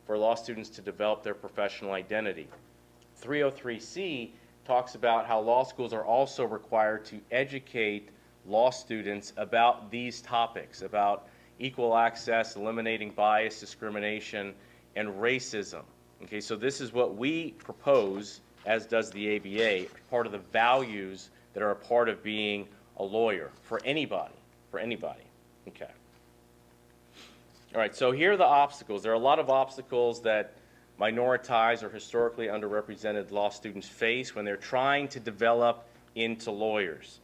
for law students to develop their professional identity. 303C talks about how law schools are also required to educate law students about these topics, about equal access, eliminating bias, discrimination, and racism. Okay, so this is what we propose, as does the ABA, part of the values that are a part of being a lawyer for anybody, okay. All right, so here are the obstacles. There are a lot of obstacles that minoritized or historically underrepresented law students face when they're trying to develop into lawyers.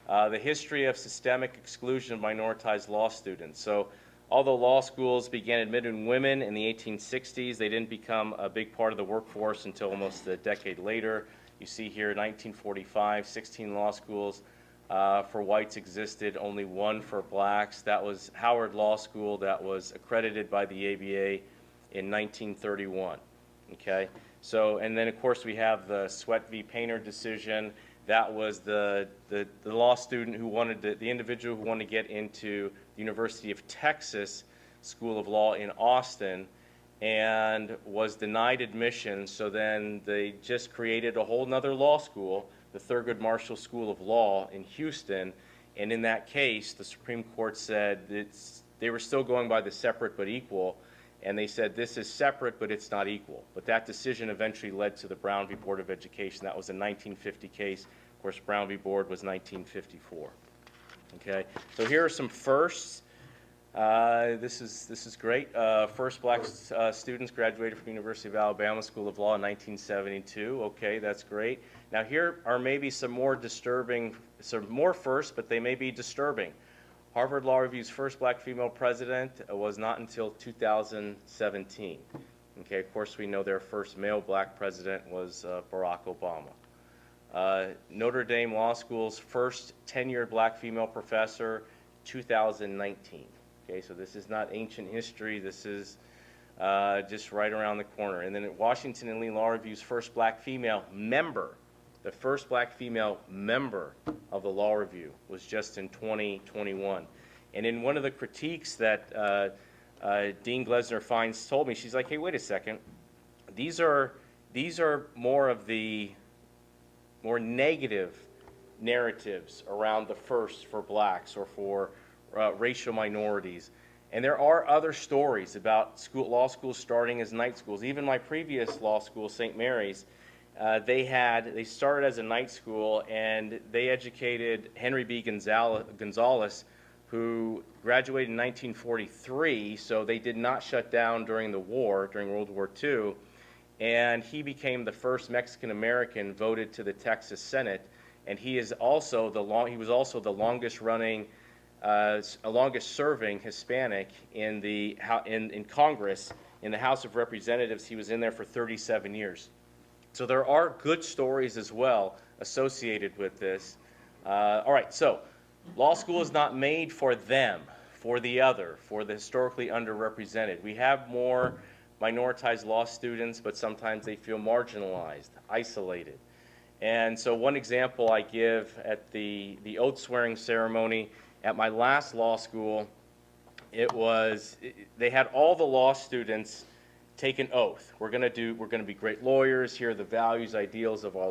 The history of systemic exclusion of minoritized law students. So although law schools began admitting women in the 1860s, they didn't become a big part of the workforce until almost a decade later. You see here 1945, 16 law schools for whites existed, only one for blacks. That was Howard Law School, that was accredited by the ABA in 1931. Okay, so, and then of course we have the Sweat v. Painter decision. That was the law student who wanted the individual who wanted to get into the University of Texas School of Law in Austin and was denied admission, so then they just created a whole nother law school, the Thurgood Marshall School of Law in Houston, and in that case the Supreme Court said they were still going by the separate but equal, and they said this is separate but it's not equal. But that decision eventually led to the Brown v. Board of Education. That was a 1950 case. Of course, Brown v. Board was 1954. Okay, so here are some firsts. This is great. First black students graduated from University of Alabama School of Law in 1972. Okay, that's great. Now here are maybe some more disturbing, some more firsts, but they may be disturbing. Harvard Law Review's first black female president was not until 2017. Okay, of course we know their first male black president was Barack Obama. Notre Dame Law School's first tenured black female professor, 2019. Okay, so this is not ancient history, this is just right around the corner. And then at Washington and Lee Law Review's first black female member, the first black female member of the Law Review was just in 2021. And in one of the critiques that Dean Glesner-Fines told me, she's like, hey, wait a second, these are more of the more negative narratives around the first for blacks or for racial minorities. And there are other stories about law schools starting as night schools. Even my previous law school, St. Mary's, they started as a night school, and they educated Henry B. Gonzalez, who graduated in 1943, so they did not shut down during the war, during World War II, and he became the first Mexican-American voted to the Texas Senate, and he was also the longest-running, longest-serving Hispanic in Congress, in the House of Representatives. He was in there for 37 years. So there are good stories as well associated with this. All right, so law school is not made for them, for the other, for the historically underrepresented. We have more minoritized law students, but sometimes they feel marginalized, isolated. And so one example I give at the oath swearing ceremony at my last law school, they had all the law students take an oath. We're going to be great lawyers. Here are the values, ideals of our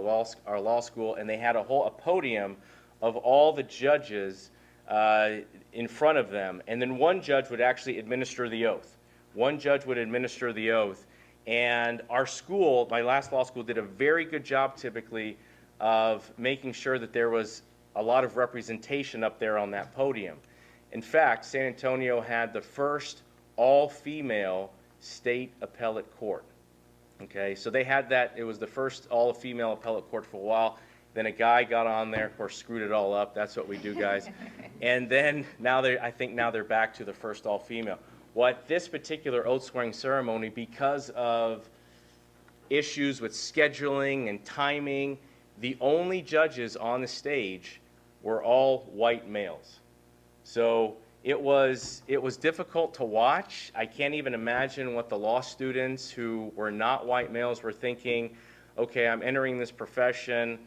law school, and they had a podium of all the judges in front of them, and then one judge would actually administer the oath. One judge would administer the oath, and our school, my last law school, did a very good job typically of making sure that there was a lot of representation up there on that podium. In fact, San Antonio had the first all-female state appellate court. Okay, so they had that. It was the first all-female appellate court for a while. Then a guy got on there, of course, screwed it all up. That's what we do, guys. And then I think now they're back to the first all-female. What this particular oath-swearing ceremony, because of issues with scheduling and timing, the only judges on the stage were all white males. So it was difficult to watch. I can't even imagine what the law students who were not white males were thinking. Okay, I'm entering this profession.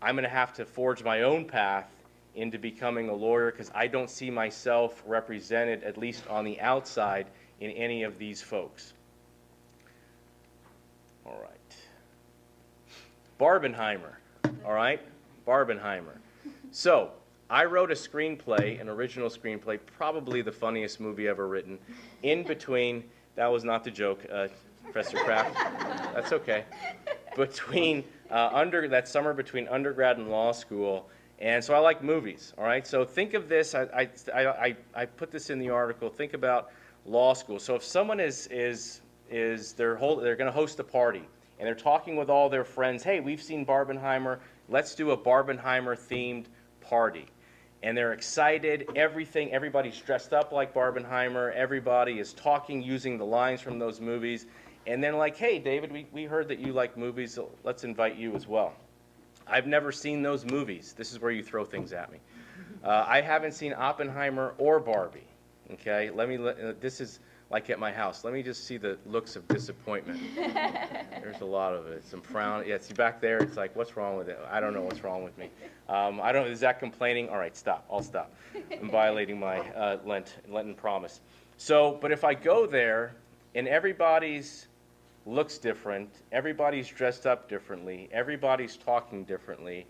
I'm going to have to forge my own path into becoming a lawyer because I don't see myself represented, at least on the outside, in any of these folks? All right. Barbenheimer, all right? Barbenheimer. So, I wrote a screenplay, an original screenplay, probably the funniest movie ever written, in between, that was not the joke, Professor Kraft, that's okay, between, that summer between undergrad and law school, and so I like movies, all right? So think of this, I put this in the article, think about law school. So if someone they're going to host a party, and they're talking with all their friends, hey, we've seen Barbenheimer, let's do a Barbenheimer-themed party. And they're excited, everybody's dressed up like Barbenheimer, everybody is talking using the lines from those movies, and then like, hey, David, we heard that you like movies, so let's invite you as well. I've never seen those movies. This is where you throw things at me. I haven't seen Oppenheimer or Barbie, okay? This is like at my house. Let me just see the looks of disappointment. There's a lot of it. Some frown. Yeah, see back there, it's like, what's wrong with it? I don't know what's wrong with me. Is that complaining? All right, stop. I'll stop. I'm violating my Lenten promise. So, but if I go there and everybody's looks different, everybody's dressed up differently, everybody's talking differently,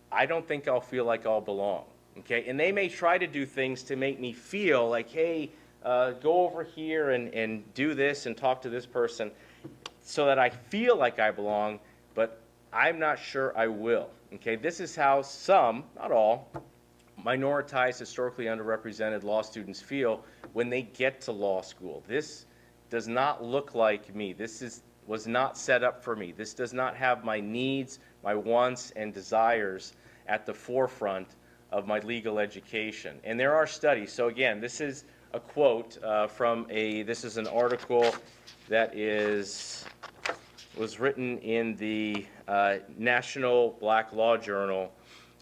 I don't think I'll feel like I'll belong, okay? And they may try to do things to make me feel like, hey, go over here and do this and talk to this person so that I feel like I belong, but I'm not sure I will, okay? This is how some, not all, minoritized, historically underrepresented law students feel when they get to law school. This does not look like me. This was not set up for me. This does not have my needs, my wants, and desires at the forefront of my legal education. And there are studies. So again, this is a quote this is an article that was written in the National Black Law Journal,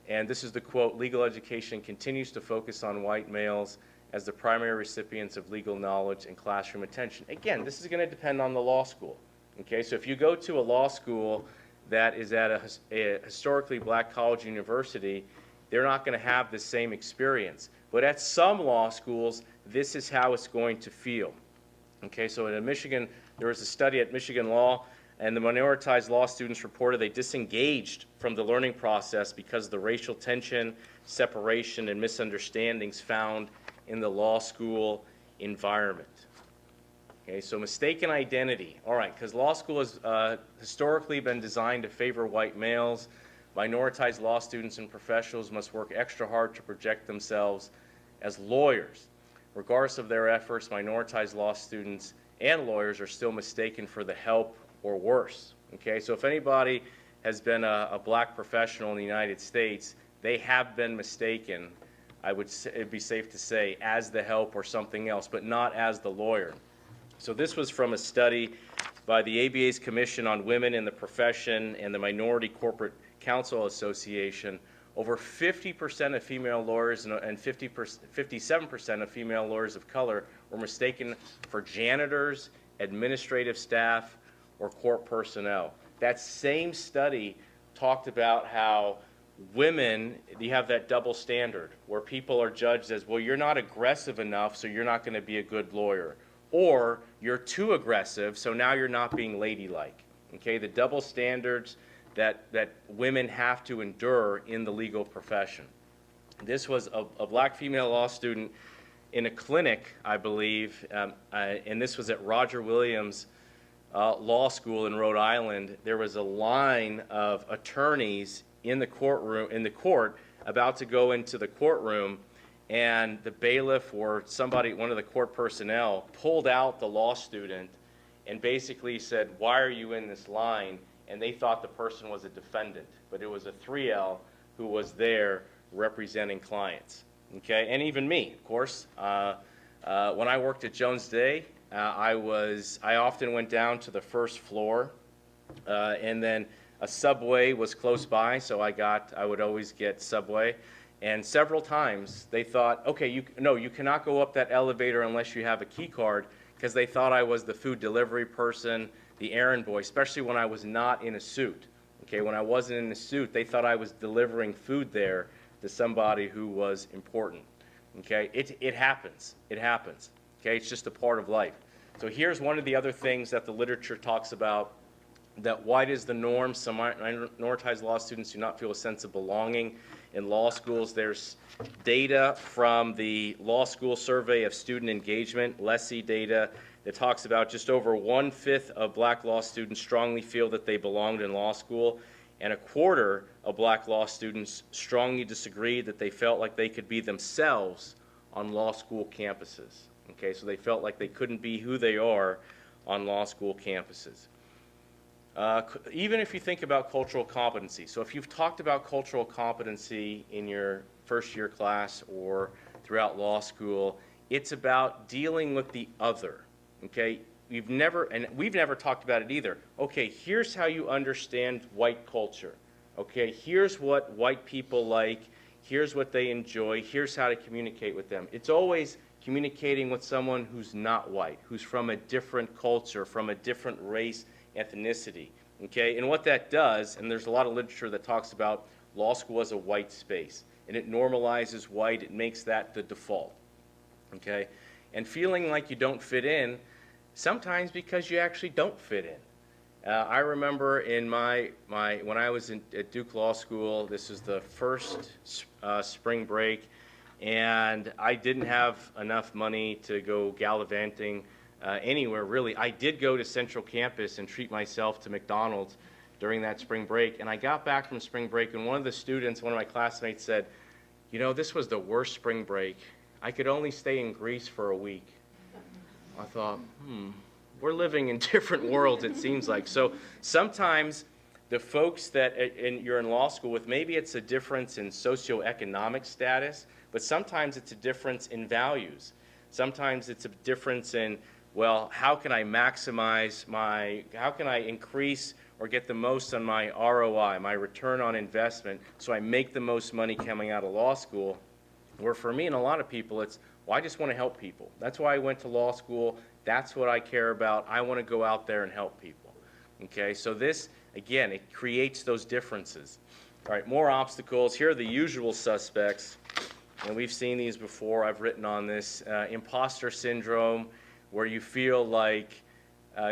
and this is the quote: legal education continues to focus on white males as the primary recipients of legal knowledge and classroom attention. Again, this is going to depend on the law school, okay? So if you go to a law school that is at a historically black college university, they're not going to have the same experience. But at some law schools, this is how it's going to feel. Okay, so in Michigan, there was a study at Michigan Law, and the minoritized law students reported they disengaged from the learning process because of the racial tension, separation, and misunderstandings found in the law school environment. Okay, so mistaken identity. All right, because law school has historically been designed to favor white males. Minoritized law students and professionals must work extra hard to project themselves as lawyers. Regardless of their efforts, minoritized law students and lawyers are still mistaken for the help or worse. Okay, so if anybody has been a black professional in the United States, they have been mistaken, it'd be safe to say, as the help or something else, but not as the lawyer. So this was from a study by the ABA's Commission on Women in the Profession and the Minority Corporate Counsel Association. Over 50% of female lawyers and 57% of female lawyers of color were mistaken for janitors, administrative staff, or court personnel. That same study talked about how women, you have that double standard where people are judged as, well, you're not aggressive enough, so you're not going to be a good lawyer. Or you're too aggressive, so now you're not being ladylike. Okay, the double standards that women have to endure in the legal profession. This was a black female law student in a clinic, I believe, and this was at Roger Williams Law School in Rhode Island. There was a line of attorneys in the court about to go into the courtroom, and the bailiff or somebody, one of the court personnel, pulled out the law student and basically said, why are you in this line? And they thought the person was a defendant, but it was a 3L who was there representing clients. Okay, and even me, of course. When I worked at Jones Day, I often went down to the first floor, and then a Subway was close by, so I would always get Subway. And several times they thought, okay, you cannot go up that elevator unless you have a key card, because they thought I was the food delivery person, the errand boy, especially when I was not in a suit. Okay, when I wasn't in a suit, they thought I was delivering food there to somebody who was important. Okay, it happens. It happens. Okay, it's just a part of life. So here's one of the other things that the literature talks about, that white is the norm. Some minoritized law students do not feel a sense of belonging in law schools. There's data from the Law School Survey of Student Engagement, LESI data, that talks about just over 1/5 of black law students strongly feel that they belonged in law school, and 1/4 of black law students strongly disagreed that they felt like they could be themselves on law school campuses. Okay, so they felt like they couldn't be who they are on law school campuses. Even if you think about cultural competency, so if you've talked about cultural competency in your first year class or throughout law school, it's about dealing with the other. Okay, we've never talked about it either. Okay, here's how you understand white culture. Okay, here's what white people like, here's what they enjoy, here's how to communicate with them. It's always communicating with someone who's not white, who's from a different culture, from a different race, ethnicity. Okay, and what that does, and there's a lot of literature that talks about law school as a white space, and it normalizes white, it makes that the default. Okay, and feeling like you don't fit in, sometimes because you actually don't fit in. I remember in when I was at Duke Law School, this was the first spring break, and I didn't have enough money to go gallivanting anywhere, really. I did go to Central Campus and treat myself to McDonald's during that spring break, and I got back from spring break, and one of the students, one of my classmates, said, "You know, this was the worst spring break. I could only stay in Greece for a week." I thought, we're living in different worlds, it seems like. So sometimes the folks that you're in law school with, maybe it's a difference in socioeconomic status, but sometimes it's a difference in values. Sometimes it's a difference in, well, how can I maximize how can I increase or get the most on my ROI, my return on investment, so I make the most money coming out of law school? Where for me and a lot of people, it's, well, I just want to help people. That's why I went to law school. That's what I care about. I want to go out there and help people. Okay, so this, again, it creates those differences. All right, more obstacles. Here are the usual suspects, and we've seen these before. I've written on this. Imposter syndrome, where you feel like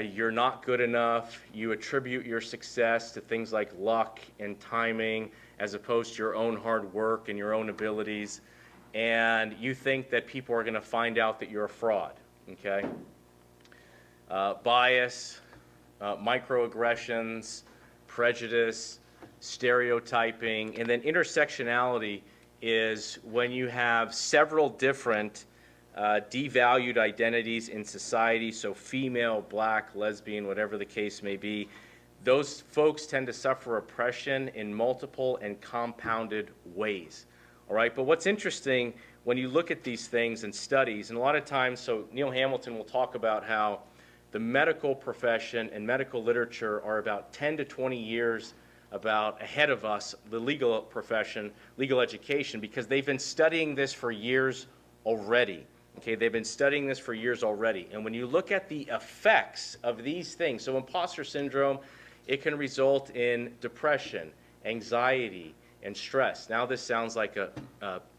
you're not good enough. You attribute your success to things like luck and timing as opposed to your own hard work and your own abilities. And you think that people are going to find out that you're a fraud. Okay? Bias, microaggressions, prejudice, stereotyping, and then intersectionality is when you have several different devalued identities in society, so female, black, lesbian, whatever the case may be. Those folks tend to suffer oppression in multiple and compounded ways. All right, but what's interesting when you look at these things and studies, and a lot of times, so Neil Hamilton will talk about how the medical profession and medical literature are about 10 to 20 years ahead of us, the legal profession, legal education, because they've been studying this for years already. Okay, they've been studying this for years already. And when you look at the effects of these things, so imposter syndrome, it can result in depression, anxiety, and stress. Now this sounds like a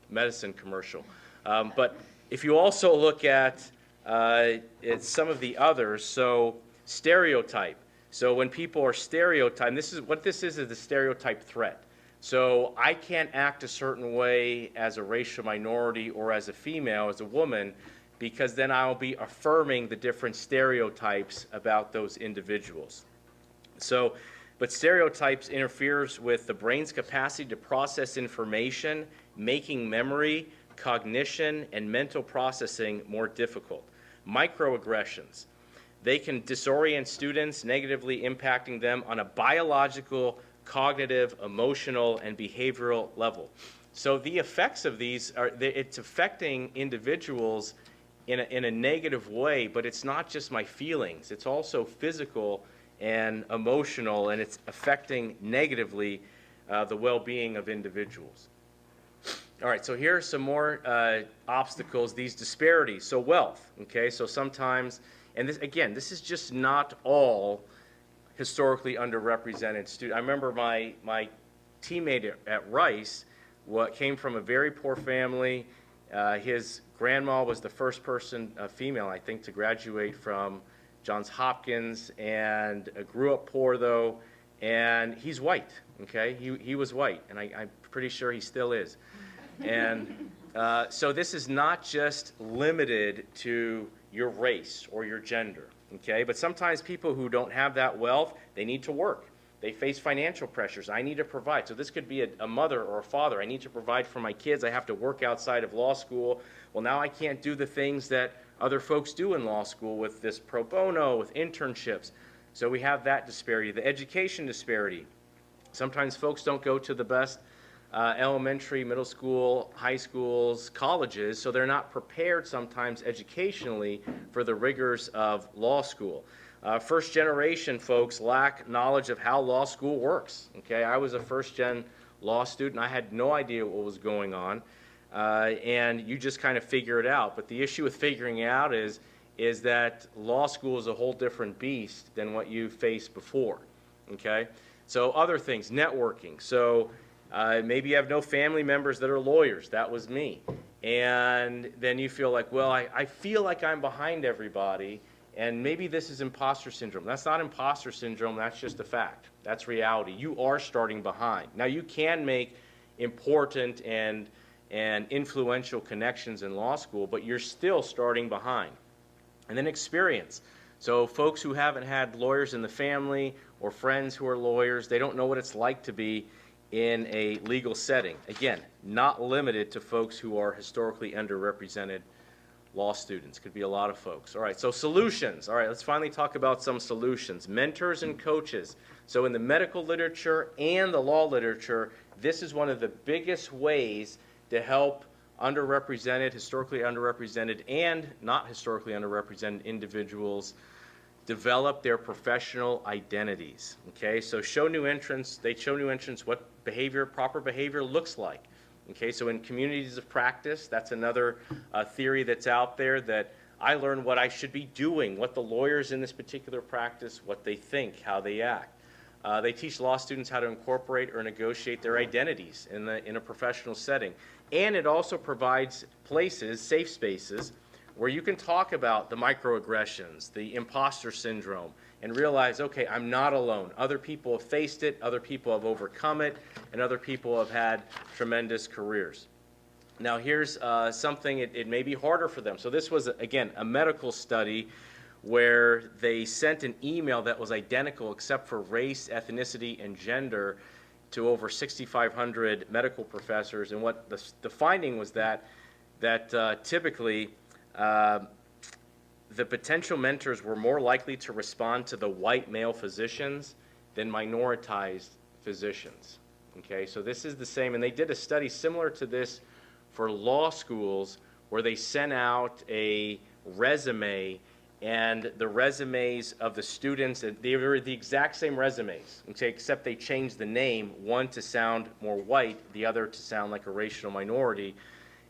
medicine commercial. But if you also look at some of the others, so stereotype. So when people are stereotyped, this is the stereotype threat. So I can't act a certain way as a racial minority or as a female, as a woman, because then I'll be affirming the different stereotypes about those individuals. So, but stereotypes interferes with the brain's capacity to process information, making memory, cognition, and mental processing more difficult. Microaggressions. They can disorient students, negatively impacting them on a biological, cognitive, emotional, and behavioral level. So the effects of these it's affecting individuals in a negative way, but it's not just my feelings. It's also physical and emotional, and it's affecting negatively the well-being of individuals. All right, so here are some more obstacles, these disparities. So wealth, okay, so sometimes, and this is just not all historically underrepresented students. I remember my teammate at Rice came from a very poor family. His grandma was the first person, female, I think, to graduate from Johns Hopkins, and grew up poor, though, and he's white, okay? He was white, and I'm pretty sure he still is. And so this is not just limited to your race or your gender, okay? But sometimes people who don't have that wealth, they need to work. They face financial pressures. I need to provide. So this could be a mother or a father. I need to provide for my kids. I have to work outside of law school. Well, now I can't do the things that other folks do in law school with this pro bono, with internships. So we have that disparity. The education disparity. Sometimes folks don't go to the best elementary, middle school, high schools, colleges, so they're not prepared sometimes educationally for the rigors of law school. First generation folks lack knowledge of how law school works. Okay, I was a first gen law student. I had no idea what was going on, and you just kind of figure it out. But the issue with figuring it out is that law school is a whole different beast than what you faced before. Okay, so other things, networking. So maybe you have no family members that are lawyers. That was me. And then you feel like, well, I feel like I'm behind everybody. And maybe this is imposter syndrome. That's not imposter syndrome, that's just a fact. That's reality. You are starting behind. Now you can make important and influential connections in law school, but you're still starting behind. And then experience. So folks who haven't had lawyers in the family or friends who are lawyers, they don't know what it's like to be in a legal setting. Again, not limited to folks who are historically underrepresented law students. Could be a lot of folks. All right, so solutions. All right, let's finally talk about some solutions. Mentors and coaches. So in the medical literature and the law literature, this is one of the biggest ways to help underrepresented, historically underrepresented, and not historically underrepresented individuals develop their professional identities. Okay, so show new entrants, they show new entrants what behavior, proper behavior looks like. Okay, so in communities of practice, that's another theory that's out there, that I learn what I should be doing, what the lawyers in this particular practice, what they think, how they act. They teach law students how to incorporate or negotiate their identities in a professional setting. And it also provides places, safe spaces, where you can talk about the microaggressions, the imposter syndrome, and realize, okay, I'm not alone. Other people have faced it, other people have overcome it, and other people have had tremendous careers. Now here's something, it may be harder for them. So this was, again, a medical study where they sent an email that was identical except for race, ethnicity, and gender to over 6,500 medical professors. And what the finding was that typically the potential mentors were more likely to respond to the white male physicians than minoritized physicians. Okay, so this is the same, and they did a study similar to this for law schools where they sent out a resume, and the resumes of the students, they were the exact same resumes, okay, except they changed the name, one to sound more white, the other to sound like a racial minority.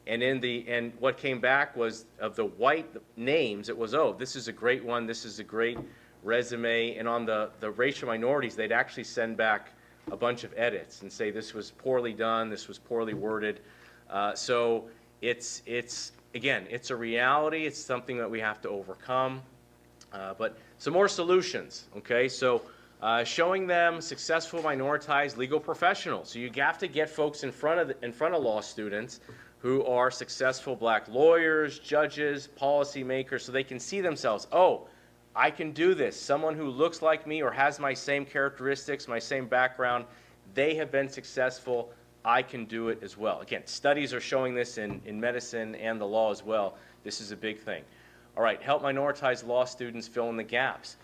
And what came back was, of the white names, it was, oh, this is a great one, this is a great resume. And on the racial minorities, they'd actually send back a bunch of edits and say this was poorly done, this was poorly worded. So it's again, it's a reality, it's something that we have to overcome. But some more solutions, okay? So showing them successful minoritized legal professionals. So you have to get folks in front of law students who are successful black lawyers, judges, policymakers, so they can see themselves, oh, I can do this. Someone who looks like me or has my same characteristics, my same background, they have been successful, I can do it as well. Again, studies are showing this in medicine and the law as well. This is a big thing. All right, help minoritized law students fill in the gaps.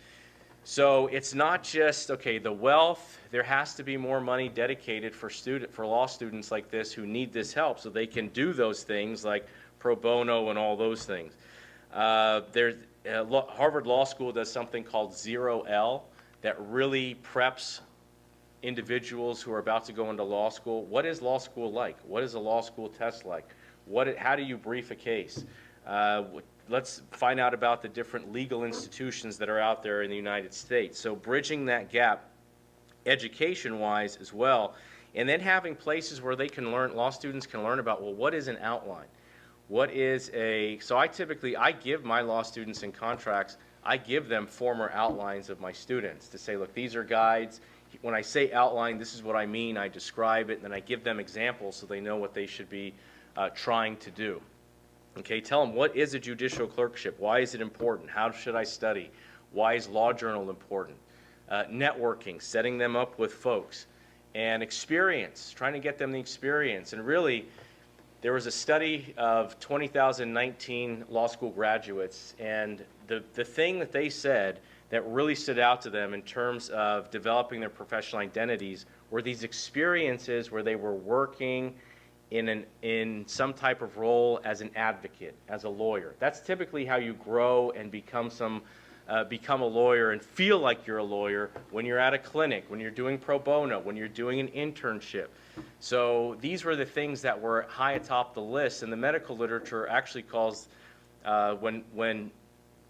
So it's not just, okay, the wealth, there has to be more money dedicated for law students like this who need this help so they can do those things like pro bono and all those things. Harvard Law School does something called 0L that really preps individuals who are about to go into law school. What is law school like? What is a law school test like? How do you brief a case? Let's find out about the different legal institutions that are out there in the United States. So bridging that gap education-wise as well, and then having places where they can learn, law students can learn about, well, what is an outline? So I give my law students in contracts, I give them former outlines of my students to say, look, these are guides. When I say outline, this is what I mean. I describe it, and then I give them examples so they know what they should be trying to do. Okay, tell them, what is a judicial clerkship? Why is it important? How should I study? Why is Law Journal important? Networking, setting them up with folks. And experience, trying to get them the experience. And really, there was a study of 2019 law school graduates, and the thing that they said that really stood out to them in terms of developing their professional identities were these experiences where they were working in some type of role as an advocate, as a lawyer. That's typically how you grow and become a lawyer and feel like you're a lawyer when you're at a clinic, when you're doing pro bono, when you're doing an internship. So these were the things that were high atop the list, and the medical literature actually calls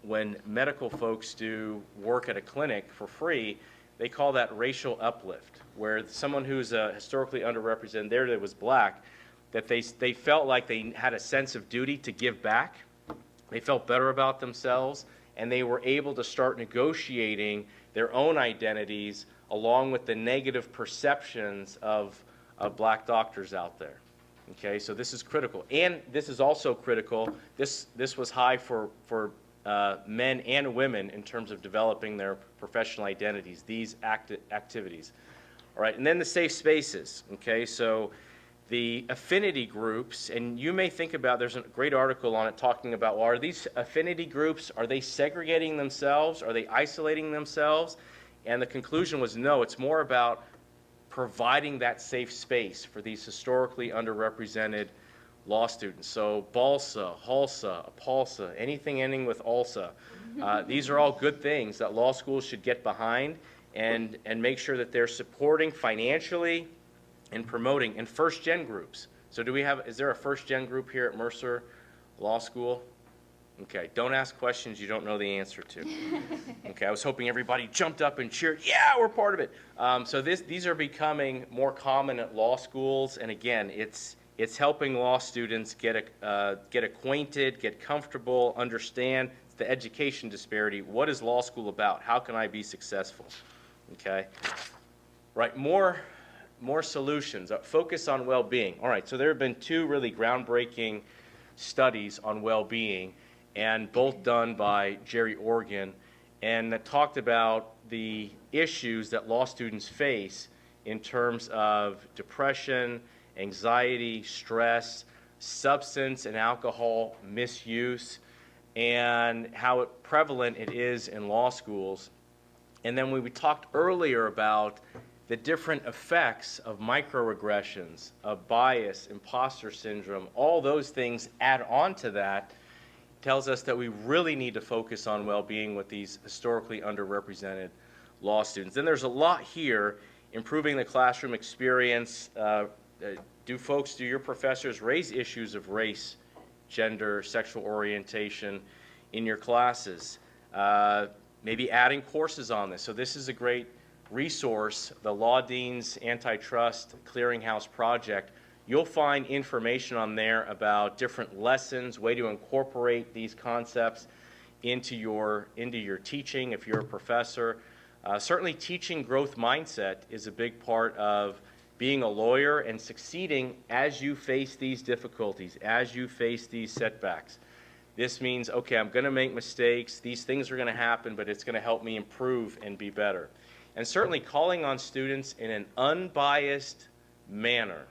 when medical folks do work at a clinic for free, they call that racial uplift, where someone who's historically underrepresented, there that was black, that they felt like they had a sense of duty to give back. They felt better about themselves, and they were able to start negotiating their own identities along with the negative perceptions of black doctors out there. Okay, so this is critical. And this is also critical. This was high for men and women in terms of developing their professional identities, these activities. All right, and then the safe spaces. Okay, so the affinity groups, and you may think about, there's a great article on it talking about, well, are these affinity groups, are they segregating themselves? Are they isolating themselves? And the conclusion was no, it's more about providing that safe space for these historically underrepresented law students. So BALSA, HALSA, APALSA, anything ending with ALSA. These are all good things that law schools should get behind and make sure that they're supporting financially and promoting, and first-gen groups. So is there a first-gen group here at Mercer Law School? Okay, don't ask questions you don't know the answer to. Okay, I was hoping everybody jumped up and cheered, yeah, we're part of it. So these are becoming more common at law schools, and again, it's helping law students get acquainted, get comfortable, understand the education disparity. What is law school about? How can I be successful? Okay, right, more solutions, focus on well-being. All right, so there have been two really groundbreaking studies on well-being, and both done by Jerry Organ, and that talked about the issues that law students face in terms of depression, anxiety, stress, substance and alcohol misuse, and how prevalent it is in law schools. And then we talked earlier about the different effects of microaggressions, of bias, imposter syndrome, all those things add on to that, tells us that we really need to focus on well-being with these historically underrepresented law students. Then there's a lot here, improving the classroom experience. Do your professors raise issues of race, gender, sexual orientation in your classes? Maybe adding courses on this. So this is a great resource, the Law Dean's Antitrust Clearinghouse Project. You'll find information on there about different lessons, way to incorporate these concepts into your teaching if you're a professor. Certainly teaching growth mindset is a big part of being a lawyer and succeeding as you face these difficulties, as you face these setbacks. This means, okay, I'm going to make mistakes, these things are going to happen, but it's going to help me improve and be better. And certainly calling on students in an unbiased manner.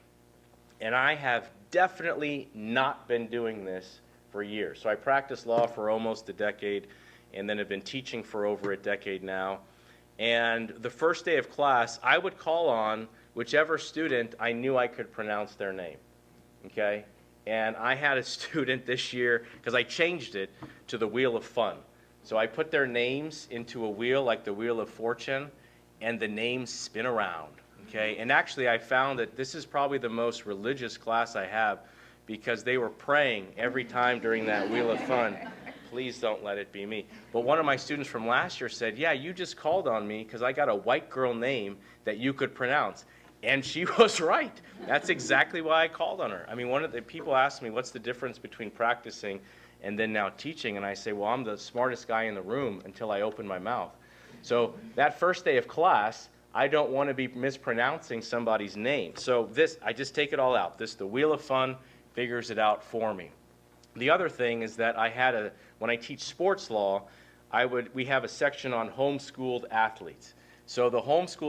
And I have definitely not been doing this for years. So I practiced law for almost a decade and then have been teaching for over a decade now. And the first day of class, I would call on whichever student I knew I could pronounce their name. Okay? And I had a student this year, because I changed it to the Wheel of Fun. So I put their names into a wheel like the Wheel of Fortune, and the names spin around. Okay? And actually I found that this is probably the most religious class I have, because they were praying every time during that Wheel of Fun, please don't let it be me. But one of my students from last year said, yeah, you just called on me because I got a white girl name that you could pronounce. And she was right. That's exactly why I called on her. I mean, one of the people asked me, what's the difference between practicing and then now teaching? And I say, well, I'm the smartest guy in the room until I open my mouth. So that first day of class, I don't want to be mispronouncing somebody's name. So this, I just take it all out. The Wheel of Fun figures it out for me. The other thing is that when I teach sports law, we have a section on homeschooled athletes. So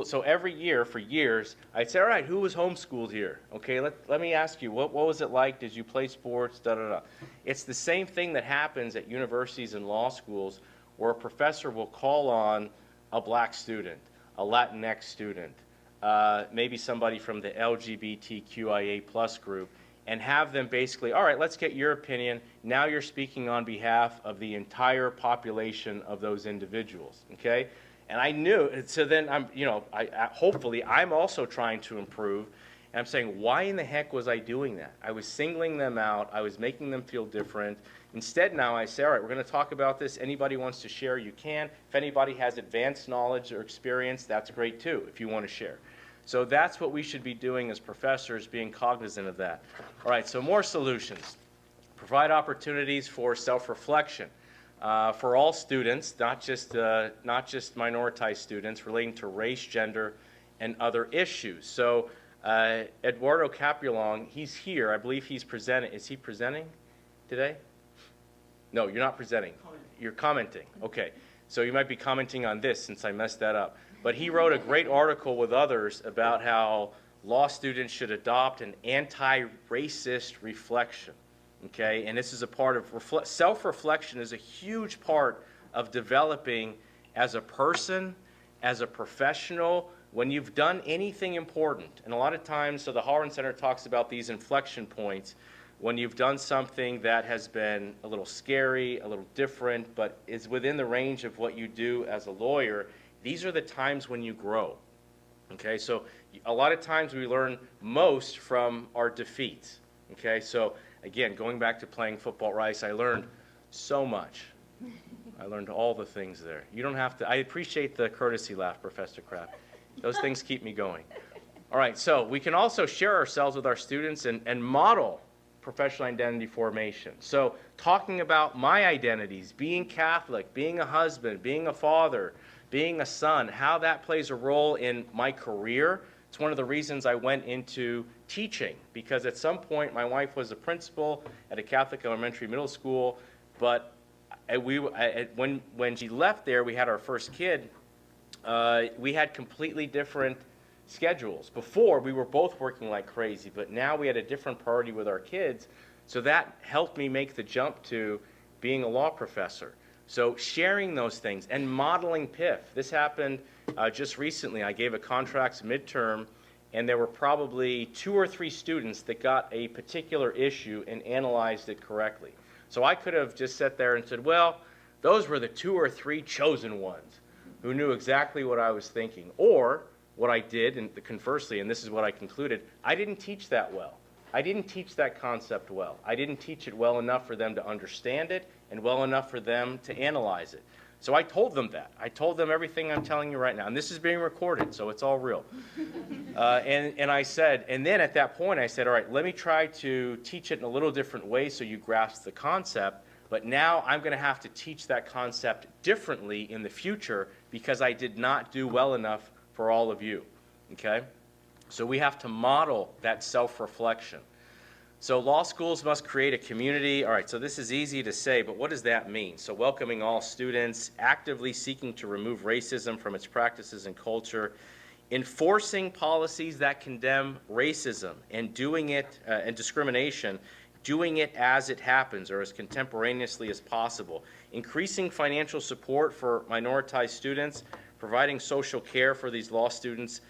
so every year for years, I'd say, all right, who was homeschooled here? Okay, let me ask you, what was it like? Did you play sports? Da, da, da. It's the same thing that happens at universities and law schools where a professor will call on a black student, a Latinx student, maybe somebody from the LGBTQIA plus group, and have them basically, all right, let's get your opinion. Now you're speaking on behalf of the entire population of those individuals, okay? And I knew, so then hopefully I'm also trying to improve. And I'm saying, why in the heck was I doing that? I was singling them out. I was making them feel different. Instead now I say, all right, we're going to talk about this. Anybody wants to share, you can. If anybody has advanced knowledge or experience, that's great too, if you want to share. So that's what we should be doing as professors, being cognizant of that. All right, so more solutions. Provide opportunities for self-reflection. For all students, not just minoritized students, relating to race, gender, and other issues. So Eduardo Capulong, he's here. I believe he's presenting. Is he presenting today? No, you're not presenting. You're commenting. Okay. So you might be commenting on this since I messed that up. But he wrote a great article with others about how law students should adopt an anti-racist reflection. Okay, and this is a part of self-reflection is a huge part of developing as a person, as a professional, when you've done anything important. And a lot of times, so the Holland Center talks about these inflection points, when you've done something that has been a little scary, a little different, but is within the range of what you do as a lawyer, these are the times when you grow. Okay, so a lot of times we learn most from our defeats. Okay, so again, going back to playing football at Rice, I learned so much. I learned all the things there. You don't have to. I appreciate the courtesy laugh, Professor Kraft. Those things keep me going. All right, so we can also share ourselves with our students and model professional identity formation. So talking about my identities, being Catholic, being a husband, being a father, being a son, how that plays a role in my career. It's one of the reasons I went into teaching, because at some point my wife was a principal at a Catholic elementary middle school, but when she left there, we had our first kid, we had completely different schedules. Before, we were both working like crazy, but now we had a different priority with our kids, so that helped me make the jump to being a law professor. So sharing those things and modeling PIF. This happened just recently. I gave a contracts midterm, and there were probably 2 or 3 students that got a particular issue and analyzed it correctly. So I could have just sat there and said, well, those were the 2 or 3 chosen ones who knew exactly what I was thinking. Or what I did, and conversely, and this is what I concluded, I didn't teach that well. I didn't teach that concept well. I didn't teach it well enough for them to understand it and well enough for them to analyze it. So I told them that. I told them everything I'm telling you right now. And this is being recorded, so it's all real. And I said, and then at that point I said, all right, let me try to teach it in a little different way so you grasp the concept. But now I'm going to have to teach that concept differently in the future because I did not do well enough for all of you. Okay? So we have to model that self-reflection. So law schools must create a community. All right, so this is easy to say, but what does that mean? So welcoming all students, actively seeking to remove racism from its practices and culture, enforcing policies that condemn racism and doing it, and discrimination, doing it as it happens or as contemporaneously as possible, increasing financial support for minoritized students, providing social care for these law students.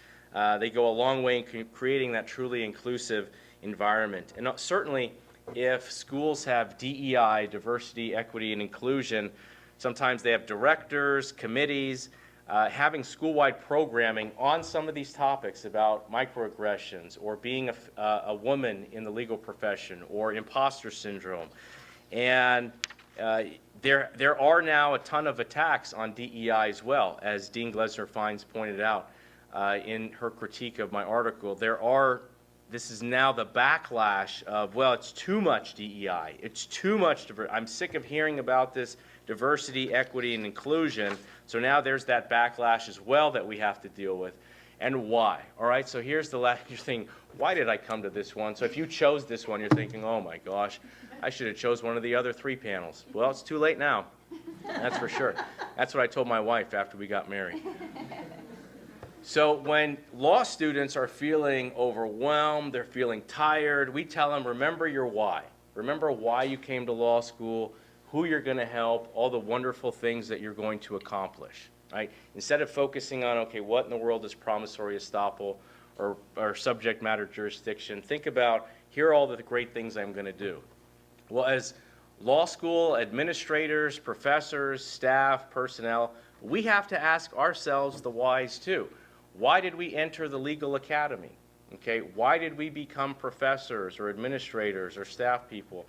They go a long way in creating that truly inclusive environment. And certainly, if schools have DEI, diversity, equity, and inclusion, sometimes they have directors, committees, having school-wide programming on some of these topics about microaggressions or being a woman in the legal profession or imposter syndrome. And there are now a ton of attacks on DEI as well, as Dean Glesner-Fines pointed out. in her critique of my article, this is now the backlash of, well, it's too much DEI. It's too much diversity. I'm sick of hearing about this diversity, equity, and inclusion. So now there's that backlash as well that we have to deal with. And why? All right, so here's the last, you're thinking, why did I come to this one? So if you chose this one, you're thinking, oh my gosh, I should have chose one of the other 3 panels. Well, it's too late now. That's for sure. That's what I told my wife after we got married. So when law students are feeling overwhelmed, they're feeling tired, we tell them, remember your why. Remember why you came to law school, who you're going to help, all the wonderful things that you're going to accomplish. Right? Instead of focusing on, okay, what in the world is promissory estoppel or subject matter jurisdiction, think about, here are all the great things I'm going to do. Well, as law school administrators, professors, staff, personnel, we have to ask ourselves the whys too. Why did we enter the legal academy? Okay, why did we become professors or administrators or staff people?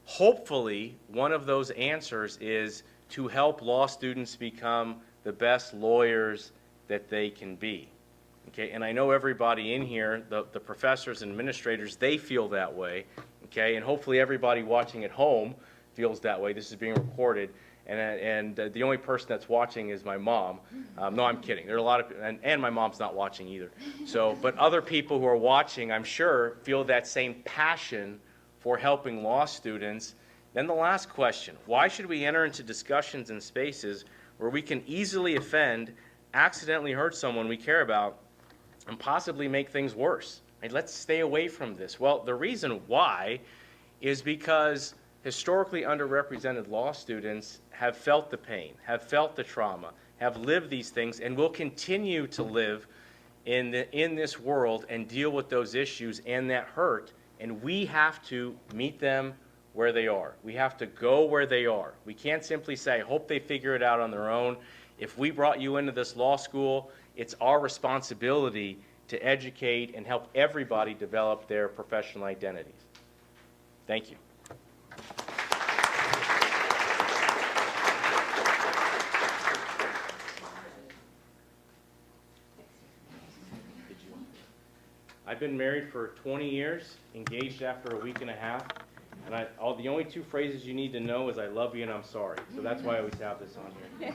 Hopefully, one of those answers is to help law students become the best lawyers that they can be. Okay, and I know everybody in here, the professors and administrators, they feel that way. Okay, and hopefully everybody watching at home feels that way. This is being recorded. And the only person that's watching is my mom. No, I'm kidding. There are a lot of, and my mom's not watching either. So, but other people who are watching, I'm sure, feel that same passion for helping law students. Then the last question, why should we enter into discussions and spaces where we can easily offend, accidentally hurt someone we care about, and possibly make things worse? Right? Let's stay away from this. Well, the reason why is because historically underrepresented law students have felt the pain, have felt the trauma, have lived these things, and will continue to live in this world and deal with those issues and that hurt. And we have to meet them where they are. We have to go where they are. We can't simply say, hope they figure it out on their own. If we brought you into this law school, it's our responsibility to educate and help everybody develop their professional identities. Thank you. I've been married for 20 years, engaged after a week and a half, and the only 2 phrases you need to know is I love you and I'm sorry. So that's why I always have this on here.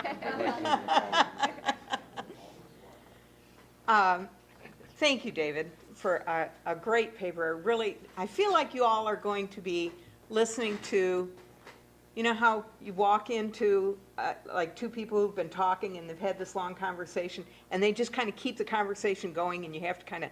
Thank you, David, for a great paper. Really, I feel like you all are going to be listening to, you know how you walk into like 2 people who've been talking and they've had this long conversation, and they just kind of keep the conversation going, and you have to kind of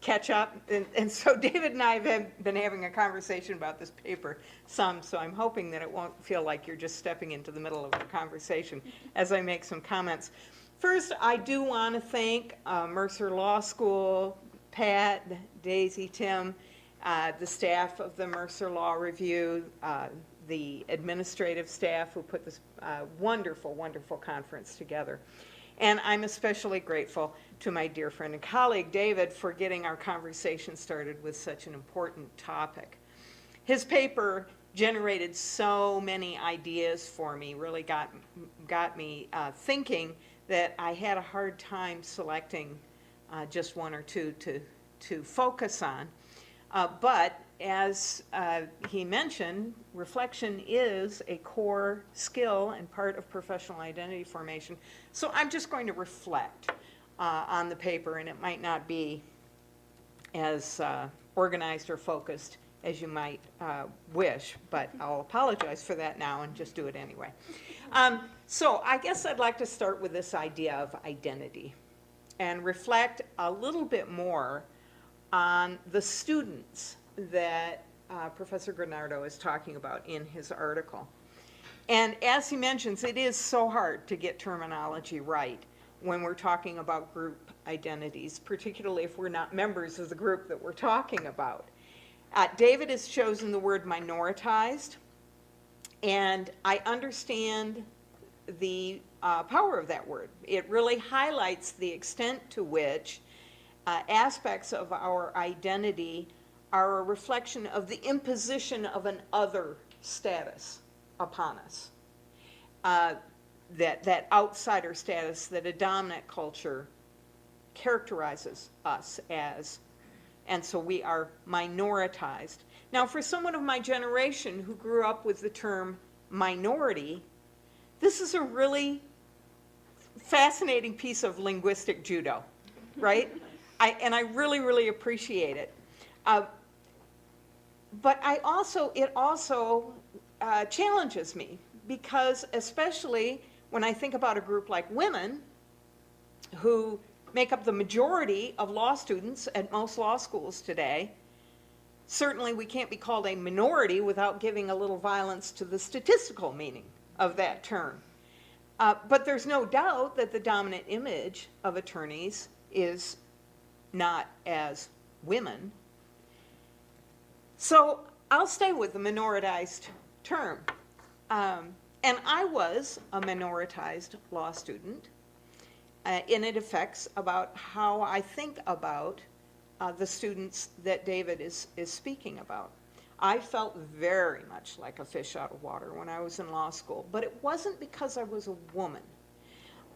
catch up. And so David and I have been having a conversation about this paper so I'm hoping that it won't feel like you're just stepping into the middle of the conversation as I make some comments. First, I do want to thank Mercer Law School, Pat, Daisy, Tim, the staff of the Mercer Law Review, the administrative staff who put this wonderful, wonderful conference together. And I'm especially grateful to my dear friend and colleague, David, for getting our conversation started with such an important topic. His paper generated so many ideas for me, really got me thinking that I had a hard time selecting just 1 or 2 to focus on. But as he mentioned, reflection is a core skill and part of professional identity formation. So I'm just going to reflect on the paper, and it might not be as organized or focused as you might wish, but I'll apologize for that now and just do it anyway. So I guess I'd like to start with this idea of identity and reflect a little bit more on the students that Professor Granardo is talking about in his article. And as he mentions, it is so hard to get terminology right when we're talking about group identities, particularly if we're not members of the group that we're talking about. David has chosen the word minoritized, and I understand the power of that word. It really highlights the extent to which aspects of our identity are a reflection of the imposition of an other status upon us. That outsider status that a dominant culture characterizes us as, and so we are minoritized. Now, for someone of my generation who grew up with the term minority, this is a really fascinating piece of linguistic judo, right? And I really, really appreciate it. But it also challenges me, because especially when I think about a group like women, who make up the majority of law students at most law schools today, certainly we can't be called a minority without giving a little violence to the statistical meaning of that term. But there's no doubt that the dominant image of attorneys is not as women. So I'll stay with the minoritized term. And I was a minoritized law student, and it affects about how I think about the students that David is speaking about. I felt very much like a fish out of water when I was in law school, but it wasn't because I was a woman.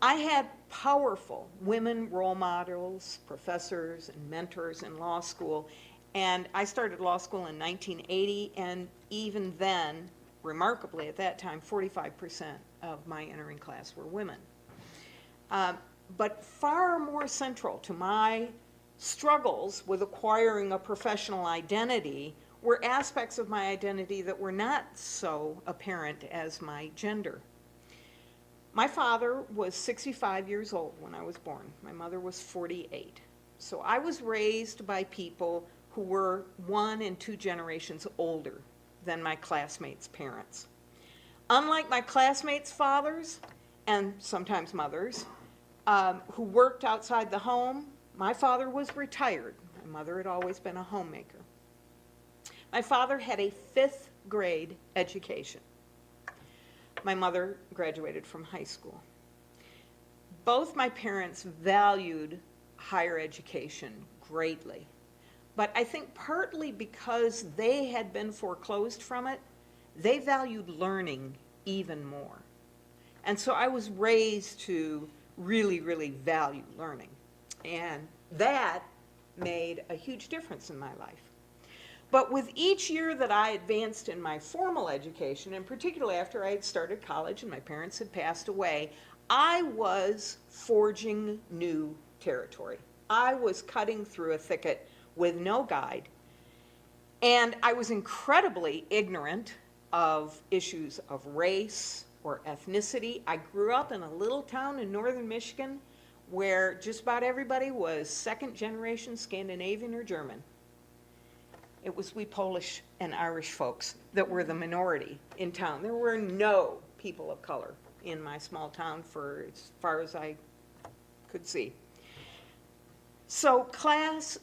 I had powerful women role models, professors, and mentors in law school, and I started law school in 1980, and even then, remarkably at that time, 45% of my entering class were women. But far more central to my struggles with acquiring a professional identity were aspects of my identity that were not so apparent as my gender. My father was 65 years old when I was born. My mother was 48. So I was raised by people who were 1 and 2 generations older than my classmates' parents. Unlike my classmates' fathers, and sometimes mothers, who worked outside the home, my father was retired. My mother had always been a homemaker. My father had a 5th grade education. My mother graduated from high school. Both my parents valued higher education greatly, but I think partly because they had been foreclosed from it, they valued learning even more. And so I was raised to really, really value learning. And that made a huge difference in my life. But with each year that I advanced in my formal education, and particularly after I had started college and my parents had passed away, I was forging new territory. I was cutting through a thicket with no guide. And I was incredibly ignorant of issues of race or ethnicity. I grew up in a little town in northern Michigan where just about everybody was 2nd generation Scandinavian or German. It was we Polish and Irish folks that were the minority in town. There were no people of color in my small town for as far as I could see. So class,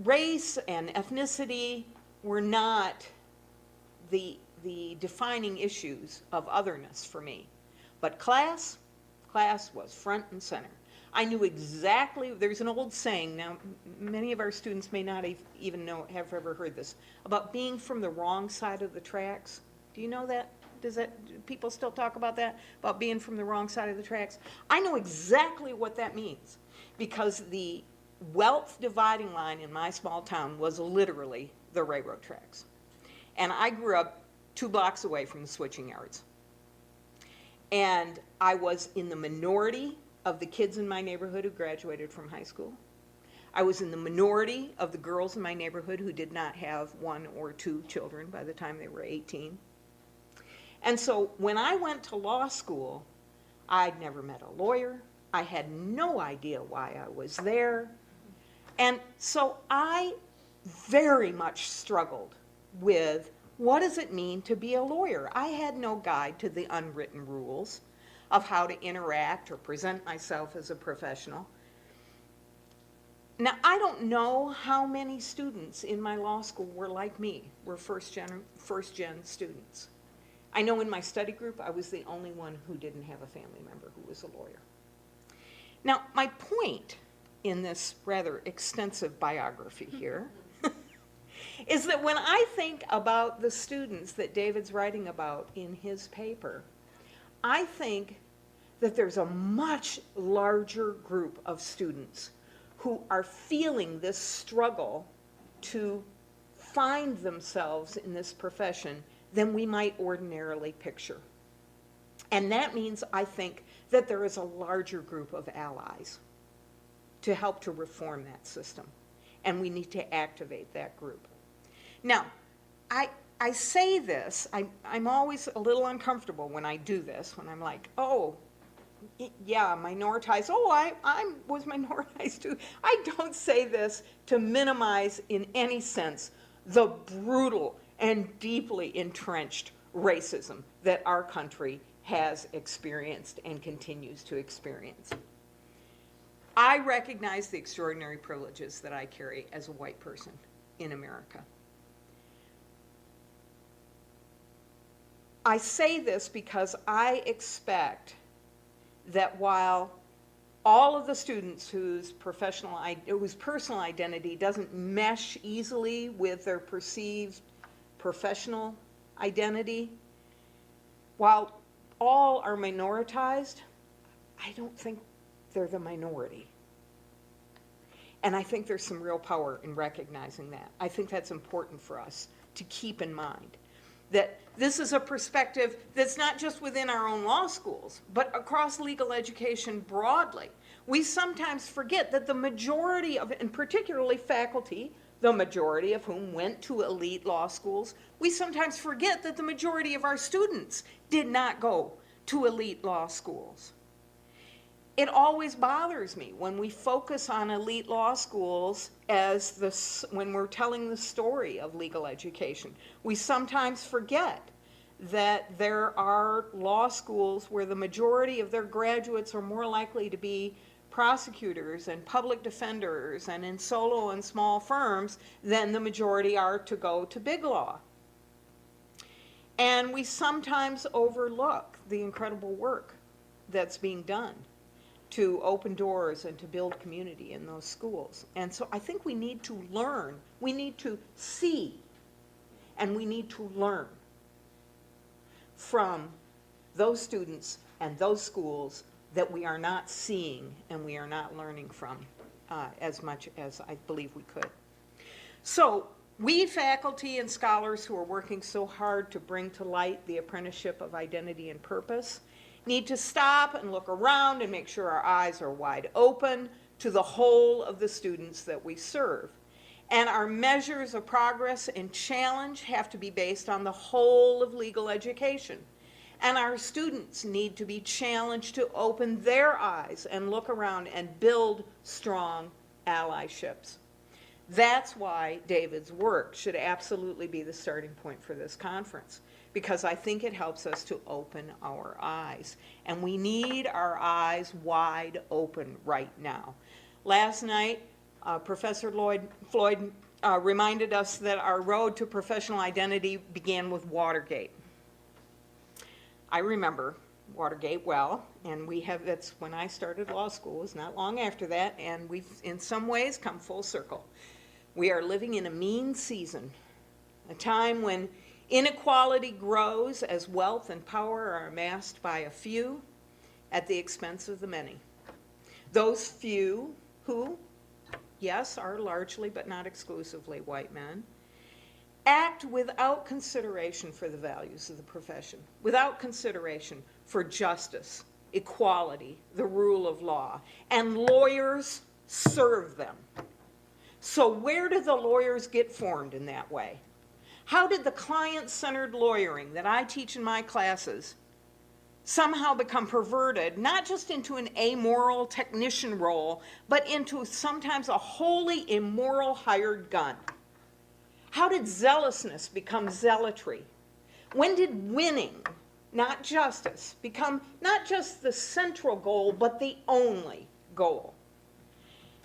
race and ethnicity were not the defining issues of otherness for me. But class was front and center. I knew exactly, there's an old saying, now many of our students may not even have ever heard this, about being from the wrong side of the tracks. Do you know that? Do people still talk about that? About being from the wrong side of the tracks? I know exactly what that means, because the wealth dividing line in my small town was literally the railroad tracks. And I grew up 2 blocks away from the switching yards. And I was in the minority of the kids in my neighborhood who graduated from high school. I was in the minority of the girls in my neighborhood who did not have 1 or 2 children by the time they were 18. And so when I went to law school, I'd never met a lawyer. I had no idea why I was there. And so I very much struggled with, what does it mean to be a lawyer? I had no guide to the unwritten rules of how to interact or present myself as a professional. Now, I don't know how many students in my law school were like me, were first gen students. I know in my study group, I was the only one who didn't have a family member who was a lawyer. Now, my point in this rather extensive biography here is that when I think about the students that David's writing about in his paper, I think that there's a much larger group of students who are feeling this struggle to find themselves in this profession than we might ordinarily picture. And that means, I think, that there is a larger group of allies to help to reform that system. And we need to activate that group. Now, I say this, I'm always a little uncomfortable when I do this, when I'm like, oh, yeah, minoritized. Oh, I was minoritized too. I don't say this to minimize in any sense the brutal and deeply entrenched racism that our country has experienced and continues to experience. I recognize the extraordinary privileges that I carry as a white person in America. I say this because I expect that while all of the students whose personal identity doesn't mesh easily with their perceived professional identity, while all are minoritized, I don't think they're the minority. And I think there's some real power in recognizing that. I think that's important for us to keep in mind. That this is a perspective that's not just within our own law schools, but across legal education broadly. We sometimes forget that the majority of, and particularly faculty, the majority of whom went to elite law schools, we sometimes forget that the majority of our students did not go to elite law schools. It always bothers me when we focus on elite law schools as when we're telling the story of legal education. We sometimes forget that there are law schools where the majority of their graduates are more likely to be prosecutors and public defenders and in solo and small firms than the majority are to go to big law. And we sometimes overlook the incredible work that's being done to open doors and to build community in those schools. And so I think we need to learn, we need to see, and we need to learn from those students and those schools that we are not seeing and we are not learning from as much as I believe we could. So we faculty and scholars who are working so hard to bring to light the apprenticeship of identity and purpose need to stop and look around and make sure our eyes are wide open to the whole of the students that we serve. And our measures of progress and challenge have to be based on the whole of legal education. And our students need to be challenged to open their eyes and look around and build strong allyships. That's why David's work should absolutely be the starting point for this conference, because I think it helps us to open our eyes. And we need our eyes wide open right now. Last night, Professor Floyd reminded us that our road to professional identity began with Watergate. I remember Watergate well, and that's when I started law school. It was not long after that, and we've in some ways come full circle. We are living in a mean season, a time when inequality grows as wealth and power are amassed by a few at the expense of the many. Those few who, yes, are largely but not exclusively white men, act without consideration for the values of the profession, without consideration for justice, equality, the rule of law, and lawyers serve them. So where do the lawyers get formed in that way? How did the client-centered lawyering that I teach in my classes somehow become perverted, not just into an amoral technician role, but into sometimes a wholly immoral hired gun? How did zealousness become zealotry? When did winning, not justice, become not just the central goal, but the only goal?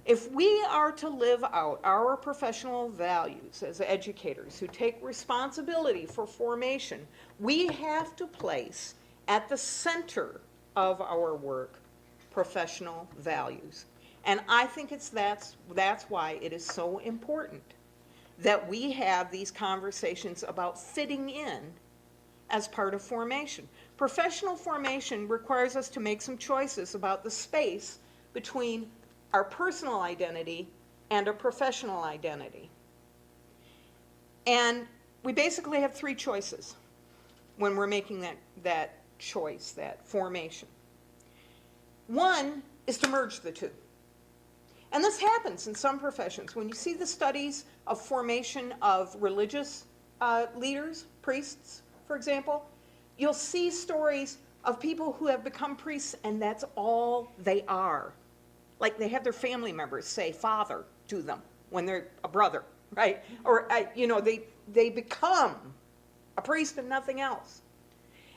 If we are to live out our professional values as educators who take responsibility for formation, we have to place at the center of our work professional values. And I think that's why it is so important that we have these conversations about fitting in as part of formation. Professional formation requires us to make some choices about the space between our personal identity and a professional identity. And we basically have three choices when we're making that choice, that formation. One is to merge the two. And this happens in some professions. When you see the studies of formation of religious leaders, priests, for example, you'll see stories of people who have become priests and that's all they are. Like they have their family members say father to them when they're a brother, right? Or, they become a priest and nothing else.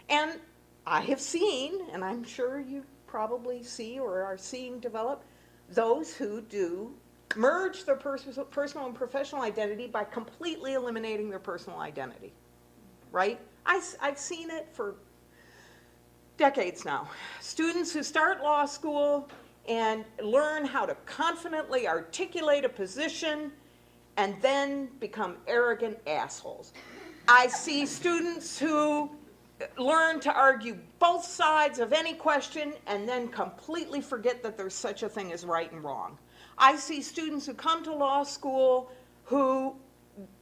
And I have seen, and I'm sure you probably see or are seeing develop, those who do merge their personal and professional identity by completely eliminating their personal identity, right? I've seen it for decades now. Students who start law school and learn how to confidently articulate a position and then become arrogant assholes. I see students who learn to argue both sides of any question and then completely forget that there's such a thing as right and wrong. I see students who come to law school who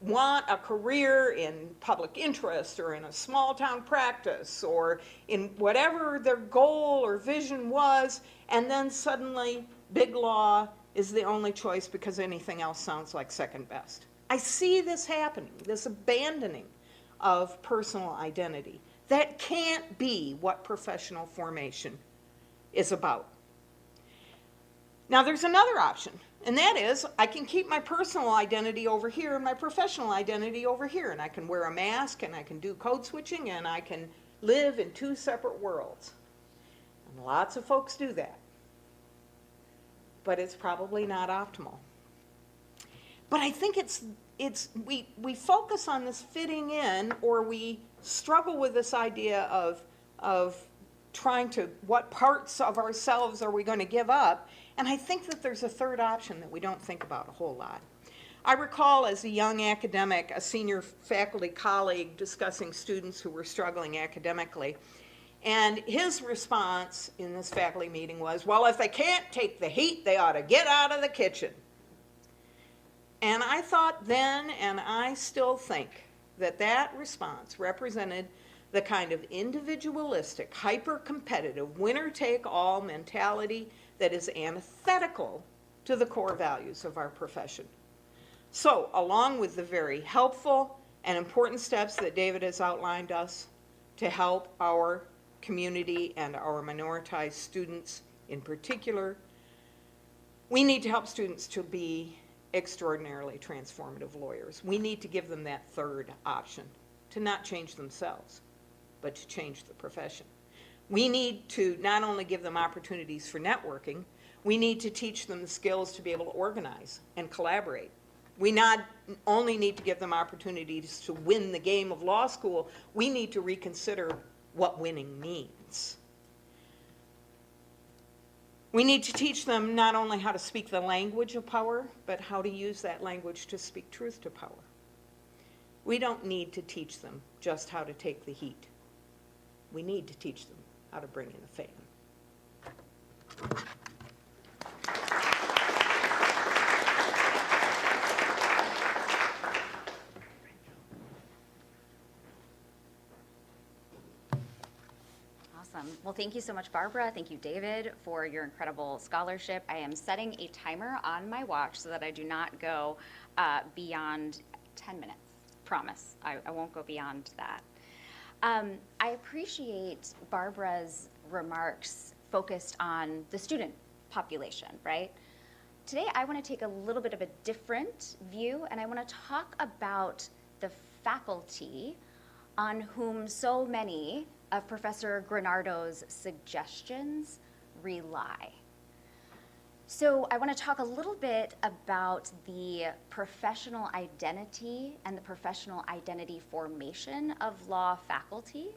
want a career in public interest or in a small town practice or in whatever their goal or vision was, and then suddenly big law is the only choice because anything else sounds like second best. I see this happening, this abandoning of personal identity. That can't be what professional formation is about. Now there's another option, and that is I can keep my personal identity over here and my professional identity over here, and I can wear a mask and I can do code switching and I can live in two separate worlds. And lots of folks do that. But it's probably not optimal. But I think we focus on this fitting in, or we struggle with this idea of trying to, what parts of ourselves are we going to give up? And I think that there's a third option that we don't think about a whole lot. I recall as a young academic, a senior faculty colleague discussing students who were struggling academically. And his response in this faculty meeting was, well, if they can't take the heat, they ought to get out of the kitchen. And I thought then, and I still think, that that response represented the kind of individualistic, hyper-competitive, winner-take-all mentality that is antithetical to the core values of our profession. So, along with the very helpful and important steps that David has outlined us to help our community and our minoritized students in particular, we need to help students to be extraordinarily transformative lawyers. We need to give them that third option, to not change themselves, but to change the profession. We need to not only give them opportunities for networking, we need to teach them the skills to be able to organize and collaborate. We not only need to give them opportunities to win the game of law school, we need to reconsider what winning means. We need to teach them not only how to speak the language of power, but how to use that language to speak truth to power. We don't need to teach them just how to take the heat. We need to teach them how to bring in the fan. Awesome. Well, thank you so much, Barbara. Thank you, David, for your incredible scholarship. I am setting a timer on my watch so that I do not go beyond 10 minutes. Promise. I won't go beyond that. I appreciate Barbara's remarks focused on the student population, right? Today, I want to take a little bit of a different view, and I want to talk about the faculty on whom so many of Professor Granardo's suggestions rely. So I want to talk a little bit about the professional identity and the professional identity formation of law faculty.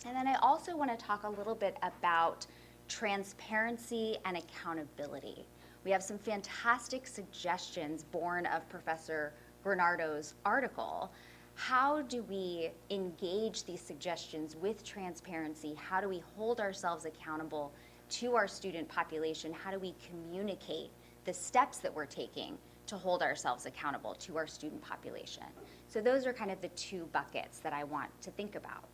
And then I also want to talk a little bit about transparency and accountability. We have some fantastic suggestions born of Professor Granardo's article. How do we engage these suggestions with transparency? How do we hold ourselves accountable to our student population? How do we communicate the steps that we're taking to hold ourselves accountable to our student population? So those are kind of the two buckets that I want to think about.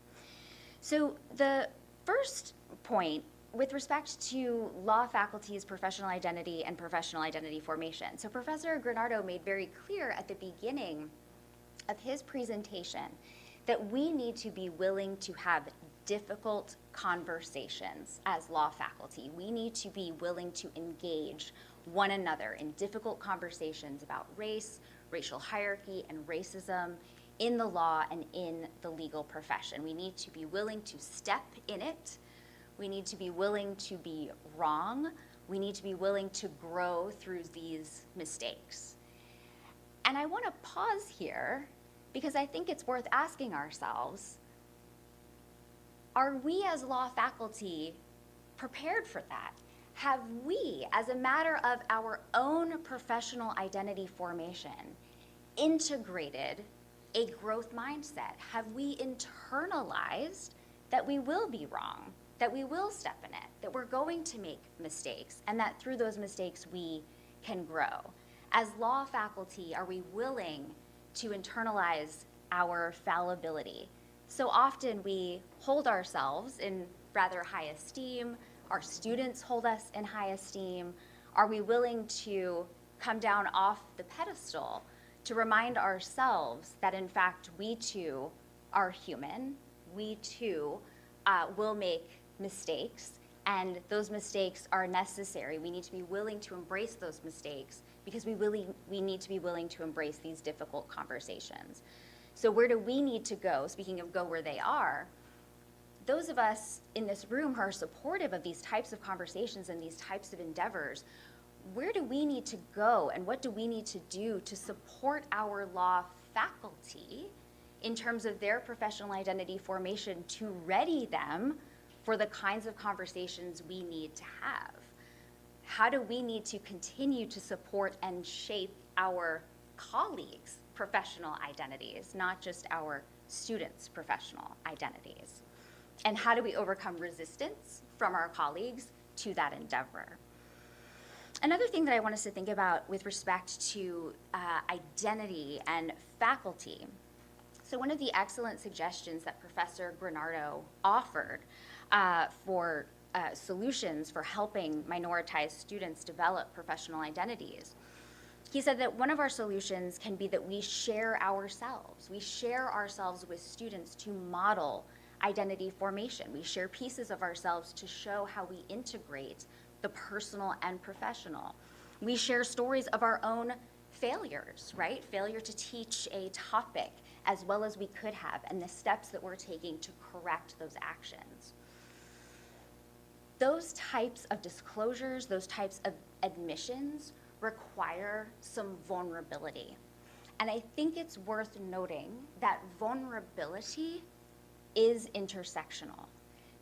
So the first point with respect to law faculty's professional identity and professional identity formation. So Professor Granardo made very clear at the beginning of his presentation that we need to be willing to have difficult conversations as law faculty. We need to be willing to engage one another in difficult conversations about race, racial hierarchy, and racism in the law and in the legal profession. We need to be willing to step in it. We need to be willing to be wrong. We need to be willing to grow through these mistakes. And I want to pause here because I think it's worth asking ourselves, are we as law faculty prepared for that? Have we, as a matter of our own professional identity formation, integrated a growth mindset? Have we internalized that we will be wrong, that we will step in it, that we're going to make mistakes, and that through those mistakes we can grow? As law faculty, are we willing to internalize our fallibility? So often we hold ourselves in rather high esteem. Our students hold us in high esteem. Are we willing to come down off the pedestal to remind ourselves that in fact we too are human, we too will make mistakes, and those mistakes are necessary. We need to be willing to embrace those mistakes because we need to be willing to embrace these difficult conversations. So where do we need to go? Speaking of go where they are, those of us in this room who are supportive of these types of conversations and these types of endeavors, where do we need to go and what do we need to do to support our law faculty in terms of their professional identity formation to ready them for the kinds of conversations we need to have? How do we need to continue to support and shape our colleagues' professional identities, not just our students' professional identities? And how do we overcome resistance from our colleagues to that endeavor? Another thing that I want us to think about with respect to identity and faculty. So one of the excellent suggestions that Professor Granardo offered for solutions for helping minoritized students develop professional identities, he said that one of our solutions can be that we share ourselves. We share ourselves with students to model identity formation. We share pieces of ourselves to show how we integrate the personal and professional. We share stories of our own failures, right? Failure to teach a topic as well as we could have, and the steps that we're taking to correct those actions. Those types of disclosures, those types of admissions require some vulnerability. And I think it's worth noting that vulnerability is intersectional.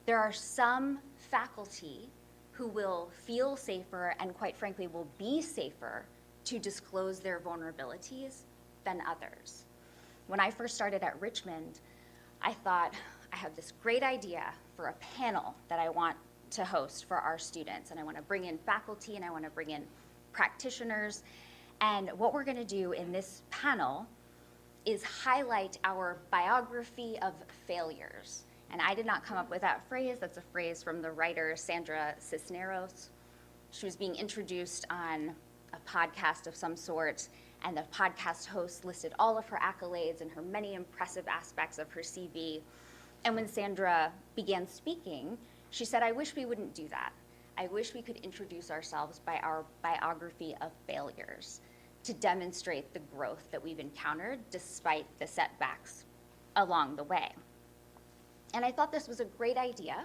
There are some faculty who will feel safer and quite frankly will be safer to disclose their vulnerabilities than others. When I first started at Richmond, I thought, I have this great idea for a panel that I want to host for our students, and I want to bring in faculty and I want to bring in practitioners, and what we're going to do in this panel is highlight our biography of failures. And I did not come up with that phrase. That's a phrase from the writer Sandra Cisneros. She was being introduced on a podcast of some sort, and the podcast host listed all of her accolades and her many impressive aspects of her CV. And when Sandra began speaking, she said, I wish we wouldn't do that. I wish we could introduce ourselves by our biography of failures to demonstrate the growth that we've encountered despite the setbacks along the way. And I thought this was a great idea.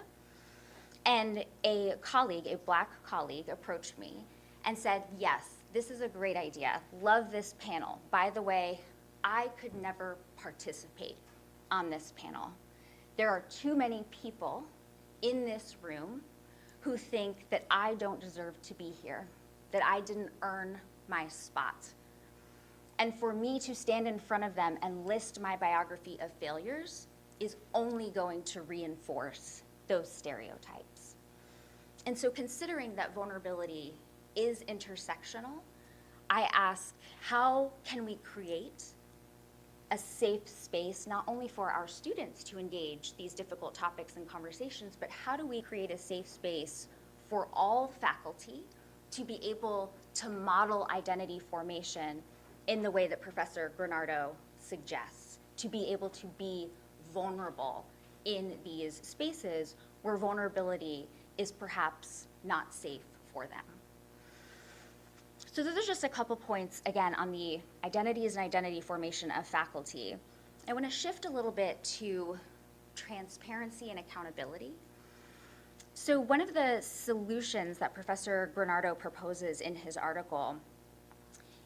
And a colleague, a Black colleague, approached me and said, yes, this is a great idea. Love this panel. By the way, I could never participate on this panel. There are too many people in this room who think that I don't deserve to be here, that I didn't earn my spot. And for me to stand in front of them and list my biography of failures is only going to reinforce those stereotypes. And so considering that vulnerability is intersectional, I ask, how can we create a safe space not only for our students to engage these difficult topics and conversations, but how do we create a safe space for all faculty to be able to model identity formation in the way that Professor Granardo suggests, to be able to be vulnerable in these spaces where vulnerability is perhaps not safe for them. So those are just a couple points, again, on the identities and identity formation of faculty. I want to shift a little bit to transparency and accountability. So one of the solutions that Professor Granardo proposes in his article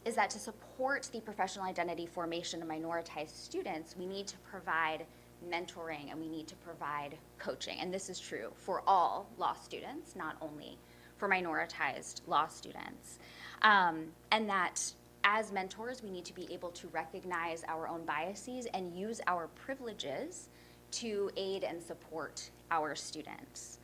is that to support the professional identity formation of minoritized students, we need to provide mentoring and we need to provide coaching. And this is true for all law students, not only for minoritized law students. And that as mentors, we need to be able to recognize our own biases and use our privileges to aid and support our students.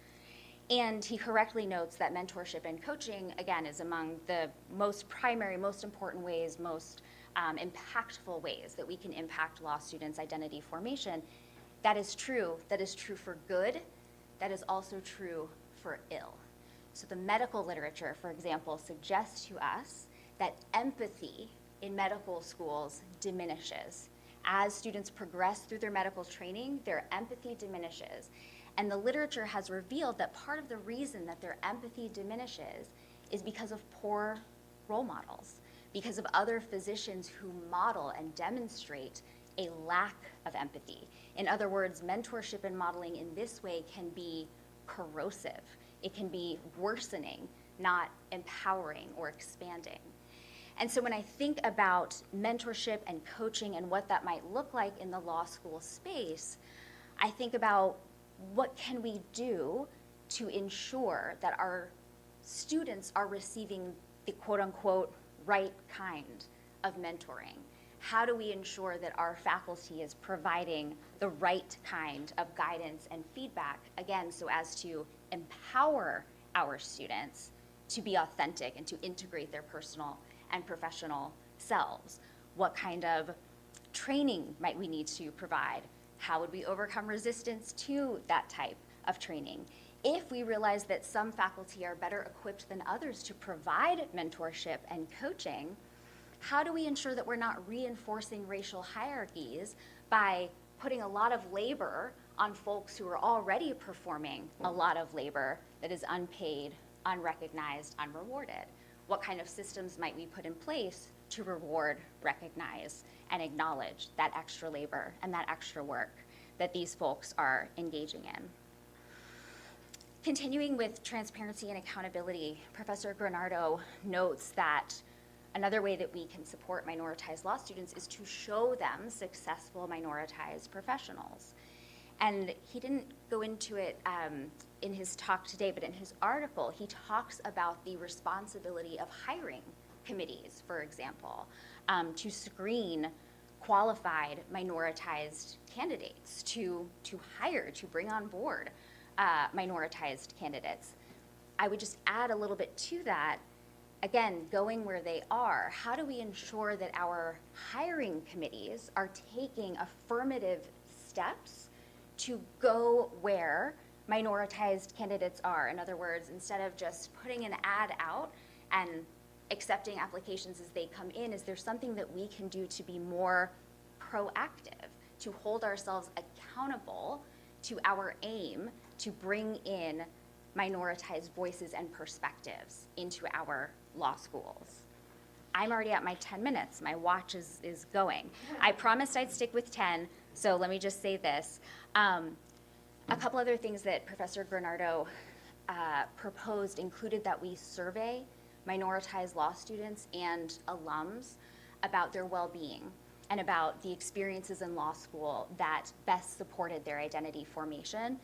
And he correctly notes that mentorship and coaching, again, is among the most primary, most important ways, most impactful ways that we can impact law students' identity formation. That is true. That is true for good. That is also true for ill. So the medical literature, for example, suggests to us that empathy in medical schools diminishes. As students progress through their medical training, their empathy diminishes. And the literature has revealed that part of the reason that their empathy diminishes is because of poor role models, because of other physicians who model and demonstrate a lack of empathy. In other words, mentorship and modeling in this way can be corrosive. It can be worsening, not empowering or expanding. And so when I think about mentorship and coaching and what that might look like in the law school space, I think about what can we do to ensure that our students are receiving the quote-unquote right kind of mentoring? How do we ensure that our faculty is providing the right kind of guidance and feedback, again, so as to empower our students to be authentic and to integrate their personal and professional selves? What kind of training might we need to provide? How would we overcome resistance to that type of training? If we realize that some faculty are better equipped than others to provide mentorship and coaching, how do we ensure that we're not reinforcing racial hierarchies by putting a lot of labor on folks who are already performing a lot of labor that is unpaid, unrecognized, unrewarded? What kind of systems might we put in place to reward, recognize, and acknowledge that extra labor and that extra work that these folks are engaging in? Continuing with transparency and accountability, Professor Granardo notes that another way that we can support minoritized law students is to show them successful minoritized professionals. And he didn't go into it in his talk today, but in his article, he talks about the responsibility of hiring committees, for example, to screen qualified minoritized candidates, to hire, to bring on board minoritized candidates. I would just add a little bit to that. Again, going where they are, how do we ensure that our hiring committees are taking affirmative steps to go where minoritized candidates are? In other words, instead of just putting an ad out and accepting applications as they come in, is there something that we can do to be more proactive, to hold ourselves accountable to our aim to bring in minoritized voices and perspectives into our law schools? I'm already at my 10 minutes. My watch is going. I promised I'd stick with 10, so let me just say this. A couple other things that Professor Granardo proposed included that we survey minoritized law students and alums about their well-being and about the experiences in law school that best supported their identity formation.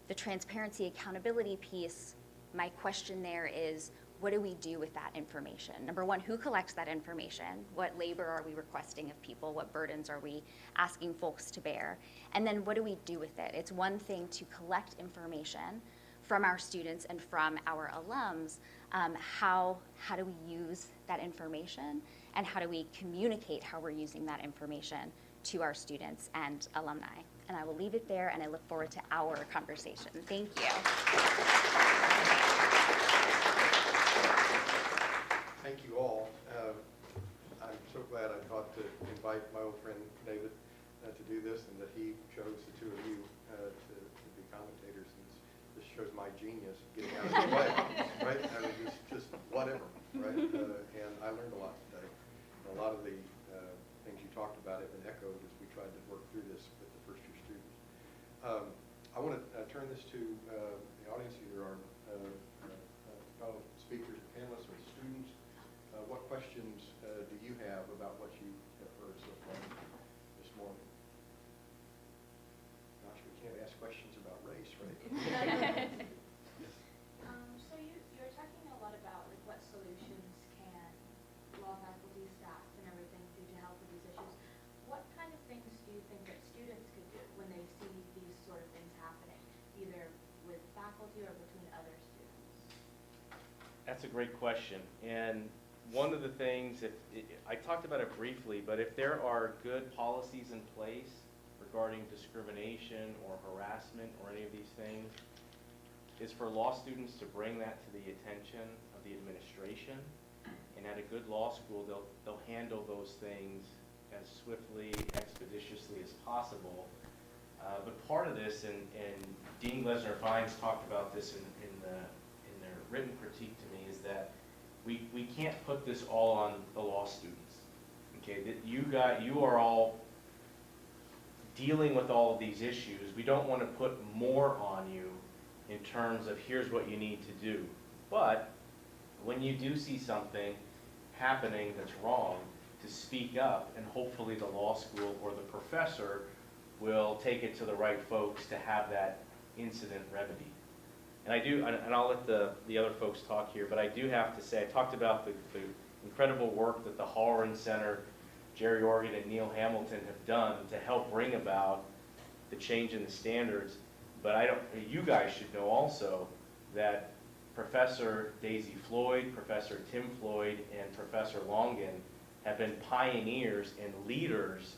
The transparency accountability piece, my question there is, what do we do with that information? Number one, who collects that information? What labor are we requesting of people? What burdens are we asking folks to bear? And then what do we do with it? It's one thing to collect information from our students and from our alums. How do we use that information, and how do we communicate how we're using that information to our students and alumni? And I will leave it there, and I look forward to our conversation. Thank you. Thank you all. I'm so glad I thought to invite my old friend David to do this, and that he chose the two of you to be commentators. And this shows my genius getting out of the way, right? I mean, just whatever, right? And I learned a lot today. And a lot of the things you talked about have been echoed as we tried to work through this with the first-year students. I want to turn this to the audience, either our fellow speakers, panelists, or students. What questions do you have about what you have heard so far this morning? Gosh, we can't ask questions about race, right? So you're talking a lot about like what solutions can law faculty, staff, and everything do to help with these issues. What kind of things do you think that students could do when they see these sort of things happening, either with faculty or between other students? That's a great question. And one of the things, I talked about it briefly, but if there are good policies in place regarding discrimination or harassment or any of these things, is for law students to bring that to the attention of the administration. And at a good law school, they'll handle those things as swiftly, expeditiously as possible. But part of this, and Dean Glesner-Vines talked about this in their written critique to me, is that we can't put this all on the law students. Okay, that you are all dealing with all of these issues. We don't want to put more on you in terms of here's what you need to do. But when you do see something happening that's wrong, to speak up, and hopefully the law school or the professor will take it to the right folks to have that incident remedied. And I do, and I'll let the other folks talk here, but I do have to say, I talked about the incredible work that the Halloran Center, Jerry Organ and Neil Hamilton have done to help bring about the change in the standards. But you guys should know also that Professor Daisy Floyd, Professor Tim Floyd, and Professor Longan have been pioneers and leaders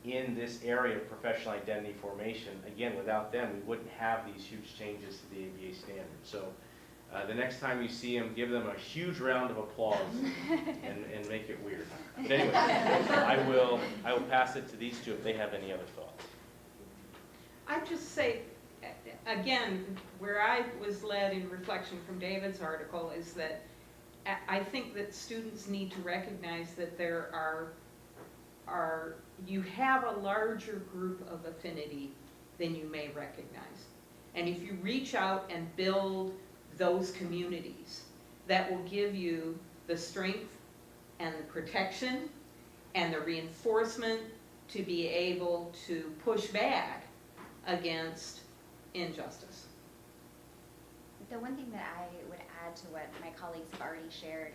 in this area of professional identity formation. Again, without them, we wouldn't have these huge changes to the ABA standards. So the next time you see them, give them a huge round of applause and make it weird. But anyway, I will pass it to these two if they have any other thoughts. I'd just say, again, where I was led in reflection from David's article is that I think that students need to recognize that there you have a larger group of affinity than you may recognize. And if you reach out and build those communities, that will give you the strength and the protection and the reinforcement to be able to push back against injustice. The one thing that I would add to what my colleagues have already shared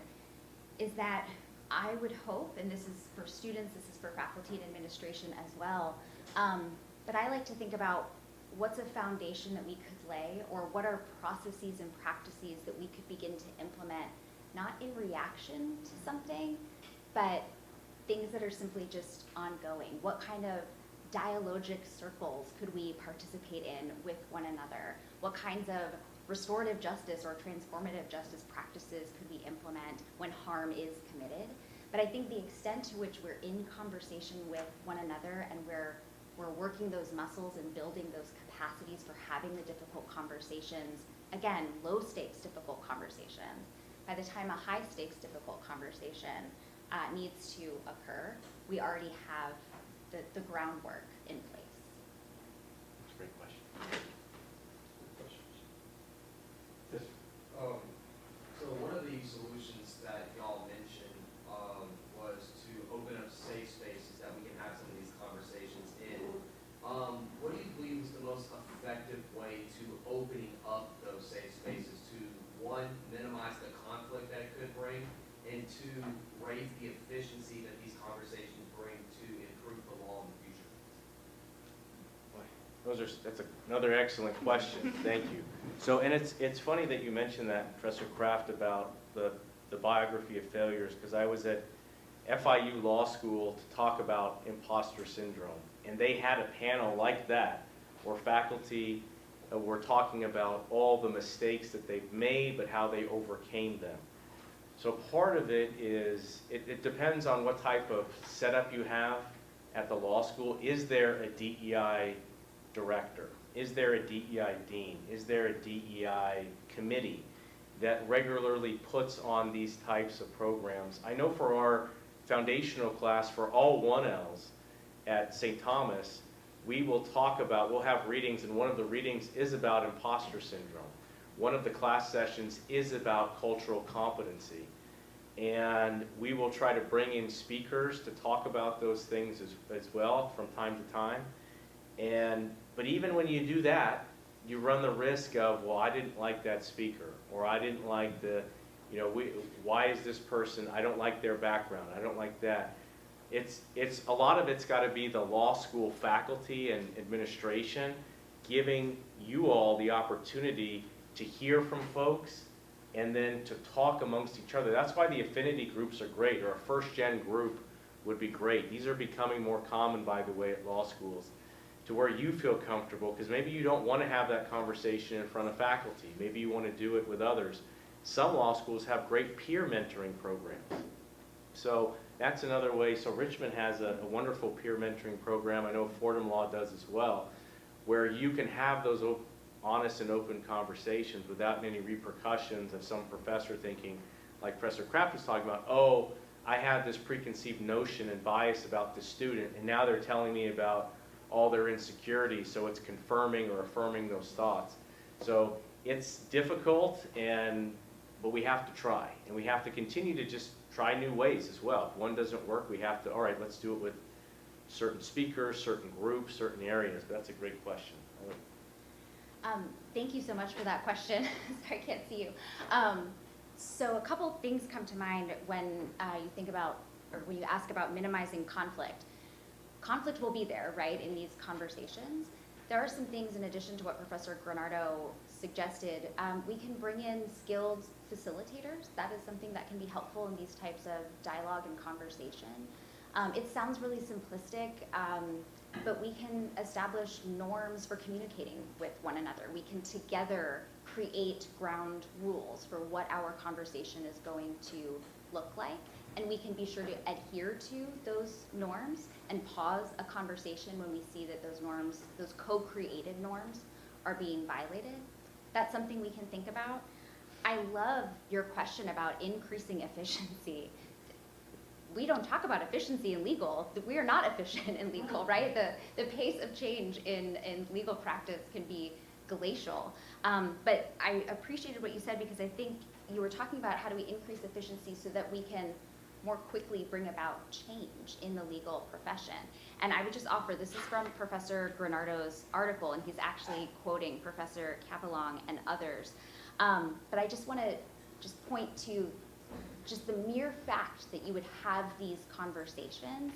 is that I would hope, and this is for students, this is for faculty and administration as well, but I like to think about what's a foundation that we could lay, or what are processes and practices that we could begin to implement, not in reaction to something, but things that are simply just ongoing. What kind of dialogic circles could we participate in with one another? What kinds of restorative justice or transformative justice practices could we implement when harm is committed? But I think the extent to which we're in conversation with one another and we're working those muscles and building those capacities for having the difficult conversations, again, low stakes difficult conversations, by the time a high stakes difficult conversation needs to occur, we already have the groundwork in place. That's a great question. Yes. So one of the solutions that y'all mentioned was to open up safe spaces that we can have some of these conversations in. What do you believe is the most effective way to opening up those safe spaces to, one, minimize the conflict that raise the efficiency that these conversations bring to improve the law in the future? That's another excellent question. Thank you. So, and it's funny that you mentioned that, Professor Kraft, about the biography of failures, because I was at FIU Law School to talk about imposter syndrome, and they had a panel like that where faculty were talking about all the mistakes that they've made, but how they overcame them. So part of it is, it depends on what type of setup you have at the law school. Is there a DEI director? Is there a DEI dean? Is there a DEI committee that regularly puts on these types of programs? I know for our foundational class, for all 1Ls at St. Thomas, we will talk about, we'll have readings, and one of the readings is about imposter syndrome. One of the class sessions is about cultural competency. And we will try to bring in speakers to talk about those things as well from time to time. But even when you do that, you run the risk of, well, I didn't like that speaker, or I didn't like why is this person, I don't like their background, I don't like that. It's a lot of it's got to be the law school faculty and administration giving you all the opportunity to hear from folks and then to talk amongst each other. That's why the affinity groups are great, or a first-gen group would be great. These are becoming more common, by the way, at law schools, to where you feel comfortable, because maybe you don't want to have that conversation in front of faculty. Maybe you want to do it with others. Some law schools have great peer mentoring programs. So that's another way. So Richmond has a wonderful peer mentoring program. I know Fordham Law does as well, where you can have those honest and open conversations without any repercussions of some professor thinking, like Professor Kraft was talking about, oh, I had this preconceived notion and bias about the student, and now they're telling me about all their insecurities, so it's confirming or affirming those thoughts. So it's difficult, but we have to try, and we have to continue to just try new ways as well. If one doesn't work, we have to, all right, let's do it with certain speakers, certain groups, certain areas. But that's a great question. Thank you so much for that question. Sorry, I can't see you. So a couple things come to mind when you think about, or when you ask about minimizing conflict. Conflict will be there, right, in these conversations. There are some things in addition to what Professor Granardo suggested. We can bring in skilled facilitators. That is something that can be helpful in these types of dialogue and conversation. It sounds really simplistic, but we can establish norms for communicating with one another. We can together create ground rules for what our conversation is going to look like, and we can be sure to adhere to those norms and pause a conversation when we see that those norms, those co-created norms, are being violated. That's something we can think about. I love your question about increasing efficiency. We don't talk about efficiency in legal. We are not efficient in legal, right? The pace of change in legal practice can be glacial. But I appreciated what you said, because I think you were talking about how do we increase efficiency so that we can more quickly bring about change in the legal profession. And I would just offer, this is from Professor Granardo's article, and he's actually quoting Professor Capelong and others. But I just want to point to just the mere fact that you would have these conversations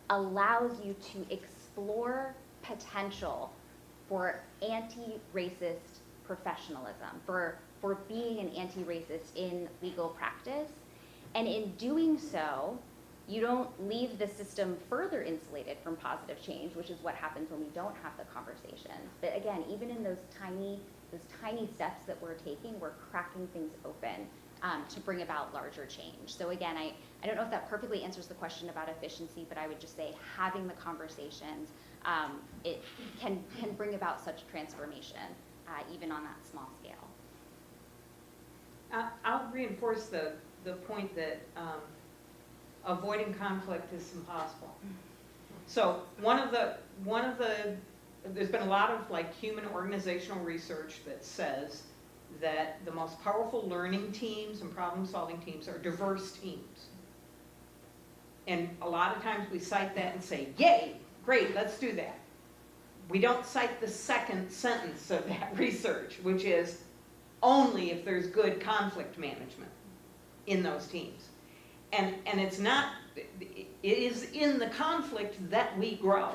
allows you to explore potential for anti-racist professionalism, for being an anti-racist in legal practice. And in doing so, you don't leave the system further insulated from positive change, which is what happens when we don't have the conversations. But again, even in those tiny steps that we're taking, we're cracking things open to bring about larger change. So again, I don't know if that perfectly answers the question about efficiency, but I would just say having the conversations, it can bring about such transformation, even on that small scale. I'll reinforce the point that avoiding conflict is impossible. So one of the there's been a lot of like human organizational research that says that the most powerful learning teams and problem-solving teams are diverse teams. And a lot of times we cite that and say, yay, great, let's do that. We don't cite the second sentence of that research, which is only if there's good conflict management. in those teams. And it's not, it is in the conflict that we grow.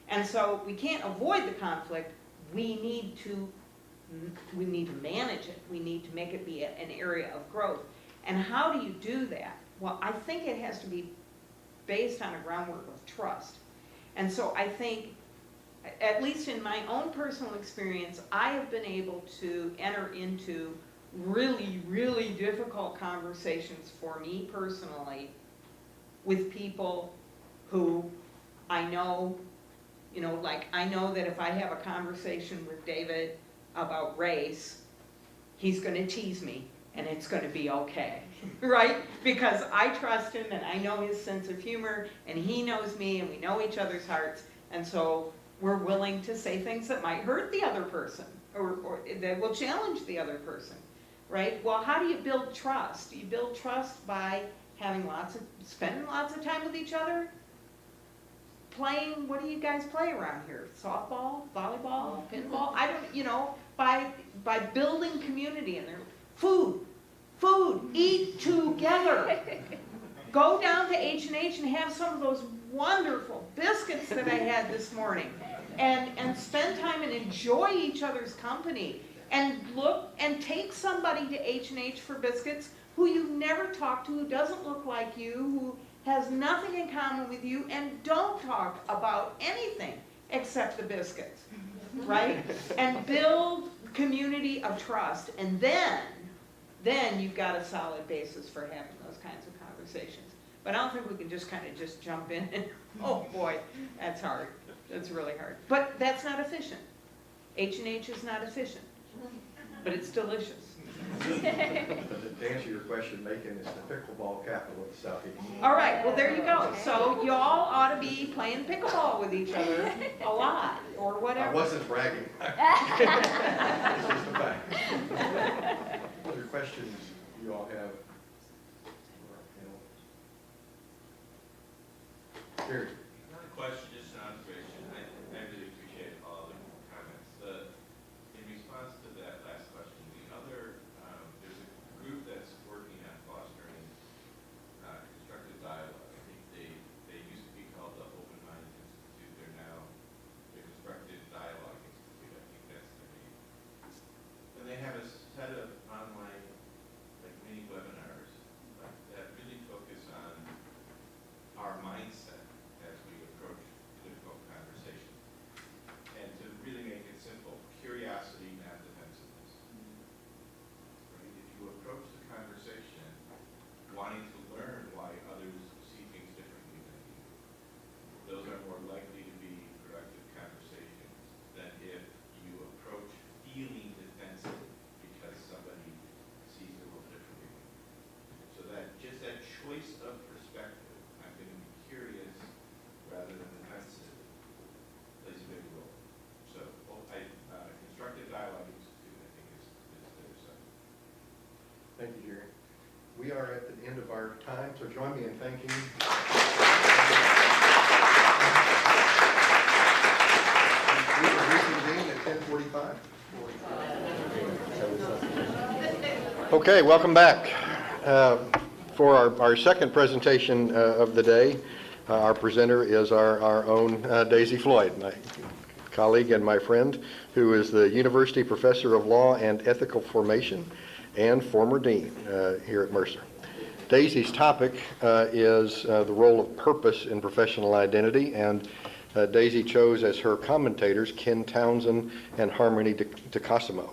And so we can't avoid the conflict, we need to manage it. We need to make it be an area of growth. And how do you do that? Well, I think it has to be based on a groundwork of trust. And so I think, at least in my own personal experience, I have been able to enter into really, really difficult conversations for me personally with people who I know, you know, like I know that if I have a conversation with David about race, he's going to tease me and it's going to be okay, right? Because I trust him and I know his sense of humor and he knows me and we know each other's hearts, and so we're willing to say things that might hurt the other person or that will challenge the other person, right? Well, how do you build trust? You build trust by spending lots of time with each other, playing, what do you guys play around here? Softball, volleyball, pinball? I don't, you know, by building community and their food, eat together. Go down to H&H and have some of those wonderful biscuits that I had this morning. And spend time and enjoy each other's company. And look and take somebody to H&H for biscuits who you never talk to, who doesn't look like you, who has nothing in common with you, and don't talk about anything except the biscuits, right? And build community of trust, and then you've got a solid basis for having those kinds of conversations. But I don't think we can just kind of just jump in and, oh boy, that's hard. That's really hard. But that's not efficient. H&H is not efficient, but it's delicious. To answer your question, Macon is the pickleball capital of the Southeast. All right, well, there you go. So y'all ought to be playing pickleball with each other a lot, or whatever. I wasn't bragging. It's just a fact. Other questions you all have? Gary. Not a question, just an observation. I really appreciate all the comments. In response to that last question, there's a group that's working on fostering constructive dialogue. I think they used to be called the Open Mind Institute. They're now the Constructive Dialogue Institute. I think that's their name. And they have a set of online, like mini webinars that really focus on our mindset as we approach difficult conversation. And to really make it simple, curiosity, not defensiveness. Right? If you approach the conversation wanting to learn why others see things differently than you, those are more likely to be productive conversations than if you approach feeling defensive because somebody sees it a little differently. So that just that choice of perspective, I'm going to be curious rather than defensive, plays a big role. So Constructive Dialogue Institute, I think, is their site. Thank you, Jerry. We are at the end of our time, so join me in thanking. We will reconvene at 10:45. Okay, welcome back. For our second presentation of the day, our presenter is our own Daisy Floyd, my colleague and my friend, who is the University Professor of Law and Ethical Formation and former Dean here at Mercer. Daisy's topic is the role of purpose in professional identity, and Daisy chose as her commentators Ken Townsend and Harmony DeCosimo.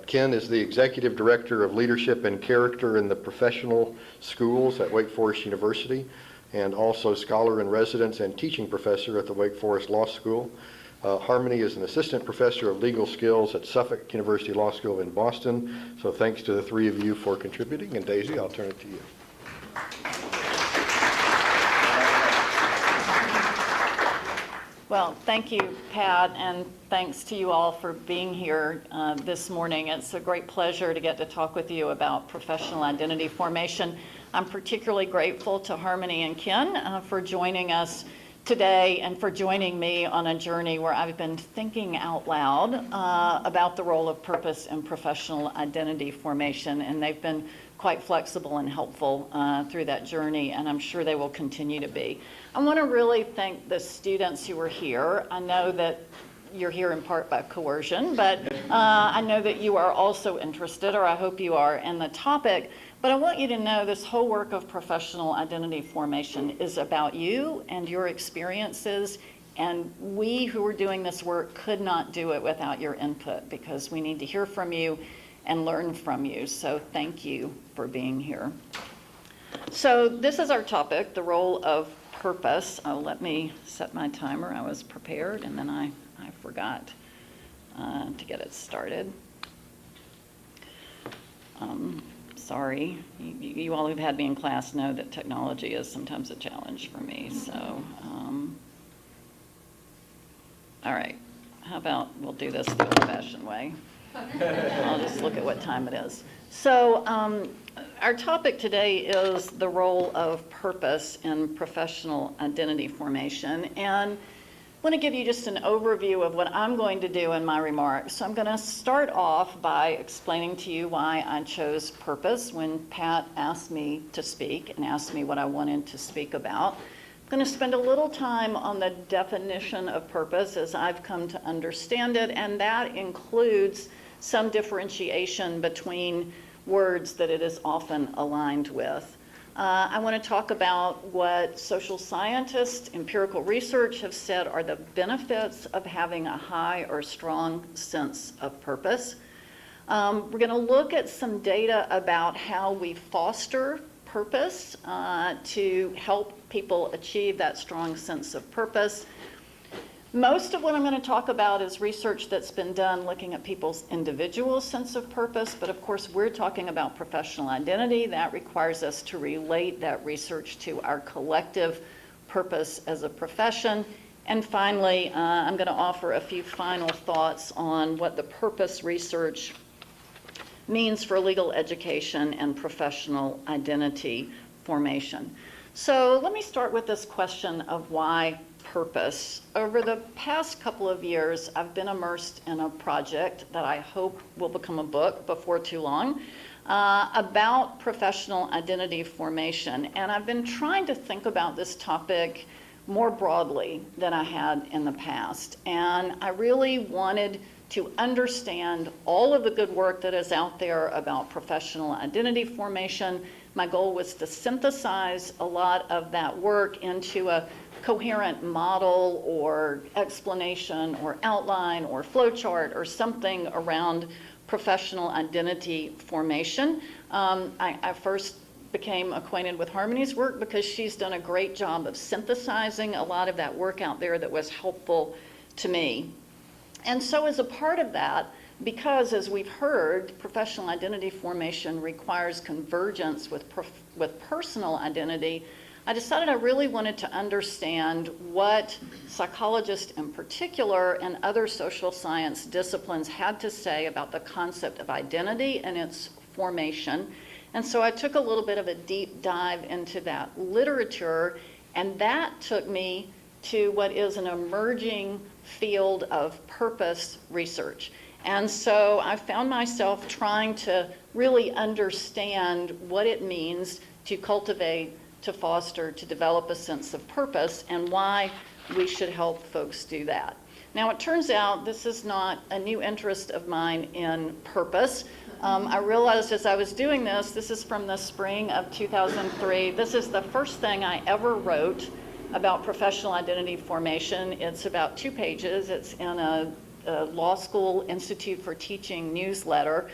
Ken is the Executive Director of Leadership and Character in the Professional Schools at Wake Forest University, and also Scholar in Residence and Teaching Professor at the Wake Forest Law School. Harmony is an Assistant Professor of Legal Skills at Suffolk University Law School in Boston. So thanks to the three of you for contributing. And Daisy, I'll turn it to you. Well, thank you, Pat, and thanks to you all for being here this morning. It's a great pleasure to get to talk with you about professional identity formation. I'm particularly grateful to Harmony and Ken for joining us today and for joining me on a journey where I've been thinking out loud about the role of purpose in professional identity formation, and they've been quite flexible and helpful through that journey, and I'm sure they will continue to be. I want to really thank the students who are here. I know that you're here in part by coercion, but I know that you are also interested, or I hope you are, in the topic. But I want you to know this whole work of professional identity formation is about you and your experiences, and we who are doing this work could not do it without your input, because we need to hear from you and learn from you. So thank you for being here. So this is our topic, the role of purpose. Oh, let me set my timer. I was prepared, and then I forgot to get it started. Sorry, you all who've had me in class know that technology is sometimes a challenge for me, so. All right, how about we'll do this the old-fashioned way. I'll just look at what time it is. So our topic today is the role of purpose in professional identity formation. And I want to give you just an overview of what I'm going to do in my remarks. So I'm going to start off by explaining to you why I chose purpose when Pat asked me to speak and asked me what I wanted to speak about. I'm going to spend a little time on the definition of purpose as I've come to understand it, and that includes some differentiation between words that it is often aligned with. I want to talk about what social scientists, empirical research have said are the benefits of having a high or strong sense of purpose. We're going to look at some data about how we foster purpose to help people achieve that strong sense of purpose. Most of what I'm going to talk about is research that's been done looking at people's individual sense of purpose, but of course we're talking about professional identity. That requires us to relate that research to our collective purpose as a profession. And finally, I'm going to offer a few final thoughts on what the purpose research means for legal education and professional identity formation. So let me start with this question of why purpose. Over the past couple of years, I've been immersed in a project that I hope will become a book before too long about professional identity formation. And I've been trying to think about this topic more broadly than I had in the past. And I really wanted to understand all of the good work that is out there about professional identity formation. My goal was to synthesize a lot of that work into a coherent model or explanation or outline or flowchart or something around professional identity formation. I first became acquainted with Harmony's work because she's done a great job of synthesizing a lot of that work out there that was helpful to me. And so as a part of that, because as we've heard, professional identity formation requires convergence with personal identity, I decided I really wanted to understand what psychologists in particular and other social science disciplines had to say about the concept of identity and its formation. And so I took a little bit of a deep dive into that literature, and that took me to what is an emerging field of purpose research. And so I found myself trying to really understand what it means to cultivate, to foster, to develop a sense of purpose, and why we should help folks do that. Now, it turns out this is not a new interest of mine in purpose. I realized as I was doing this is from the spring of 2003. This is the first thing I ever wrote about professional identity formation. It's about 2 pages. It's in a law school Institute for Teaching newsletter.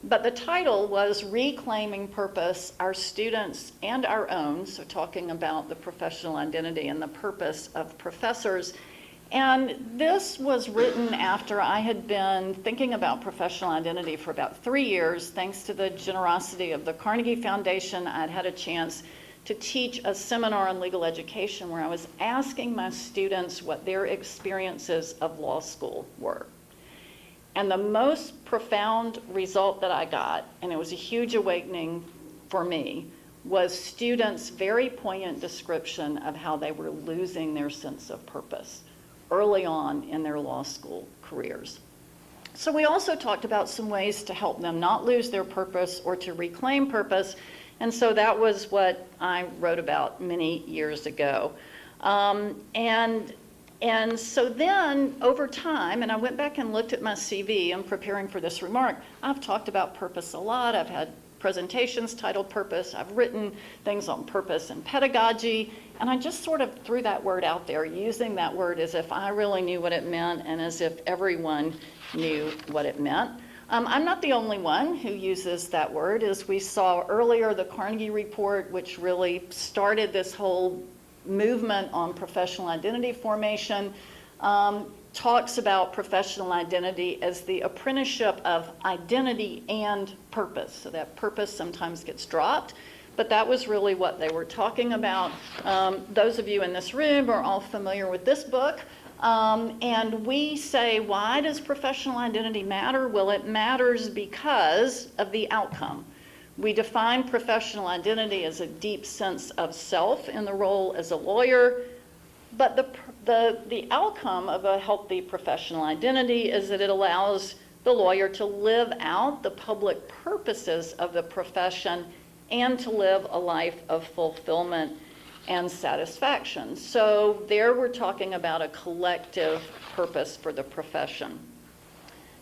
But the title was Reclaiming Purpose, Our Students and Our Own, so talking about the professional identity and the purpose of professors. And this was written after I had been thinking about professional identity for about 3 years. Thanks to the generosity of the Carnegie Foundation, I'd had a chance to teach a seminar on legal education where I was asking my students what their experiences of law school were. And the most profound result that I got, and it was a huge awakening for me, was students' very poignant description of how they were losing their sense of purpose early on in their law school careers. So we also talked about some ways to help them not lose their purpose or to reclaim purpose, and so that was what I wrote about many years ago. And so then, over time, and I went back and looked at my CV in preparing for this remark, I've talked about purpose a lot. I've had presentations titled Purpose. I've written things on purpose and pedagogy, and I just sort of threw that word out there, using that word as if I really knew what it meant and as if everyone knew what it meant. I'm not the only one who uses that word. As we saw earlier, the Carnegie Report, which really started this whole movement on professional identity formation, talks about professional identity as the apprenticeship of identity and purpose. So that purpose sometimes gets dropped, but that was really what they were talking about. Those of you in this room are all familiar with this book. And we say, why does professional identity matter? Well, it matters because of the outcome. We define professional identity as a deep sense of self in the role as a lawyer, but the outcome of a healthy professional identity is that it allows the lawyer to live out the public purposes of the profession and to live a life of fulfillment and satisfaction. So there we're talking about a collective purpose for the profession.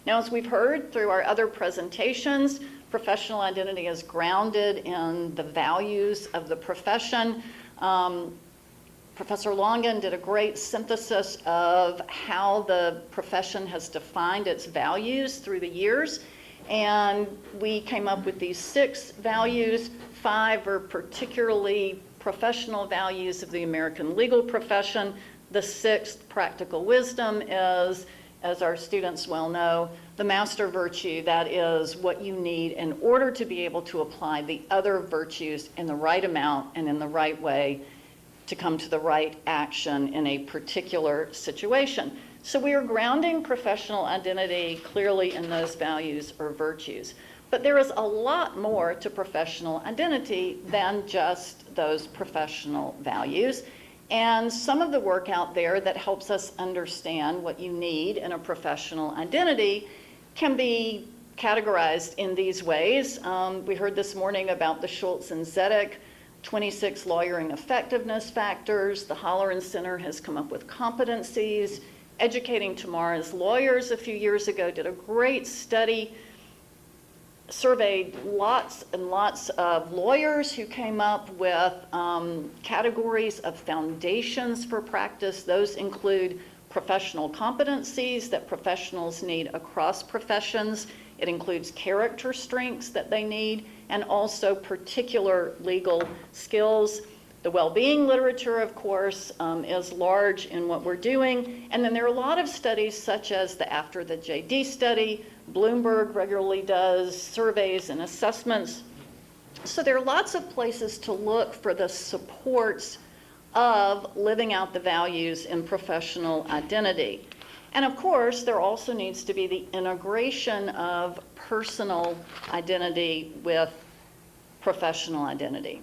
Now, as we've heard through our other presentations, professional identity is grounded in the values of the profession. Professor Longan did a great synthesis of how the profession has defined its values through the years, and we came up with these 6 values. 5 are particularly professional values of the American legal profession. The 6th, practical wisdom, is, as our students well know, the master virtue. That is what you need in order to be able to apply the other virtues in the right amount and in the right way to come to the right action in a particular situation. So we are grounding professional identity clearly in those values or virtues. But there is a lot more to professional identity than just those professional values. And some of the work out there that helps us understand what you need in a professional identity can be categorized in these ways. We heard this morning about the Schultz and Zedek 26 lawyering effectiveness factors. The Holleran Center has come up with competencies. Educating Tomorrow's Lawyers a few years ago did a great study, surveyed lots and lots of lawyers who came up with categories of foundations for practice. Those include professional competencies that professionals need across professions. It includes character strengths that they need, and also particular legal skills. The well-being literature, of course, is large in what we're doing. And then there are a lot of studies such as the After the JD study. Bloomberg regularly does surveys and assessments. So there are lots of places to look for the supports of living out the values in professional identity. And of course, there also needs to be the integration of personal identity with professional identity.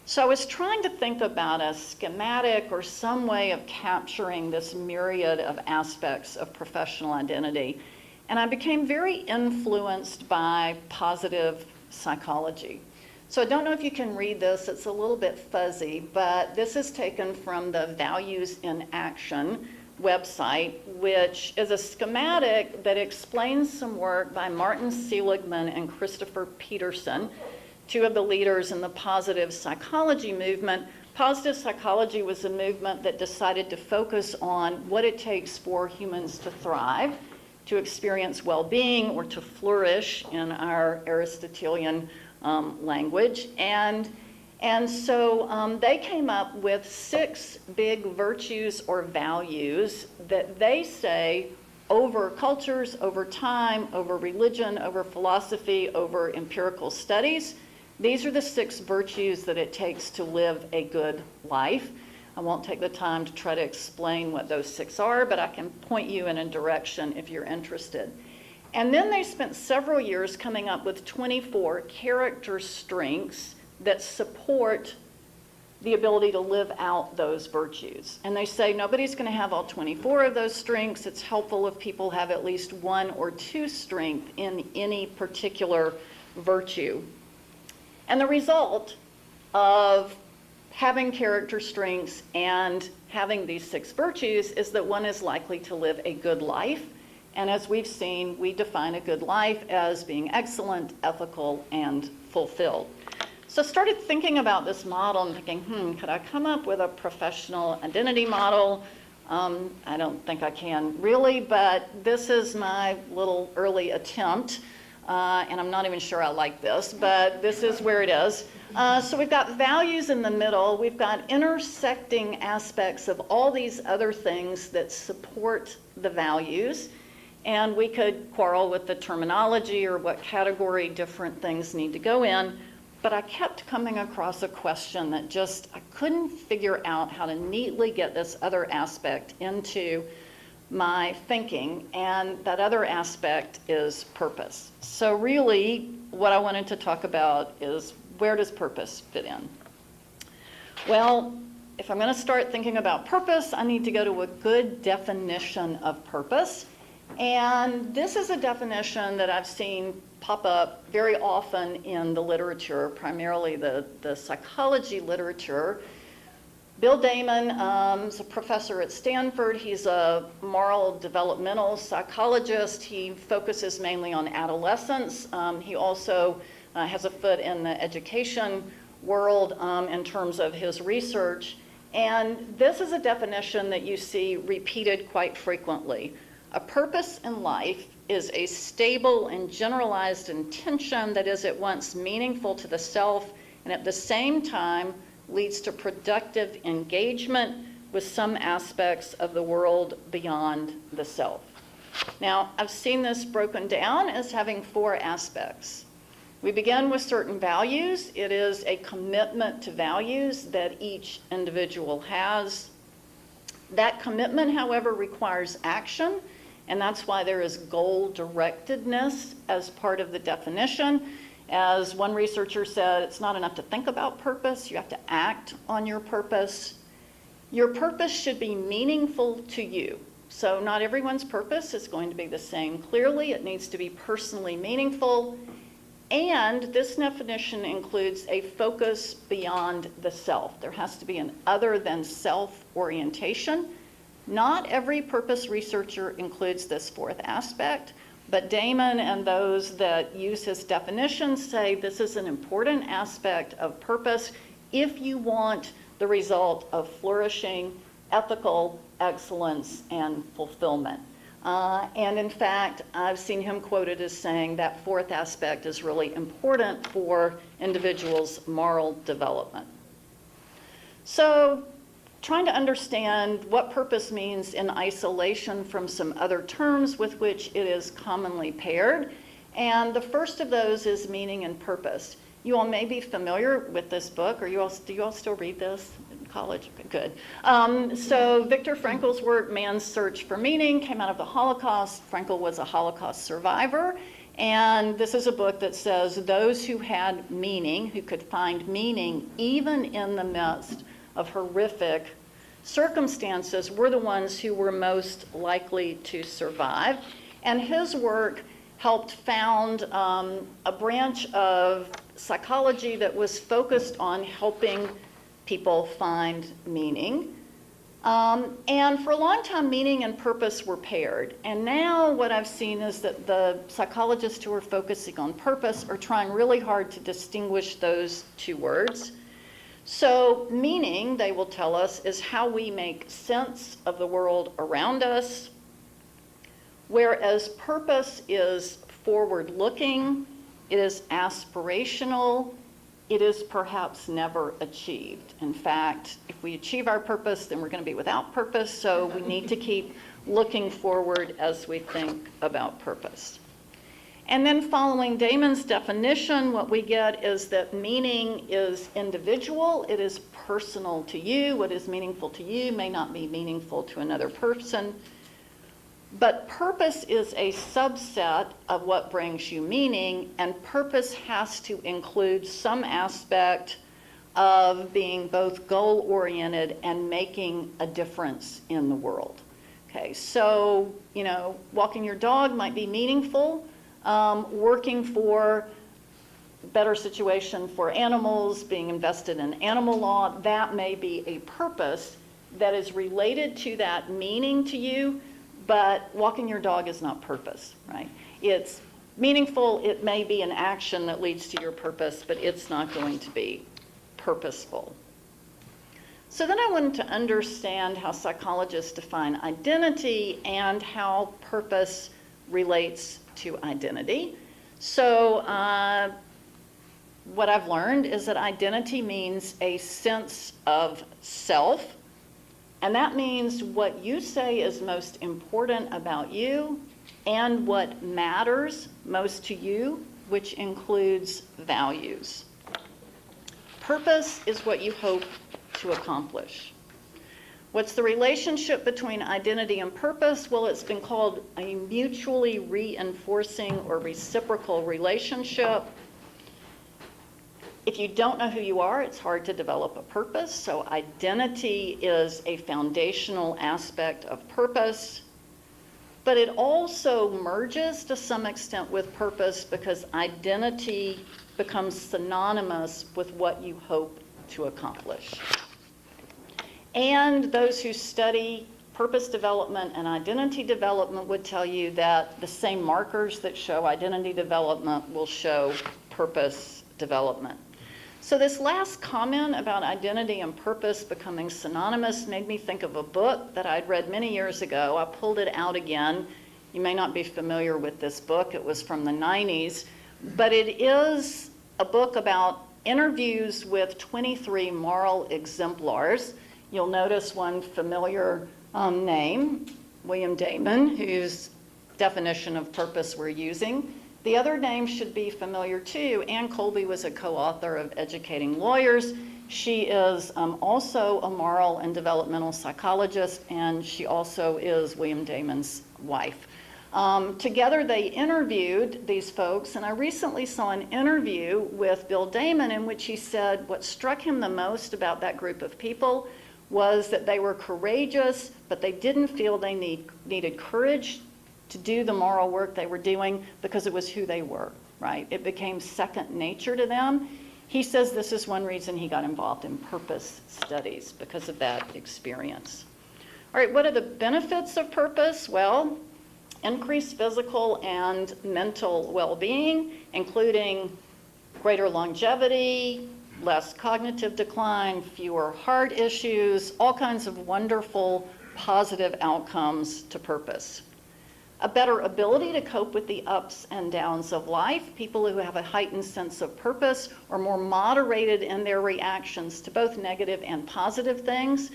So I was trying to think about a schematic or some way of capturing this myriad of aspects of professional identity. And I became very influenced by positive psychology. So I don't know if you can read this, it's a little bit fuzzy, but this is taken from the Values in Action website, which is a schematic that explains some work by Martin Seligman and Christopher Peterson, 2 of the leaders in the positive psychology movement. Positive psychology was a movement that decided to focus on what it takes for humans to thrive, to experience well-being, or to flourish in our Aristotelian language. And so they came up with 6 big virtues or values that they say over cultures, over time, over religion, over philosophy, over empirical studies. These are the 6 virtues that it takes to live a good life. I won't take the time to try to explain what those 6 are, but I can point you in a direction if you're interested. And then they spent several years coming up with 24 character strengths that support the ability to live out those virtues. And they say nobody's going to have all 24 of those strengths. It's helpful if people have at least 1 or 2 strengths in any particular virtue. And the result of having character strengths and having these 6 virtues is that one is likely to live a good life. And as we've seen, we define a good life as being excellent, ethical, and fulfilled. So I started thinking about this model and thinking, could I come up with a professional identity model? I don't think I can really, but this is my little early attempt. And I'm not even sure I like this, but this is where it is. So we've got values in the middle. We've got intersecting aspects of all these other things that support the values. And we could quarrel with the terminology or what category different things need to go in. But I kept coming across a question that I couldn't figure out how to neatly get this other aspect into my thinking, and that other aspect is purpose. So really, what I wanted to talk about is, where does purpose fit in? Well, if I'm going to start thinking about purpose, I need to go to a good definition of purpose. And this is a definition that I've seen pop up very often in the literature, primarily the psychology literature. Bill Damon is a professor at Stanford. He's a moral developmental psychologist. He focuses mainly on adolescence. He also has a foot in the education world in terms of his research. And this is a definition that you see repeated quite frequently. A purpose in life is a stable and generalized intention that is at once meaningful to the self and at the same time leads to productive engagement with some aspects of the world beyond the self. Now, I've seen this broken down as having 4 aspects. We begin with certain values. It is a commitment to values that each individual has. That commitment, however, requires action, and that's why there is goal-directedness as part of the definition. As one researcher said, it's not enough to think about purpose, you have to act on your purpose. Your purpose should be meaningful to you. So not everyone's purpose is going to be the same. Clearly, it needs to be personally meaningful. And this definition includes a focus beyond the self. There has to be an other than self orientation. Not every purpose researcher includes this 4th aspect, but Damon and those that use his definitions say this is an important aspect of purpose if you want the result of flourishing, ethical excellence, and fulfillment. And in fact, I've seen him quoted as saying that 4th aspect is really important for individuals' moral development. So, trying to understand what purpose means in isolation from some other terms with which it is commonly paired. And the first of those is meaning and purpose. You all may be familiar with this book, or do you all still read this in college? Okay, good. So Viktor Frankl's work, Man's Search for Meaning, came out of the Holocaust. Frankl was a Holocaust survivor. And this is a book that says those who had meaning, who could find meaning even in the midst of horrific circumstances, were the ones who were most likely to survive. And his work helped found a branch of psychology that was focused on helping people find meaning. And for a long time, meaning and purpose were paired. And now what I've seen is that the psychologists who are focusing on purpose are trying really hard to distinguish those 2 words. So meaning, they will tell us, is how we make sense of the world around us, whereas purpose is forward-looking, it is aspirational, it is perhaps never achieved. In fact, if we achieve our purpose, then we're going to be without purpose, so we need to keep looking forward as we think about purpose. And then following Damon's definition, what we get is that meaning is individual, it is personal to you. What is meaningful to you may not be meaningful to another person. But purpose is a subset of what brings you meaning, and purpose has to include some aspect of being both goal-oriented and making a difference in the world. Okay, so, you know, walking your dog might be meaningful. Working for a better situation for animals, being invested in animal law, that may be a purpose that is related to that meaning to you, but walking your dog is not purpose, right? It's meaningful, it may be an action that leads to your purpose, but it's not going to be purposeful. So then I wanted to understand how psychologists define identity and how purpose relates to identity. So what I've learned is that identity means a sense of self, and that means what you say is most important about you and what matters most to you, which includes values. Purpose is what you hope to accomplish. What's the relationship between identity and purpose? Well, it's been called a mutually reinforcing or reciprocal relationship. If you don't know who you are, it's hard to develop a purpose. So identity is a foundational aspect of purpose. But it also merges to some extent with purpose because identity becomes synonymous with what you hope to accomplish. And those who study purpose development and identity development would tell you that the same markers that show identity development will show purpose development. So this last comment about identity and purpose becoming synonymous made me think of a book that I'd read many years ago. I pulled it out again. You may not be familiar with this book. It was from the 90s, but it is a book about interviews with 23 moral exemplars. You'll notice one familiar name, William Damon, whose definition of purpose we're using. The other name should be familiar too. Ann Colby was a co-author of Educating Lawyers. She is also a moral and developmental psychologist, and she also is William Damon's wife. Together they interviewed these folks, and I recently saw an interview with Bill Damon in which he said what struck him the most about that group of people was that they were courageous, but they didn't feel they needed courage to do the moral work they were doing because it was who they were, right? It became second nature to them. He says this is one reason he got involved in purpose studies, because of that experience. All right, what are the benefits of purpose? Well, increased physical and mental well-being, including greater longevity, less cognitive decline, fewer heart issues, all kinds of wonderful positive outcomes to purpose. A better ability to cope with the ups and downs of life. People who have a heightened sense of purpose are more moderated in their reactions to both negative and positive things.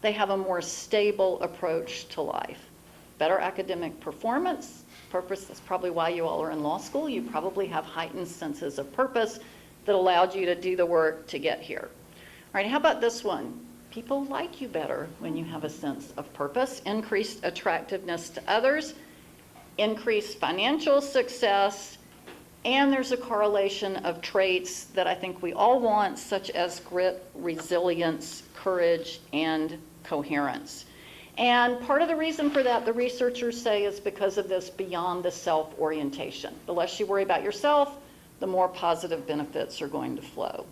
They have a more stable approach to life. Better academic performance. Purpose is probably why you all are in law school. You probably have heightened senses of purpose that allowed you to do the work to get here. All right, how about this one? People like you better when you have a sense of purpose. Increased attractiveness to others. Increased financial success, and there's a correlation of traits that I think we all want, such as grit, resilience, courage, and coherence. And part of the reason for that, the researchers say, is because of this beyond the self orientation. The less you worry about yourself, the more positive benefits are going to flow.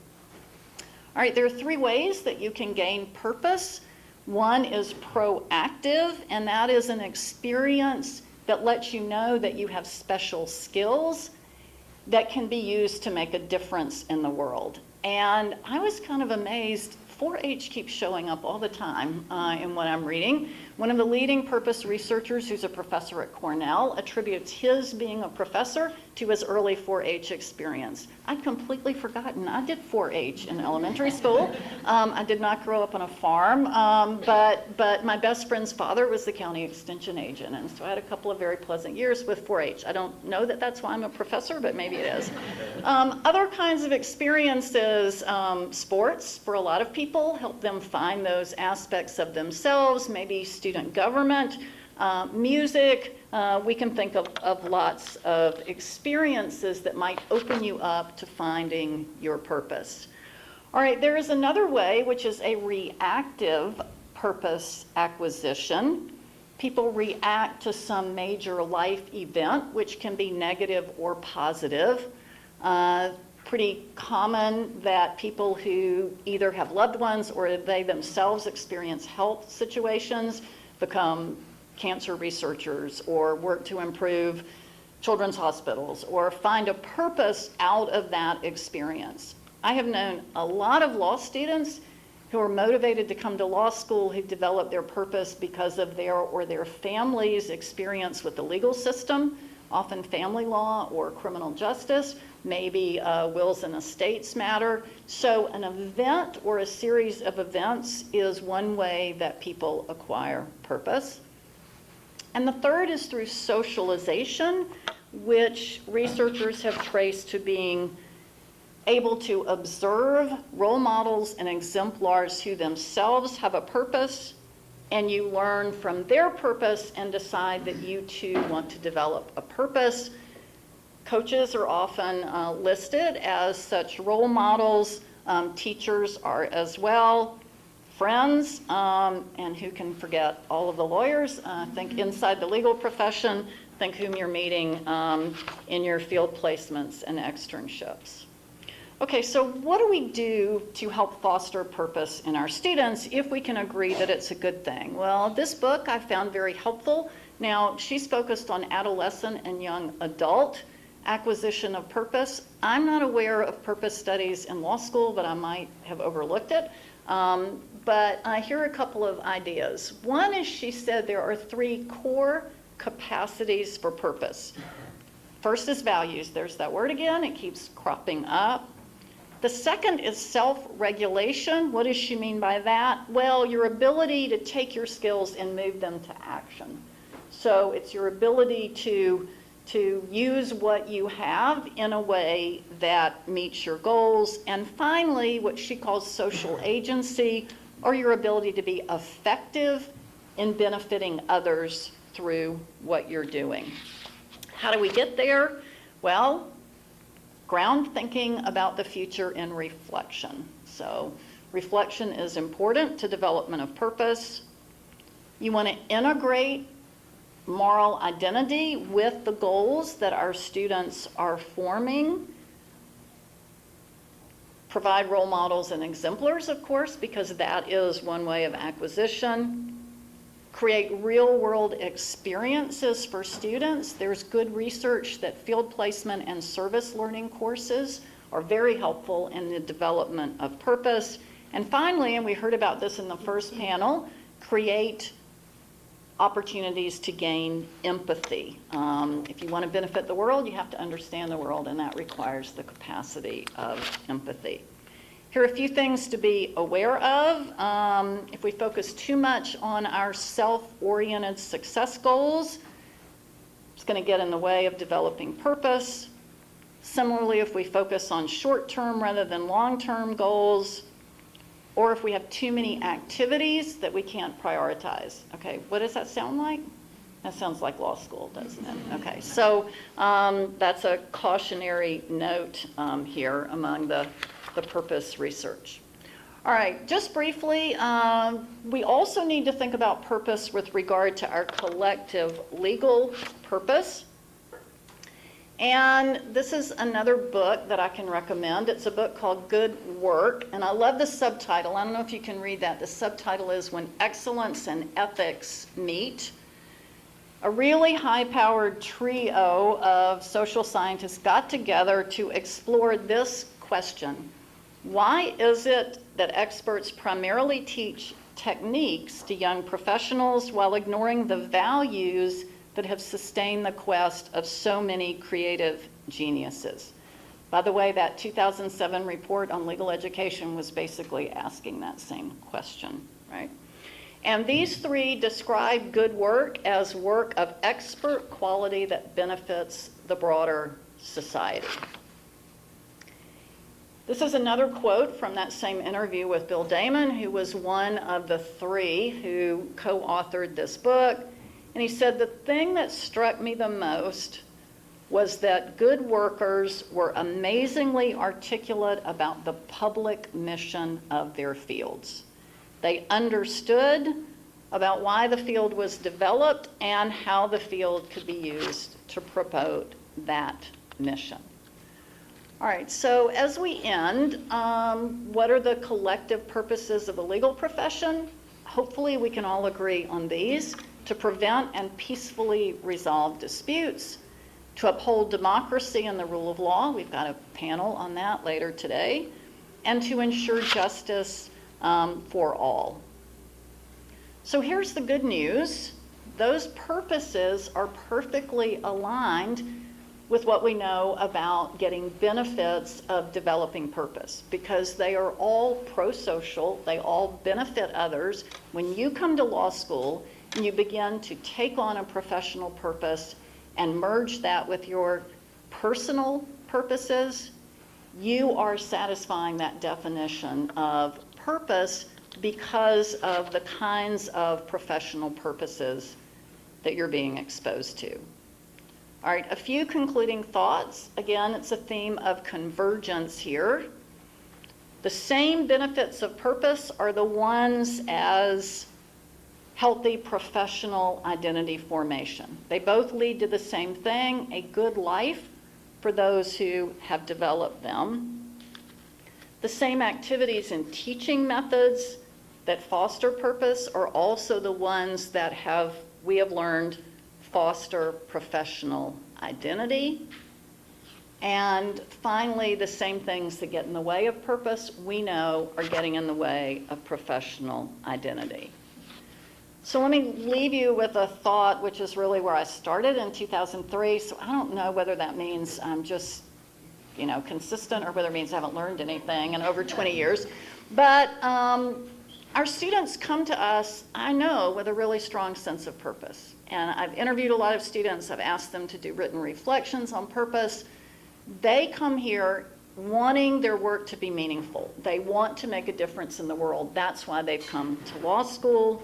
All right, there are 3 ways that you can gain purpose. One is proactive, and that is an experience that lets you know that you have special skills that can be used to make a difference in the world. And I was kind of amazed. 4-H keeps showing up all the time in what I'm reading. One of the leading purpose researchers, who's a professor at Cornell, attributes his being a professor to his early 4-H experience. I'd completely forgotten. I did 4-H in elementary school. I did not grow up on a farm, but my best friend's father was the county extension agent, and so I had a couple of very pleasant years with 4-H. I don't know that that's why I'm a professor, but maybe it is. Other kinds of experiences, sports, for a lot of people, help them find those aspects of themselves, maybe student government. music. We can think of lots of experiences that might open you up to finding your purpose. All right, there is another way, which is a reactive purpose acquisition. People react to some major life event, which can be negative or positive. Pretty common that people who either have loved ones or they themselves experience health situations become cancer researchers or work to improve children's hospitals or find a purpose out of that experience. I have known a lot of law students who are motivated to come to law school who develop their purpose because of their or their family's experience with the legal system, often family law or criminal justice, maybe wills and estates matter. So an event or a series of events is one way that people acquire purpose. And the third is through socialization, which researchers have traced to being able to observe role models and exemplars who themselves have a purpose, and you learn from their purpose and decide that you too want to develop a purpose. Coaches are often listed as such role models. Teachers are as well. Friends, and who can forget all of the lawyers? Think inside the legal profession, think whom you're meeting in your field placements and externships. Okay, so what do we do to help foster purpose in our students if we can agree that it's a good thing? Well, this book I found very helpful. Now, she's focused on adolescent and young adult acquisition of purpose. I'm not aware of purpose studies in law school, but I might have overlooked it. But here are a couple of ideas. One is she said there are 3 core capacities for purpose. First is values. There's that word again. It keeps cropping up. The second is self-regulation. What does she mean by that? Well, your ability to take your skills and move them to action. So it's your ability to use what you have in a way that meets your goals. And finally, what she calls social agency, or your ability to be effective in benefiting others through what you're doing. How do we get there? Well, ground thinking about the future in reflection. So reflection is important to development of purpose. You want to integrate moral identity with the goals that our students are forming. Provide role models and exemplars, of course, because that is one way of acquisition. Create real-world experiences for students. There's good research that field placement and service learning courses are very helpful in the development of purpose. And finally, and we heard about this in the first panel, create opportunities to gain empathy. If you want to benefit the world, you have to understand the world, and that requires the capacity of empathy. Here are a few things to be aware of. If we focus too much on our self-oriented success goals, it's going to get in the way of developing purpose. Similarly, if we focus on short-term rather than long-term goals, or if we have too many activities that we can't prioritize. Okay, what does that sound like? That sounds like law school, doesn't it? Okay, so that's a cautionary note here among the purpose research. All right, just briefly, we also need to think about purpose with regard to our collective legal purpose. And this is another book that I can recommend. It's a book called Good Work, and I love the subtitle. I don't know if you can read that. The subtitle is When Excellence and Ethics Meet. A really high-powered trio of social scientists got together to explore this question. Why is it that experts primarily teach techniques to young professionals while ignoring the values that have sustained the quest of so many creative geniuses? By the way, that 2007 report on legal education was basically asking that same question, right? And these 3 describe good work as work of expert quality that benefits the broader society. This is another quote from that same interview with Bill Damon, who was one of the 3 who co-authored this book. And he said, the thing that struck me the most was that good workers were amazingly articulate about the public mission of their fields. They understood about why the field was developed and how the field could be used to promote that mission. All right, so as we end, what are the collective purposes of the legal profession? Hopefully we can all agree on these: to prevent and peacefully resolve disputes, to uphold democracy and the rule of law — we've got a panel on that later today — and to ensure justice for all. So here's the good news. Those purposes are perfectly aligned with what we know about getting benefits of developing purpose, because they are all pro-social, they all benefit others. When you come to law school and you begin to take on a professional purpose and merge that with your personal purposes, you are satisfying that definition of purpose because of the kinds of professional purposes that you're being exposed to. All right, a few concluding thoughts. Again, it's a theme of convergence here. The same benefits of purpose are the ones as healthy professional identity formation. They both lead to the same thing: a good life for those who have developed them. The same activities and teaching methods that foster purpose are also the ones that we have learned foster professional identity. And finally, the same things that get in the way of purpose, we know, are getting in the way of professional identity. So let me leave you with a thought, which is really where I started in 2003. So I don't know whether that means I'm just, consistent, or whether it means I haven't learned anything in over 20 years. But our students come to us, I know, with a really strong sense of purpose. And I've interviewed a lot of students. I've asked them to do written reflections on purpose. They come here wanting their work to be meaningful. They want to make a difference in the world. That's why they've come to law school.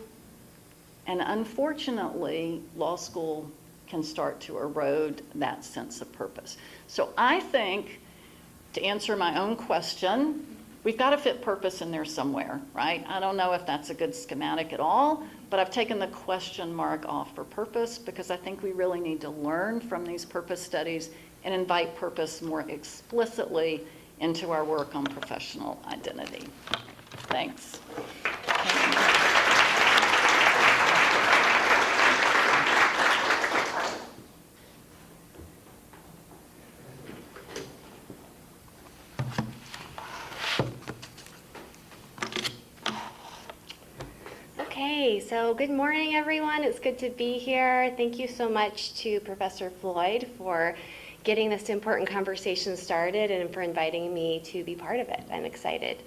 And unfortunately, law school can start to erode that sense of purpose. So I think, to answer my own question, we've got to fit purpose in there somewhere, right? I don't know if that's a good schematic at all, but I've taken the question mark off for purpose because I think we really need to learn from these purpose studies and invite purpose more explicitly into our work on professional identity. Thanks. Okay, so good morning, everyone. It's good to be here. Thank you so much to Professor Floyd for getting this important conversation started and for inviting me to be part of it. I'm excited.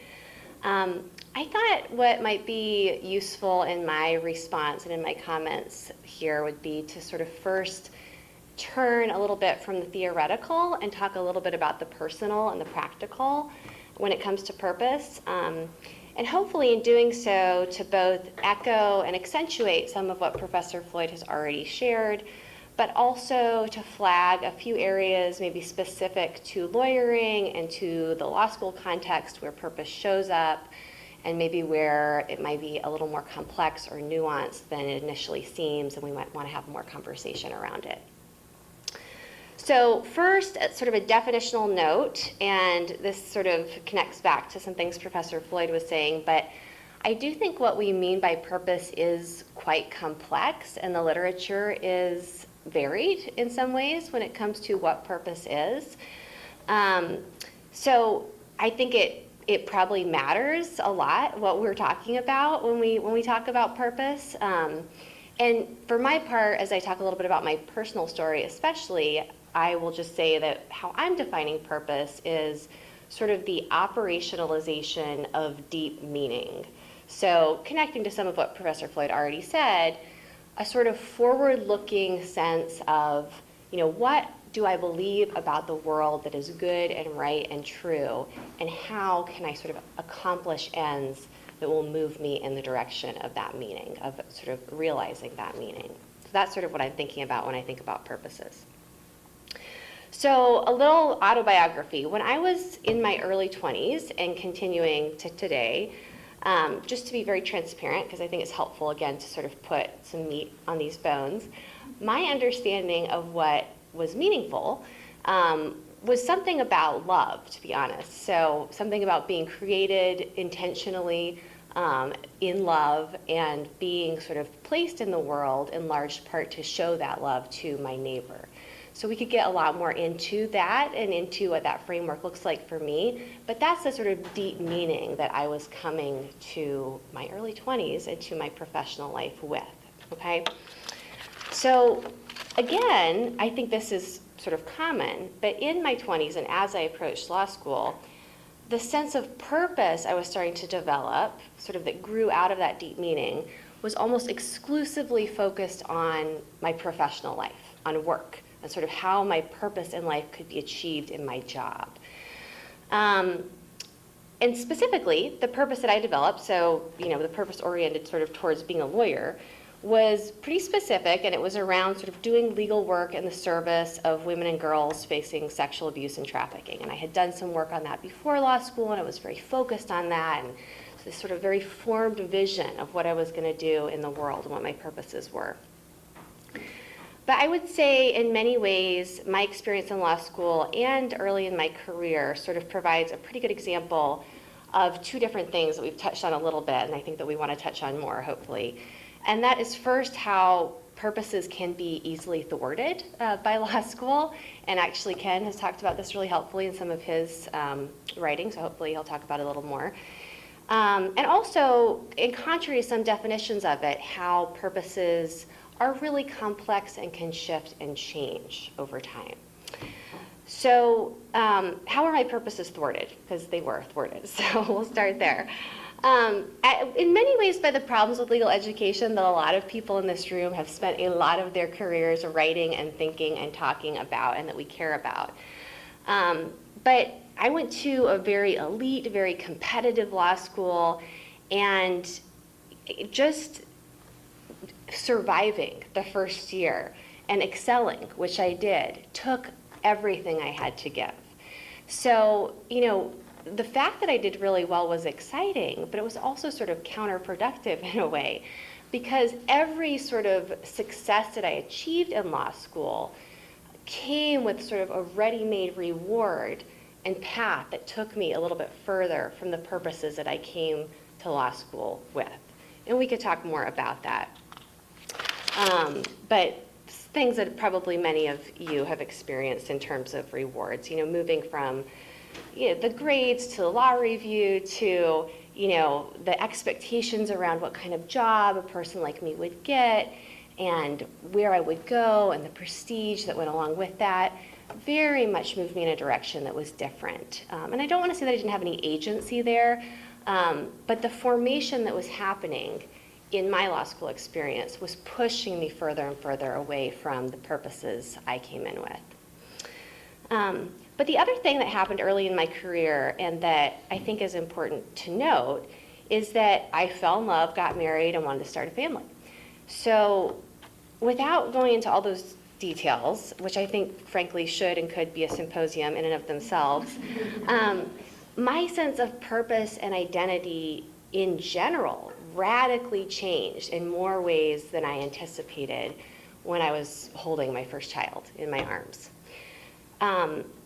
I thought what might be useful in my response and in my comments here would be to sort of first turn a little bit from the theoretical and talk a little bit about the personal and the practical when it comes to purpose. And hopefully in doing so, to both echo and accentuate some of what Professor Floyd has already shared, but also to flag a few areas maybe specific to lawyering and to the law school context where purpose shows up, and maybe where it might be a little more complex or nuanced than it initially seems, and we might want to have more conversation around it. So first, sort of a definitional note, and this sort of connects back to some things Professor Floyd was saying, but I do think what we mean by purpose is quite complex, and the literature is varied in some ways when it comes to what purpose is. So I think it probably matters a lot what we're talking about when we talk about purpose. And for my part, as I talk a little bit about my personal story especially, I will just say that how I'm defining purpose is sort of the operationalization of deep meaning. So connecting to some of what Professor Floyd already said, a sort of forward-looking sense of, what do I believe about the world that is good and right and true, and how can I sort of accomplish ends that will move me in the direction of that meaning, of sort of realizing that meaning. So that's sort of what I'm thinking about when I think about purposes. So a little autobiography. When I was in my early 20s and continuing to today, just to be very transparent, because I think it's helpful, again, to sort of put some meat on these bones, my understanding of what was meaningful was something about love, to be honest. So something about being created intentionally in love and being sort of placed in the world in large part to show that love to my neighbor. So we could get a lot more into that and into what that framework looks like for me, but that's the sort of deep meaning that I was coming to my early 20s and to my professional life with, okay? So again, I think this is sort of common, but in my 20s and as I approached law school, the sense of purpose I was starting to develop, sort of that grew out of that deep meaning, was almost exclusively focused on my professional life, on work, and sort of how my purpose in life could be achieved in my job. And specifically, the purpose that I developed, so, you know, the purpose oriented sort of towards being a lawyer, was pretty specific, and it was around sort of doing legal work in the service of women and girls facing sexual abuse and trafficking. And I had done some work on that before law school, and I was very focused on that, and this sort of very formed vision of what I was going to do in the world and what my purposes were. But I would say in many ways, my experience in law school and early in my career sort of provides a pretty good example of two different things that we've touched on a little bit, and I think that we want to touch on more, hopefully. And that is first how purposes can be easily thwarted by law school. And actually Ken has talked about this really helpfully in some of his writing, so hopefully he'll talk about it a little more. And also, in contrary to some definitions of it, how purposes are really complex and can shift and change over time. So how are my purposes thwarted? Because they were thwarted, so we'll start there. In many ways by the problems with legal education that a lot of people in this room have spent a lot of their careers writing and thinking and talking about and that we care about. But I went to a very elite, very competitive law school, and just surviving the first year and excelling, which I did, took everything I had to give. So, you know, the fact that I did really well was exciting, but it was also sort of counterproductive in a way, because every sort of success that I achieved in law school came with sort of a ready-made reward and path that took me a little bit further from the purposes that I came to law school with. And we could talk more about that. But things that probably many of you have experienced in terms of rewards, you know, moving from the grades to the law review to, you know, the expectations around what kind of job a person like me would get and where I would go and the prestige that went along with that very much moved me in a direction that was different. And I don't want to say that I didn't have any agency there, but the formation that was happening in my law school experience was pushing me further and further away from the purposes I came in with. But the other thing that happened early in my career and that I think is important to note is that I fell in love, got married, and wanted to start a family. So without going into all those details, which I think frankly should and could be a symposium in and of themselves, my sense of purpose and identity in general radically changed in more ways than I anticipated when I was holding my first child in my arms.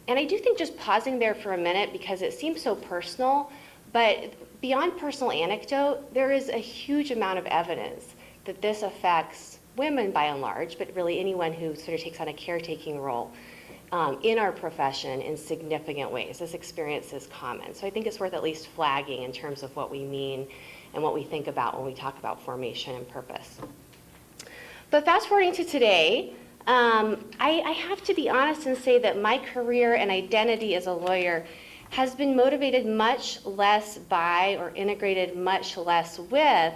And I do think just pausing there for a minute, because it seems so personal, but beyond personal anecdote, there is a huge amount of evidence that this affects women by and large, but really anyone who sort of takes on a caretaking role in our profession in significant ways. This experience is common. So I think it's worth at least flagging in terms of what we mean and what we think about when we talk about formation and purpose. But fast forwarding to today, I have to be honest and say that my career and identity as a lawyer has been motivated much less by or integrated much less with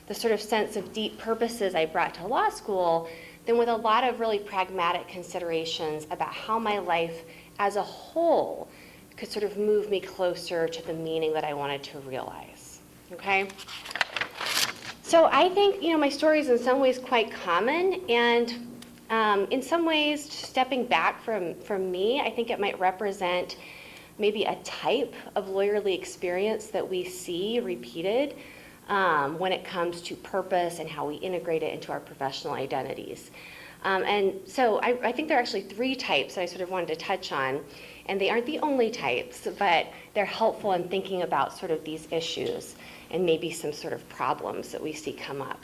the sort of sense of deep purposes I brought to law school than with a lot of really pragmatic considerations about how my life as a whole could sort of move me closer to the meaning that I wanted to realize. Okay? So I think, my story is in some ways quite common, and in some ways, stepping back from me, I think it might represent maybe a type of lawyerly experience that we see repeated when it comes to purpose and how we integrate it into our professional identities. And so I think there are actually 3 types that I sort of wanted to touch on, and they aren't the only types, but they're helpful in thinking about sort of these issues and maybe some sort of problems that we see come up.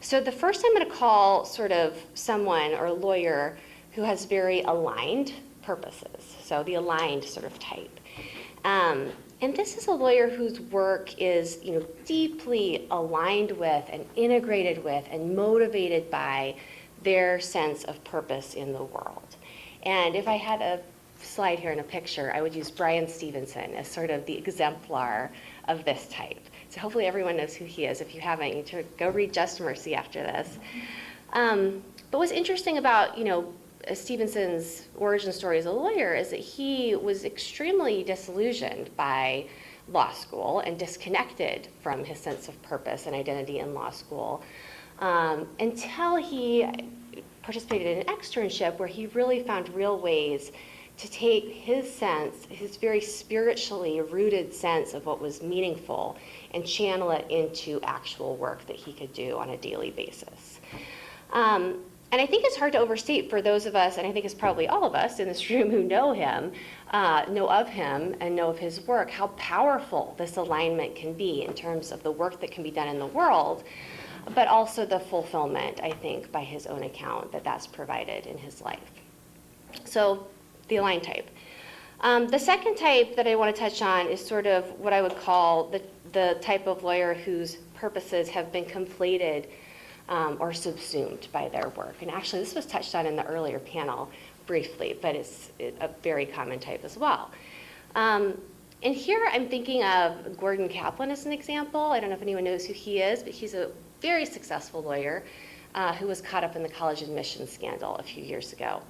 So the first I'm going to call sort of someone or a lawyer who has very aligned purposes, so the aligned sort of type. And this is a lawyer whose work is, deeply aligned with and integrated with and motivated by their sense of purpose in the world. And if I had a slide here in a picture, I would use Brian Stevenson as sort of the exemplar of this type. So hopefully everyone knows who he is. If you haven't, you should go read Just Mercy after this. But what's interesting about, Stevenson's origin story as a lawyer is that he was extremely disillusioned by law school and disconnected from his sense of purpose and identity in law school until he participated in an externship where he really found real ways to take his sense, his very spiritually rooted sense of what was meaningful, and channel it into actual work that he could do on a daily basis. And I think it's hard to overstate for those of us, and I think it's probably all of us in this room who know him, know of him and know of his work, how powerful this alignment can be in terms of the work that can be done in the world, but also the fulfillment, I think, by his own account, that's provided in his life. So the aligned type. The second type that I want to touch on is sort of what I would call the type of lawyer whose purposes have been conflated or subsumed by their work. And actually, this was touched on in the earlier panel briefly, but it's a very common type as well. And here I'm thinking of Gordon Kaplan as an example. I don't know if anyone knows who he is, but he's a very successful lawyer who was caught up in the college admissions scandal a few years ago.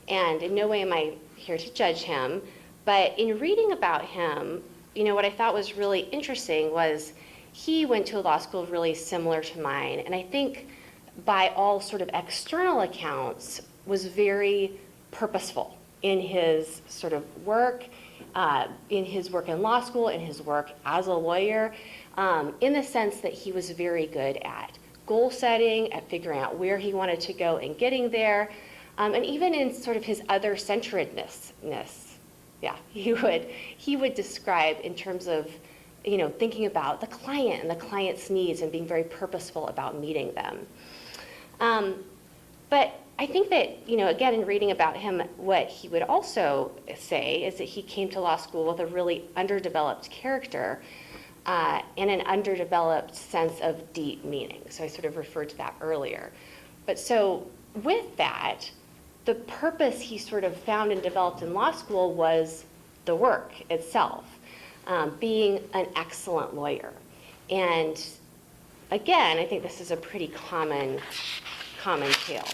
And in no way am I here to judge him, but in reading about him, what I thought was really interesting was he went to a law school really similar to mine, and I think by all sort of external accounts was very purposeful in his sort of work, in his work in law school, in his work as a lawyer, in the sense that he was very good at goal setting, at figuring out where he wanted to go and getting there, and even in sort of his other-centeredness. Yeah, he would describe in terms of thinking about the client and the client's needs and being very purposeful about meeting them. But I think that, again, in reading about him, what he would also say is that he came to law school with a really underdeveloped character and an underdeveloped sense of deep meaning. So I sort of referred to that earlier. But so with that, the purpose he sort of found and developed in law school was the work itself. Being an excellent lawyer. And again, I think this is a pretty common tale.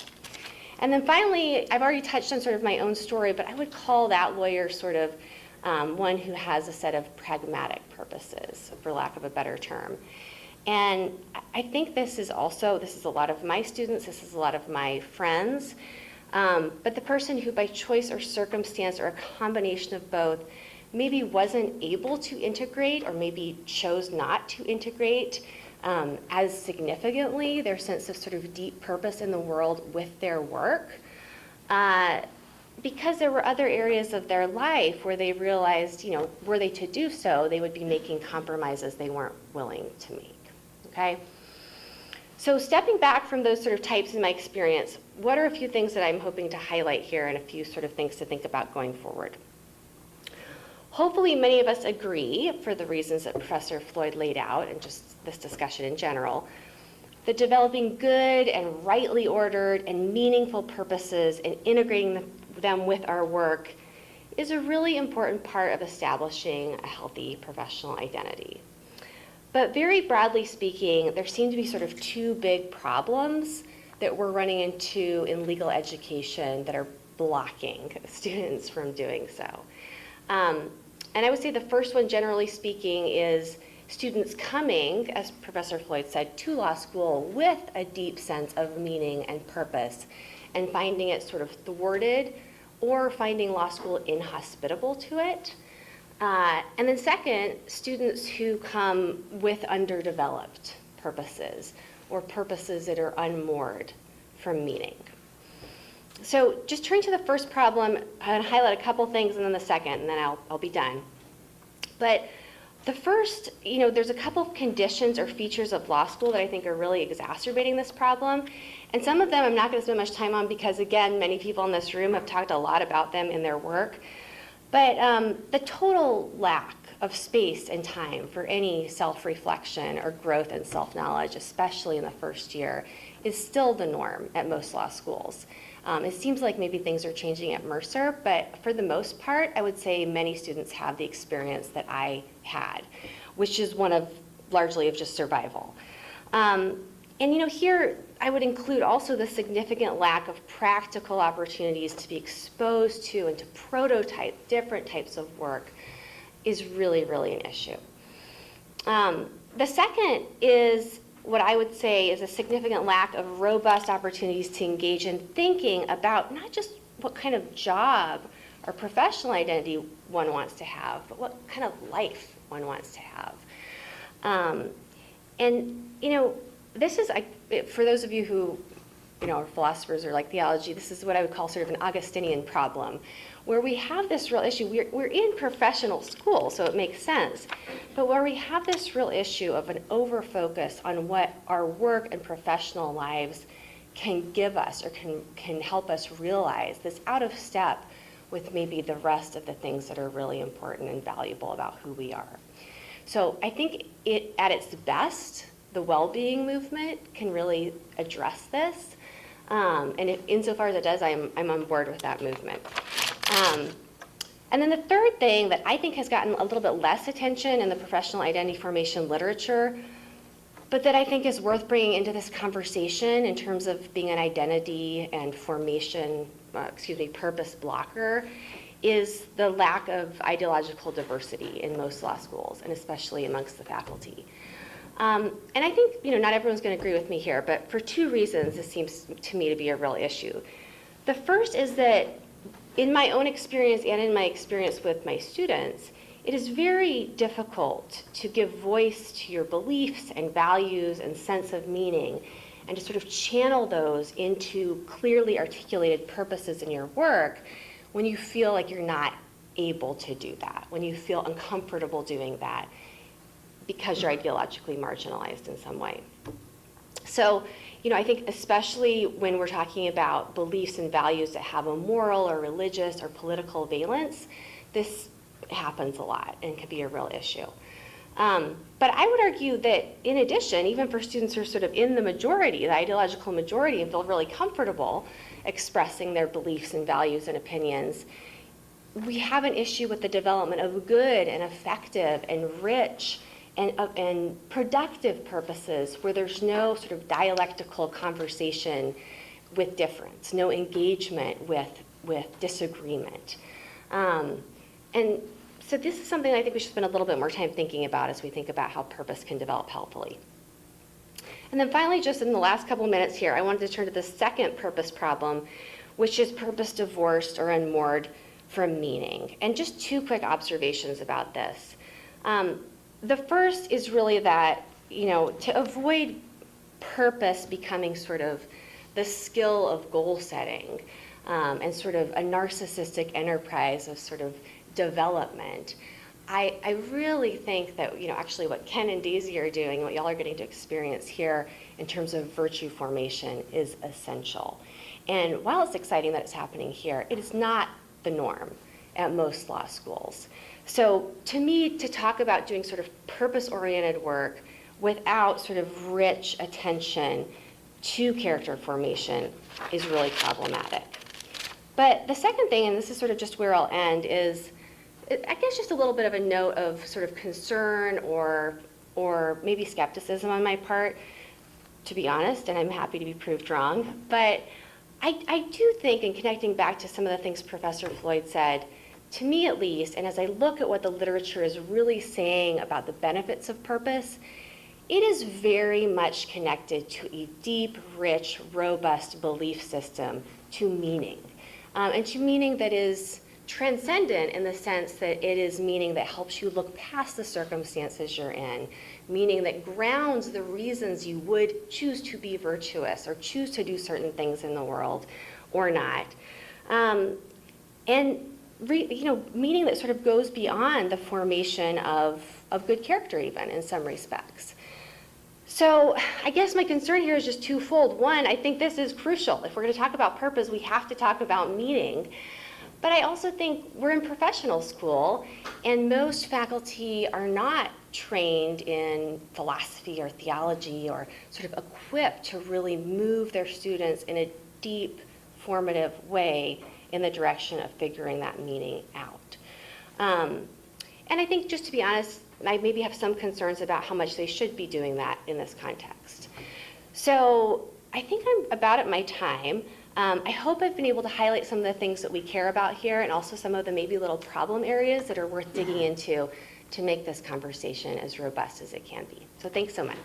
And then finally, I've already touched on sort of my own story, but I would call that lawyer sort of one who has a set of pragmatic purposes, for lack of a better term. And I think this is a lot of my students, this is a lot of my friends, but the person who by choice or circumstance or a combination of both maybe wasn't able to integrate or maybe chose not to integrate as significantly their sense of sort of deep purpose in the world with their work because there were other areas of their life where they realized, were they to do so, they would be making compromises they weren't willing to make, okay? So stepping back from those sort of types in my experience, what are a few things that I'm hoping to highlight here and a few sort of things to think about going forward? Hopefully many of us agree, for the reasons that Professor Floyd laid out and just this discussion in general, that developing good and rightly ordered and meaningful purposes and integrating them with our work is a really important part of establishing a healthy professional identity. But very broadly speaking, there seem to be sort of 2 big problems that we're running into in legal education that are blocking students from doing so. And I would say the first one, generally speaking, is students coming, as Professor Floyd said, to law school with a deep sense of meaning and purpose and finding it sort of thwarted or finding law school inhospitable to it. And then second, students who come with underdeveloped purposes or purposes that are unmoored from meaning. So just turning to the first problem, I'm going to highlight a couple things and then the second, and then I'll be done. But the first, there's a couple of conditions or features of law school that I think are really exacerbating this problem. And some of them I'm not going to spend much time on because, again, many people in this room have talked a lot about them in their work. But the total lack of space and time for any self-reflection or growth and self-knowledge, especially in the first year, is still the norm at most law schools. It seems like maybe things are changing at Mercer, but for the most part, I would say many students have the experience that I had, which is one of largely of just survival. And here I would include also the significant lack of practical opportunities to be exposed to and to prototype different types of work is really, really an issue. The second is what I would say is a significant lack of robust opportunities to engage in thinking about not just what kind of job or professional identity one wants to have, but what kind of life one wants to have. This is, for those of you who are philosophers or like theology, this is what I would call sort of an Augustinian problem, where we have this real issue. We're in professional school, so it makes sense, but where we have this real issue of an over-focus on what our work and professional lives can give us or can help us realize, that's out of step with maybe the rest of the things that are really important and valuable about who we are. So I think at its best, the well-being movement can really address this. Insofar as it does, I'm on board with that movement. And then the third thing that I think has gotten a little bit less attention in the professional identity formation literature, but that I think is worth bringing into this conversation in terms of being an identity and formation, purpose blocker, is the lack of ideological diversity in most law schools, and especially amongst the faculty. And I think, not everyone's going to agree with me here, but for two reasons this seems to me to be a real issue. The first is that in my own experience and in my experience with my students, it is very difficult to give voice to your beliefs and values and sense of meaning and to sort of channel those into clearly articulated purposes in your work when you feel like you're not able to do that, when you feel uncomfortable doing that because you're ideologically marginalized in some way. So, I think especially when we're talking about beliefs and values that have a moral or religious or political valence, this happens a lot and can be a real issue. But I would argue that in addition, even for students who are sort of in the majority, the ideological majority, and feel really comfortable expressing their beliefs and values and opinions, we have an issue with the development of good and effective and rich and productive purposes where there's no sort of dialectical conversation with difference, no engagement with disagreement. And so this is something I think we should spend a little bit more time thinking about as we think about how purpose can develop helpfully. And then finally, just in the last couple minutes here, I wanted to turn to the second purpose problem, which is purpose divorced or unmoored from meaning. And just two quick observations about this. The first is really that, to avoid purpose becoming sort of the skill of goal setting and sort of a narcissistic enterprise of sort of development, I really think that, actually what Ken and Daisy are doing, what y'all are getting to experience here in terms of virtue formation is essential. And while it's exciting that it's happening here, it is not the norm at most law schools. So to me, to talk about doing sort of purpose-oriented work without sort of rich attention to character formation is really problematic. But the second thing, and this is sort of just where I'll end, is I guess just a little bit of a note of sort of concern or maybe skepticism on my part, to be honest, and I'm happy to be proved wrong. But I do think, in connecting back to some of the things Professor Floyd said, to me at least, and as I look at what the literature is really saying about the benefits of purpose, it is very much connected to a deep, rich, robust belief system, to meaning. And to meaning that is transcendent in the sense that it is meaning that helps you look past the circumstances you're in, meaning that grounds the reasons you would choose to be virtuous or choose to do certain things in the world or not. Meaning that sort of goes beyond the formation of good character even in some respects. So I guess my concern here is just twofold. One, I think this is crucial. If we're going to talk about purpose, we have to talk about meaning. But I also think we're in professional school, and most faculty are not trained in philosophy or theology or sort of equipped to really move their students in a deep, formative way in the direction of figuring that meaning out. And I think, just to be honest, I maybe have some concerns about how much they should be doing that in this context. So I think I'm about at my time. I hope I've been able to highlight some of the things that we care about here and also some of the maybe little problem areas that are worth digging into to make this conversation as robust as it can be. So thanks so much.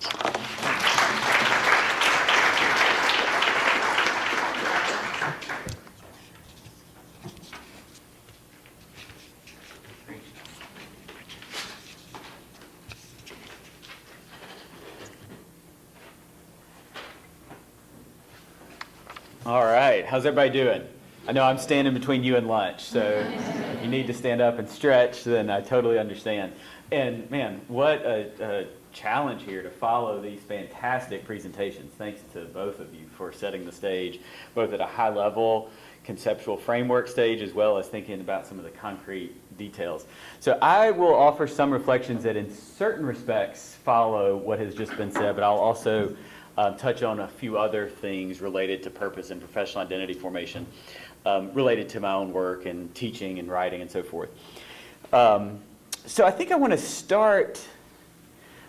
All right, how's everybody doing? I know I'm standing between you and lunch, so if you need to stand up and stretch, then I totally understand. And man, what a challenge here to follow these fantastic presentations. Thanks to both of you for setting the stage, both at a high level, conceptual framework stage, as well as thinking about some of the concrete details. So I will offer some reflections that in certain respects follow what has just been said, but I'll also touch on a few other things related to purpose and professional identity formation, related to my own work and teaching and writing and so forth. So I think I want to start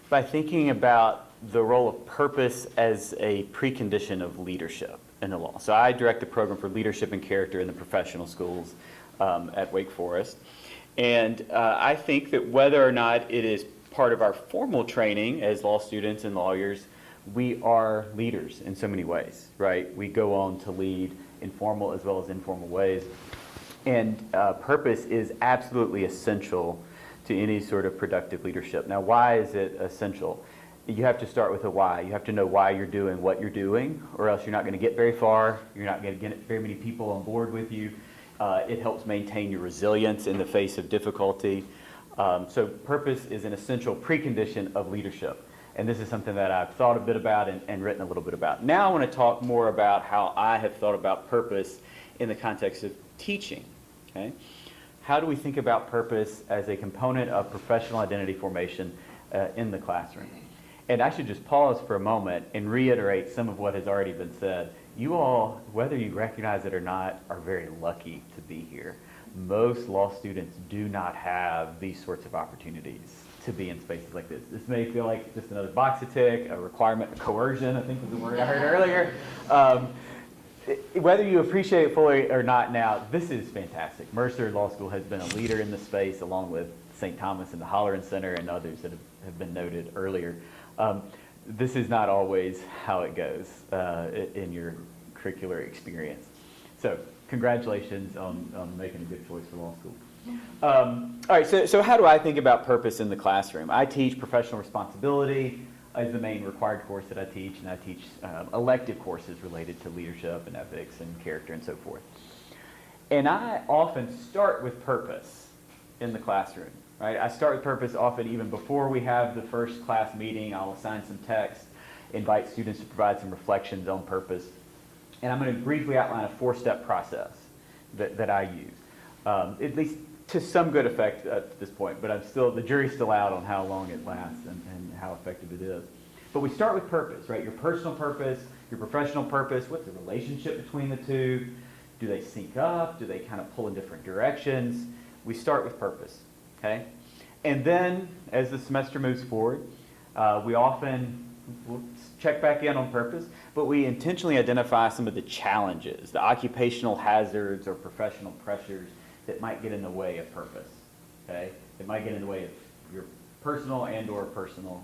by thinking about the role of purpose as a precondition of leadership in the law. So I direct the program for leadership and character in the professional schools at Wake Forest. And I think that whether or not it is part of our formal training as law students and lawyers, we are leaders in so many ways, right? We go on to lead in formal as well as informal ways. And purpose is absolutely essential to any sort of productive leadership. Now, why is it essential? You have to start with a why. You have to know why you're doing what you're doing, or else you're not going to get very far. You're not going to get very many people on board with you. It helps maintain your resilience in the face of difficulty. So purpose is an essential precondition of leadership. And this is something that I've thought a bit about and written a little bit about. Now I want to talk more about how I have thought about purpose in the context of teaching. Okay? How do we think about purpose as a component of professional identity formation in the classroom? And I should just pause for a moment and reiterate some of what has already been said. You all, whether you recognize it or not, are very lucky to be here. Most law students do not have these sorts of opportunities to be in spaces like this. This may feel like just another box to tick, a requirement, a coercion, I think was the word I heard earlier. Whether you appreciate it fully or not now, this is fantastic. Mercer Law School has been a leader in the space, along with St. Thomas and the Holleran Center and others that have been noted earlier. This is not always how it goes in your curricular experience. So congratulations on making a good choice for law school. All right, so how do I think about purpose in the classroom? I teach professional responsibility as the main required course that I teach, and I teach elective courses related to leadership and ethics and character and so forth. And I often start with purpose in the classroom, right? I start with purpose often even before we have the first class meeting. I'll assign some text, invite students to provide some reflections on purpose. And I'm going to briefly outline a 4-step process that I use, at least to some good effect at this point, but the jury's still out on how long it lasts and how effective it is. But we start with purpose, right? Your personal purpose, your professional purpose, what's the relationship between the two? Do they sync up? Do they kind of pull in different directions? We start with purpose, okay? And then, as the semester moves forward, we'll check back in on purpose, but we intentionally identify some of the challenges, the occupational hazards or professional pressures that might get in the way of purpose, okay? It might get in the way of your personal and or professional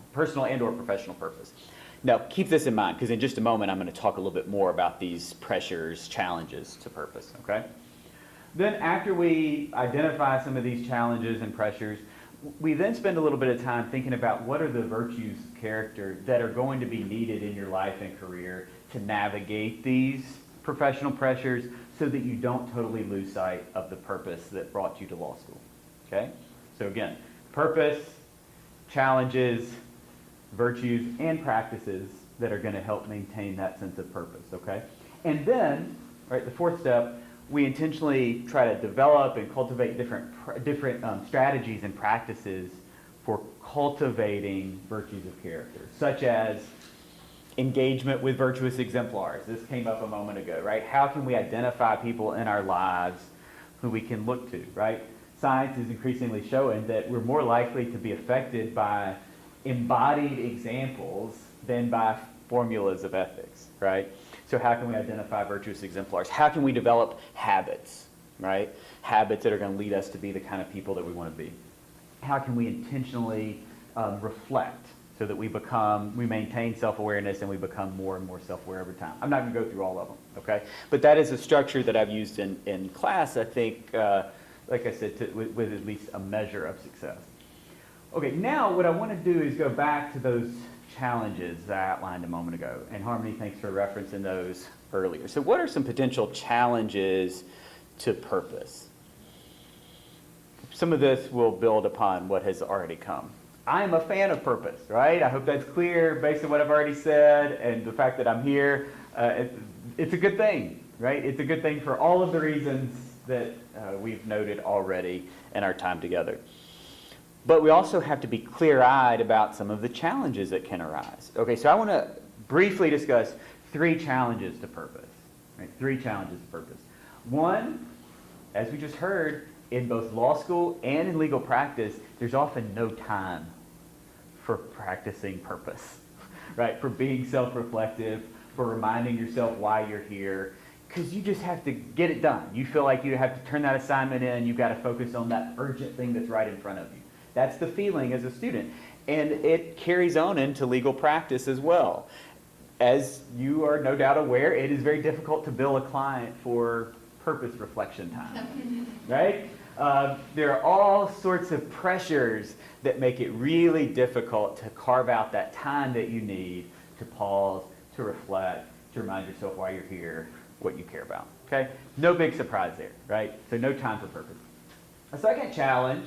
purpose. Now, keep this in mind, because in just a moment, I'm going to talk a little bit more about these pressures, challenges to purpose, okay? Then after we identify some of these challenges and pressures, we then spend a little bit of time thinking about what are the virtues of character that are going to be needed in your life and career to navigate these professional pressures so that you don't totally lose sight of the purpose that brought you to law school, okay? So again, purpose, challenges, virtues, and practices that are going to help maintain that sense of purpose, okay? And then, right, the fourth step, we intentionally try to develop and cultivate different strategies and practices for cultivating virtues of character, such as engagement with virtuous exemplars. This came up a moment ago, right? How can we identify people in our lives who we can look to, right? Science is increasingly showing that we're more likely to be affected by embodied examples than by formulas of ethics, right? So how can we identify virtuous exemplars? How can we develop habits, right? Habits that are going to lead us to be the kind of people that we want to be. How can we intentionally reflect so that we maintain self-awareness and we become more and more self-aware over time? I'm not going to go through all of them, okay? But that is a structure that I've used in class, I think, like I said, with at least a measure of success. Okay, now what I want to do is go back to those challenges that I outlined a moment ago. And Harmony, thanks for referencing those earlier. So what are some potential challenges to purpose? Some of this will build upon what has already come. I am a fan of purpose, right? I hope that's clear based on what I've already said and the fact that I'm here. It's a good thing, right? It's a good thing for all of the reasons that we've noted already in our time together. But we also have to be clear-eyed about some of the challenges that can arise. Okay, so I want to briefly discuss 3 challenges to purpose. Right? 3 challenges to purpose. One, as we just heard, in both law school and in legal practice, there's often no time for practicing purpose, right? For being self-reflective, for reminding yourself why you're here, because you just have to get it done. You feel like you have to turn that assignment in, you've got to focus on that urgent thing that's right in front of you. That's the feeling as a student. And it carries on into legal practice as well. As you are no doubt aware, it is very difficult to bill a client for purpose reflection time, right? There are all sorts of pressures that make it really difficult to carve out that time that you need to pause, to reflect, to remind yourself why you're here, what you care about, okay? No big surprise there, right? So no time for purpose. A second challenge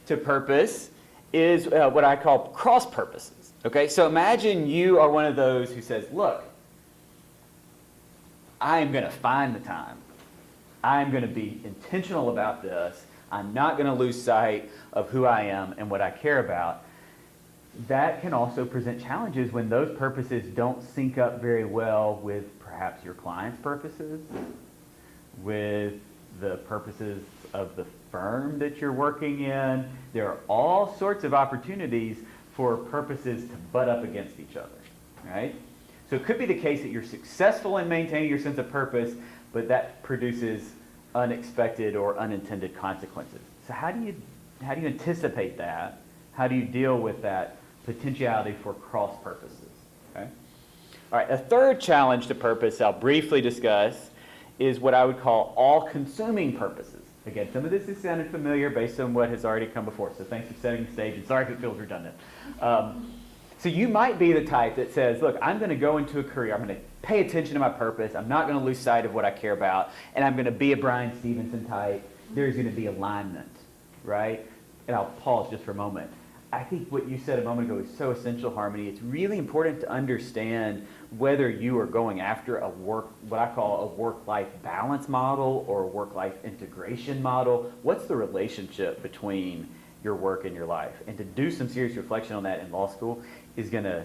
to purpose is what I call cross purposes. Okay, so imagine you are one of those who says, look, I am going to find the time. I'm going to be intentional about this. I'm not going to lose sight of who I am and what I care about. That can also present challenges when those purposes don't sync up very well with perhaps your client's purposes, with the purposes of the firm that you're working in. There are all sorts of opportunities for purposes to butt up against each other, right? So it could be the case that you're successful in maintaining your sense of purpose, but that produces unexpected or unintended consequences. So how do you anticipate that? How do you deal with that potentiality for cross purposes? Okay? All right, a third challenge to purpose I'll briefly discuss is what I would call all-consuming purposes. Again, some of this has sounded familiar based on what has already come before, so thanks for setting the stage, and sorry if it feels redundant. So you might be the type that says, look, I'm going to go into a career, I'm going to pay attention to my purpose, I'm not going to lose sight of what I care about, and I'm going to be a Brian Stevenson type. There's going to be alignment, right? And I'll pause just for a moment. I think what you said a moment ago is so essential, Harmony. It's really important to understand whether you are going after what I call a work-life balance model or a work-life integration model. What's the relationship between your work and your life? And to do some serious reflection on that in law school is going to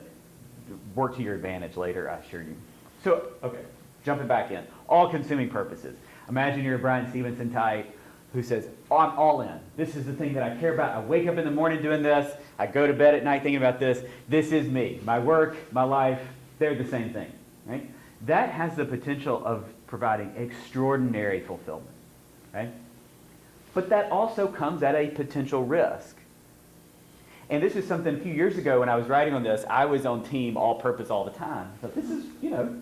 work to your advantage later, I assure you. So, okay, jumping back in. All-consuming purposes. Imagine you're a Brian Stevenson type who says, oh, I'm all in. This is the thing that I care about. I wake up in the morning doing this. I go to bed at night thinking about this. This is me. My work, my life, they're the same thing, right? That has the potential of providing extraordinary fulfillment, right? But that also comes at a potential risk. And this is something a few years ago when I was writing on this, I was on team all purpose all the time. But this is,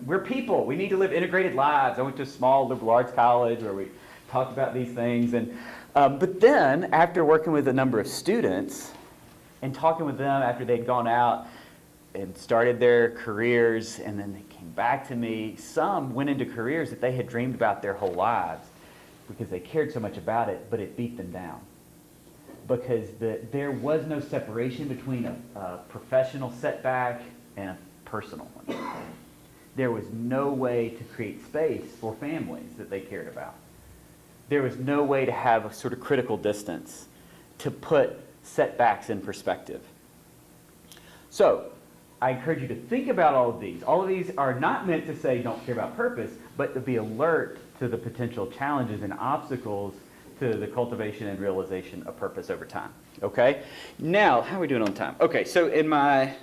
we're people. We need to live integrated lives. I went to a small liberal arts college where we talked about these things. And but then, after working with a number of students and talking with them after they'd gone out and started their careers, and then they came back to me, some went into careers that they had dreamed about their whole lives because they cared so much about it, but it beat them down. Because there was no separation between a professional setback and a personal one. There was no way to create space for families that they cared about. There was no way to have a sort of critical distance to put setbacks in perspective. So, I encourage you to think about all of these. All of these are not meant to say don't care about purpose, but to be alert to the potential challenges and obstacles to the cultivation and realization of purpose over time. Okay? Now, how are we doing on time? Okay, so in my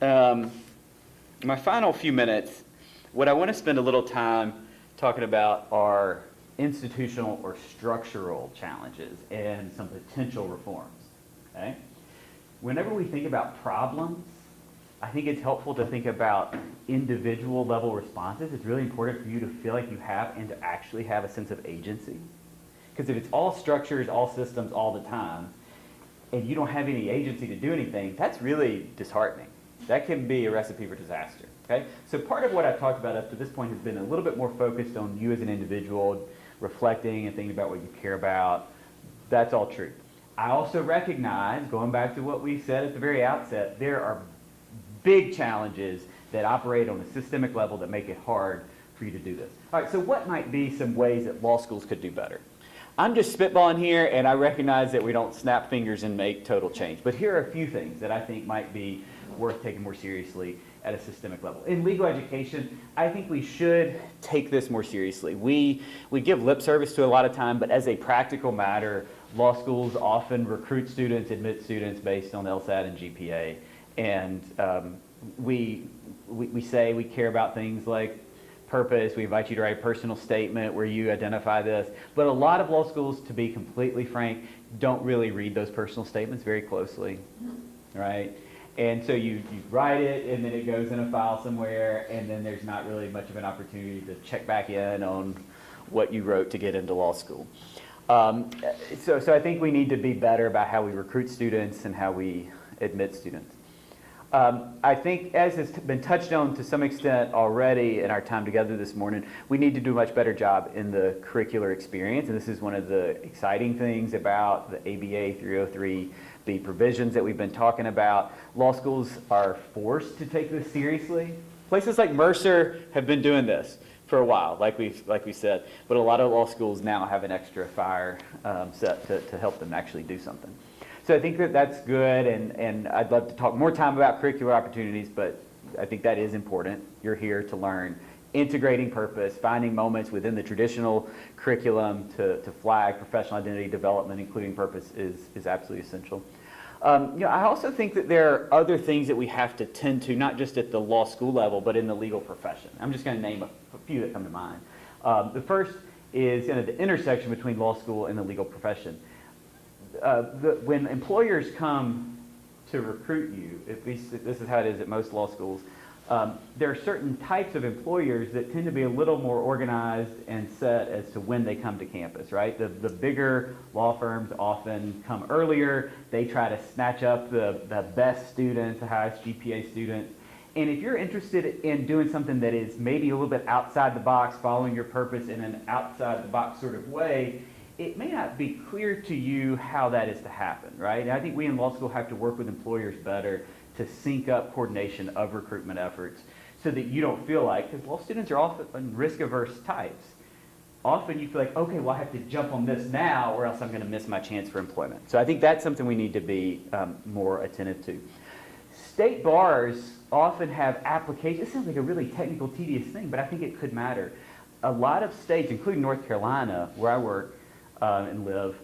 final few minutes, what I want to spend a little time talking about are institutional or structural challenges and some potential reforms. Okay? Whenever we think about problems, I think it's helpful to think about individual level responses. It's really important for you to feel like you have and to actually have a sense of agency. Because if it's all structures, all systems, all the time, and you don't have any agency to do anything, that's really disheartening. That can be a recipe for disaster. Okay? So part of what I've talked about up to this point has been a little bit more focused on you as an individual, reflecting and thinking about what you care about. That's all true. I also recognize, going back to what we said at the very outset, there are big challenges that operate on a systemic level that make it hard for you to do this. All right, so what might be some ways that law schools could do better? I'm just spitballing here, and I recognize that we don't snap fingers and make total change. But here are a few things that I think might be worth taking more seriously at a systemic level. In legal education, I think we should take this more seriously. We give lip service to a lot of time, but as a practical matter, law schools often recruit students, admit students based on LSAT and GPA. And we say we care about things like purpose. We invite you to write a personal statement where you identify this. But a lot of law schools, to be completely frank, don't really read those personal statements very closely, right? And so you write it, and then it goes in a file somewhere, and then there's not really much of an opportunity to check back in on what you wrote to get into law school. So I think we need to be better about how we recruit students and how we admit students. I think, as has been touched on to some extent already in our time together this morning, we need to do a much better job in the curricular experience, and this is one of the exciting things about the ABA 303B provisions that we've been talking about. Law schools are forced to take this seriously. Places like Mercer have been doing this for a while, like we said, but a lot of law schools now have an extra fire set to help them actually do something. So I think that that's good, and I'd love to talk more time about curricular opportunities, but I think that is important. You're here to learn integrating purpose, finding moments within the traditional curriculum to flag professional identity development, including purpose, is absolutely essential. I also think that there are other things that we have to tend to, not just at the law school level, but in the legal profession. I'm just going to name a few that come to mind. The first is the intersection between law school and the legal profession. When employers come to recruit you, at least this is how it is at most law schools, there are certain types of employers that tend to be a little more organized and set as to when they come to campus, right? The bigger law firms often come earlier. They try to snatch up the best students, the highest GPA students. And if you're interested in doing something that is maybe a little bit outside the box, following your purpose in an outside the box sort of way, it may not be clear to you how that is to happen, right? And I think we in law school have to work with employers better to sync up coordination of recruitment efforts so that you don't feel like, because law students are often risk-averse types, often you feel like, okay, well, I have to jump on this now or else I'm going to miss my chance for employment. So I think that's something we need to be more attentive to. State bars often have applications. It sounds like a really technical, tedious thing, but I think it could matter. A lot of states, including North Carolina, where I work and live,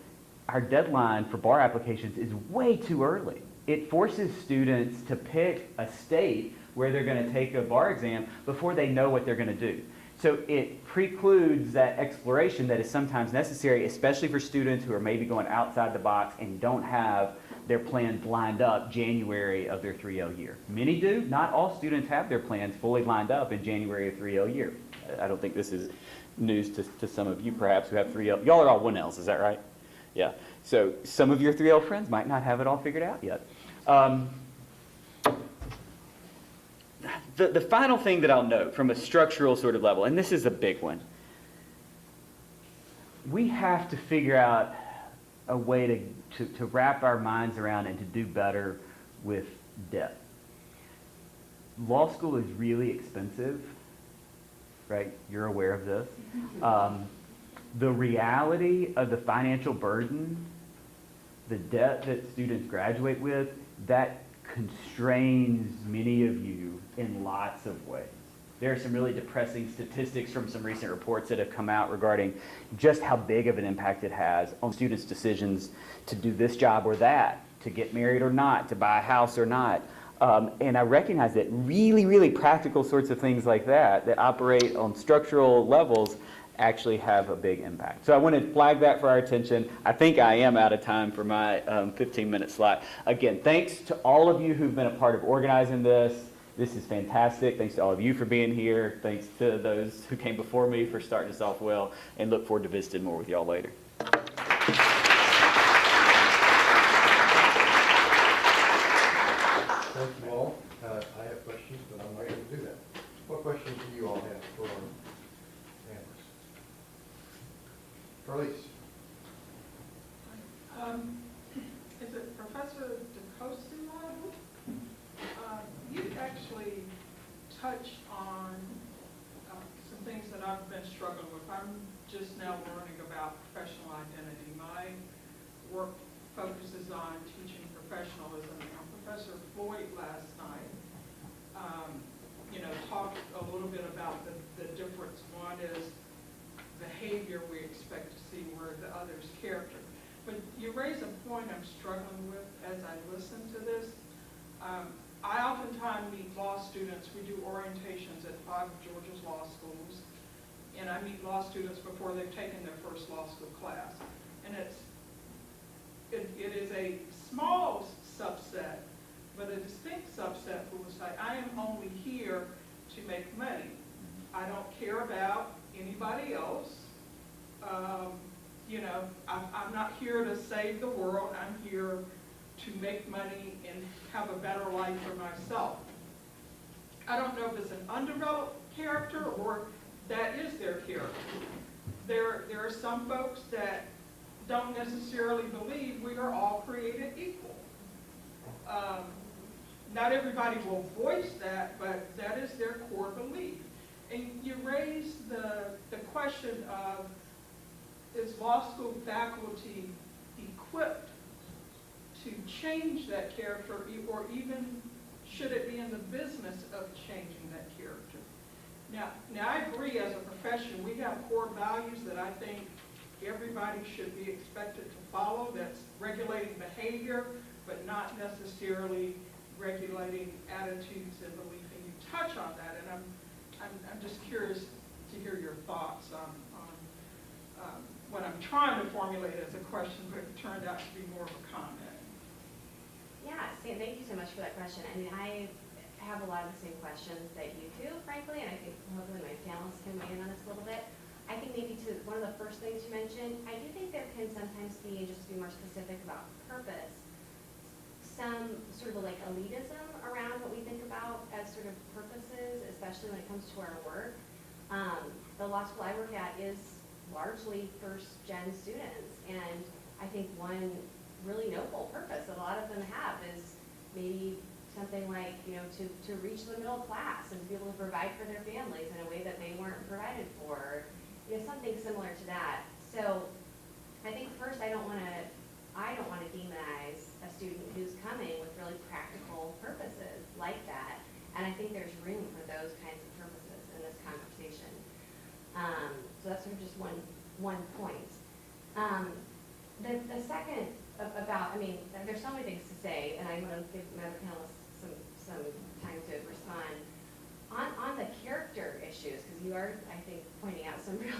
our deadline for bar applications is way too early. It forces students to pick a state where they're going to take a bar exam before they know what they're going to do. So it precludes that exploration that is sometimes necessary, especially for students who are maybe going outside the box and don't have their plans lined up January of their 3L year. Many do. Not all students have their plans fully lined up in January of 3L year. I don't think this is news to some of you perhaps who have 3L. Y'all are all 1Ls, is that right? Yeah. So some of your 3L friends might not have it all figured out yet. The final thing that I'll note from a structural sort of level, and this is a big one, we have to figure out a way to wrap our minds around and to do better with debt. Law school is really expensive, right? You're aware of this. The reality of the financial burden, the debt that students graduate with, that constrains many of you in lots of ways. There are some really depressing statistics from some recent reports that have come out regarding just how big of an impact it has on students' decisions to do this job or that, to get married or not, to buy a house or not. And I recognize that really, really practical sorts of things like that operate on structural levels actually have a big impact. So I want to flag that for our attention. I think I am out of time for my 15-minute slot. Again, thanks to all of you who've been a part of organizing this. This is fantastic. Thanks to all of you for being here. Thanks to those who came before me for starting us off well, and look forward to visiting more with y'all later. Thank you all. I have questions, but I'm not going to do that. What questions do you all have for our panelists? Carlise. Is it Professor DeCosta? You actually touched on some things that I've been struggling with. I'm just now learning about professional identity. My work focuses on teaching professionalism. Now, Professor Floyd last night, talked a little bit about the difference. One is behavior we expect to see, where the other's character. But you raise a point I'm struggling with as I listen to this. I oftentimes meet law students. We do orientations at 5 of Georgia's law schools, and I meet law students before they've taken their first law school class. And it is a small subset, but a distinct subset who will say, I am only here to make money. I don't care about anybody else. I'm not here to save the world. I'm here to make money and have a better life for myself. I don't know if it's an undeveloped character or that is their character. There are some folks that don't necessarily believe we are all created equal. Not everybody will voice that, but that is their core belief. And you raise the question of, is law school faculty equipped to change that character, or even should it be in the business of changing that character? Now I agree, as a profession, we have core values that I think everybody should be expected to follow. That's regulating behavior, but not necessarily regulating attitudes and belief. And you touch on that, and I'm just curious to hear your thoughts on what I'm trying to formulate as a question, but it turned out to be more of a comment. Yeah, Sam, thank you so much for that question. I mean, I have a lot of the same questions that you do, frankly, and I think hopefully my panelists can weigh in on this a little bit. I think maybe to one of the first things you mentioned, I do think there can sometimes be, just to be more specific about purpose, some sort of like elitism around what we think about as sort of purposes, especially when it comes to our work. The law school I work at is largely first-gen students, and I think one really noble purpose that a lot of them have is maybe something like, to reach the middle class and to be able to provide for their families in a way that they weren't provided for, something similar to that. So I think first I don't want to demonize a student who's coming with really practical purposes like that, and I think there's room for those kinds of purposes in this conversation. So that's sort of just one point. The second about, there's so many things to say, and I'm going to give my other panelists some time to respond. On the character issues, because you are, I think, pointing out some real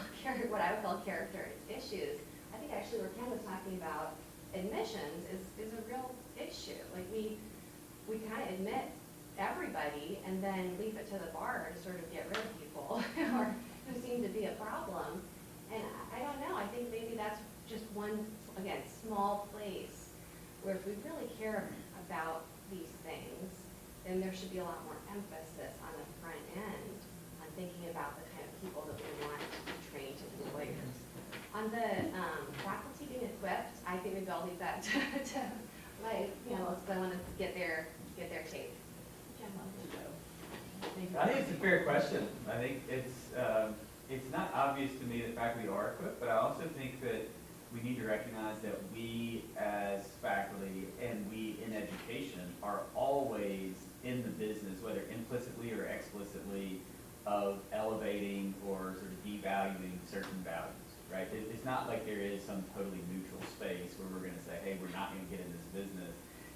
what I would call character issues. I think actually what Ken was talking about, admissions is a real issue. Like we kind of admit everybody and then leave it to the bar to sort of get rid of people or who seem to be a problem. And I don't know, I think maybe that's just one, again, small place where if we really care about these things, then there should be a lot more emphasis on the front end on thinking about the kind of people that we want to be trained to be lawyers. On the faculty being equipped, I think maybe I'll leave that to my, because I want to get their take. Jen, why don't you go? I think it's a fair question. I think it's not obvious to me that faculty are equipped, but I also think that we need to recognize that we as faculty and we in education are always in the business, whether implicitly or explicitly, of elevating or sort of devaluing certain values, right? It's not like there is some totally neutral space where we're going to say, hey, we're not going to get in this business.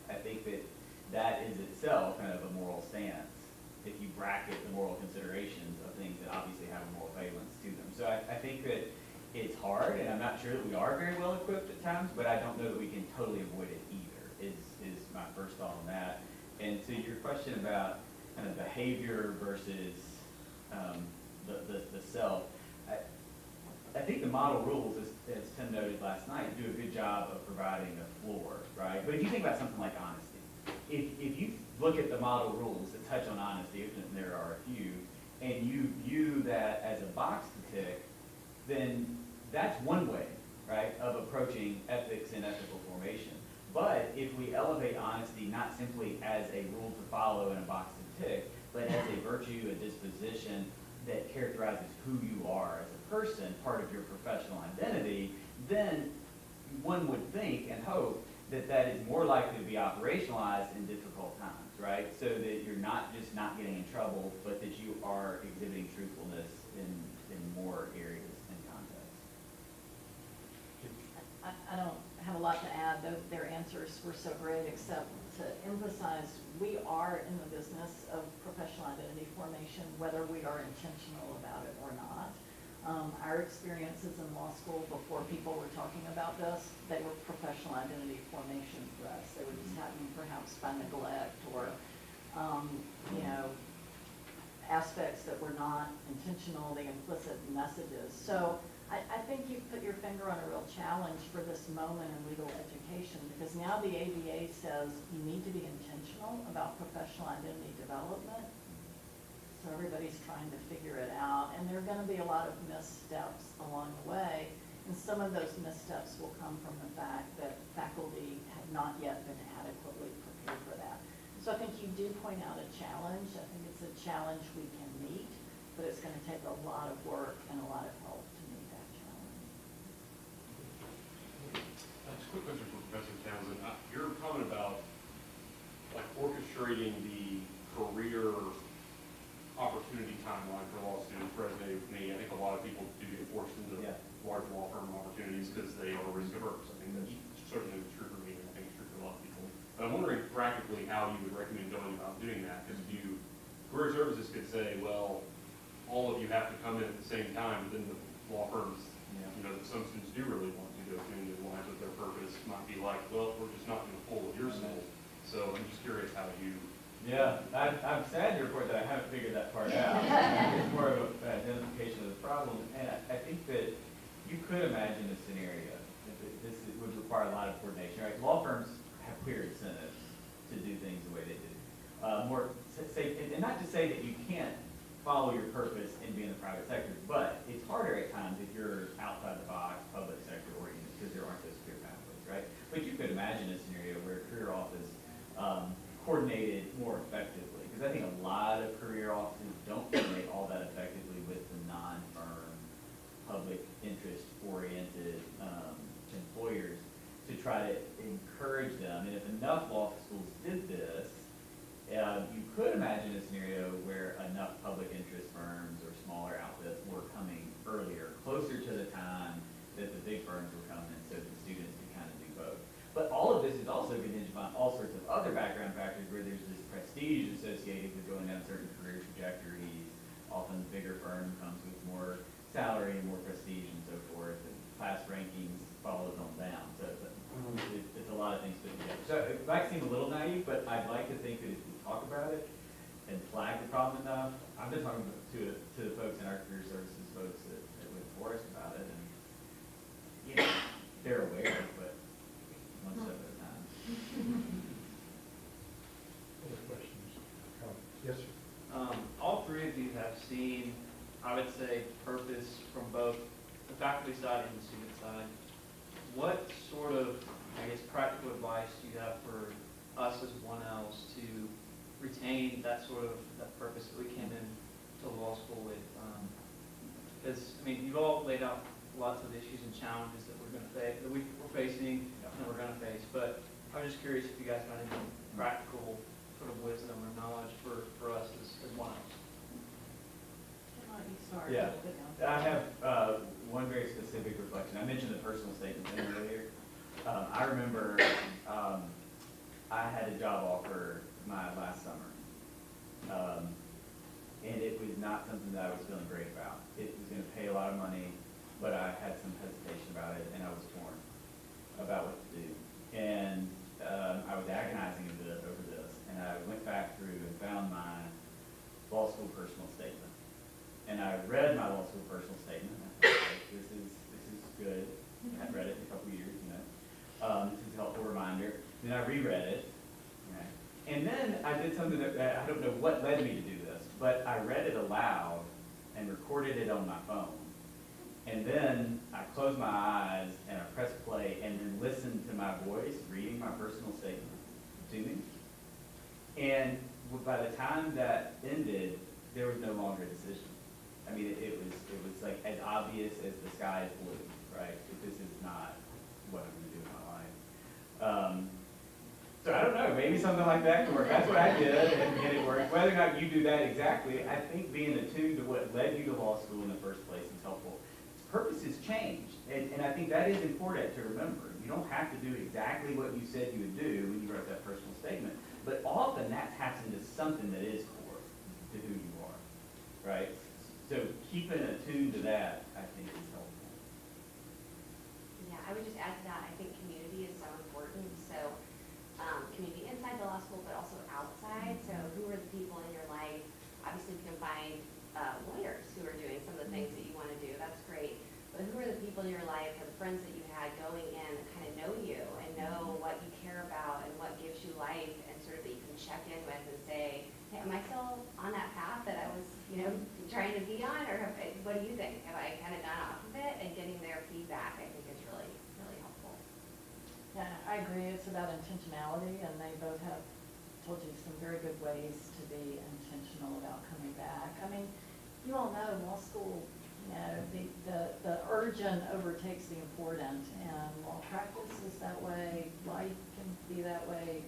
I think that is itself kind of a moral stance, if you bracket the moral considerations of things that obviously have a moral valence to them. So I think that it's hard, and I'm not sure that we are very well equipped at times, but I don't know that we can totally avoid it either, is my first thought on that. And to your question about kind of behavior versus the self, I think the model rules, as Tim noted last night, do a good job of providing a floor, right? But if you think about something like honesty, if you look at the model rules that touch on honesty, and there are a few, and you view that as a box to tick, then that's one way, right, of approaching ethics and ethical formation. But if we elevate honesty not simply as a rule to follow in a box to tick, but as a virtue, a disposition that characterizes who you are as a person, part of your professional identity, then one would think and hope that that is more likely to be operationalized in difficult times, right? So that you're not just not getting in trouble, but that you are exhibiting truthfulness in more areas and contexts. I don't have a lot to add. Their answers were so great, except to emphasize we are in the business of professional identity formation, whether we are intentional about it or not. Our experiences in law school before people were talking about this, they were professional identity formation for us. They were just happening perhaps by neglect or, aspects that were not intentional, the implicit messages. So I think you put your finger on a real challenge for this moment in legal education, because now the ABA says you need to be intentional about professional identity development. So everybody's trying to figure it out, and there are going to be a lot of missteps along the way, and some of those missteps will come from the fact that faculty have not yet been adequately prepared for that. So I think you do point out a challenge. I think it's a challenge we can meet, but it's going to take a lot of work and a lot of help to meet that challenge. Just a quick question for Professor Townsend. Your comment about like orchestrating the career opportunity timeline for law students resonated with me. I think a lot of people do get forced into large law firm opportunities because they are risk averse. I think that's certainly true for me, and I think it's true for a lot of people. But I'm wondering practically how you would recommend going about doing that, because career services could say, well, all of you have to come in at the same time, but then the law firms, that some students do really want to go to and align with their purpose might be like, well, we're just not going to pull with your school. So I'm just curious how you. Yeah, I'm sad to report that I haven't figured that part out. It's more of an identification of the problem, and I think that you could imagine a scenario. This would require a lot of coordination, right? Law firms have clear incentives to do things the way they do. And not to say that you can't follow your purpose and be in the private sector, but it's harder at times if you're outside the box, public sector oriented, because there aren't those clear pathways, right? But you could imagine a scenario where a career office coordinated more effectively, because I think a lot of career offices don't coordinate all that effectively with the non-firm, public interest-oriented employers to try to encourage them. And if enough law schools did this, you could imagine a scenario where enough public interest firms or smaller outfits were coming earlier, closer to the time that the big firms were coming, so the students could kind of do both. But all of this is also contingent upon all sorts of other background factors where there's this prestige associated with going down certain career problem enough. I've been talking to the folks in our career services folks that went for us about it, and you know, they're aware, but one step at a time. Other questions? Yes, sir. All three of you have seen, I would say, purpose from both the faculty side and the student side. What sort of, I guess, practical advice do you have for us as 1Ls to retain that sort of that purpose that we came in to law school with? Because, I mean, you've all laid out lots of issues and challenges that we're going to face, that we're facing, and we're going to face. But I'm just curious if you guys got any practical sort of wisdom or knowledge for us as 1Ls. Yeah, I have one very specific reflection. I mentioned the personal statement thing earlier. I remember I had a job offer my last summer, and it was not something that I was feeling great about. It was going to pay a lot of money, but I had some hesitation about it, and I was torn about what to do. And I was agonizing a bit over this, and I went back through and found my law school personal statement. And I read my law school personal statement. And I thought, okay, this is good. I hadn't read it in a couple of years, you know. This is a helpful reminder. Then I reread it. Okay. And then I did something that I don't know what led me to do this, but I read it aloud and recorded it on my phone. And then I closed my eyes and I pressed play and then listened to my voice reading my personal statement to me. And by the time that ended, there was no longer a decision. I mean, it was like as obvious as the sky is blue, right? This is not what I'm going to do in my life. So I don't know, maybe something like that could work. That's what I did, and it worked. Whether or not you do that exactly, I think being attuned to what led you to law school in the first place is helpful. Purposes change, and I think that is important to remember. You don't have to do exactly what you said you would do when you wrote that personal statement, but often that taps into something that is core to who you are, right? So keeping attuned to that, I think, is helpful. Yeah, I would just add to that, I think community is so important. So community inside the law school, but also outside. So who are the people in your life? Obviously, you can find lawyers who are doing some of the things that you want to do. That's great. But who are the people in your life or the friends that you had going in that kind of know you and know what you care about and what gives you life, and sort of that you can check in with and say, hey, am I still on that path that I was, trying to be on, or what do you think? Have I kind of gone off of it? And getting their feedback, I think, is really, really helpful. Yeah, I agree. It's about intentionality, and they both have told you some very good ways to be intentional about coming back. I mean, you all know law school, the urgent overtakes the important, and law practice is that way, life can be that way.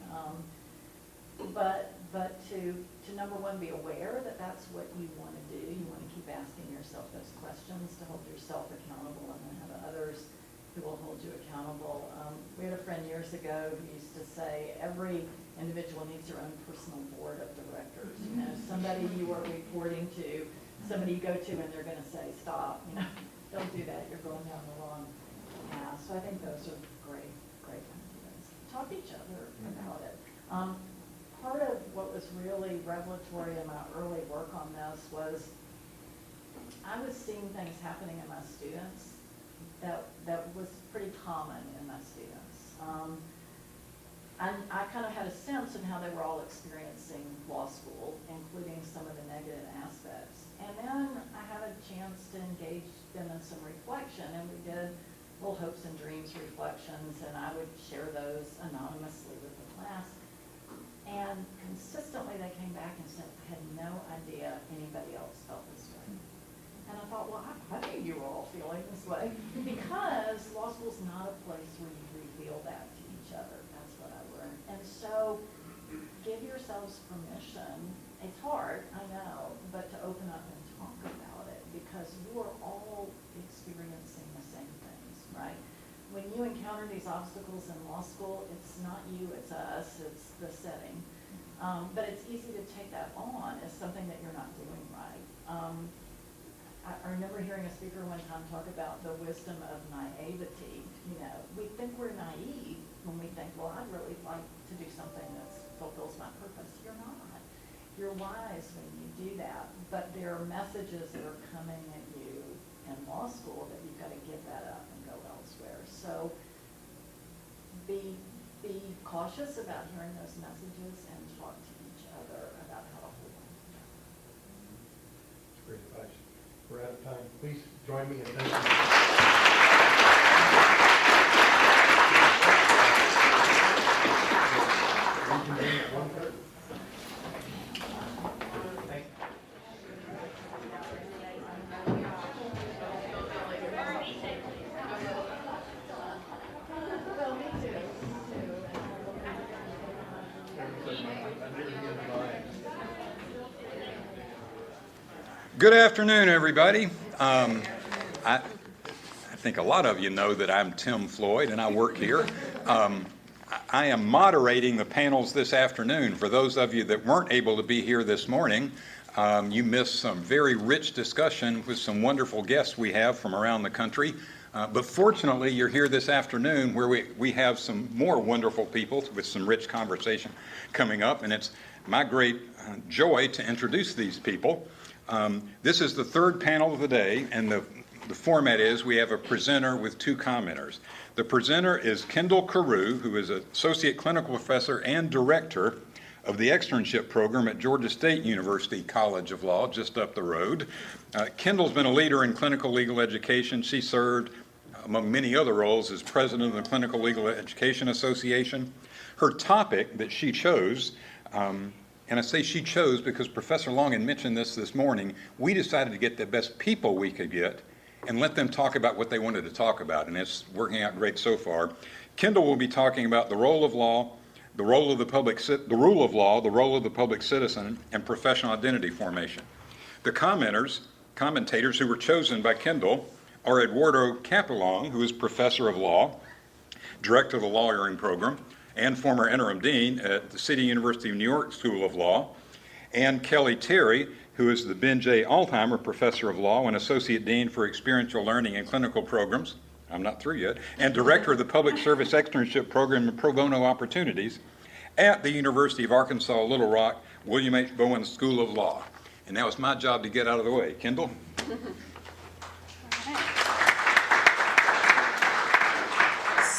But to number one, be aware that that's what you want to do. You want to keep asking yourself those questions to hold yourself accountable, and then have others who will hold you accountable. We had a friend years ago who used to say every individual needs their own personal board of directors. Somebody you are reporting to, somebody you go to, and they're going to say, stop, don't do that. You're going down the wrong path. So I think those are great ideas. Talk to each other about it. Part of what was really revelatory in my early work on this was I was seeing things happening in my students that was pretty common in my students. I kind of had a sense of how they were all experiencing law school, including some of the negative aspects. And then I had a chance to engage them in some reflection, and we did little hopes and dreams reflections, and I would share those anonymously with the class. And consistently they came back and said, I had no idea anybody else felt this way. And I thought, well, I knew you were all feeling this way, because law school's not a place where you reveal that to each other. That's what I learned. And so give yourselves permission. It's hard, I know, but to open up and talk about it, because you are all experiencing the same things, right? When you encounter these obstacles in law school, it's not you, it's us, it's the setting. But it's easy to take that on as something that you're not doing right. I remember hearing a speaker one time talk about the wisdom of naivety. We think we're naive when we think, well, I'd really like to do something that fulfills my purpose. You're not. you're wise when you do that, but there are messages that are coming at you in law school that you've got to give that up and go elsewhere. So be cautious about hearing those messages and talk to each other about how to hold on. That's great advice. We're out of time. Please join me in thanking. Good afternoon, everybody. I think a lot of you know that I'm Tim Floyd and I work here. I am moderating the panels this afternoon. For those of you that weren't able to be here this morning, you missed some very rich discussion with some wonderful guests we have from around the country. But fortunately, you're here this afternoon where we have some more wonderful people with some rich conversation coming up, and it's my great joy to introduce these people. This is the third panel of the day, and the format is we have a presenter with two commenters. The presenter is Kendall Carew, who is an associate clinical professor and director of the externship program at Georgia State University College of Law, just up the road. Kendall's been a leader in clinical legal education. She served, among many other roles, as president of the Clinical Legal Education Association. Her topic that she chose, and I say she chose because Professor Long had mentioned this morning, we decided to get the best people we could get and let them talk about what they wanted to talk about, and it's working out great so far. Kendall will be talking about the role of law, the role of the rule of law, the role of the public citizen, and professional identity formation. The commentators who were chosen by Kendall are Eduardo Capelong, who is professor of law, director of the lawyering program, and former interim dean at the City University of New York School of Law, and Kelly Terry, who is the Ben J. Altheimer Professor of Law and Associate Dean for Experiential Learning and Clinical Programs, I'm not through yet, and Director of the Public Service Externship Program and Pro Bono Opportunities at the University of Arkansas Little Rock, William H. Bowen School of Law. And now it's my job to get out of the way. Kendall?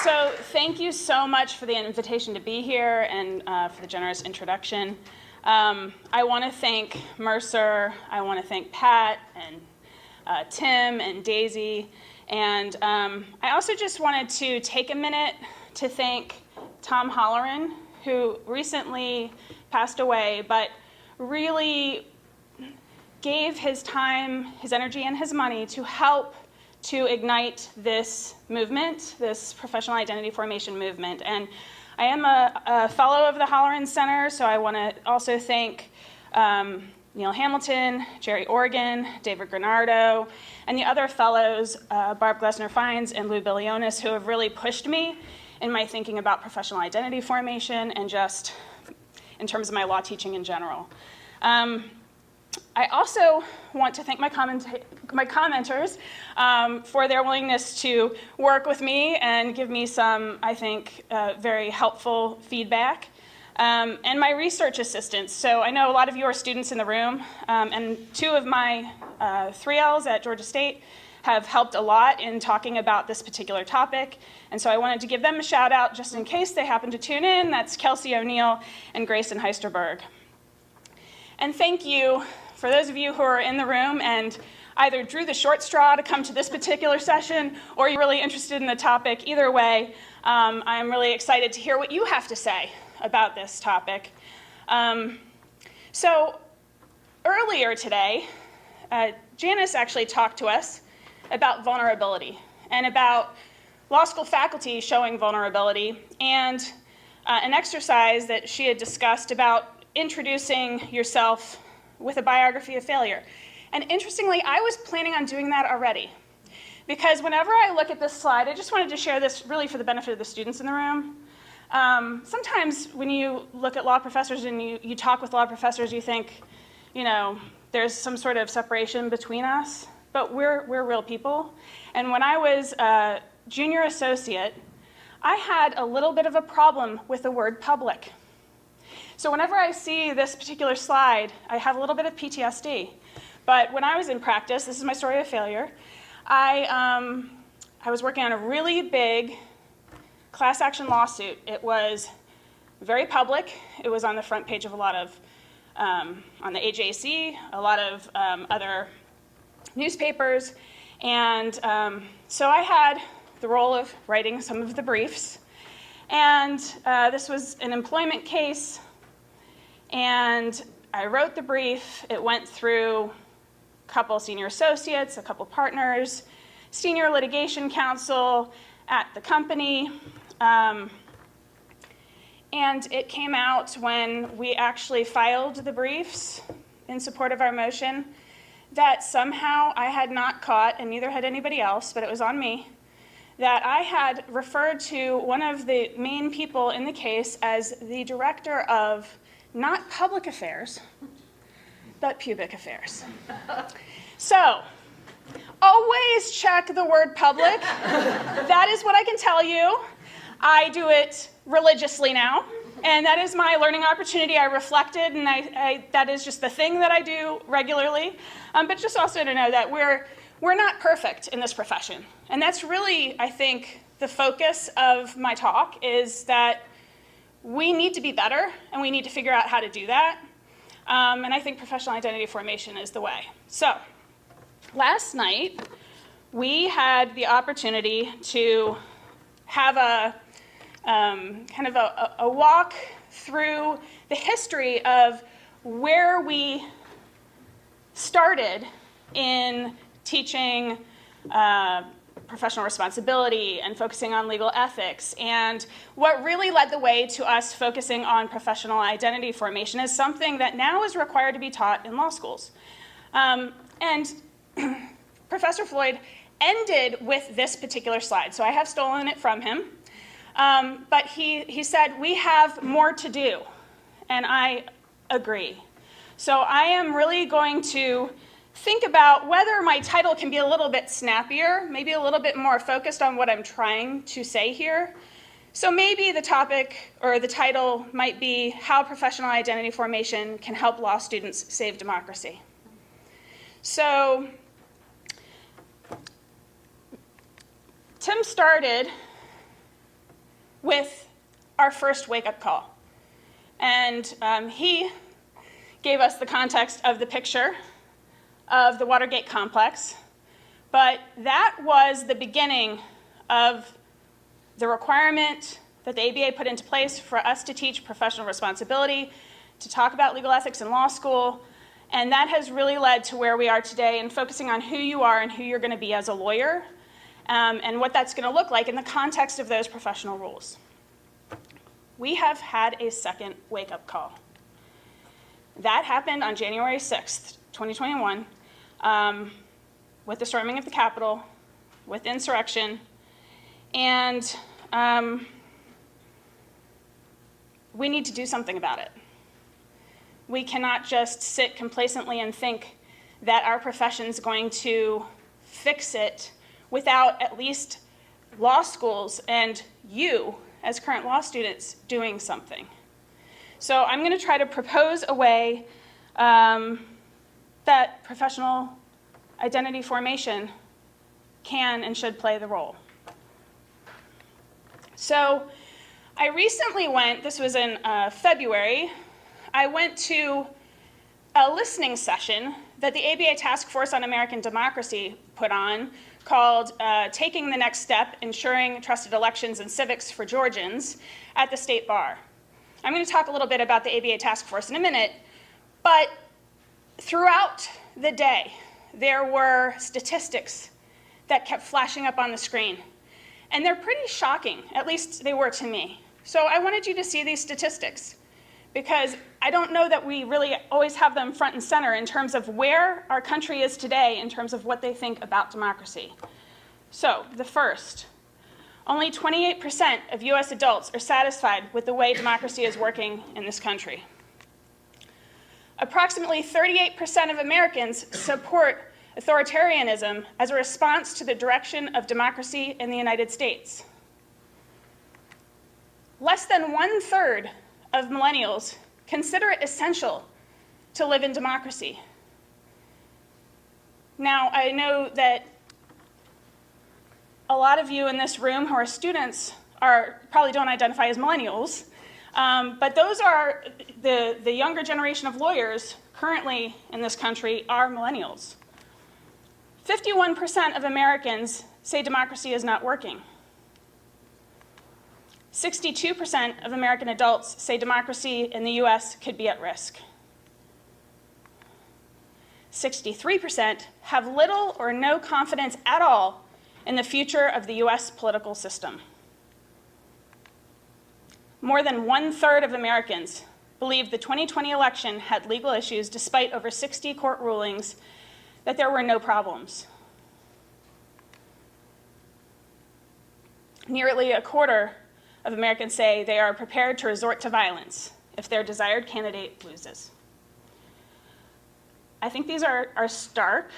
So thank you so much for the invitation to be here and for the generous introduction. I want to thank Mercer, I want to thank Pat and Tim and Daisy, and I also just wanted to take a minute to thank Tom Holleran, who recently passed away, but really gave his time, his energy, and his money to help to ignite this movement, this professional identity formation movement. And I am a fellow of the Holleran Center, so I want to also thank Neil Hamilton, Jerry Organ, David Granardo, and the other fellows, Barb Glessner-Fines and Lou Billionis, who have really pushed me in my thinking about professional identity formation and just in terms of my law teaching in general. I also want to thank my commenters for their willingness to work with me and give me some, I think, very helpful feedback. And my research assistants. So I know a lot of you are students in the room, and two of my 3Ls at Georgia State have helped a lot in talking about this particular topic. And so I wanted to give them a shout out just in case they happen to tune in. That's Kelsey O'Neill and Grayson Heisterberg. And thank you for those of you who are in the room and either drew the short straw to come to this particular session or you're really interested in the topic. Either way, I'm really excited to hear what you have to say about this topic. So earlier today, Janice actually talked to us about vulnerability and about law school faculty showing vulnerability and an exercise that she had discussed about introducing yourself with a biography of failure. And interestingly, I was planning on doing that already. Because whenever I look at this slide, I just wanted to share this really for the benefit of the students in the room. Sometimes when you look at law professors and you talk with law professors, you think, you know, there's some sort of separation between us, but we're real people. And when I was a junior associate, I had a little bit of a problem with the word public. So whenever I see this particular slide, I have a little bit of PTSD. But when I was in practice, this is my story of failure, I was working on a really big class action lawsuit. It was very public. It was on the front page of a lot of, on the AJC, a lot of other newspapers. And so I had the role of writing some of the briefs. And this was an employment case. And I wrote the brief. It went through a couple senior associates, a couple partners, senior litigation counsel at the company. And it came out when we actually filed the briefs in support of our motion that somehow I had not caught, and neither had anybody else, but it was on me, that I had referred to one of the main people in the case as the director of not public affairs, but pubic affairs. So, always check the word public. That is what I can tell you. I do it religiously now, and that is my learning opportunity. I reflected, and that is just the thing that I do regularly. But just also to know that we're not perfect in this profession. And that's really, I think, the focus of my talk is that we need to be better, and we need to figure out how to do that. And I think professional identity formation is the way. So, last night, we had the opportunity to have a kind of a walk through the history of where we started in teaching professional responsibility and focusing on legal ethics. And what really led the way to us focusing on professional identity formation is something that now is required to be taught in law schools. And Professor Floyd ended with this particular slide. So I have stolen it from him. But he said, we have more to do. And I agree. So I am really going to think about whether my title can be a little bit snappier, maybe a little bit more focused on what I'm trying to say here. So maybe the topic or the title might be how professional identity formation can help law students save democracy. So Tim started with our first wake-up call. And he gave us the context of the picture of the Watergate complex. But that was the beginning of the requirement that the ABA put into place for us to teach professional responsibility, to talk about legal ethics in law school. And that has really led to where we are today in focusing on who you are and who you're going to be as a lawyer, and what that's going to look like in the context of those professional rules. We have had a second wake-up call. That happened on January 6th, 2021, with the storming of the Capitol, with insurrection, and we need to do something about it. We cannot just sit complacently and think that our profession's going to fix it without at least law schools and you, as current law students, doing something. So I'm going to try to propose a way that professional identity formation can and should play the role. So I recently went, this was in February, I went to a listening session that the ABA Task Force on American Democracy put on called Taking the Next Step, Ensuring Trusted Elections and Civics for Georgians at the State Bar. I'm going to talk a little bit about the ABA Task Force in a minute, but throughout the day, there were statistics that kept flashing up on the screen. And they're pretty shocking, at least they were to me. So I wanted you to see these statistics, because I don't know that we really always have them front and center in terms of where our country is today in terms of what they think about democracy. So the first, only 28% of US adults are satisfied with the way democracy is working in this country. Approximately 38% of Americans support authoritarianism as a response to the direction of democracy in the United States. Less than 1/3 of millennials consider it essential to live in democracy. Now, I know that a lot of you in this room who are students probably don't identify as millennials, but those are the younger generation of lawyers currently in this country are millennials. 51% of Americans say democracy is not working. 62% of American adults say democracy in the US could be at risk. 63% have little or no confidence at all in the future of the US political system. More than 1/3 of Americans believe the 2020 election had legal issues despite over 60 court rulings that there were no problems. Nearly 1/4 of Americans say they are prepared to resort to violence if their desired candidate loses. I think these are stark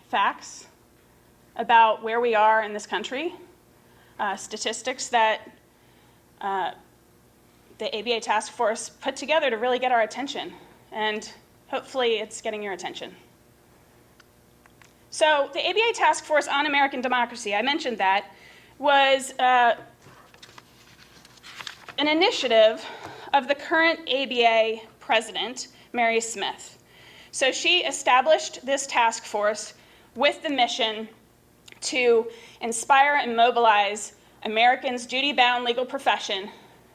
facts about where we are in this country, statistics that the ABA task force put together to really get our attention, and hopefully it's getting your attention. So the ABA task force on American democracy, I mentioned that, was an initiative of the current ABA president, Mary Smith. So she established this task force with the mission to inspire and mobilize Americans' duty-bound legal profession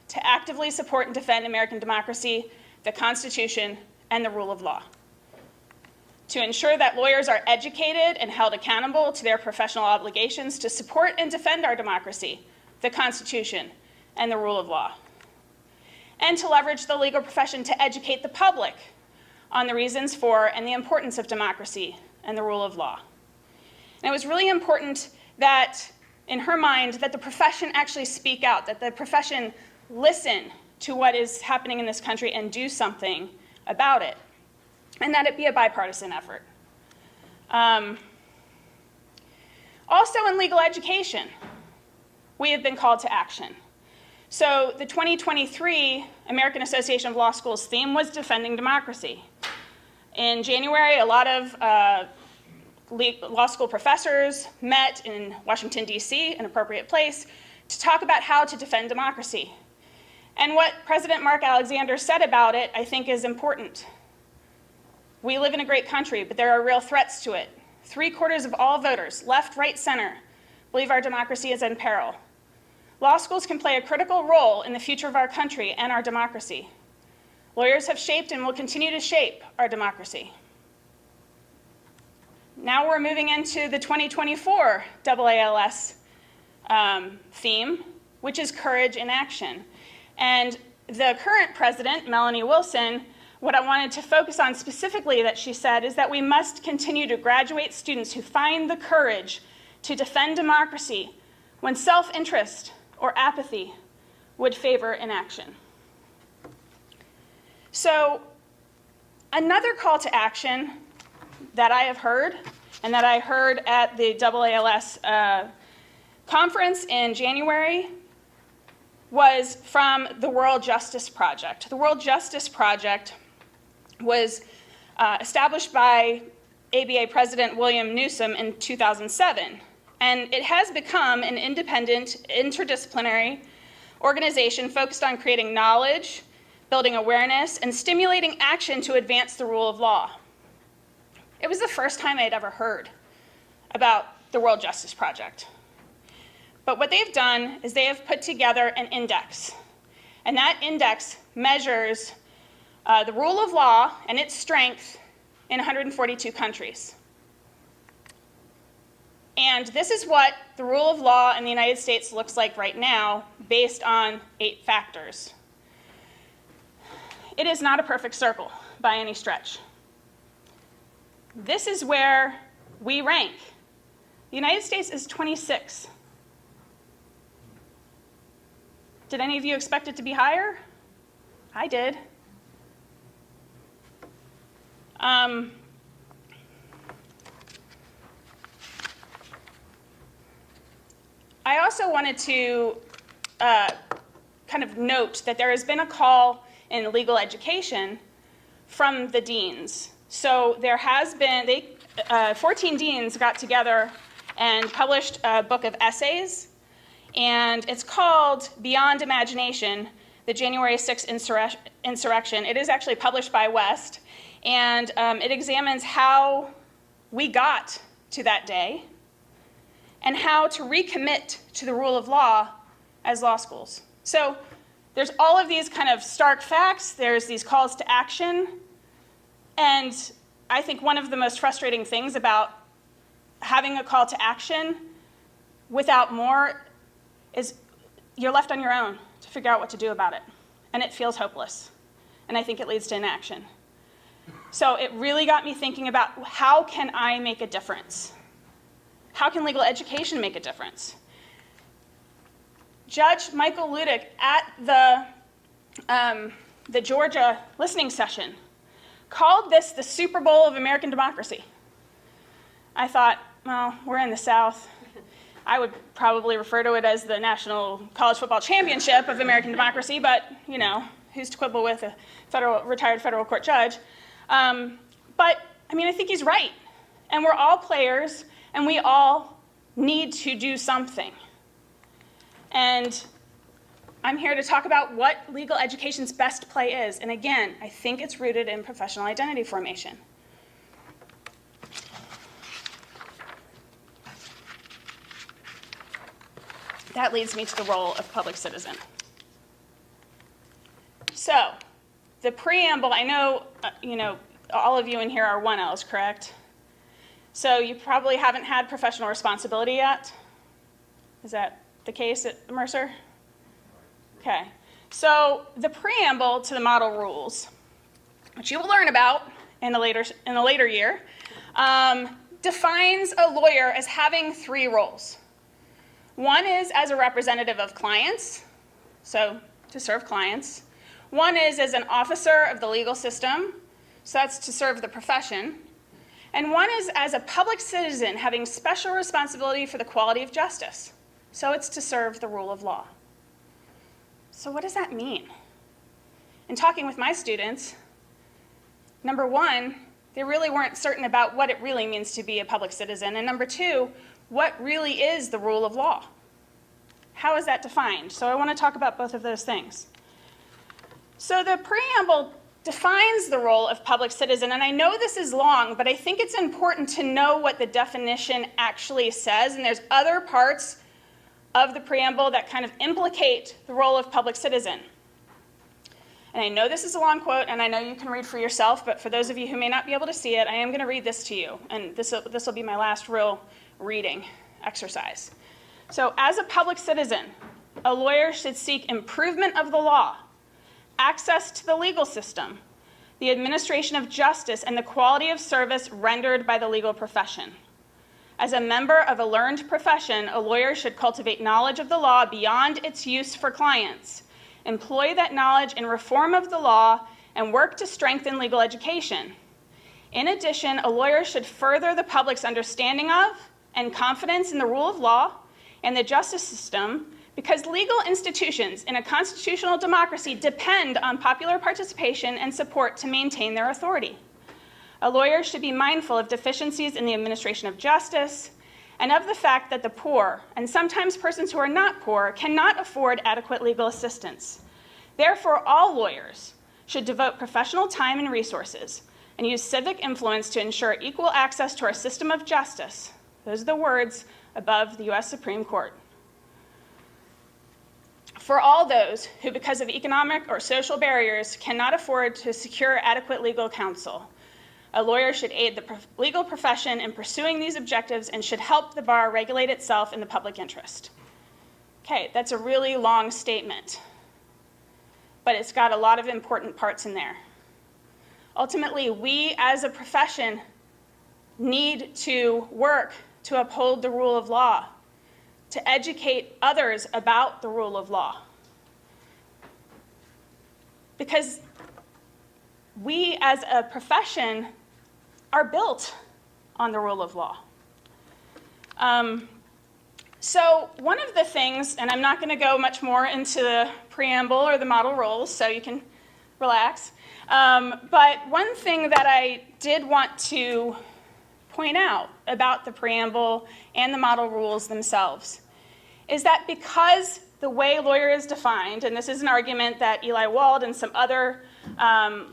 to actively support and defend American democracy, the Constitution, and the rule of law. To ensure that lawyers are educated and held accountable to their professional obligations to support and defend our democracy, the Constitution, and the rule of law. And to leverage the legal profession to educate the public on the reasons for and the importance of democracy and the rule of law. And it was really important that, in her mind, that the profession actually speak out, that the profession listen to what is happening in this country and do something about it, and that it be a bipartisan effort. Also in legal education, we have been called to action. So the 2023 American Association of Law Schools theme was defending democracy. In January, a lot of law school professors met in Washington, D.C., an appropriate place, to talk about how to defend democracy. And what President Mark Alexander said about it, I think, is important. We live in a great country, but there are real threats to it. 3/4 of all voters, left, right, center, believe our democracy is in peril. Law schools can play a critical role in the future of our country and our democracy. Lawyers have shaped and will continue to shape our democracy. Now we're moving into the 2024 AALS theme, which is courage in action. And the current president, Melanie Wilson, what I wanted to focus on specifically that she said is that we must continue to graduate students who find the courage to defend democracy when self-interest or apathy would favor inaction. So another call to action that I have heard, and that I heard at the AALS conference in January, was from the World Justice Project. The World Justice Project was established by ABA President William Newsom in 2007. And it has become an independent, interdisciplinary organization focused on creating knowledge, building awareness, and stimulating action to advance the rule of law. It was the first time I had ever heard about the World Justice Project. But what they've done is they have put together an index. And that index measures the rule of law and its strength in 142 countries. And this is what the rule of law in the United States looks like right now, based on 8 factors. It is not a perfect circle by any stretch. This is where we rank. The United States is 26. Did any of you expect it to be higher? I did. I also wanted to kind of note that there has been a call in legal education from the deans. So there has been, 14 deans got together and published a book of essays, and it's called Beyond Imagination, the January 6th Insurrection. It is actually published by West, and it examines how we got to that day and how to recommit to the rule of law as law schools. So there's all of these kind of stark facts, there's these calls to action, and I think one of the most frustrating things about having a call to action without more is you're left on your own to figure out what to do about it, and it feels hopeless, and I think it leads to inaction. So it really got me thinking about how can I make a difference? How can legal education make a difference? Judge Michael Ludick at the Georgia listening session called this the Super Bowl of American democracy. I thought, well, we're in the South. I would probably refer to it as the National College Football Championship of American democracy, but, you know, who's to quibble with a retired federal court judge? But, I mean, I think he's right. And we're all players, and we all need to do something. And I'm here to talk about what legal education's best play is. And again, I think it's rooted in professional identity formation. That leads me to the role of public citizen. So, the preamble, I know, all of you in here are 1Ls, correct? So you probably haven't had professional responsibility yet. Is that the case at Mercer? Okay. So the preamble to the model rules, which you will learn about in a later year, defines a lawyer as having 3 roles. One is as a representative of clients, so to serve clients. One is as an officer of the legal system, so that's to serve the profession. And one is as a public citizen having special responsibility for the quality of justice, so it's to serve the rule of law. So what does that mean? In talking with my students, number 1, they really weren't certain about what it really means to be a public citizen. And number 2, what really is the rule of law? How is that defined? So I want to talk about both of those things. So the preamble defines the role of public citizen, and I know this is long, but I think it's important to know what the definition actually says, and there's other parts of the preamble that kind of implicate the role of public citizen. And I know this is a long quote, and I know you can read for yourself, but for those of you who may not be able to see it, I am going to read this to you, and this will be my last real reading exercise. So, as a public citizen, a lawyer should seek improvement of the law, access to the legal system, the administration of justice, and the quality of service rendered by the legal profession. As a member of a learned profession, a lawyer should cultivate knowledge of the law beyond its use for clients, employ that knowledge in reform of the law, and work to strengthen legal education. In addition, a lawyer should further the public's understanding of and confidence in the rule of law and the justice system, because legal institutions in a constitutional democracy depend on popular participation and support to maintain their authority. A lawyer should be mindful of deficiencies in the administration of justice and of the fact that the poor, and sometimes persons who are not poor, cannot afford adequate legal assistance. Therefore, all lawyers should devote professional time and resources and use civic influence to ensure equal access to our system of justice. Those are the words above the U.S. Supreme Court. For all those who, because of economic or social barriers, cannot afford to secure adequate legal counsel, a lawyer should aid the legal profession in pursuing these objectives and should help the bar regulate itself in the public interest. Okay, that's a really long statement, but it's got a lot of important parts in there. Ultimately, we as a profession need to work to uphold the rule of law, to educate others about the rule of law. Because we as a profession are built on the rule of law. So one of the things, and I'm not going to go much more into the preamble or the model rules, so you can relax, but one thing that I did want to point out about the preamble and the model rules themselves is that because the way lawyer is defined, and this is an argument that Eli Wald and some other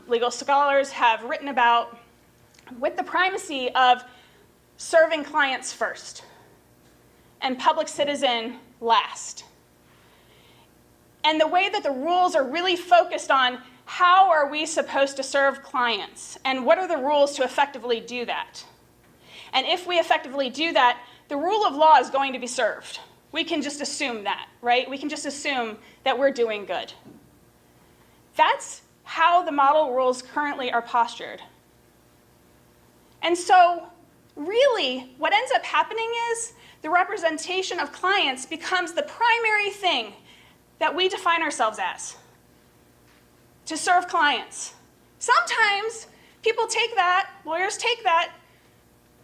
legal scholars have written about, with the primacy of serving clients first and public citizen last. And the way that the rules are really focused on how are we supposed to serve clients and what are the rules to effectively do that. And if we effectively do that, the rule of law is going to be served. We can just assume that, right? We can just assume that we're doing good. That's how the model rules currently are postured. And so, really, what ends up happening is the representation of clients becomes the primary thing that we define ourselves as, to serve clients. Sometimes people take that, lawyers take that,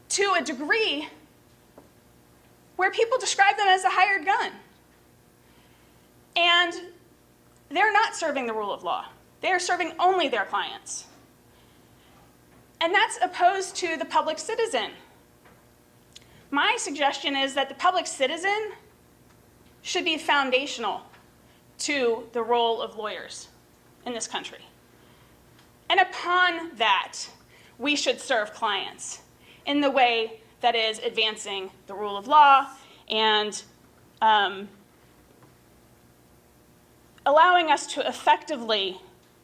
to a degree where people describe them as a hired gun. And they're not serving the rule of law. They are serving only their clients. And that's opposed to the public citizen. My suggestion is that the public citizen should be foundational to the role of lawyers in this country. And upon that, we should serve clients in the way that is advancing the rule of law and allowing us to effectively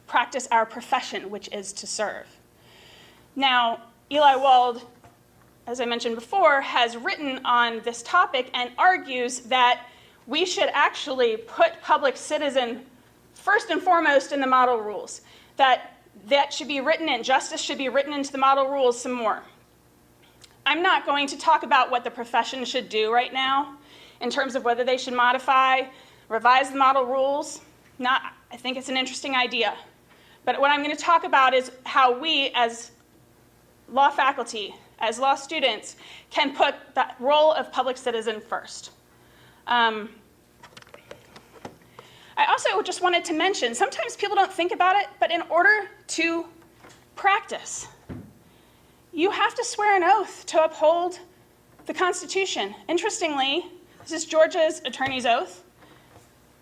practice our profession, which is to serve. Now, Eli Wald, as I mentioned before, has written on this topic and argues that we should actually put public citizen first and foremost in the model rules, that should be written in, justice should be written into the model rules some more. I'm not going to talk about what the profession should do right now in terms of whether they should modify, revise the model rules. I think it's an interesting idea. But what I'm going to talk about is how we as law faculty, as law students, can put the role of public citizen first. I also just wanted to mention, sometimes people don't think about it, but in order to practice, you have to swear an oath to uphold the Constitution. Interestingly, this is Georgia's attorney's oath.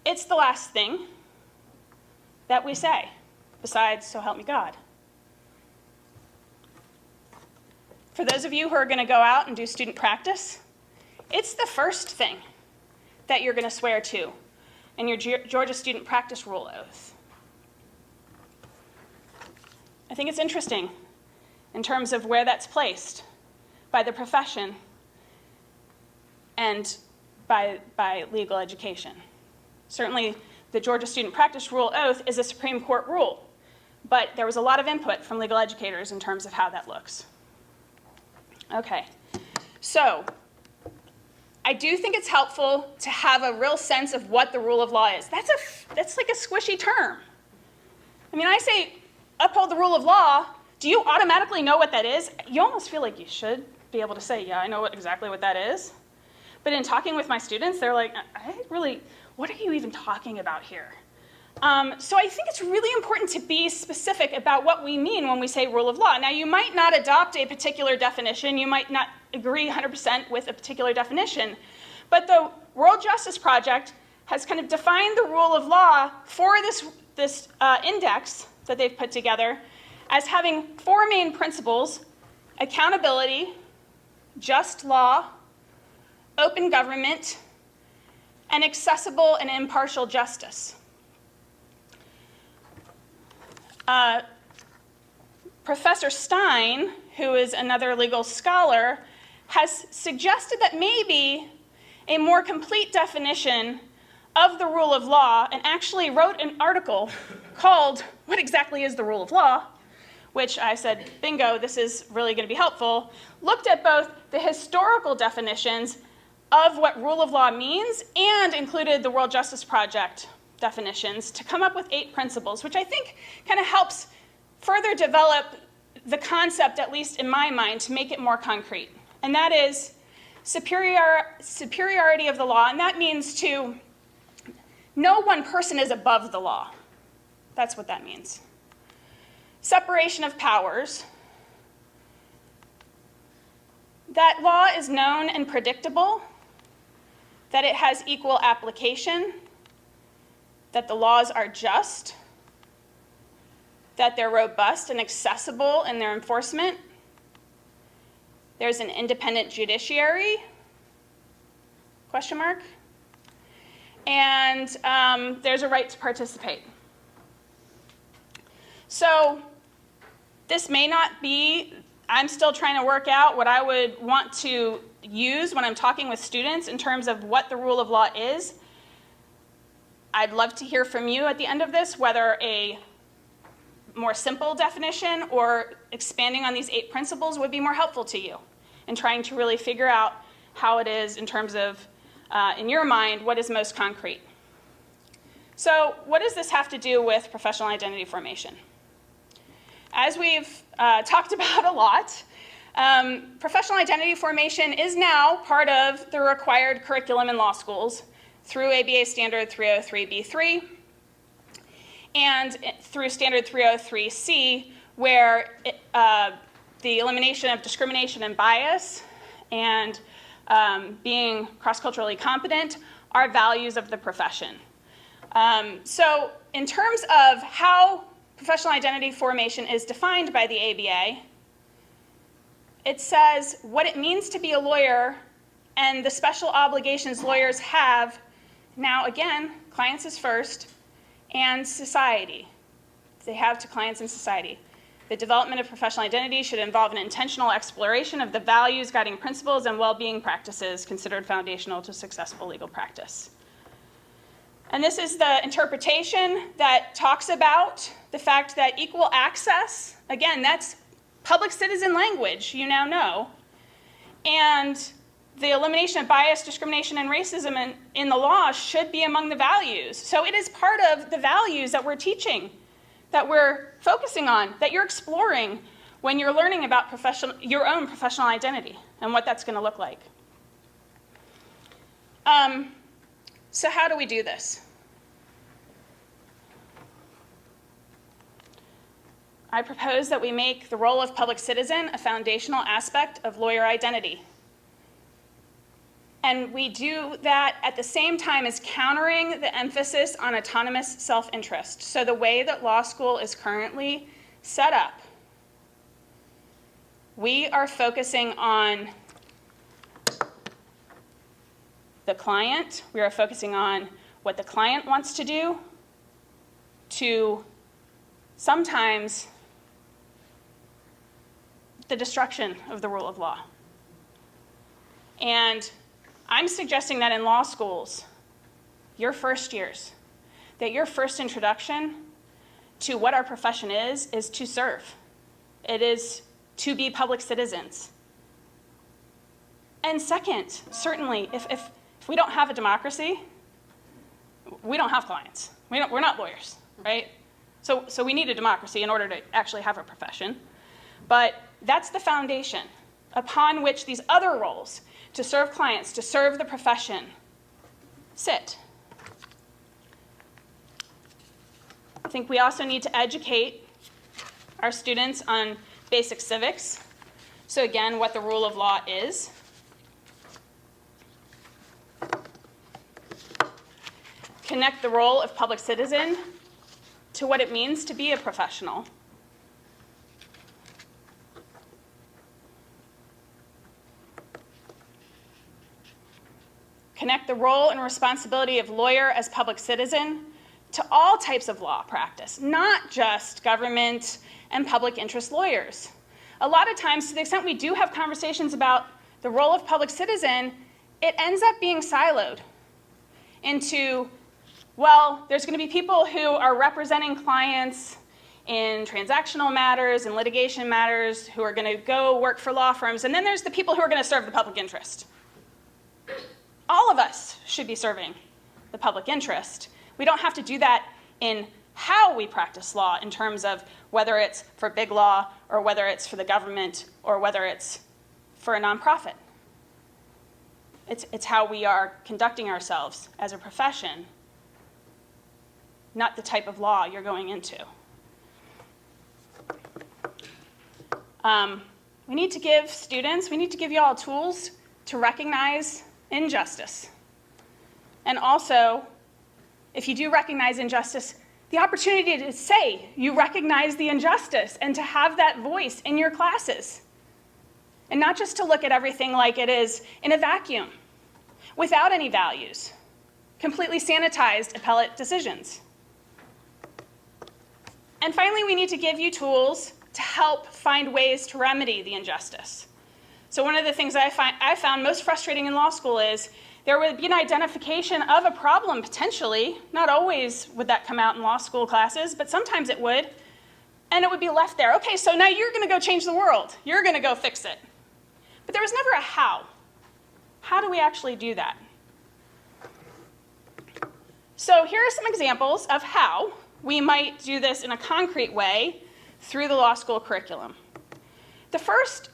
It's the last thing that we say, besides, so help me God. For those of you who are going to go out and do student practice, it's the first thing that you're going to swear to in your Georgia Student Practice Rule oath. I think it's interesting in terms of where that's placed by the profession and by legal education. Certainly, the Georgia Student Practice Rule oath is a Supreme Court rule, but there was a lot of input from legal educators in terms of how that looks. Okay, so I do think it's helpful to have a real sense of what the rule of law is. That's like a squishy term. I mean, I say uphold the rule of law. Do you automatically know what that is? You almost feel like you should be able to say, yeah, I know exactly what that is. But in talking with my students, they're like, what are you even talking about here? So I think it's really important to be specific about what we mean when we say rule of law. Now, you might not adopt a particular definition. You might not agree 100% with a particular definition. But the World Justice Project has kind of defined the rule of law for this index that they've put together as having four main principles: accountability, just law, open government, and accessible and impartial justice. Professor Stein, who is another legal scholar, has suggested that maybe a more complete definition of the rule of law, and actually wrote an article called What Exactly is the Rule of Law?, which I said, bingo, this is really going to be helpful, looked at both the historical definitions of what rule of law means and included the World Justice Project definitions to come up with 8 principles, which I think kind of helps further develop the concept, at least in my mind, to make it more concrete. And that is Superiority of the law, and that means no one person is above the law. That's what that means. Separation of powers. That law is known and predictable, that it has equal application, that the laws are just, that they're robust and accessible in their enforcement. There's an independent judiciary, question mark, and there's a right to participate. So this may not be, I'm still trying to work out what I would want to use when I'm talking with students in terms of what the rule of law is. I'd love to hear from you at the end of this, whether a more simple definition or expanding on these 8 principles would be more helpful to you in trying to really figure out how it is in terms of, in your mind, what is most concrete. So what does this have to do with professional identity formation? As we've talked about a lot, professional identity formation is now part of the required curriculum in law schools through ABA Standard 303b3 and through Standard 303c, where the elimination of discrimination and bias and being cross-culturally competent are values of the profession. So in terms of how professional identity formation is defined by the ABA, it says what it means to be a lawyer and the special obligations lawyers have, now again, clients is first, and society. They have to clients and society. The development of professional identity should involve an intentional exploration of the values, guiding principles, and well-being practices considered foundational to successful legal practice. And this is the interpretation that talks about the fact that equal access, again, that's public citizen language, you now know, and the elimination of bias, discrimination, and racism in the law should be among the values. So it is part of the values that we're teaching, that we're focusing on, that you're exploring when you're learning about your own professional identity and what that's going to look like. So how do we do this? I propose that we make the role of public citizen a foundational aspect of lawyer identity. And we do that at the same time as countering the emphasis on autonomous self-interest. So the way that law school is currently set up, we are focusing on the client. We are focusing on what the client wants to do, to sometimes the destruction of the rule of law. And I'm suggesting that in law schools, your first years, that your first introduction to what our profession is to serve. It is to be public citizens. And second, certainly, if we don't have a democracy, we don't have clients. We're not lawyers, right? So we need a democracy in order to actually have a profession. But that's the foundation upon which these other roles, to serve clients, to serve the profession, sit. I think we also need to educate our students on basic civics. So again, what the rule of law is. Connect the role of public citizen to what it means to be a professional. Connect the role and responsibility of lawyer as public citizen to all types of law practice, not just government and public interest lawyers. A lot of times, to the extent we do have conversations about the role of public citizen, it ends up being siloed into, well, there's going to be people who are representing clients in transactional matters and litigation matters who are going to go work for law firms, and then there's the people who are going to serve the public interest. All of us should be serving the public interest. We don't have to do that in how we practice law in terms of whether it's for big law or whether it's for the government or whether it's for a nonprofit. It's how we are conducting ourselves as a profession, not the type of law you're going into. We need to give students, we need to give you all tools to recognize injustice. And also, if you do recognize injustice, the opportunity to say you recognize the injustice and to have that voice in your classes. And not just to look at everything like it is in a vacuum, without any values, completely sanitized appellate decisions. And finally, we need to give you tools to help find ways to remedy the injustice. So one of the things I found most frustrating in law school is there would be an identification of a problem potentially. Not always would that come out in law school classes, but sometimes it would. And it would be left there. Okay, so now you're going to go change the world. You're going to go fix it. But there was never a how. How do we actually do that? So here are some examples of how we might do this in a concrete way through the law school curriculum. The first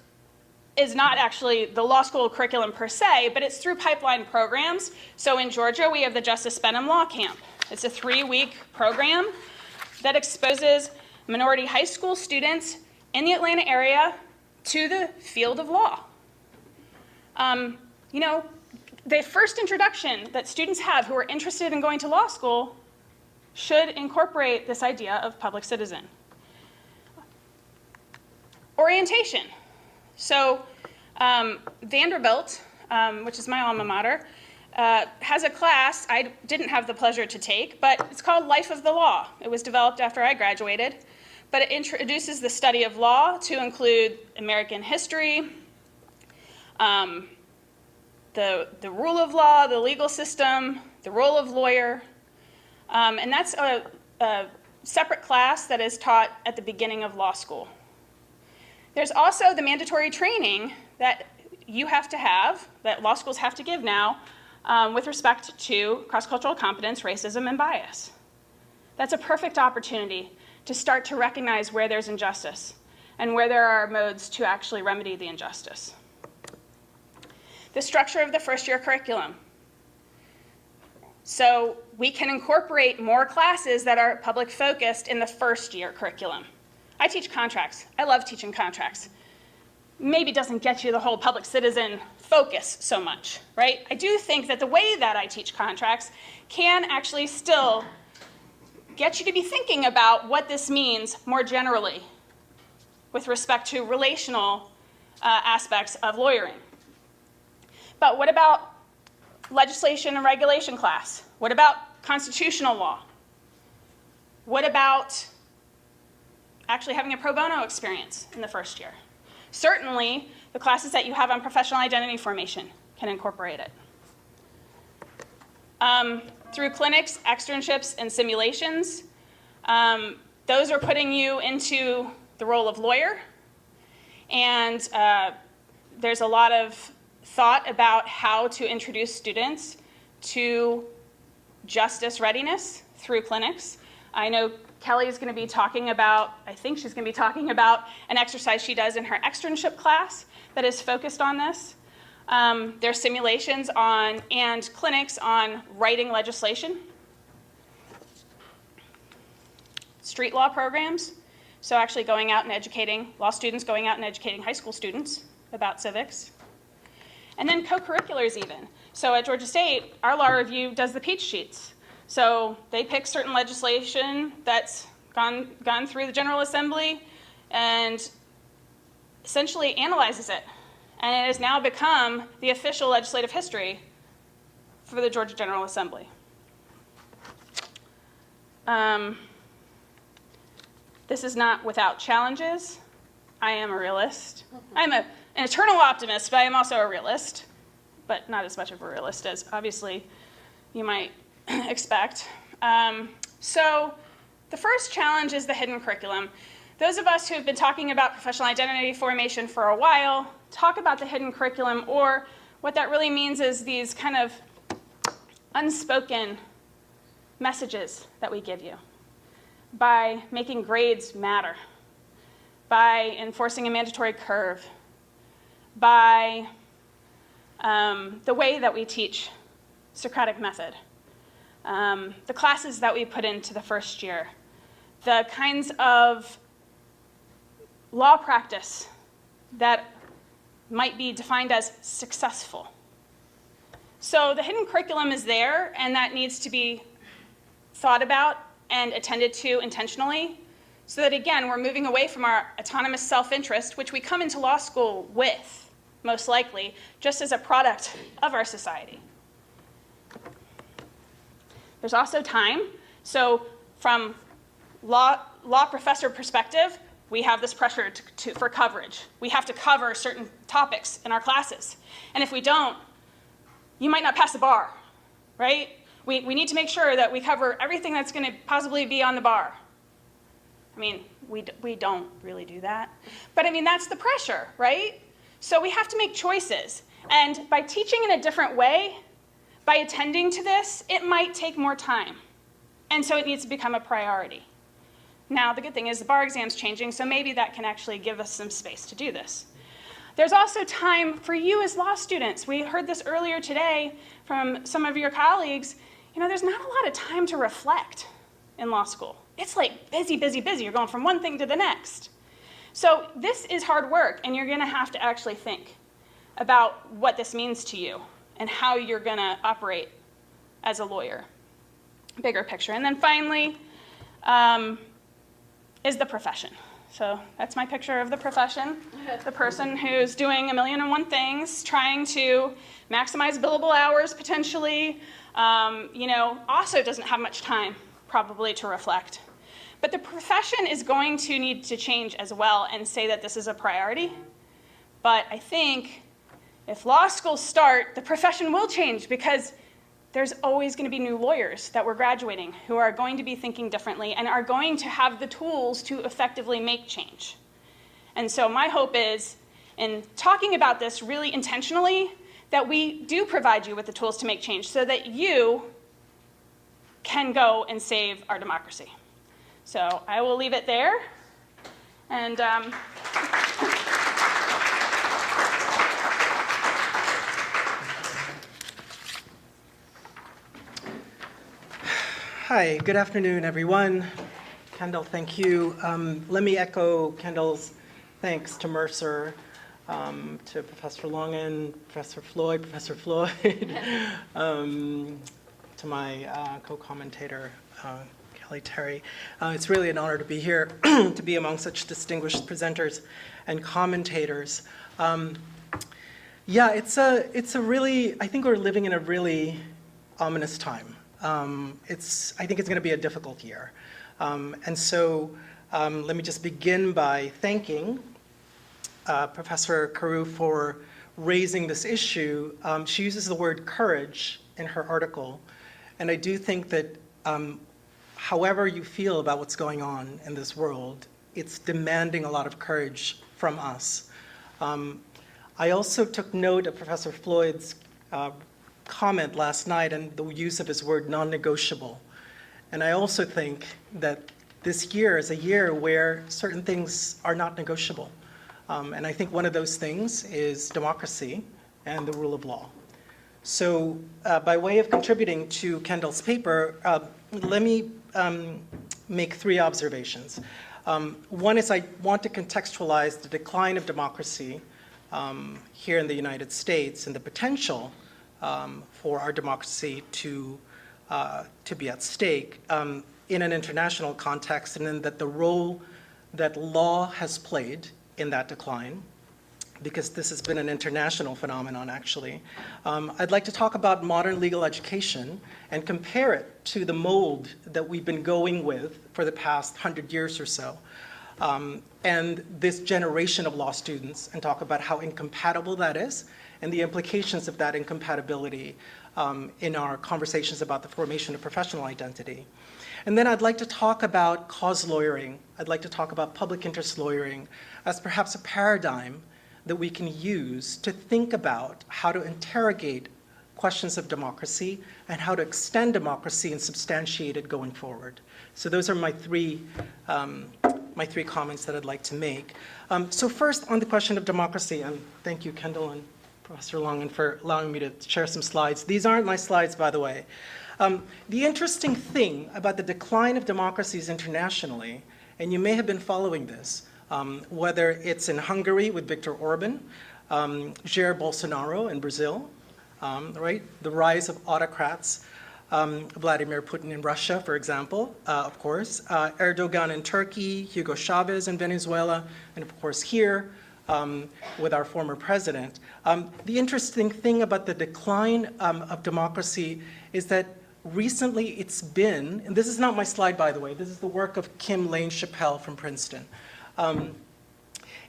is not actually the law school curriculum per se, but it's through pipeline programs. So in Georgia, we have the Justice Benham Law Camp. It's a 3-week program that exposes minority high school students in the Atlanta area to the field of law. You know, the first introduction that students have who are interested in going to law school should incorporate this idea of public citizen. Orientation. So Vanderbilt, which is my alma mater, has a class I didn't have the pleasure to take, but it's called Life of the Law. It was developed after I graduated, but it introduces the study of law to include American history, the rule of law, the legal system, the role of lawyer, and that's a separate class that is taught at the beginning of law school. There's also the mandatory training that you have to have, that law schools have to give now, with respect to cross-cultural competence, racism, and bias. That's a perfect opportunity to start to recognize where there's injustice and where there are modes to actually remedy the injustice. The structure of the first-year curriculum. So we can incorporate more classes that are public-focused in the first-year curriculum. I teach contracts. I love teaching contracts. Maybe doesn't get you the whole public citizen focus so much, right? I do think that the way that I teach contracts can actually still get you to be thinking about what this means more generally with respect to relational aspects of lawyering. But what about legislation and regulation class? What about constitutional law? What about actually having a pro bono experience in the first year? Certainly, the classes that you have on professional identity formation can incorporate it. Through clinics, externships, and simulations, those are putting you into the role of lawyer. And there's a lot of thought about how to introduce students to justice readiness through clinics. I know Kelly is going to be talking about, I think she's going to be talking about an exercise she does in her externship class that is focused on this. There's simulations on and clinics on writing legislation. Street law programs, so actually going out and educating law students, going out and educating high school students about civics. And then co-curriculars even. So at Georgia State, our law review does the peach sheets. So they pick certain legislation that's gone through the General Assembly and essentially analyzes it. And it has now become the official legislative history for the Georgia General Assembly. This is not without challenges. I am a realist. I'm an eternal optimist, but I am also a realist, but not as much of a realist as obviously you might expect. So the first challenge is the hidden curriculum. Those of us who have been talking about professional identity formation for a while talk about the hidden curriculum, or what that really means is these kind of unspoken messages that we give you by making grades matter, by enforcing a mandatory curve, by the way that we teach Socratic method, the classes that we put into the first year, the kinds of law practice that might be defined as successful. So the hidden curriculum is there, and that needs to be thought about and attended to intentionally, so that, again, we're moving away from our autonomous self-interest, which we come into law school with, most likely, just as a product of our society. There's also time. So from law professor perspective, we have this pressure for coverage. We have to cover certain topics in our classes. And if we don't, you might not pass the bar, right? We need to make sure that we cover everything that's going to possibly be on the bar. I mean, we don't really do that. But I mean, that's the pressure, right? So we have to make choices. And by teaching in a different way, by attending to this, it might take more time. And so it needs to become a priority. Now, the good thing is the bar exam's changing, so maybe that can actually give us some space to do this. There's also time for you as law students. We heard this earlier today from some of your colleagues. You know, there's not a lot of time to reflect in law school. It's like busy, busy, busy. You're going from one thing to the next. So this is hard work, and you're going to have to actually think about what this means to you and how you're going to operate as a lawyer. Bigger picture. And then finally is the profession. So that's my picture of the profession, the person who's doing 1,000,001 things, trying to maximize billable hours potentially, also doesn't have much time probably to reflect. But the profession is going to need to change as well and say that this is a priority. But I think if law schools start, the profession will change because there's always going to be new lawyers that we're graduating who are going to be thinking differently and are going to have the tools to effectively make change. And so my hope is, in talking about this really intentionally, that we do provide you with the tools to make change so that you can go and save our democracy. So I will leave it there. And Hi, good afternoon, everyone. Kendall, thank you. Let me echo Kendall's thanks to Mercer, to Professor Longen, Professor Floyd, to my co-commentator, Kelly Terry. It's really an honor to be here, to be among such distinguished presenters and commentators. Yeah, it's a really, I think we're living in a really ominous time. I think it's going to be a difficult year. And so let me just begin by thanking Professor Carew for raising this issue. She uses the word courage in her article. And I do think that however you feel about what's going on in this world, it's demanding a lot of courage from us. I also took note of Professor Floyd's comment last night and the use of his word non-negotiable. And I also think that this year is a year where certain things are not negotiable. And I think one of those things is democracy and the rule of law. So by way of contributing to Kendall's paper, let me make three observations. One is I want to contextualize the decline of democracy here in the United States and the potential for our democracy to be at stake in an international context, and then that the role that law has played in that decline, because this has been an international phenomenon, actually. I'd like to talk about modern legal education and compare it to the mold that we've been going with for the past 100 years or so, and this generation of law students, and talk about how incompatible that is and the implications of that incompatibility in our conversations about the formation of professional identity. And then I'd like to talk about cause lawyering. I'd like to talk about public interest lawyering as perhaps a paradigm that we can use to think about how to interrogate questions of democracy and how to extend democracy and substantiate it going forward. So those are my three comments that I'd like to make. So first, on the question of democracy, and thank you, Kendall and Professor Longan, for allowing me to share some slides. These aren't my slides, by the way. The interesting thing about the decline of democracies internationally, and you may have been following this, whether it's in Hungary with Viktor Orban, Jair Bolsonaro in Brazil, right? The rise of autocrats, Vladimir Putin in Russia, for example, of course, Erdogan in Turkey, Hugo Chavez in Venezuela, and of course here with our former president. The interesting thing about the decline of democracy is that recently it's been, and this is not my slide, by the way, this is the work of Kim Lane Chappell from Princeton,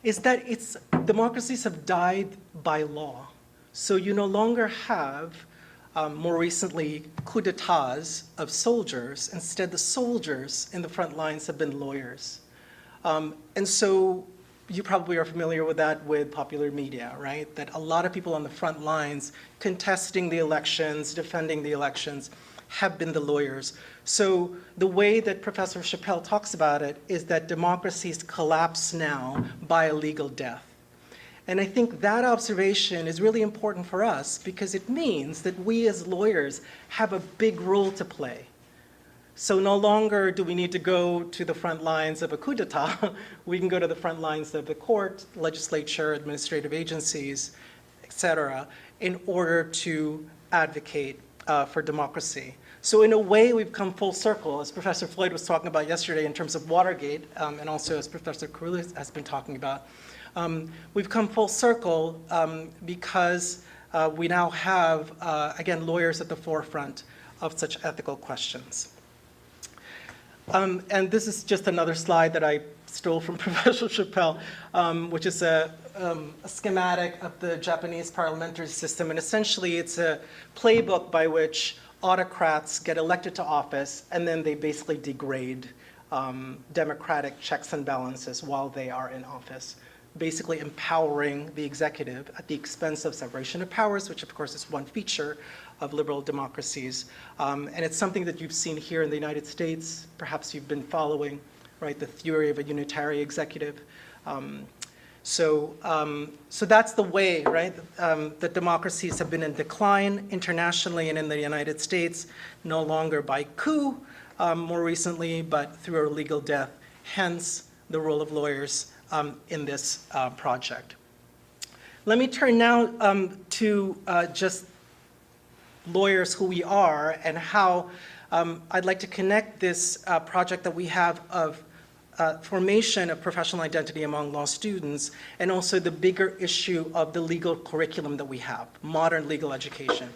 is that democracies have died by law. So you no longer have, more recently, coups d'etats of soldiers. Instead, the soldiers in the front lines have been lawyers. And so you probably are familiar with that with popular media, right? That a lot of people on the front lines contesting the elections, defending the elections, have been the lawyers. So the way that Professor Chappell talks about it is that democracies collapse now by a legal death. And I think that observation is really important for us because it means that we as lawyers have a big role to play. So no longer do we need to go to the front lines of a coup d'etat. We can go to the front lines of the court, legislature, administrative agencies, et cetera, in order to advocate for democracy. So in a way, we've come full circle, as Professor Floyd was talking about yesterday in terms of Watergate, and also as Professor Carulli has been talking about. We've come full circle because we now have, again, lawyers at the forefront of such ethical questions. And this is just another slide that I stole from Professor Chappell, which is a schematic of the Japanese parliamentary system. And essentially, it's a playbook by which autocrats get elected to office, and then they basically degrade democratic checks and balances while they are in office, basically empowering the executive at the expense of separation of powers, which of course is one feature of liberal democracies. And it's something that you've seen here in the United States. Perhaps you've been following, right, the theory of a unitary executive. So that's the way, right, that democracies have been in decline internationally and in the United States, no longer by coup more recently, but through a legal death, hence the role of lawyers in this project. Let me turn now to just lawyers who we are and how I'd like to connect this project that we have of formation of professional identity among law students and also the bigger issue of the legal curriculum that we have, modern legal education.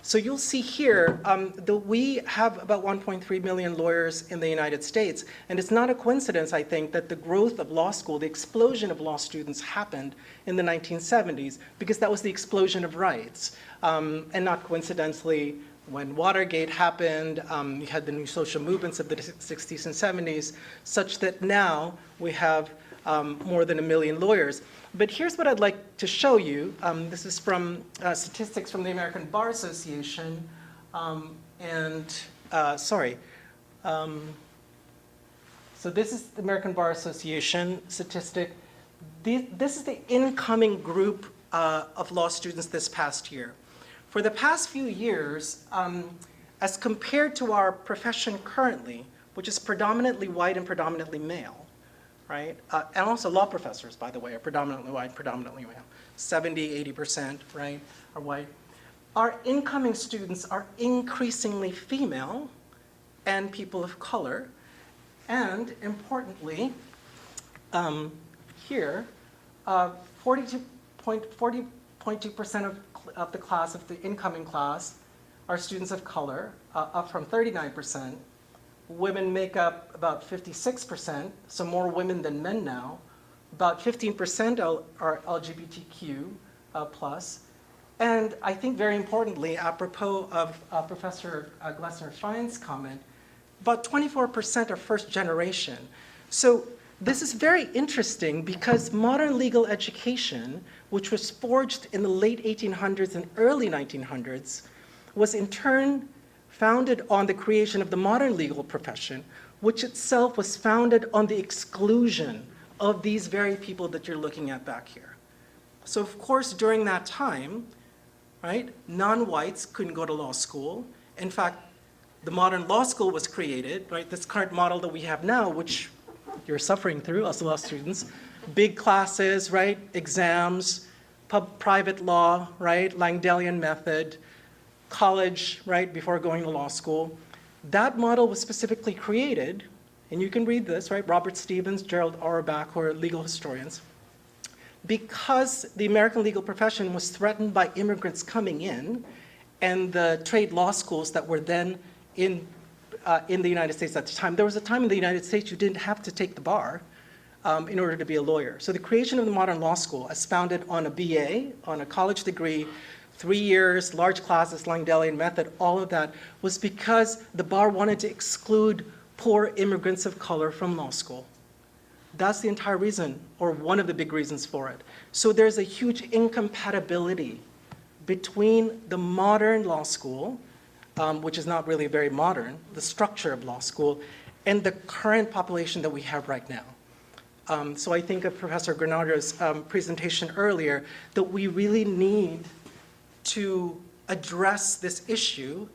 So you'll see here that we have about 1.3 million lawyers in the United States. And it's not a coincidence, I think, that the growth of law school, the explosion of law students happened in the 1970s because that was the explosion of rights. And not coincidentally, when Watergate happened, you had the new social movements of the 60s and 70s, such that now we have more than 1 million lawyers. But here's what I'd like to show you. This is from statistics from the American Bar Association. So this is the American Bar Association statistic. This is the incoming group of law students this past year. For the past few years, as compared to our profession currently, which is predominantly white and predominantly male, right? And also law professors, by the way, are predominantly white, predominantly male. 70, 80%, right, are white. Our incoming students are increasingly female and people of color. And importantly, here, 40.2% of the class, of the incoming class, are students of color, up from 39%. Women make up about 56%, so more women than men now. About 15% are LGBTQ plus. And I think very importantly, apropos of Professor Glessner-Fein's comment, about 24% are first generation. So this is very interesting because modern legal education, which was forged in the late 1800s and early 1900s, was in turn founded on the creation of the modern legal profession, which itself was founded on the exclusion of these very people that you're looking at back here. So of course, during that time, right, non-whites couldn't go to law school. In fact, the modern law school was created, right, this current model that we have now, which you're suffering through as law students, big classes, right, exams, private law, right, Langdellian method, college, right, before going to law school. That model was specifically created, and you can read this, right, Robert Stevens, Gerald Auerbach, who are legal historians, because the American legal profession was threatened by immigrants coming in and the trade law schools that were then in the United States at the time. There was a time in the United States you didn't have to take the bar in order to be a lawyer. So the creation of the modern law school, as founded on a BA, on a college degree, 3 years, large classes, Langdellian method, all of that, was because the bar wanted to exclude poor immigrants of color from law school. That's the entire reason, or one of the big reasons for it. So there's a huge incompatibility between the modern law school, which is not really very modern, the structure of law school, and the current population that we have right now. So I think of Professor Granato's presentation earlier, that we really need to address this issue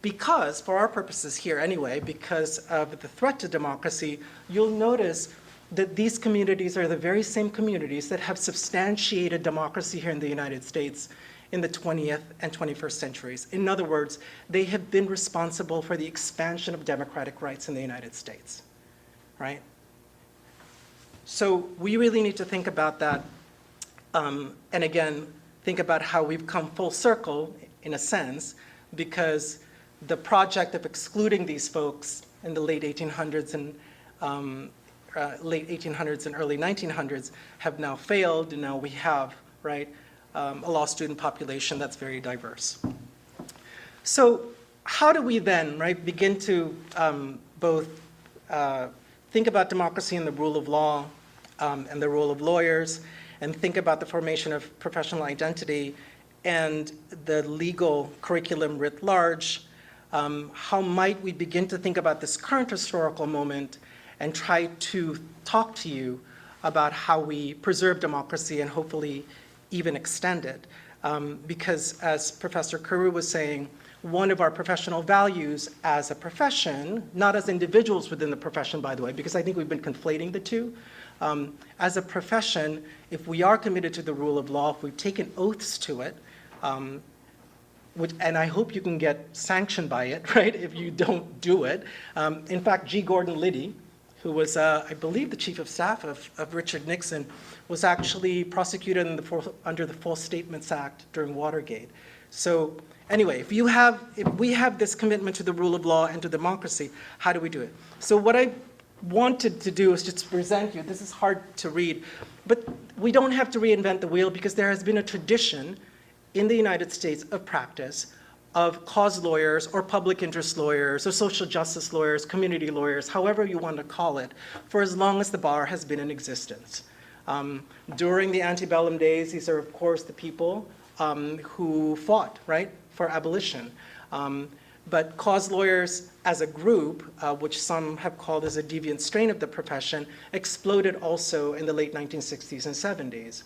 because, for our purposes here anyway, because of the threat to democracy, you'll notice that these communities are the very same communities that have substantiated democracy here in the United States in the 20th and 21st centuries. In other words, they have been responsible for the expansion of democratic rights in the United States, right? So we really need to think about that, and again, think about how we've come full circle, in a sense, because the project of excluding these folks in the late 1800s and early 1900s have now failed, and now we have, right, a law student population that's very diverse. So how do we then, right, begin to both think about democracy and the rule of law and the role of lawyers, and think about the formation of professional identity and the legal curriculum writ large? How might we begin to think about this current historical moment and try to talk to you about how we preserve democracy and hopefully even extend it? Because as Professor Carew was saying, one of our professional values as a profession, not as individuals within the profession, by the way, because I think we've been conflating the two. As a profession, if we are committed to the rule of law, if we've taken oaths to it, and I hope you can get sanctioned by it, right, if you don't do it. In fact, G. Gordon Liddy, who was, I believe, the chief of staff of Richard Nixon, was actually prosecuted under the False Statements Act during Watergate. So anyway, if we have this commitment to the rule of law and to democracy, how do we do it? So what I wanted to do is just present you, this is hard to read, but we don't have to reinvent the wheel because there has been a tradition in the United States of practice of cause lawyers or public interest lawyers or social justice lawyers, community lawyers, however you want to call it, for as long as the bar has been in existence. During the antebellum days, these are, of course, the people who fought, right, for abolition. But cause lawyers as a group, which some have called as a deviant strain of the profession, exploded also in the late 1960s and 70s.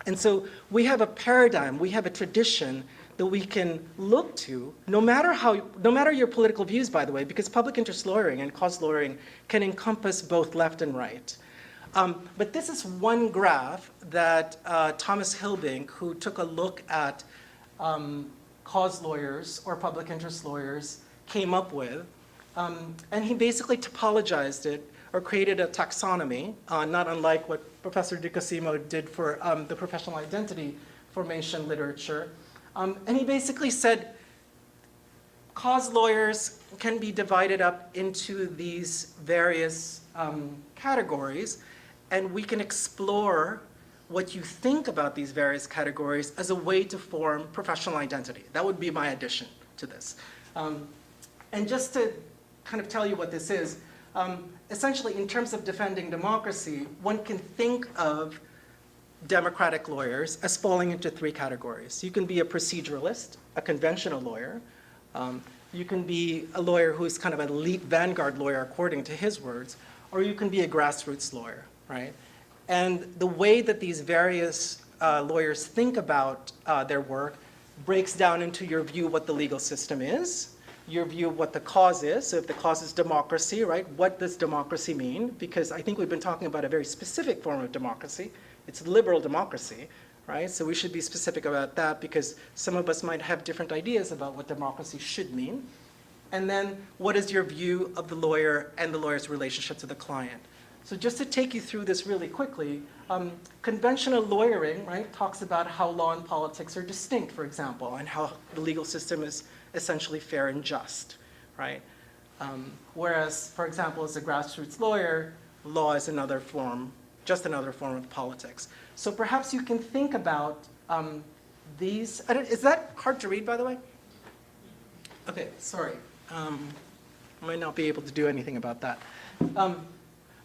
And so we have a paradigm, we have a tradition that we can look to, no matter your political views, by the way, because public interest lawyering and cause lawyering can encompass both left and right. But this is one graph that Thomas Hilbink, who took a look at cause lawyers or public interest lawyers, came up with. And he basically topologized it or created a taxonomy, not unlike what Professor DiCosimo did for the professional identity formation literature. And he basically said cause lawyers can be divided up into these various categories, and we can explore what you think about these various categories as a way to form professional identity. That would be my addition to this. And just to kind of tell you what this is, essentially in terms of defending democracy, one can think of democratic lawyers as falling into three categories. You can be a proceduralist, a conventional lawyer. You can be a lawyer who's kind of an elite vanguard lawyer, according to his words, or you can be a grassroots lawyer, right? And the way that these various lawyers think about their work breaks down into your view of what the legal system is, your view of what the cause is. So if the cause is democracy, right, what does democracy mean? Because I think we've been talking about a very specific form of democracy. It's liberal democracy, right? So we should be specific about that because some of us might have different ideas about what democracy should mean. And then what is your view of the lawyer and the lawyer's relationship to the client? So just to take you through this really quickly, conventional lawyering, right, talks about how law and politics are distinct, for example, and how the legal system is essentially fair and just, right? Whereas, for example, as a grassroots lawyer, law is another form, just another form of politics. So perhaps you can think about these. Is that hard to read, by the way? Okay, sorry. I might not be able to do anything about that.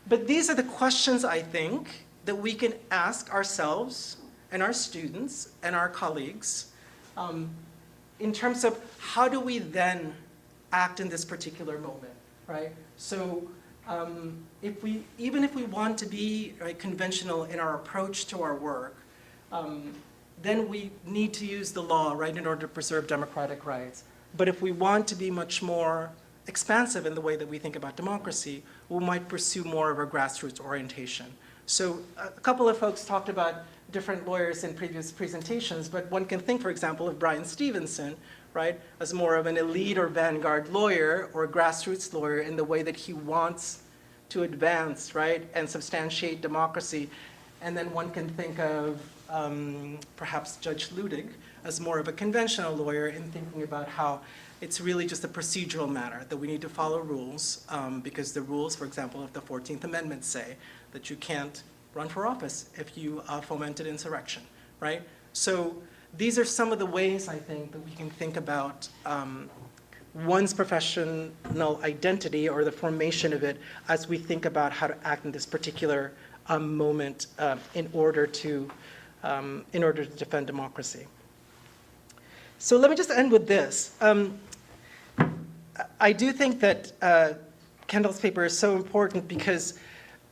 But these are the questions, I think, that we can ask ourselves and our students and our colleagues in terms of how do we then act in this particular moment, right? So even if we want to be conventional in our approach to our work, then we need to use the law, right, in order to preserve democratic rights. But if we want to be much more expansive in the way that we think about democracy, we might pursue more of a grassroots orientation. So a couple of folks talked about different lawyers in previous presentations, but one can think, for example, of Brian Stevenson, right, as more of an elite or vanguard lawyer or a grassroots lawyer in the way that he wants to advance, right, and substantiate democracy. And then one can think of perhaps Judge Ludig as more of a conventional lawyer in thinking about how it's really just a procedural matter, that we need to follow rules because the rules, for example, of the 14th Amendment say that you can't run for office if you fomented insurrection, right? So these are some of the ways, I think, that we can think about one's professional identity or the formation of it as we think about how to act in this particular moment in order to defend democracy. So let me just end with this. I do think that Kendall's paper is so important because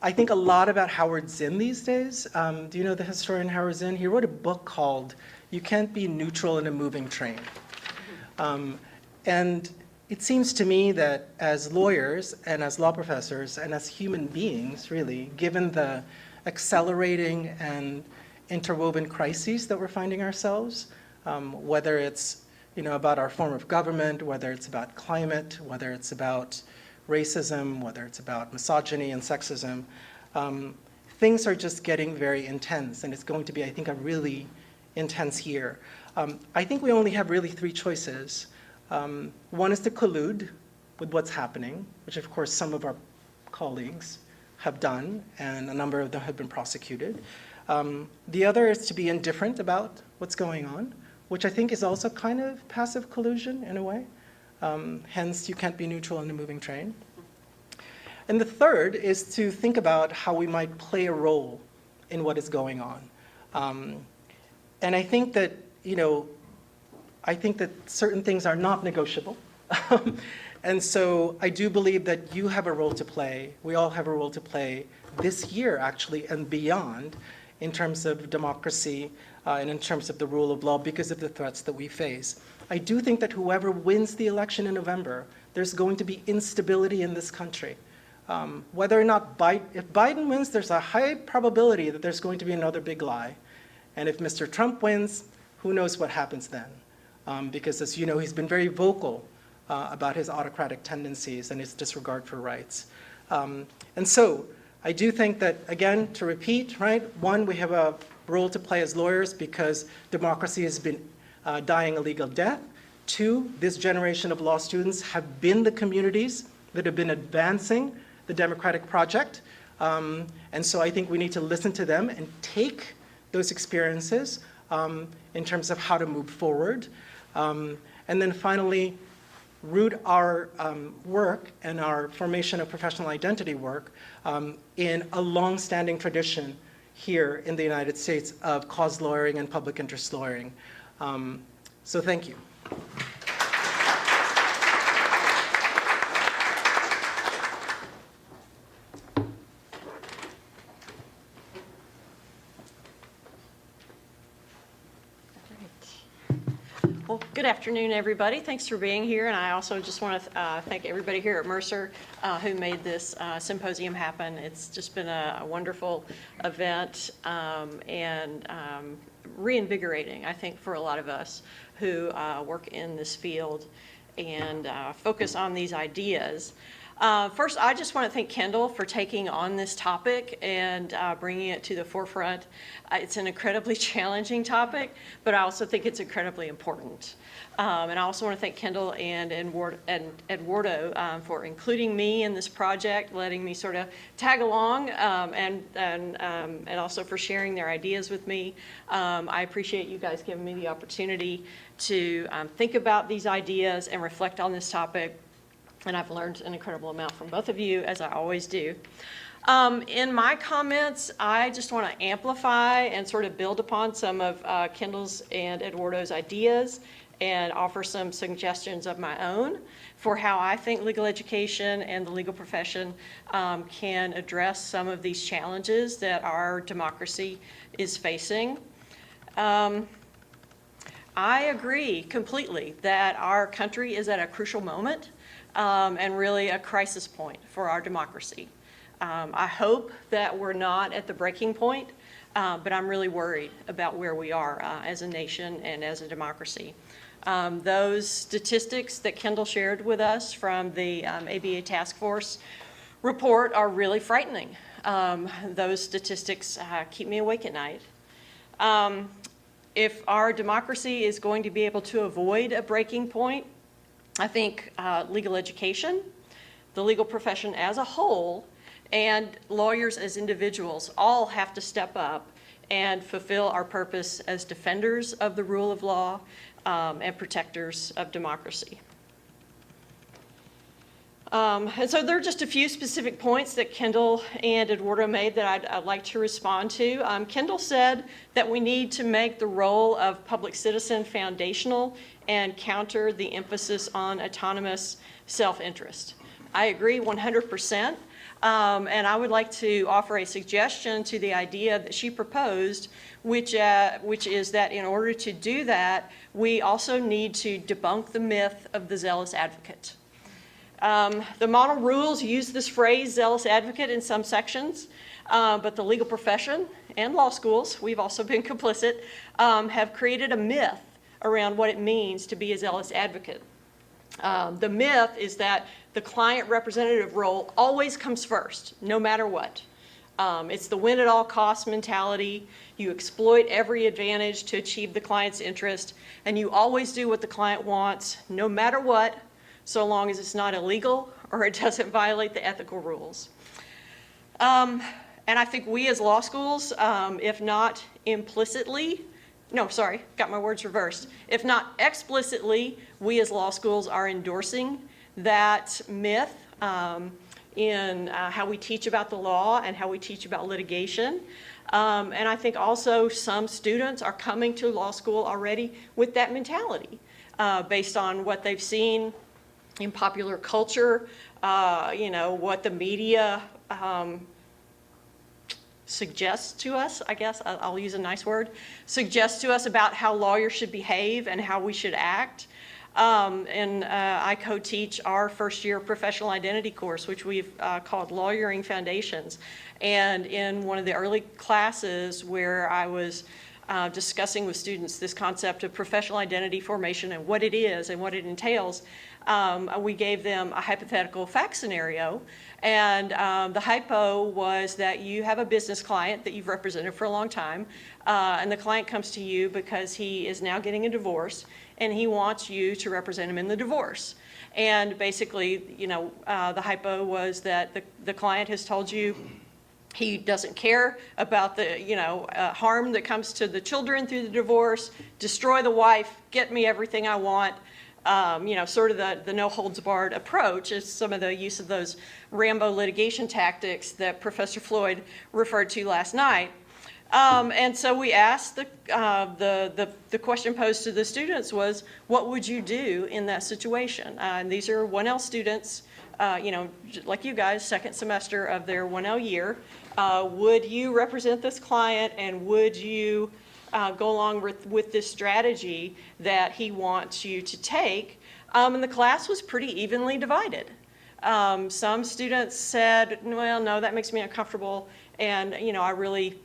I think a lot about Howard Zinn these days. Do you know the historian Howard Zinn? He wrote a book called You Can't Be Neutral in a Moving Train. And it seems to me that as lawyers and as law professors and as human beings, really, given the accelerating and interwoven crises that we're finding ourselves, whether it's about our form of government, whether it's about climate, whether it's about racism, whether it's about misogyny and sexism, things are just getting very intense, and it's going to be, I think, a really intense year. I think we only have really three choices. One is to collude with what's happening, which of course some of our colleagues have done, and a number of them have been prosecuted. The other is to be indifferent about what's going on, which I think is also kind of passive collusion in a way. Hence, you can't be neutral in a moving train. And the third is to think about how we might play a role in what is going on. And I think that, certain things are not negotiable. And so I do believe that you have a role to play, we all have a role to play this year, actually, and beyond, in terms of democracy and in terms of the rule of law because of the threats that we face. I do think that whoever wins the election in November, there's going to be instability in this country. Whether or not if Biden wins, there's a high probability that there's going to be another big lie. And if Mr. Trump wins, who knows what happens then? Because as you know, he's been very vocal about his autocratic tendencies and his disregard for rights. And so I do think that, again, to repeat, right, one, we have a role to play as lawyers because democracy has been dying a legal death. Two, this generation of law students have been the communities that have been advancing the democratic project. And so I think we need to listen to them and take those experiences in terms of how to move forward. And then finally, root our work and our formation of professional identity work in a long-standing tradition here in the United States of cause lawyering and public interest lawyering. So thank you. Well, good afternoon, everybody. Thanks for being here. And I also just want to thank everybody here at Mercer who made this symposium happen. It's just been a wonderful event and reinvigorating, I think, for a lot of us who work in this field and focus on these ideas. First, I just want to thank Kendall for taking on this topic and bringing it to the forefront. It's an incredibly challenging topic, but I also think it's incredibly important. And I also want to thank Kendall and Eduardo for including me in this project, letting me sort of tag along, and also for sharing their ideas with me. I appreciate you guys giving me the opportunity to think about these ideas and reflect on this topic. And I've learned an incredible amount from both of you, as I always do. In my comments, I just want to amplify and sort of build upon some of Kendall's and Eduardo's ideas and offer some suggestions of my own for how I think legal education and the legal profession can address some of these challenges that our democracy is facing. I agree completely that our country is at a crucial moment and really a crisis point for our democracy. I hope that we're not at the breaking point, but I'm really worried about where we are as a nation and as a democracy. Those statistics that Kendall shared with us from the ABA Task Force report are really frightening. Those statistics keep me awake at night. If our democracy is going to be able to avoid a breaking point, I think legal education, the legal profession as a whole, and lawyers as individuals all have to step up and fulfill our purpose as defenders of the rule of law and protectors of democracy. And so there are just a few specific points that Kendall and Eduardo made that I'd like to respond to. Kendall said that we need to make the role of public citizen foundational and counter the emphasis on autonomous self-interest. I agree 100%, and I would like to offer a suggestion to the idea that she proposed, which is that in order to do that, we also need to debunk the myth of the zealous advocate. The model rules use this phrase, zealous advocate, in some sections, but the legal profession and law schools, we've also been complicit, have created a myth around what it means to be a zealous advocate. The myth is that the client representative role always comes first, no matter what. It's the win at all costs mentality. You exploit every advantage to achieve the client's interest, and you always do what the client wants, no matter what, so long as it's not illegal or it doesn't violate the ethical rules. And I think we as law schools, if not implicitly, no, sorry, got my words reversed. If not explicitly, we as law schools are endorsing that myth in how we teach about the law and how we teach about litigation. And I think also some students are coming to law school already with that mentality based on what they've seen in popular culture, what the media suggests to us, I guess, I'll use a nice word, suggests to us about how lawyers should behave and how we should act. And I co-teach our first year professional identity course, which we've called Lawyering Foundations. And in one of the early classes where I was discussing with students this concept of professional identity formation and what it is and what it entails, we gave them a hypothetical fact scenario. And the hypo was that you have a business client that you've represented for a long time, and the client comes to you because he is now getting a divorce, and he wants you to represent him in the divorce. And basically, the hypo was that the client has told you he doesn't care about the harm that comes to the children through the divorce, destroy the wife, get me everything I want. Sort of the no holds barred approach is some of the use of those Rambo litigation tactics that Professor Floyd referred to last night. And so we asked the question posed to the students was, what would you do in that situation? And these are 1L students, like you guys, second semester of their 1L year. Would you represent this client, and would you go along with this strategy that he wants you to take. And the class was pretty evenly divided. Some students said, well, no, that makes me uncomfortable, and I really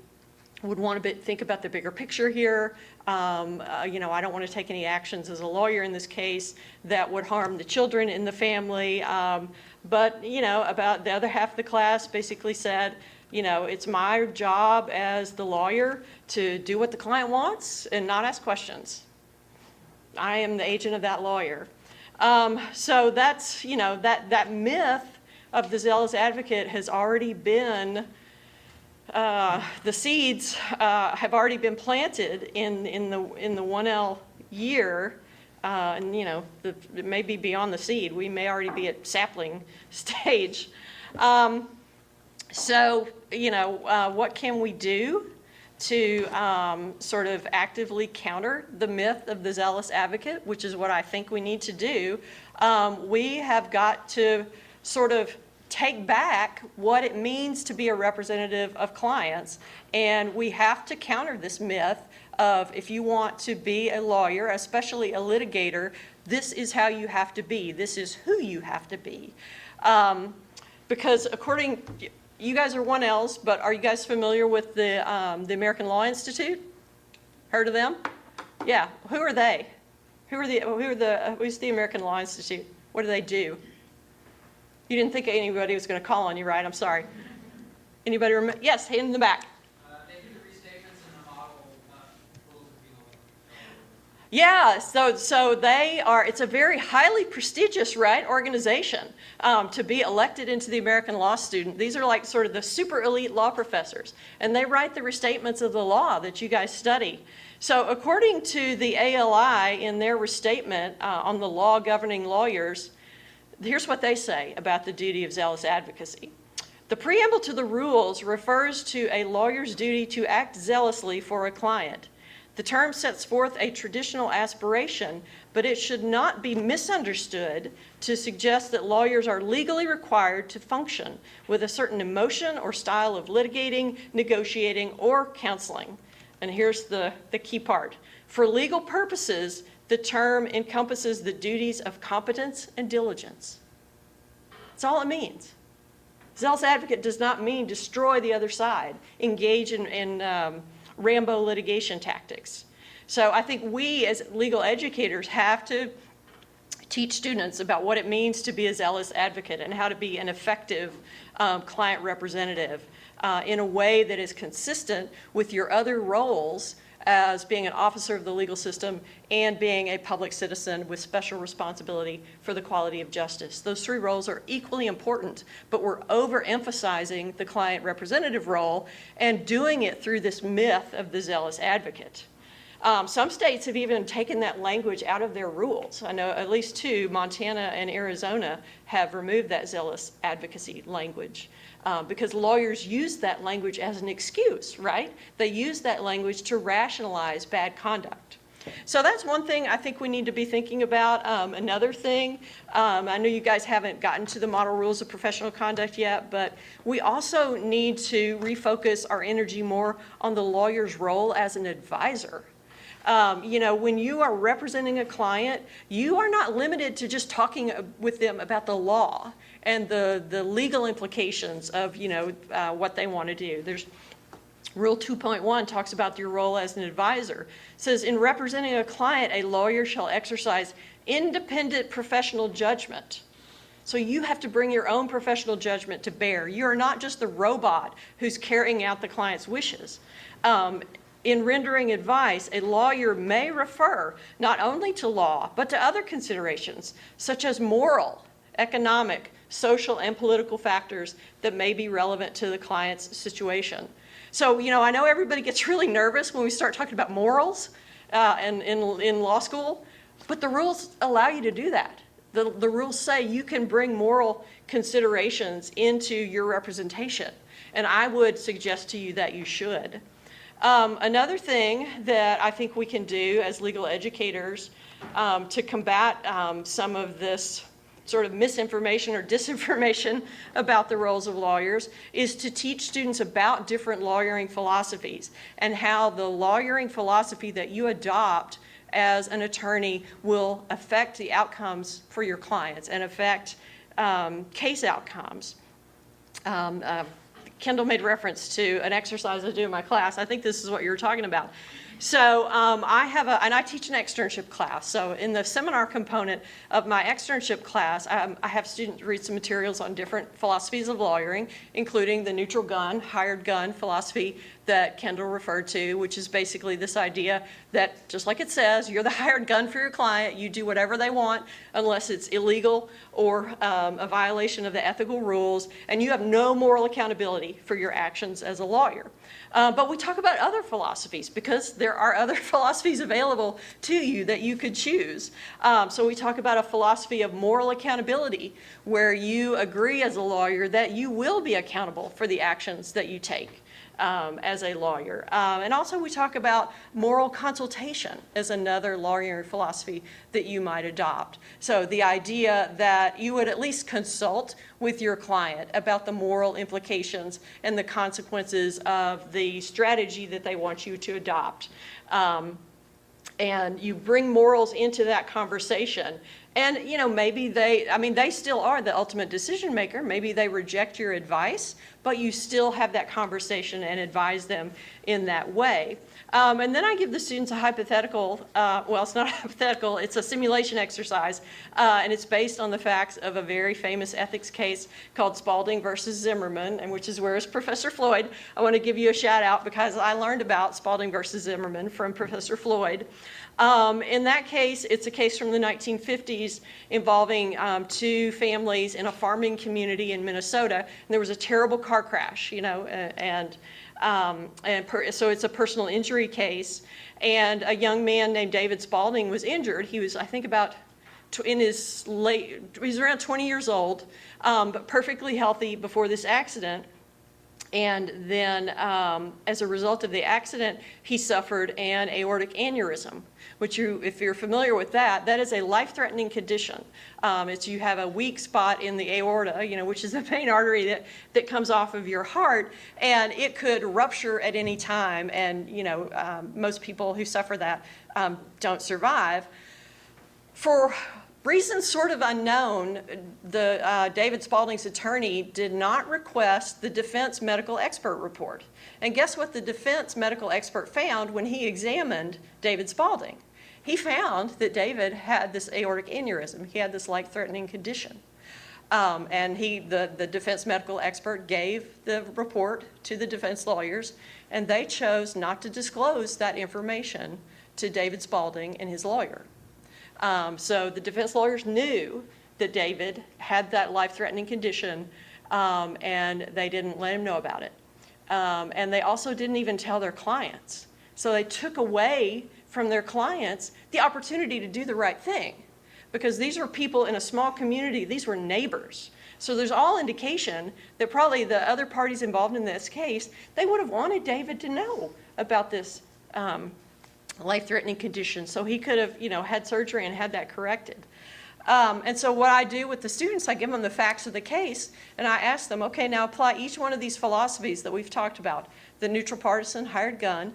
would want to think about the bigger picture here. I don't want to take any actions as a lawyer in this case that would harm the children in the family. But about the other half of the class basically said, it's my job as the lawyer to do what the client wants and not ask questions. I am the agent of that lawyer. So that's, that myth of the zealous advocate has already been, the seeds have already been planted in the 1L year. And it may be beyond the seed. We may already be at sapling stage. So, what can we do to sort of actively counter the myth of the zealous advocate, which is what I think we need to do? We have got to sort of take back what it means to be a representative of clients, and we have to counter this myth of, if you want to be a lawyer, especially a litigator, this is how you have to be. This is who you have to be. Because you guys are 1Ls, but are you guys familiar with the American Law Institute? Heard of them? Yeah. Who are they? Who's the American Law Institute? What do they do? You didn't think anybody was going to call on you, right? I'm sorry. Anybody remember? Yes, hand in the back. They do the restatements and the model rules of penal. Yeah, so they are, it's a very highly prestigious, right, organization to be elected into the American law student. These are like sort of the super elite law professors, and they write the restatements of the law that you guys study. So according to the ALI in their restatement on the law governing lawyers, here's what they say about the duty of zealous advocacy. The preamble to the rules refers to a lawyer's duty to act zealously for a client. The term sets forth a traditional aspiration, but it should not be misunderstood to suggest that lawyers are legally required to function with a certain emotion or style of litigating, negotiating, or counseling. And here's the key part. For legal purposes, the term encompasses the duties of competence and diligence. That's all it means. Zealous advocate does not mean destroy the other side, engage in Rambo litigation tactics. So I think we as legal educators have to teach students about what it means to be a zealous advocate and how to be an effective client representative in a way that is consistent with your other roles as being an officer of the legal system and being a public citizen with special responsibility for the quality of justice. Those three roles are equally important, but we're overemphasizing the client representative role and doing it through this myth of the zealous advocate. Some states have even taken that language out of their rules. I know at least two, Montana and Arizona, have removed that zealous advocacy language. Because lawyers use that language as an excuse, right? They use that language to rationalize bad conduct. So that's one thing I think we need to be thinking about. Another thing, I know you guys haven't gotten to the model rules of professional conduct yet, but we also need to refocus our energy more on the lawyer's role as an advisor. When you are representing a client, you are not limited to just talking with them about the law and the legal implications of, what they want to do. There's Rule 2.1 talks about your role as an advisor. It says, in representing a client, a lawyer shall exercise independent professional judgment. So you have to bring your own professional judgment to bear. You're not just the robot who's carrying out the client's wishes. In rendering advice, a lawyer may refer not only to law, but to other considerations, such as moral, economic, social, and political factors that may be relevant to the client's situation. So, I know everybody gets really nervous when we start talking about morals in law school, but the rules allow you to do that. The rules say you can bring moral considerations into your representation, and I would suggest to you that you should. Another thing that I think we can do as legal educators to combat some of this sort of misinformation or disinformation about the roles of lawyers, is to teach students about different lawyering philosophies and how the lawyering philosophy that you adopt as an attorney will affect the outcomes for your clients and affect case outcomes. Kendall made reference to an exercise I do in my class. I think this is what you were talking about. So and I teach an externship class. So in the seminar component of my externship class, I have students read some materials on different philosophies of lawyering, including the neutral gun, hired gun philosophy that Kendall referred to, which is basically this idea that, just like it says, you're the hired gun for your client. You do whatever they want unless it's illegal or a violation of the ethical rules, and you have no moral accountability for your actions as a lawyer. But we talk about other philosophies because there are other philosophies available to you that you could choose. So we talk about a philosophy of moral accountability where you agree as a lawyer that you will be accountable for the actions that you take as a lawyer. And also we talk about moral consultation as another lawyering philosophy that you might adopt. So the idea that you would at least consult with your client about the moral implications and the consequences of the strategy that they want you to adopt. And you bring morals into that conversation. And, you know, maybe they still are the ultimate decision maker. Maybe they reject your advice, but you still have that conversation and advise them in that way. And then I give the students a hypothetical, well, it's not a hypothetical, it's a simulation exercise, and it's based on the facts of a very famous ethics case called Spalding versus Zimmerman, and which is where is Professor Floyd. I want to give you a shout out because I learned about Spalding versus Zimmerman from Professor Floyd. In that case, it's a case from the 1950s involving two families in a farming community in Minnesota, and there was a terrible car crash, you know, so it's a personal injury case, and a young man named David Spalding was injured. He was, I think, about he was around 20 years old, but perfectly healthy before this accident. And then as a result of the accident, he suffered an aortic aneurysm, which if you're familiar with that, that is a life-threatening condition. You have a weak spot in the aorta, you know, which is the main artery that comes off of your heart, and it could rupture at any time. And, you know, most people who suffer that don't survive. For reasons sort of unknown, David Spalding's attorney did not request the defense medical expert report. And guess what the defense medical expert found when he examined David Spalding? He found that David had this aortic aneurysm. He had this life-threatening condition. And the defense medical expert gave the report to the defense lawyers, and they chose not to disclose that information to David Spalding and his lawyer. So the defense lawyers knew that David had that life-threatening condition, and they didn't let him know about it. And they also didn't even tell their clients. So they took away from their clients the opportunity to do the right thing, because these were people in a small community. These were neighbors. So there's all indication that probably the other parties involved in this case, they would have wanted David to know about this life-threatening condition, so he could have, you know, had surgery and had that corrected. And so what I do with the students, I give them the facts of the case, and I ask them, okay, now apply each one of these philosophies that we've talked about: the neutral partisan hired gun,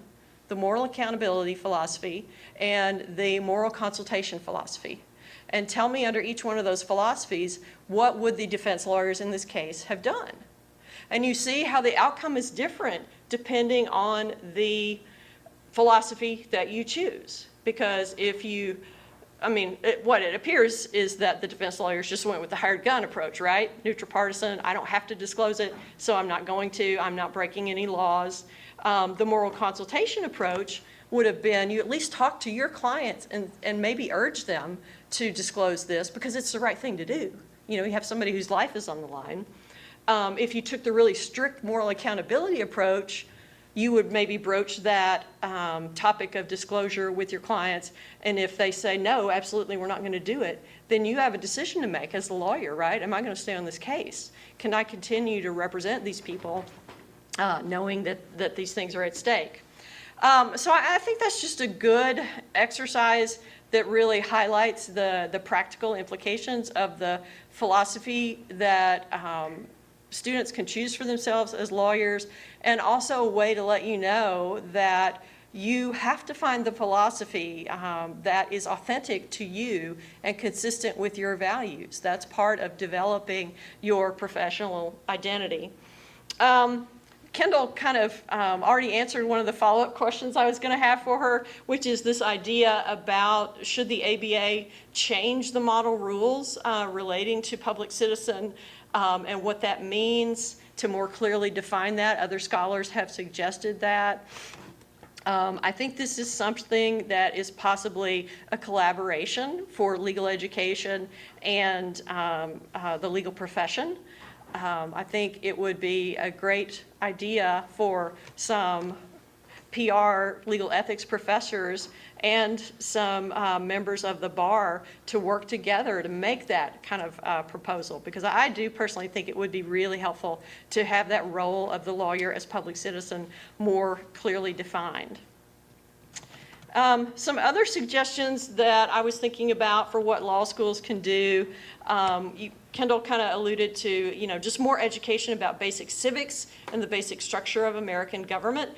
the moral accountability philosophy, and the moral consultation philosophy. And tell me, under each one of those philosophies, what would the defense lawyers in this case have done? And you see how the outcome is different depending on the philosophy that you choose. Because if you, what it appears is that the defense lawyers just went with the hired gun approach, right? Neutral partisan, I don't have to disclose it, so I'm not going to, I'm not breaking any laws. The moral consultation approach would have been, you at least talk to your clients and maybe urge them to disclose this because it's the right thing to do. You know, you have somebody whose life is on the line. If you took the really strict moral accountability approach, you would maybe broach that topic of disclosure with your clients, and if they say, no, absolutely, we're not going to do it, then you have a decision to make as the lawyer, right? Am I going to stay on this case? Can I continue to represent these people knowing that these things are at stake? So I think that's just a good exercise that really highlights the practical implications of the philosophy that students can choose for themselves as lawyers, and also a way to let you know that you have to find the philosophy that is authentic to you and consistent with your values. That's part of developing your professional identity. Kendall kind of already answered one of the follow-up questions I was going to have for her, which is this idea about should the ABA change the model rules relating to public citizen and what that means to more clearly define that. Other scholars have suggested that. I think this is something that is possibly a collaboration for legal education and the legal profession. I think it would be a great idea for some PR legal ethics professors and some members of the bar to work together to make that kind of proposal, because I do personally think it would be really helpful to have that role of the lawyer as public citizen more clearly defined. Some other suggestions that I was thinking about for what law schools can do, Kendall kind of alluded to, just more education about basic civics and the basic structure of American government.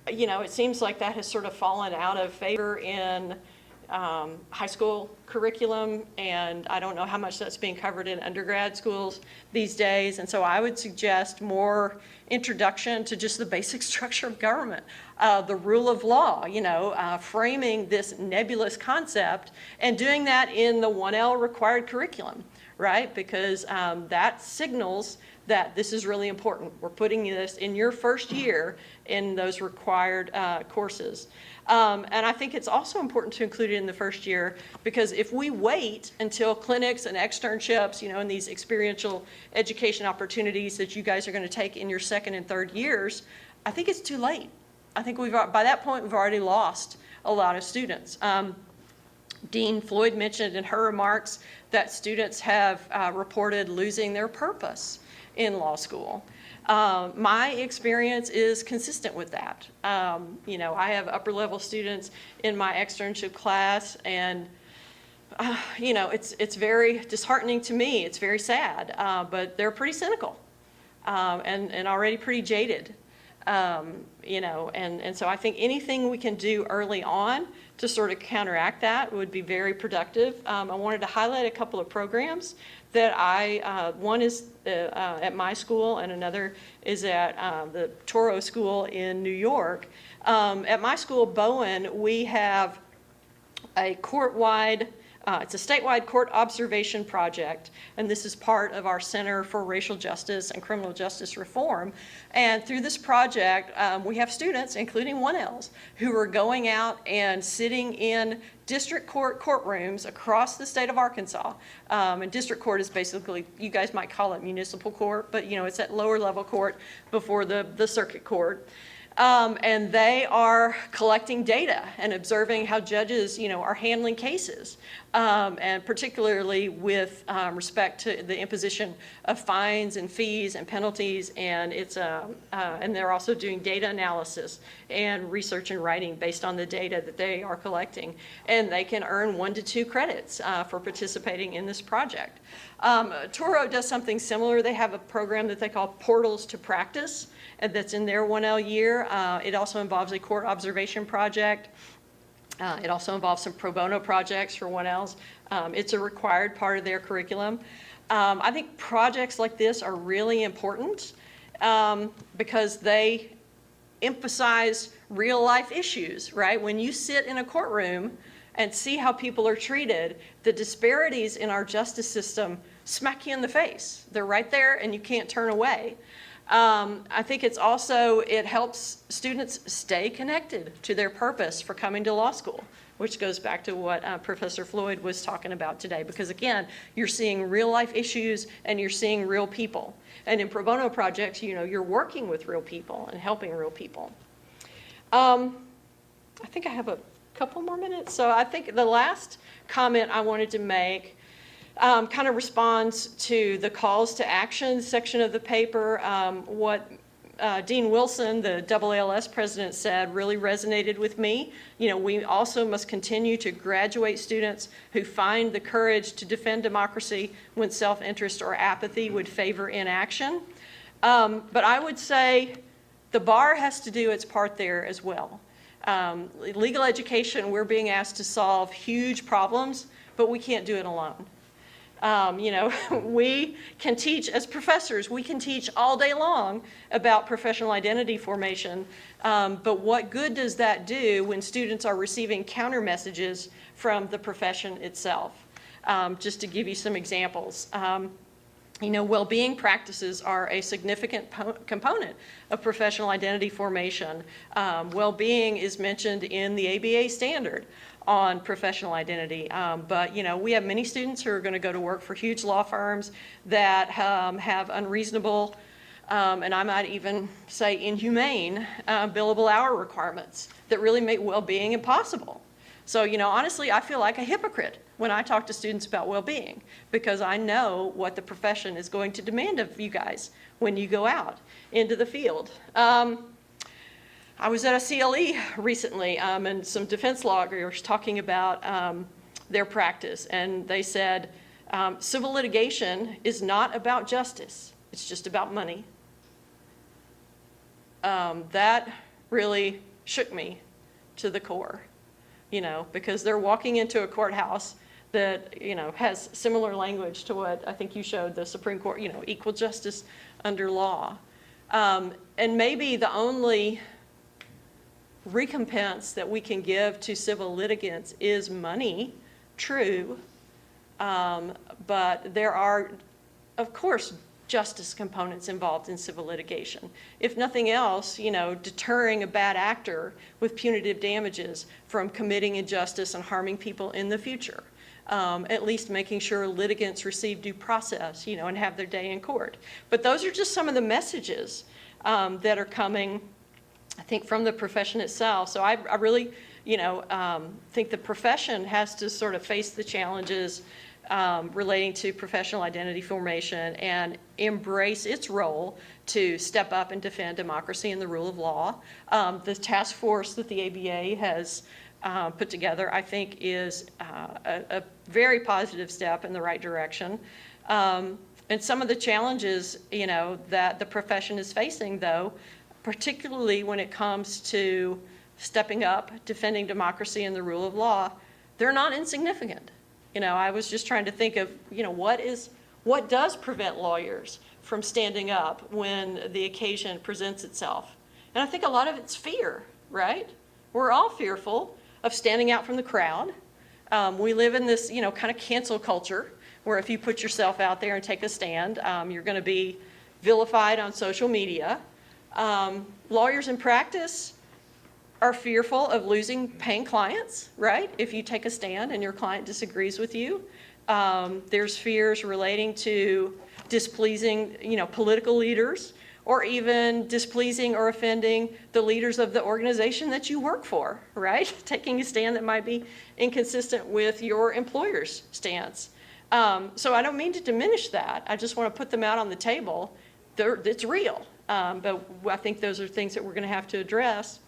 It seems like that has sort of fallen out of favor in high school curriculum, and I don't know how much that's being covered in undergrad schools these days. And so I would suggest more introduction to just the basic structure of government, the rule of law, framing this nebulous concept and doing that in the 1L required curriculum, right? Because that signals that this is really important. We're putting this in your first year in those required courses. And I think it's also important to include it in the first year, because if we wait until clinics and externships, and these experiential education opportunities that you guys are going to take in your second and third years, I think it's too late. I think by that point, we've already lost a lot of students. Dean Floyd mentioned in her remarks that students have reported losing their purpose in law school. My experience is consistent with that. I have upper level students in my externship class, and it's very disheartening to me. It's very sad, but they're pretty cynical and already pretty jaded. And so I think anything we can do early on to sort of counteract that would be very productive. I wanted to highlight a couple of programs that one is at my school and another is at the Toro School in New York. At my school, Bowen, we have a court-wide it's a statewide court observation project, and this is part of our Center for Racial Justice and Criminal Justice Reform. And through this project, we have students, including 1Ls, who are going out and sitting in district court courtrooms across the state of Arkansas. And district court is basically, you guys might call it municipal court, but it's that lower level court before the circuit court. And they are collecting data and observing how judges, are handling cases, and particularly with respect to the imposition of fines and fees and penalties. And and they're also doing data analysis and research and writing based on the data that they are collecting. And they can earn 1 to 2 credits for participating in this project. Toro does something similar. They have a program that they call Portals to Practice, and that's in their 1L year. It also involves a court observation project. It also involves some pro bono projects for 1Ls. It's a required part of their curriculum. I think projects like this are really important because they emphasize real life issues, right? When you sit in a courtroom and see how people are treated, the disparities in our justice system smack you in the face. They're right there and you can't turn away. I think it helps students stay connected to their purpose for coming to law school, which goes back to what Professor Floyd was talking about today, because again, you're seeing real life issues and you're seeing real people. And in pro bono projects, you're working with real people and helping real people. I think I have a couple more minutes. So I think the last comment I wanted to make kind of responds to the calls to action section of the paper. What Dean Wilson, the AALS president, said really resonated with me. You know, we also must continue to graduate students who find the courage to defend democracy when self-interest or apathy would favor inaction. But I would say the bar has to do its part there as well. Legal education, we're being asked to solve huge problems, but we can't do it alone. You know, we can teach, as professors, we can teach all day long about professional identity formation, but what good does that do when students are receiving counter messages from the profession itself? Just to give you some examples. You know, well-being practices are a significant component of professional identity formation. Well-being is mentioned in the ABA standard on professional identity. But, you know, we have many students who are going to go to work for huge law firms that have unreasonable, and I might even say inhumane, billable hour requirements that really make well-being impossible. So, you know, honestly, I feel like a hypocrite when I talk to students about well-being because I know what the profession is going to demand of you guys when you go out into the field. I was at a CLE recently and some defense lawyers talking about their practice, and they said civil litigation is not about justice, it's just about money. That really shook me to the core, you know, because they're walking into a courthouse that, you know, has similar language to what I think you showed the Supreme Court, you know, equal justice under law. And maybe the only recompense that we can give to civil litigants is money, true, but there are, of course, justice components involved in civil litigation. If nothing else, you know, deterring a bad actor with punitive damages from committing injustice and harming people in the future. At least making sure litigants receive due process, you know, and have their day in court. But those are just some of the messages that are coming, I think, from the profession itself. So I really, you know, think the profession has to sort of face the challenges relating to professional identity formation and embrace its role to step up and defend democracy and the rule of law. The task force that the ABA has put together, I think, is a very positive step in the right direction. And some of the challenges, you know, that the profession is facing, though, particularly when it comes to stepping up, defending democracy and the rule of law, they're not insignificant. You know, I was just trying to think of, you know, what does prevent lawyers from standing up when the occasion presents itself? And I think a lot of it's fear, right? We're all fearful of standing out from the crowd. We live in this, you know, kind of cancel culture where if you put yourself out there and take a stand, you're going to be vilified on social media. Lawyers in practice are fearful of losing paying clients, right? If you take a stand and your client disagrees with you. There's fears relating to displeasing, you know, political leaders, or even displeasing or offending the leaders of the organization that you work for, right? Taking a stand that might be inconsistent with your employer's stance. So I don't mean to diminish that. I just want to put them out on the table. It's real. But I think those are things that we're going to have to address.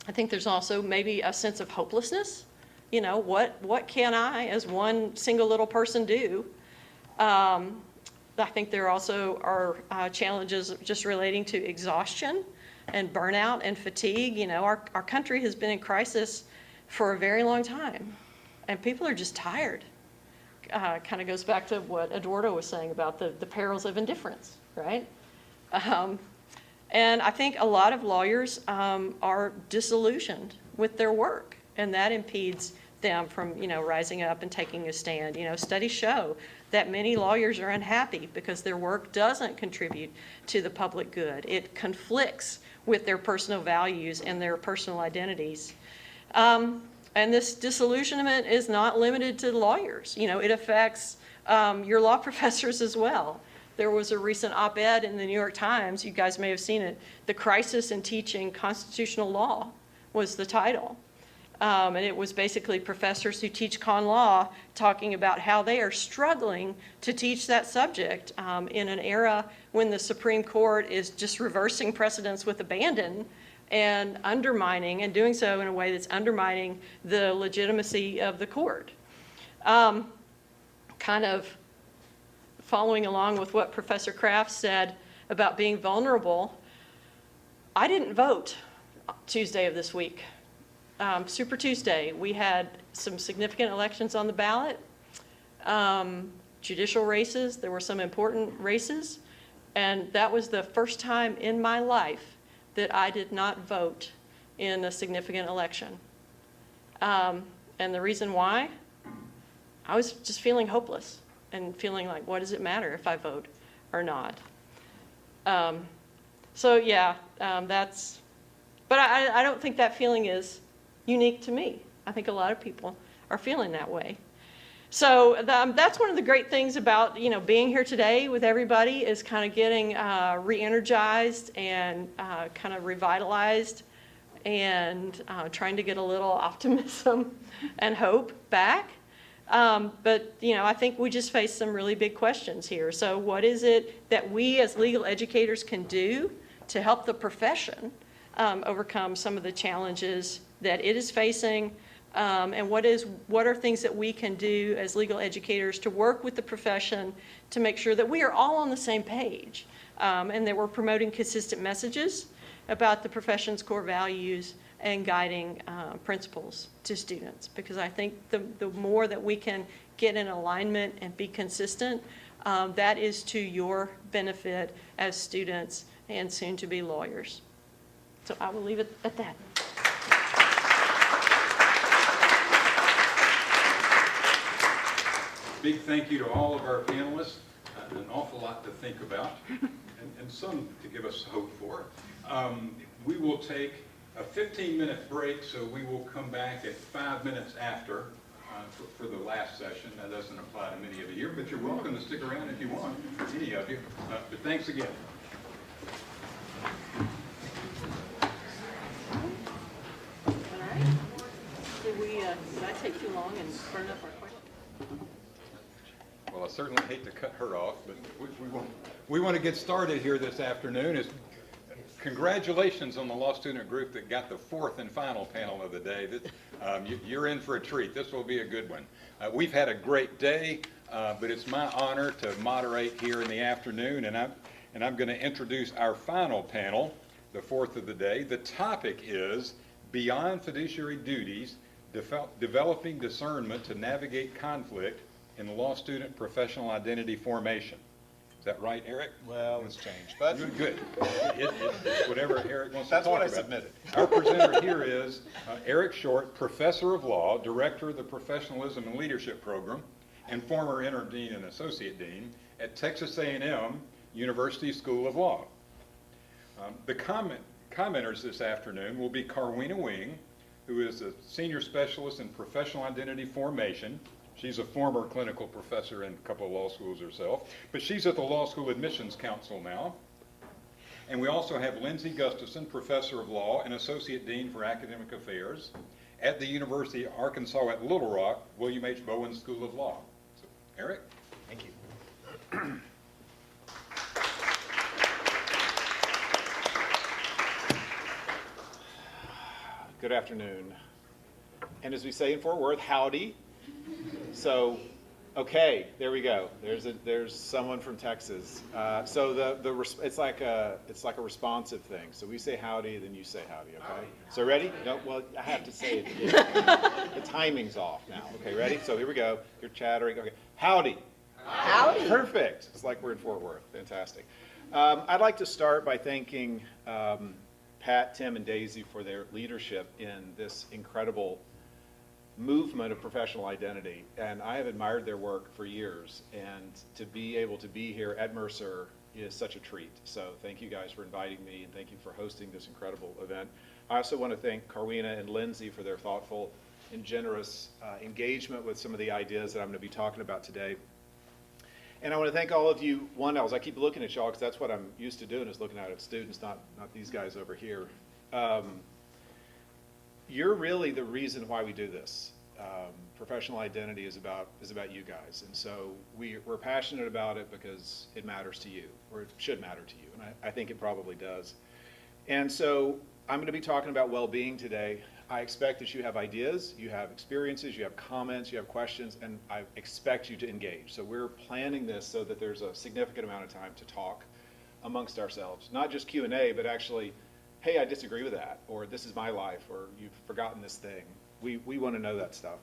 I think there's also maybe a sense of hopelessness. You know, what can I, as one single little person, do? I think there also are challenges just relating to exhaustion and burnout and fatigue. You know, our country has been in crisis for a very long time, and people are just tired. Kind of goes back to what Eduardo was saying about the perils of indifference, right? And I think a lot of lawyers are disillusioned with their work, and that impedes them from, you know, rising up and taking a stand. You know, studies show that many lawyers are unhappy because their work doesn't contribute to the public good. It conflicts with their personal values and their personal identities. And this disillusionment is not limited to lawyers. You know, it affects your law professors as well. There was a recent op-ed in the New York Times, you guys may have seen it, "The Crisis in Teaching Constitutional Law" was the title. And it was basically professors who teach con law talking about how they are struggling to teach that subject in an era when the Supreme Court is just reversing precedents with abandon and undermining, and doing so in a way that's undermining the legitimacy of the court. Kind of following along with what Professor Kraft said about being vulnerable, I didn't vote Tuesday of this week. Super Tuesday, we had some significant elections on the ballot, judicial races, there were some important races, and that was the first time in my life that I did not vote in a significant election. And the reason why? I was just feeling hopeless and feeling like, what does it matter if I vote or not? So yeah, but I don't think that feeling is unique to me. I think a lot of people are feeling that way. So that's one of the great things about, being here today with everybody, is kind of getting re-energized and kind of revitalized, and trying to get a little optimism and hope back. But I think we just face some really big questions here. So what is it that we as legal educators can do to help the profession overcome some of the challenges that it is facing? And what are things that we can do as legal educators to work with the profession to make sure that we are all on the same page, and that we're promoting consistent messages about the profession's core values and guiding principles to students? Because I think the more that we can get in alignment and be consistent, that is to your benefit as students and soon to be lawyers. So I will leave it at that. Big thank you to all of our panelists. An awful lot to think about, and some to give us hope for. We will take a 15-minute break, so we will come back at 5 minutes after for the last session. That doesn't apply to many of you here, but you're welcome to stick around if you want, any of you. But thanks again. All right. Did I take too long and burn up our questions? Well, I certainly hate to cut her off, but we want to get started here this afternoon. Congratulations on the law student group that got the fourth and final panel of the day. You're in for a treat. This will be a good one. We've had a great day, but it's my honor to moderate here in the afternoon, and I'm going to introduce our final panel, the fourth of the day. The topic is Beyond Fiduciary Duties, Developing Discernment to Navigate Conflict in Law Student Professional Identity Formation. Is that right, Eric? Well, it's changed, but good. It's whatever Eric wants to talk about. That's what I submitted. Our presenter here is Eric Short, Professor of Law, Director of the Professionalism and Leadership Program, and former Interdean and Associate Dean at Texas A&M University School of Law. The commenters this afternoon will be Carwina Wing, who is a Senior Specialist in Professional Identity Formation. She's a former clinical professor in a couple of law schools herself, but she's at the Law School Admissions Council now. And we also have Lindsay Gustafson, Professor of Law and Associate Dean for Academic Affairs at the University of Arkansas at Little Rock, William H. Bowen School of Law. So, Eric? Thank you. Good afternoon. And as we say in Fort Worth, howdy. So, okay, there we go. There's someone from Texas. So it's like a responsive thing. So we say howdy, then you say howdy. Okay. So ready? No. Well, I have to say it. The timing's off now. Okay, ready? So here we go. You're chattering. Okay. Howdy. Howdy. Perfect. It's like we're in Fort Worth. Fantastic. I'd like to start by thanking Pat, Tim, and Daisy for their leadership in this incredible movement of professional identity, and I have admired their work for years, and to be able to be here at Mercer is such a treat. So thank you guys for inviting me, and thank you for hosting this incredible event. I also want to thank Carwina and Lindsay for their thoughtful and generous engagement with some of the ideas that I'm going to be talking about today. And I want to thank all of you 1Ls. I keep looking at y'all because that's what I'm used to doing, is looking at students, not these guys over here. you're really the reason why we do this. Professional identity is about you guys, and so we're passionate about it because it matters to you, or it should matter to you, and I think it probably does. And so I'm going to be talking about well-being today. I expect that you have ideas, you have experiences, you have comments, you have questions, and I expect you to engage. So we're planning this so that there's a significant amount of time to talk amongst ourselves, not just Q&A, but actually, hey, I disagree with that, or this is my life, or you've forgotten this thing. We want to know that stuff.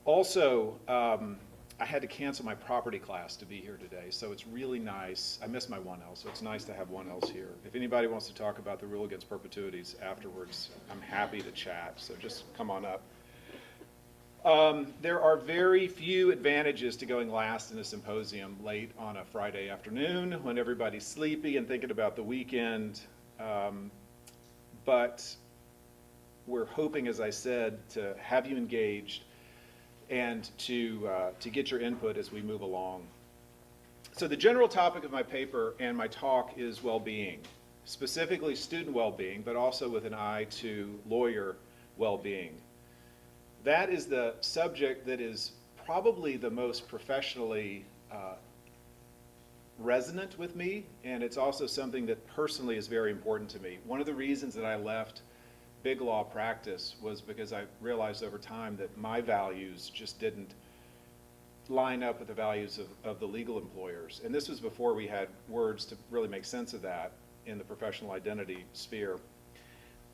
Also, I had to cancel my property class to be here today, so it's really nice. I missed my 1L, so it's nice to have 1Ls here. If anybody wants to talk about the rule against perpetuities afterwards, I'm happy to chat, so just come on up. There are very few advantages to going last in a symposium late on a Friday afternoon when everybody's sleepy and thinking about the weekend, but we're hoping, as I said, to have you engaged and to get your input as we move along. So the general topic of my paper and my talk is well-being, specifically student well-being, but also with an eye to lawyer well-being. That is the subject that is probably the most professionally resonant with me, and it's also something that personally is very important to me. One of the reasons that I left big law practice was because I realized over time that my values just didn't line up with the values of the legal employers. And this was before we had words to really make sense of that in the professional identity sphere.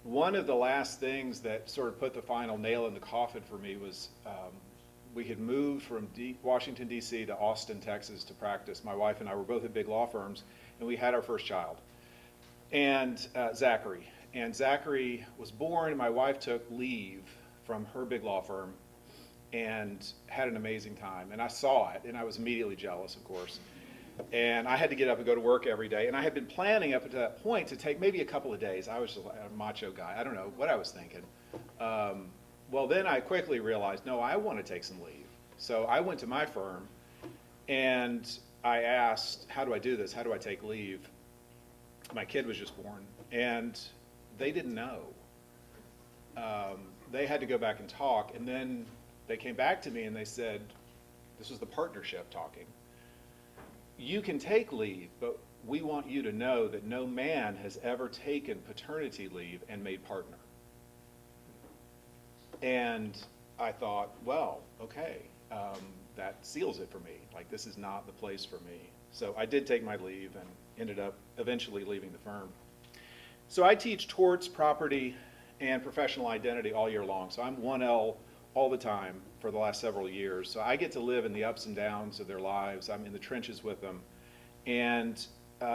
One of the last things that sort of put the final nail in the coffin for me was we had moved from Washington, D.C. to Austin, Texas to practice. My wife and I were both at big law firms, and we had our first child, and Zachary. And Zachary was born, and my wife took leave from her big law firm and had an amazing time. And I saw it, and I was immediately jealous, of course. And I had to get up and go to work every day. And I had been planning up to that point to take maybe a couple of days. I was just a macho guy. I don't know what I was thinking. Well, then I quickly realized, no, I want to take some leave. So I went to my firm, and I asked, how do I do this? How do I take leave? My kid was just born. And they didn't know. They had to go back and talk, and then they came back to me and they said, this was the partnership talking, you can take leave, but we want you to know that no man has ever taken paternity leave and made partner. And I thought, well, okay, that seals it for me. Like, this is not the place for me. So I did take my leave and ended up eventually leaving the firm. So I teach torts, property, and professional identity all year long. So I'm 1L all the time for the last several years. So I get to live in the ups and downs of their lives. I'm in the trenches with them. And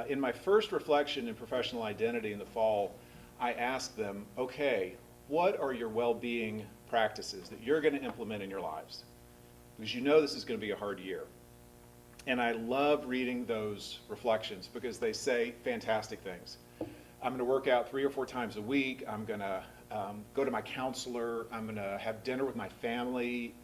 in my first reflection in professional identity in the fall, I asked them, okay, what are your well-being practices that you're going to implement in your lives? Because you know this is going to be a hard year. And I love reading those reflections because they say fantastic things. I'm going to work out 3 or 4 times a week. I'm going to go to my counselor. I'm going to have dinner with my family,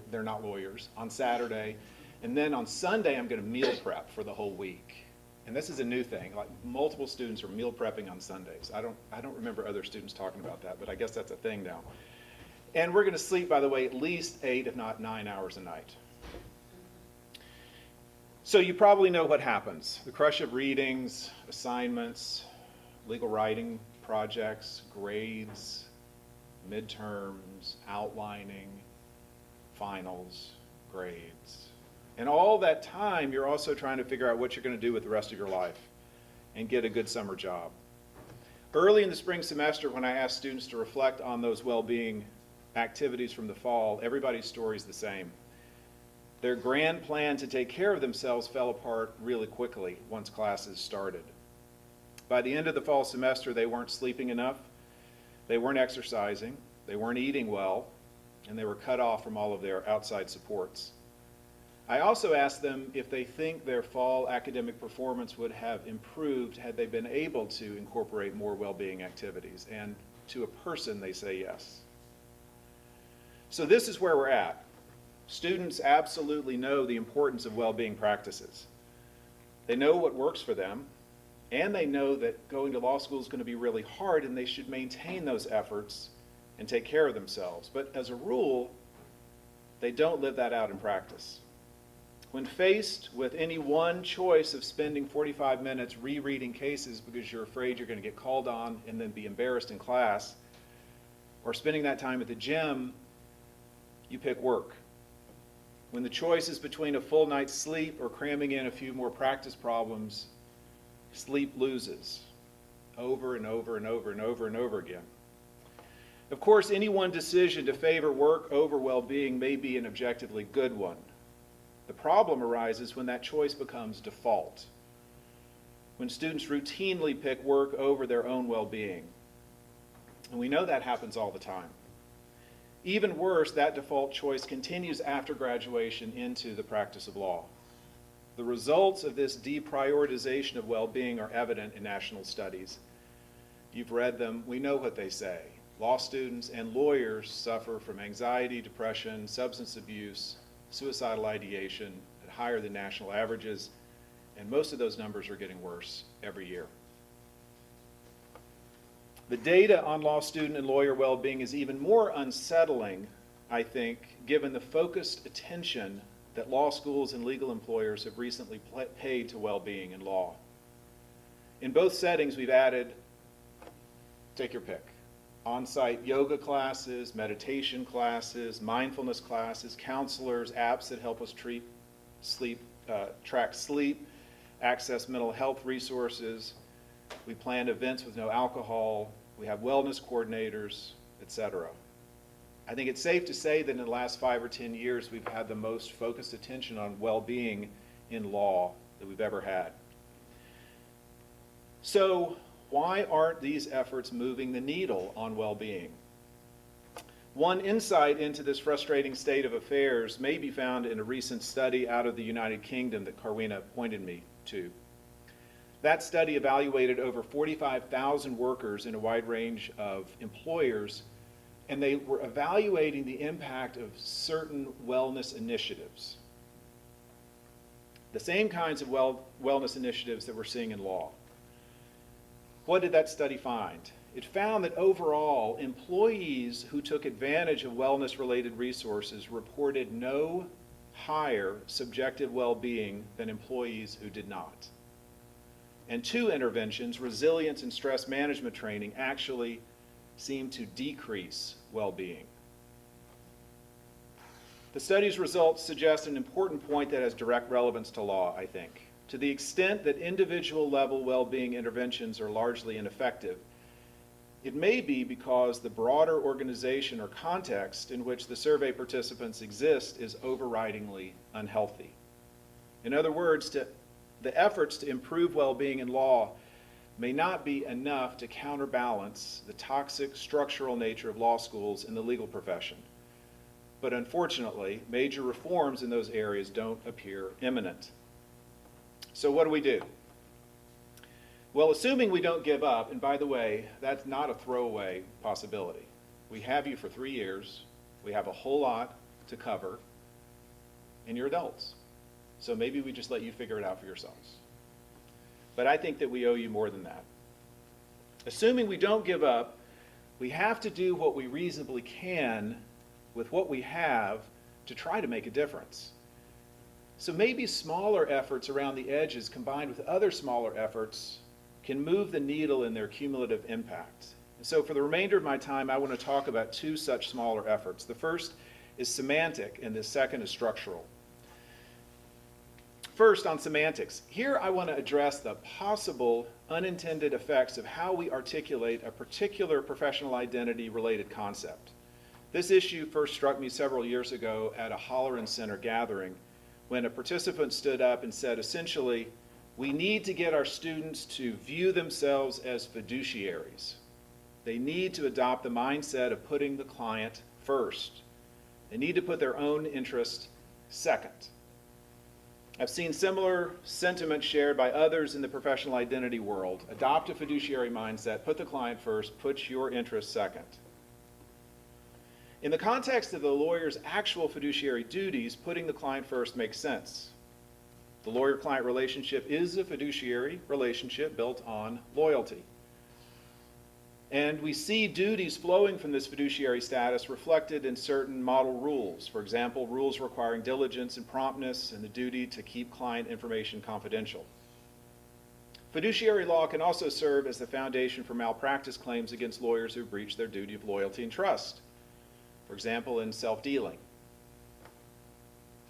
they're not lawyers, on Saturday. And then on Sunday, I'm going to meal prep for the whole week. And this is a new thing. Like, multiple students are meal prepping on Sundays. I don't remember other students talking about that, but I guess that's a thing now. And we're going to sleep, by the way, at least 8, if not 9 hours a night. So you probably know what happens. The crush of readings, assignments, legal writing projects, grades, midterms, outlining, finals, grades. And all that time, you're also trying to figure out what you're going to do with the rest of your life and get a good summer job. Early in the spring semester, when I asked students to reflect on those well-being activities from the fall, everybody's story is the same. Their grand plan to take care of themselves fell apart really quickly once classes started. By the end of the fall semester, they weren't sleeping enough, they weren't exercising, they weren't eating well, and they were cut off from all of their outside supports. I also asked them if they think their fall academic performance would have improved had they been able to incorporate more well-being activities, and to a person, they say yes. So this is where we're at. Students absolutely know the importance of well-being practices. They know what works for them, and they know that going to law school is going to be really hard, and they should maintain those efforts and take care of themselves. But as a rule, they don't live that out in practice. When faced with any one choice of spending 45 minutes rereading cases because you're afraid you're going to get called on and then be embarrassed in class, or spending that time at the gym, you pick work. When the choice is between a full night's sleep or cramming in a few more practice problems, sleep loses over and over and over and over and over again. Of course, any one decision to favor work over well-being may be an objectively good one. The problem arises when that choice becomes default, when students routinely pick work over their own well-being. And we know that happens all the time. Even worse, that default choice continues after graduation into the practice of law. The results of this deprioritization of well-being are evident in national studies. You've read them. We know what they say. Law students and lawyers suffer from anxiety, depression, substance abuse, suicidal ideation at higher than national averages, and most of those numbers are getting worse every year. The data on law student and lawyer well-being is even more unsettling, I think, given the focused attention that law schools and legal employers have recently paid to well-being in law. In both settings, we've added, take your pick, on-site yoga classes, meditation classes, mindfulness classes, counselors, apps that help us track sleep, access mental health resources. We plan events with no alcohol. We have wellness coordinators, etc. I think it's safe to say that in the last 5 or 10 years, we've had the most focused attention on well-being in law that we've ever had. So, why aren't these efforts moving the needle on well-being? One insight into this frustrating state of affairs may be found in a recent study out of the United Kingdom that Carwina pointed me to. That study evaluated over 45,000 workers in a wide range of employers, and they were evaluating the impact of certain wellness initiatives. The same kinds of wellness initiatives that we're seeing in law. What did that study find? It found that overall, employees who took advantage of wellness-related resources reported no higher subjective well-being than employees who did not. And 2 interventions, resilience and stress management training, actually seem to decrease well-being. The study's results suggest an important point that has direct relevance to law, I think. To the extent that individual level well-being interventions are largely ineffective, it may be because the broader organization or context in which the survey participants exist is overridingly unhealthy. In other words, the efforts to improve well-being in law may not be enough to counterbalance the toxic structural nature of law schools and the legal profession. But unfortunately, major reforms in those areas don't appear imminent. So what do? Well, assuming we don't give up, and by the way, that's not a throwaway possibility. We have you for 3 years. We have a whole lot to cover, and you're adults. So maybe we just let you figure it out for yourselves. But I think that we owe you more than that. Assuming we don't give up, we have to do what we reasonably can with what we have to try to make a difference. So maybe smaller efforts around the edges combined with other smaller efforts can move the needle in their cumulative impact. And so for the remainder of my time, I want to talk about 2 such smaller efforts. The first is semantic, and the second is structural. First, on semantics. Here I want to address the possible unintended effects of how we articulate a particular professional identity-related concept. This issue first struck me several years ago at a Holleran Center gathering when a participant stood up and said, essentially, we need to get our students to view themselves as fiduciaries. They need to adopt the mindset of putting the client first. They need to put their own interest second. I've seen similar sentiment shared by others in the professional identity world. Adopt a fiduciary mindset, put the client first, put your interest second. In the context of the lawyer's actual fiduciary duties, putting the client first makes sense. The lawyer-client relationship is a fiduciary relationship built on loyalty. And we see duties flowing from this fiduciary status reflected in certain model rules. For example, rules requiring diligence and promptness and the duty to keep client information confidential. Fiduciary law can also serve as the foundation for malpractice claims against lawyers who breach their duty of loyalty and trust. For example, in self-dealing.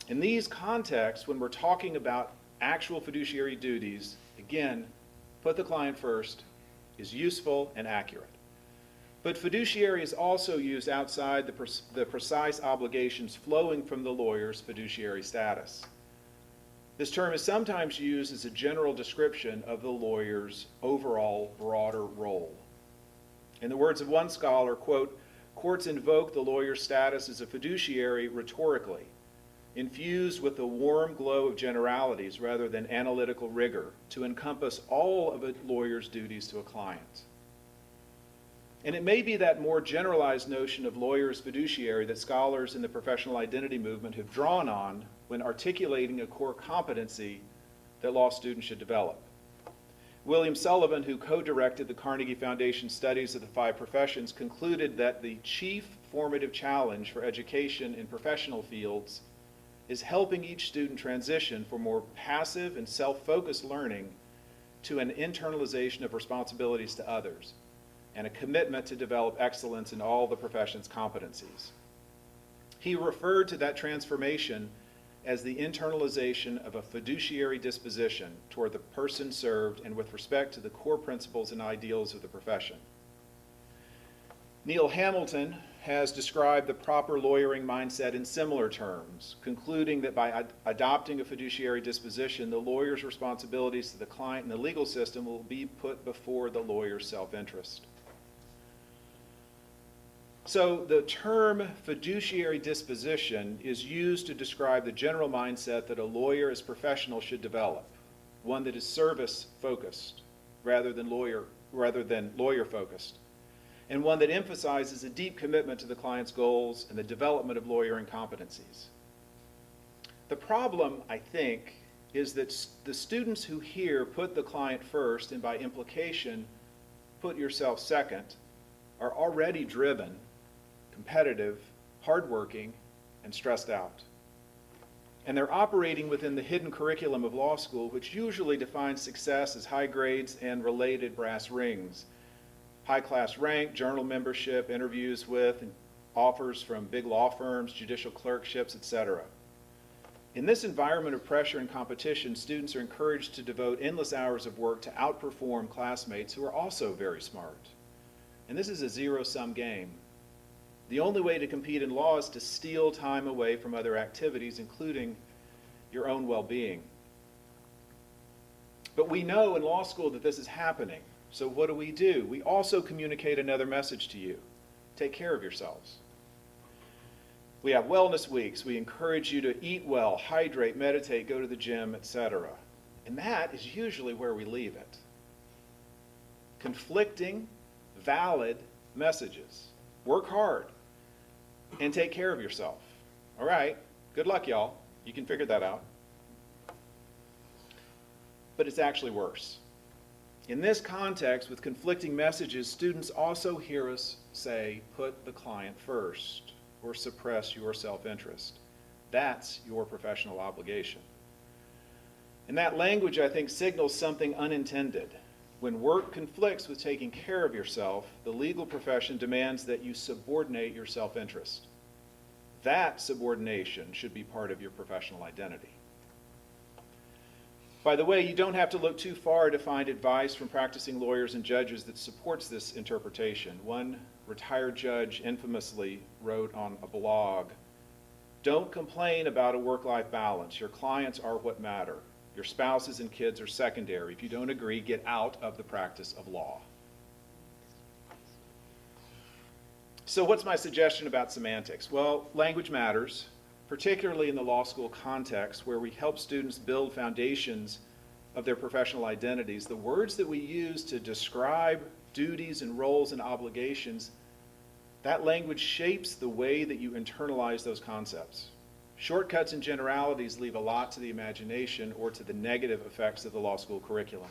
In these contexts, when we're talking about actual fiduciary duties, again, put the client first is useful and accurate. But fiduciary is also used outside the precise obligations flowing from the lawyer's fiduciary status. This term is sometimes used as a general description of the lawyer's overall broader role. In the words of one scholar, quote, "Courts invoke the lawyer's status as a fiduciary rhetorically, infused with the warm glow of generalities rather than analytical rigor, to encompass all of a lawyer's duties to a client." And it may be that more generalized notion of lawyer as fiduciary that scholars in the professional identity movement have drawn on when articulating a core competency that law students should develop. William Sullivan, who co-directed the Carnegie Foundation studies of the 5 professions, concluded that the chief formative challenge for education in professional fields is helping each student transition from more passive and self-focused learning to an internalization of responsibilities to others and a commitment to develop excellence in all the profession's competencies. He referred to that transformation as the internalization of a fiduciary disposition toward the person served and with respect to the core principles and ideals of the profession. Neil Hamilton has described the proper lawyering mindset in similar terms, concluding that by adopting a fiduciary disposition, the lawyer's responsibilities to the client and the legal system will be put before the lawyer's self-interest. So the term fiduciary disposition is used to describe the general mindset that a lawyer as professional should develop, one that is service-focused rather than lawyer-focused, and one that emphasizes a deep commitment to the client's goals and the development of lawyering competencies. The problem, I think, is that the students who here put the client first and by implication put yourself second are already driven, competitive, hardworking, and stressed out. And they're operating within the hidden curriculum of law school, which usually defines success as high grades and related brass rings. High-class rank, journal membership, interviews with, and offers from big law firms, judicial clerkships, etc. In this environment of pressure and competition, students are encouraged to devote endless hours of work to outperform classmates who are also very smart. And this is a zero-sum game. The only way to compete in law is to steal time away from other activities, including your own well-being. But we know in law school that this is happening. So what do? We also communicate another message to you. Take care of yourselves. We have wellness weeks. We encourage you to eat well, hydrate, meditate, go to the gym, etc. And that is usually where we leave it. Conflicting, valid messages. Work hard and take care of yourself. All right, good luck, y'all. You can figure that out. But it's actually worse. In this context, with conflicting messages, students also hear us say, put the client first, or suppress your self-interest. That's your professional obligation. And that language, I think, signals something unintended. When work conflicts with taking care of yourself, the legal profession demands that you subordinate your self-interest. That subordination should be part of your professional identity. By the way, you don't have to look too far to find advice from practicing lawyers and judges that supports this interpretation. One retired judge infamously wrote on a blog, "Don't complain about a work-life balance. Your clients are what matter. Your spouses and kids are secondary. If you don't agree, get out of the practice of law." So what's my suggestion about semantics? Well, language matters, particularly in the law school context where we help students build foundations of their professional identities. The words that we use to describe duties and roles and obligations, that language shapes the way that you internalize those concepts. Shortcuts and generalities leave a lot to the imagination or to the negative effects of the law school curriculum.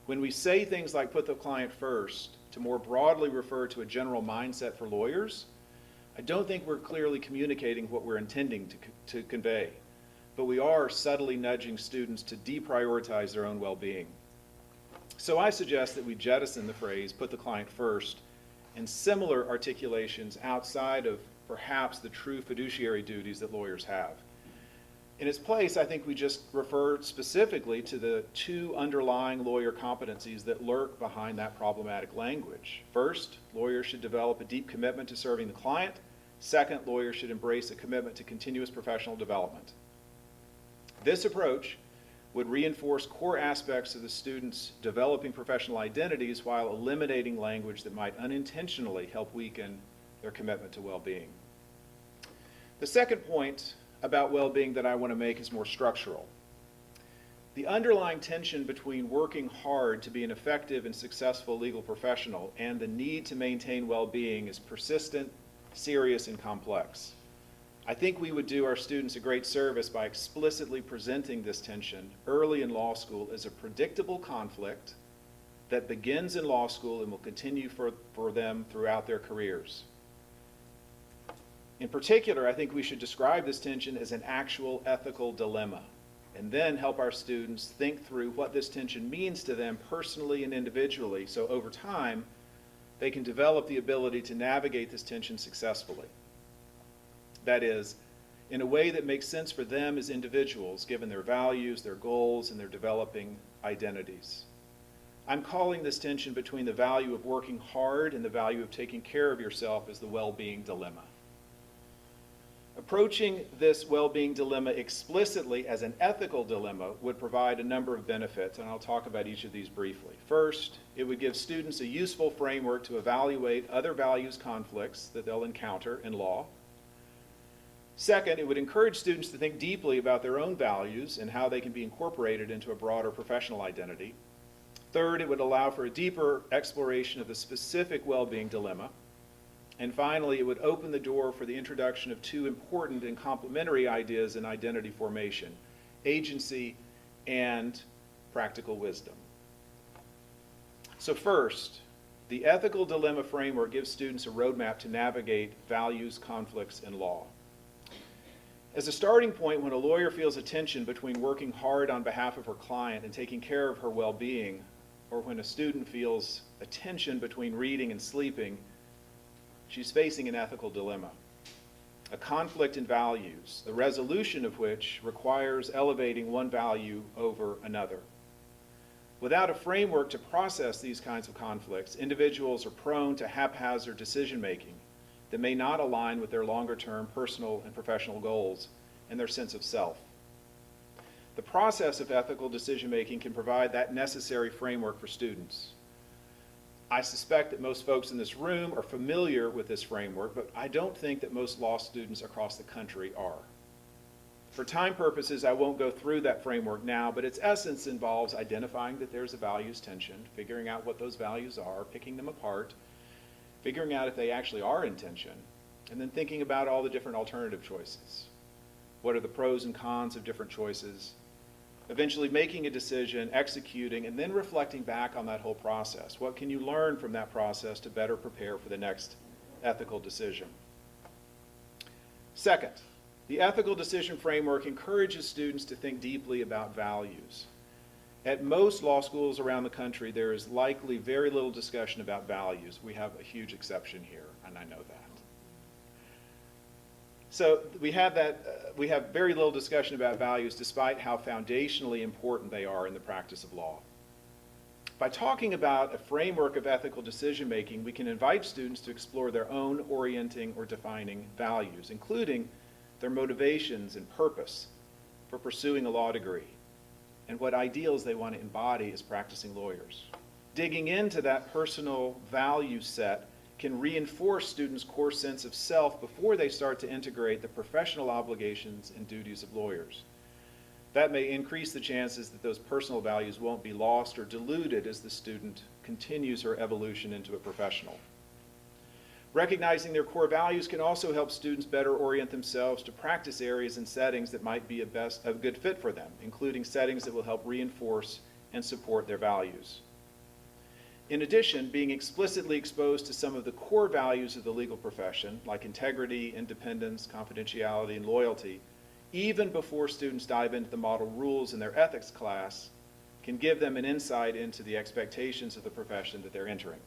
When we say things like put the client first to more broadly refer to a general mindset for lawyers, I don't think we're clearly communicating what we're intending to convey, but we are subtly nudging students to deprioritize their own well-being. So I suggest that we jettison the phrase, put the client first, and similar articulations outside of perhaps the true fiduciary duties that lawyers have. In its place, I think we just refer specifically to the two underlying lawyer competencies that lurk behind that problematic language. First, lawyers should develop a deep commitment to serving the client. Second, lawyers should embrace a commitment to continuous professional development. This approach would reinforce core aspects of the students' developing professional identities while eliminating language that might unintentionally help weaken their commitment to well-being. The second point about well-being that I want to make is more structural. The underlying tension between working hard to be an effective and successful legal professional and the need to maintain well-being is persistent, serious, and complex. I think we would do our students a great service by explicitly presenting this tension early in law school as a predictable conflict that begins in law school and will continue for them throughout their careers. In particular, I think we should describe this tension as an actual ethical dilemma, and then help our students think through what this tension means to them personally and individually, so over time, they can develop the ability to navigate this tension successfully. That is, in a way that makes sense for them as individuals, given their values, their goals, and their developing identities. I'm calling this tension between the value of working hard and the value of taking care of yourself as the well-being dilemma. Approaching this well-being dilemma explicitly as an ethical dilemma would provide a number of benefits, and I'll talk about each of these briefly. First, it would give students a useful framework to evaluate other values conflicts that they'll encounter in law. Second, it would encourage students to think deeply about their own values and how they can be incorporated into a broader professional identity. Third, it would allow for a deeper exploration of the specific well-being dilemma. And finally, it would open the door for the introduction of two important and complementary ideas in identity formation: agency and practical wisdom. So first, the ethical dilemma framework gives students a roadmap to navigate values conflicts in law. As a starting point, when a lawyer feels a tension between working hard on behalf of her client and taking care of her well-being, or when a student feels a tension between reading and sleeping, she's facing an ethical dilemma, a conflict in values, the resolution of which requires elevating one value over another. Without a framework to process these kinds of conflicts, individuals are prone to haphazard decision-making that may not align with their longer-term personal and professional goals and their sense of self. The process of ethical decision-making can provide that necessary framework for students. I suspect that most folks in this room are familiar with this framework, but I don't think that most law students across the country are. For time purposes, I won't go through that framework now, but its essence involves identifying that there's a values tension, figuring out what those values are, picking them apart, figuring out if they actually are in tension, and then thinking about all the different alternative choices. What are the pros and cons of different choices? Eventually making a decision, executing, and then reflecting back on that whole process. What can you learn from that process to better prepare for the next ethical decision? Second, the ethical decision framework encourages students to think deeply about values. At most law schools around the country, there is likely very little discussion about values. We have a huge exception here, and I know that. So we have very little discussion about values despite how foundationally important they are in the practice of law. By talking about a framework of ethical decision-making, we can invite students to explore their own orienting or defining values, including their motivations and purpose for pursuing a law degree, and what ideals they want to embody as practicing lawyers. Digging into that personal value set can reinforce students' core sense of self before they start to integrate the professional obligations and duties of lawyers. That may increase the chances that those personal values won't be lost or diluted as the student continues her evolution into a professional. Recognizing their core values can also help students better orient themselves to practice areas and settings that might be a good fit for them, including settings that will help reinforce and support their values. In addition, being explicitly exposed to some of the core values of the legal profession, like integrity, independence, confidentiality, and loyalty, even before students dive into the model rules in their ethics class, can give them an insight into the expectations of the profession that they're entering.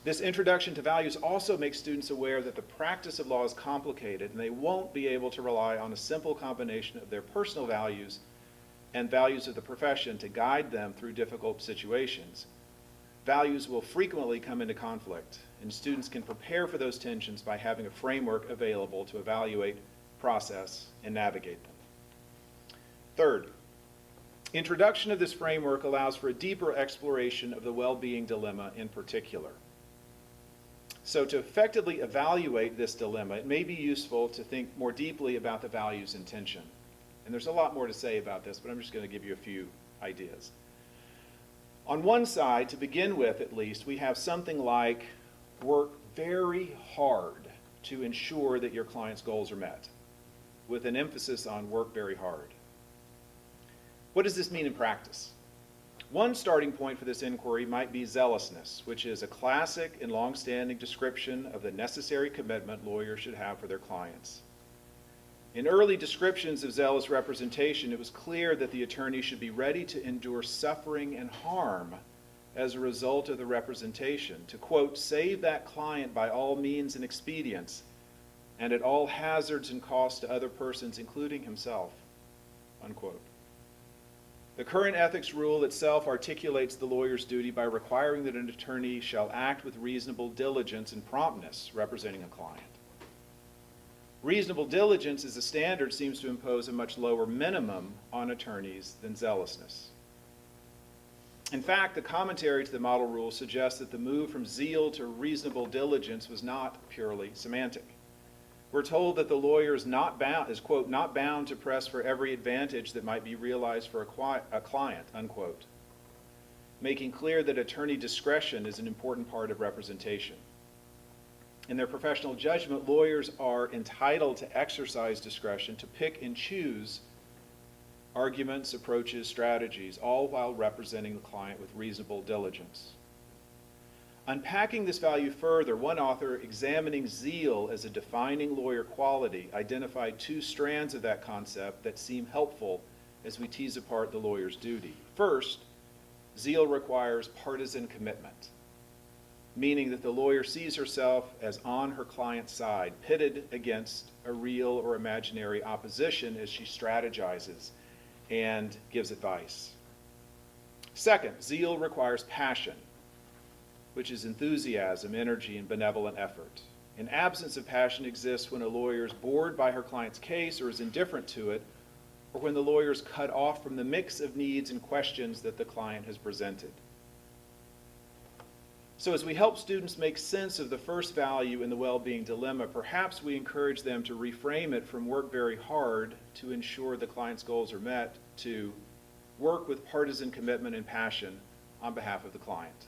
This introduction to values also makes students aware that the practice of law is complicated and they won't be able to rely on a simple combination of their personal values and values of the profession to guide them through difficult situations. Values will frequently come into conflict, and students can prepare for those tensions by having a framework available to evaluate, process, and navigate them. Third, introduction of this framework allows for a deeper exploration of the well-being dilemma in particular. So to effectively evaluate this dilemma, it may be useful to think more deeply about the values and tension. And there's a lot more to say about this, but I'm just going to give you a few ideas. On one side, to begin with at least, we have something like work very hard to ensure that your client's goals are met, with an emphasis on work very hard. What does this mean in practice? One starting point for this inquiry might be zealousness, which is a classic and long-standing description of the necessary commitment lawyers should have for their clients. In early descriptions of zealous representation, it was clear that the attorney should be ready to endure suffering and harm as a result of the representation, to, quote, save that client by all means and expedients, and at all hazards and costs to other persons, including himself, unquote. The current ethics rule itself articulates the lawyer's duty by requiring that an attorney shall act with reasonable diligence and promptness representing a client. Reasonable diligence as a standard seems to impose a much lower minimum on attorneys than zealousness. In fact, the commentary to the model rule suggests that the move from zeal to reasonable diligence was not purely semantic. We're told that the lawyer is not bound, is, quote, not bound to press for every advantage that might be realized for a client, unquote, making clear that attorney discretion is an important part of representation. In their professional judgment, lawyers are entitled to exercise discretion to pick and choose arguments, approaches, strategies, all while representing the client with reasonable diligence. Unpacking this value further, one author examining zeal as a defining lawyer quality identified two strands of that concept that seem helpful as we tease apart the lawyer's duty. First, zeal requires partisan commitment, meaning that the lawyer sees herself as on her client's side, pitted against a real or imaginary opposition as she strategizes and gives advice. Second, zeal requires passion, which is enthusiasm, energy, and benevolent effort. An absence of passion exists when a lawyer is bored by her client's case or is indifferent to it, or when the lawyer is cut off from the mix of needs and questions that the client has presented. So as we help students make sense of the first value in the well-being dilemma, perhaps we encourage them to reframe it from work very hard to ensure the client's goals are met to work with partisan commitment and passion on behalf of the client.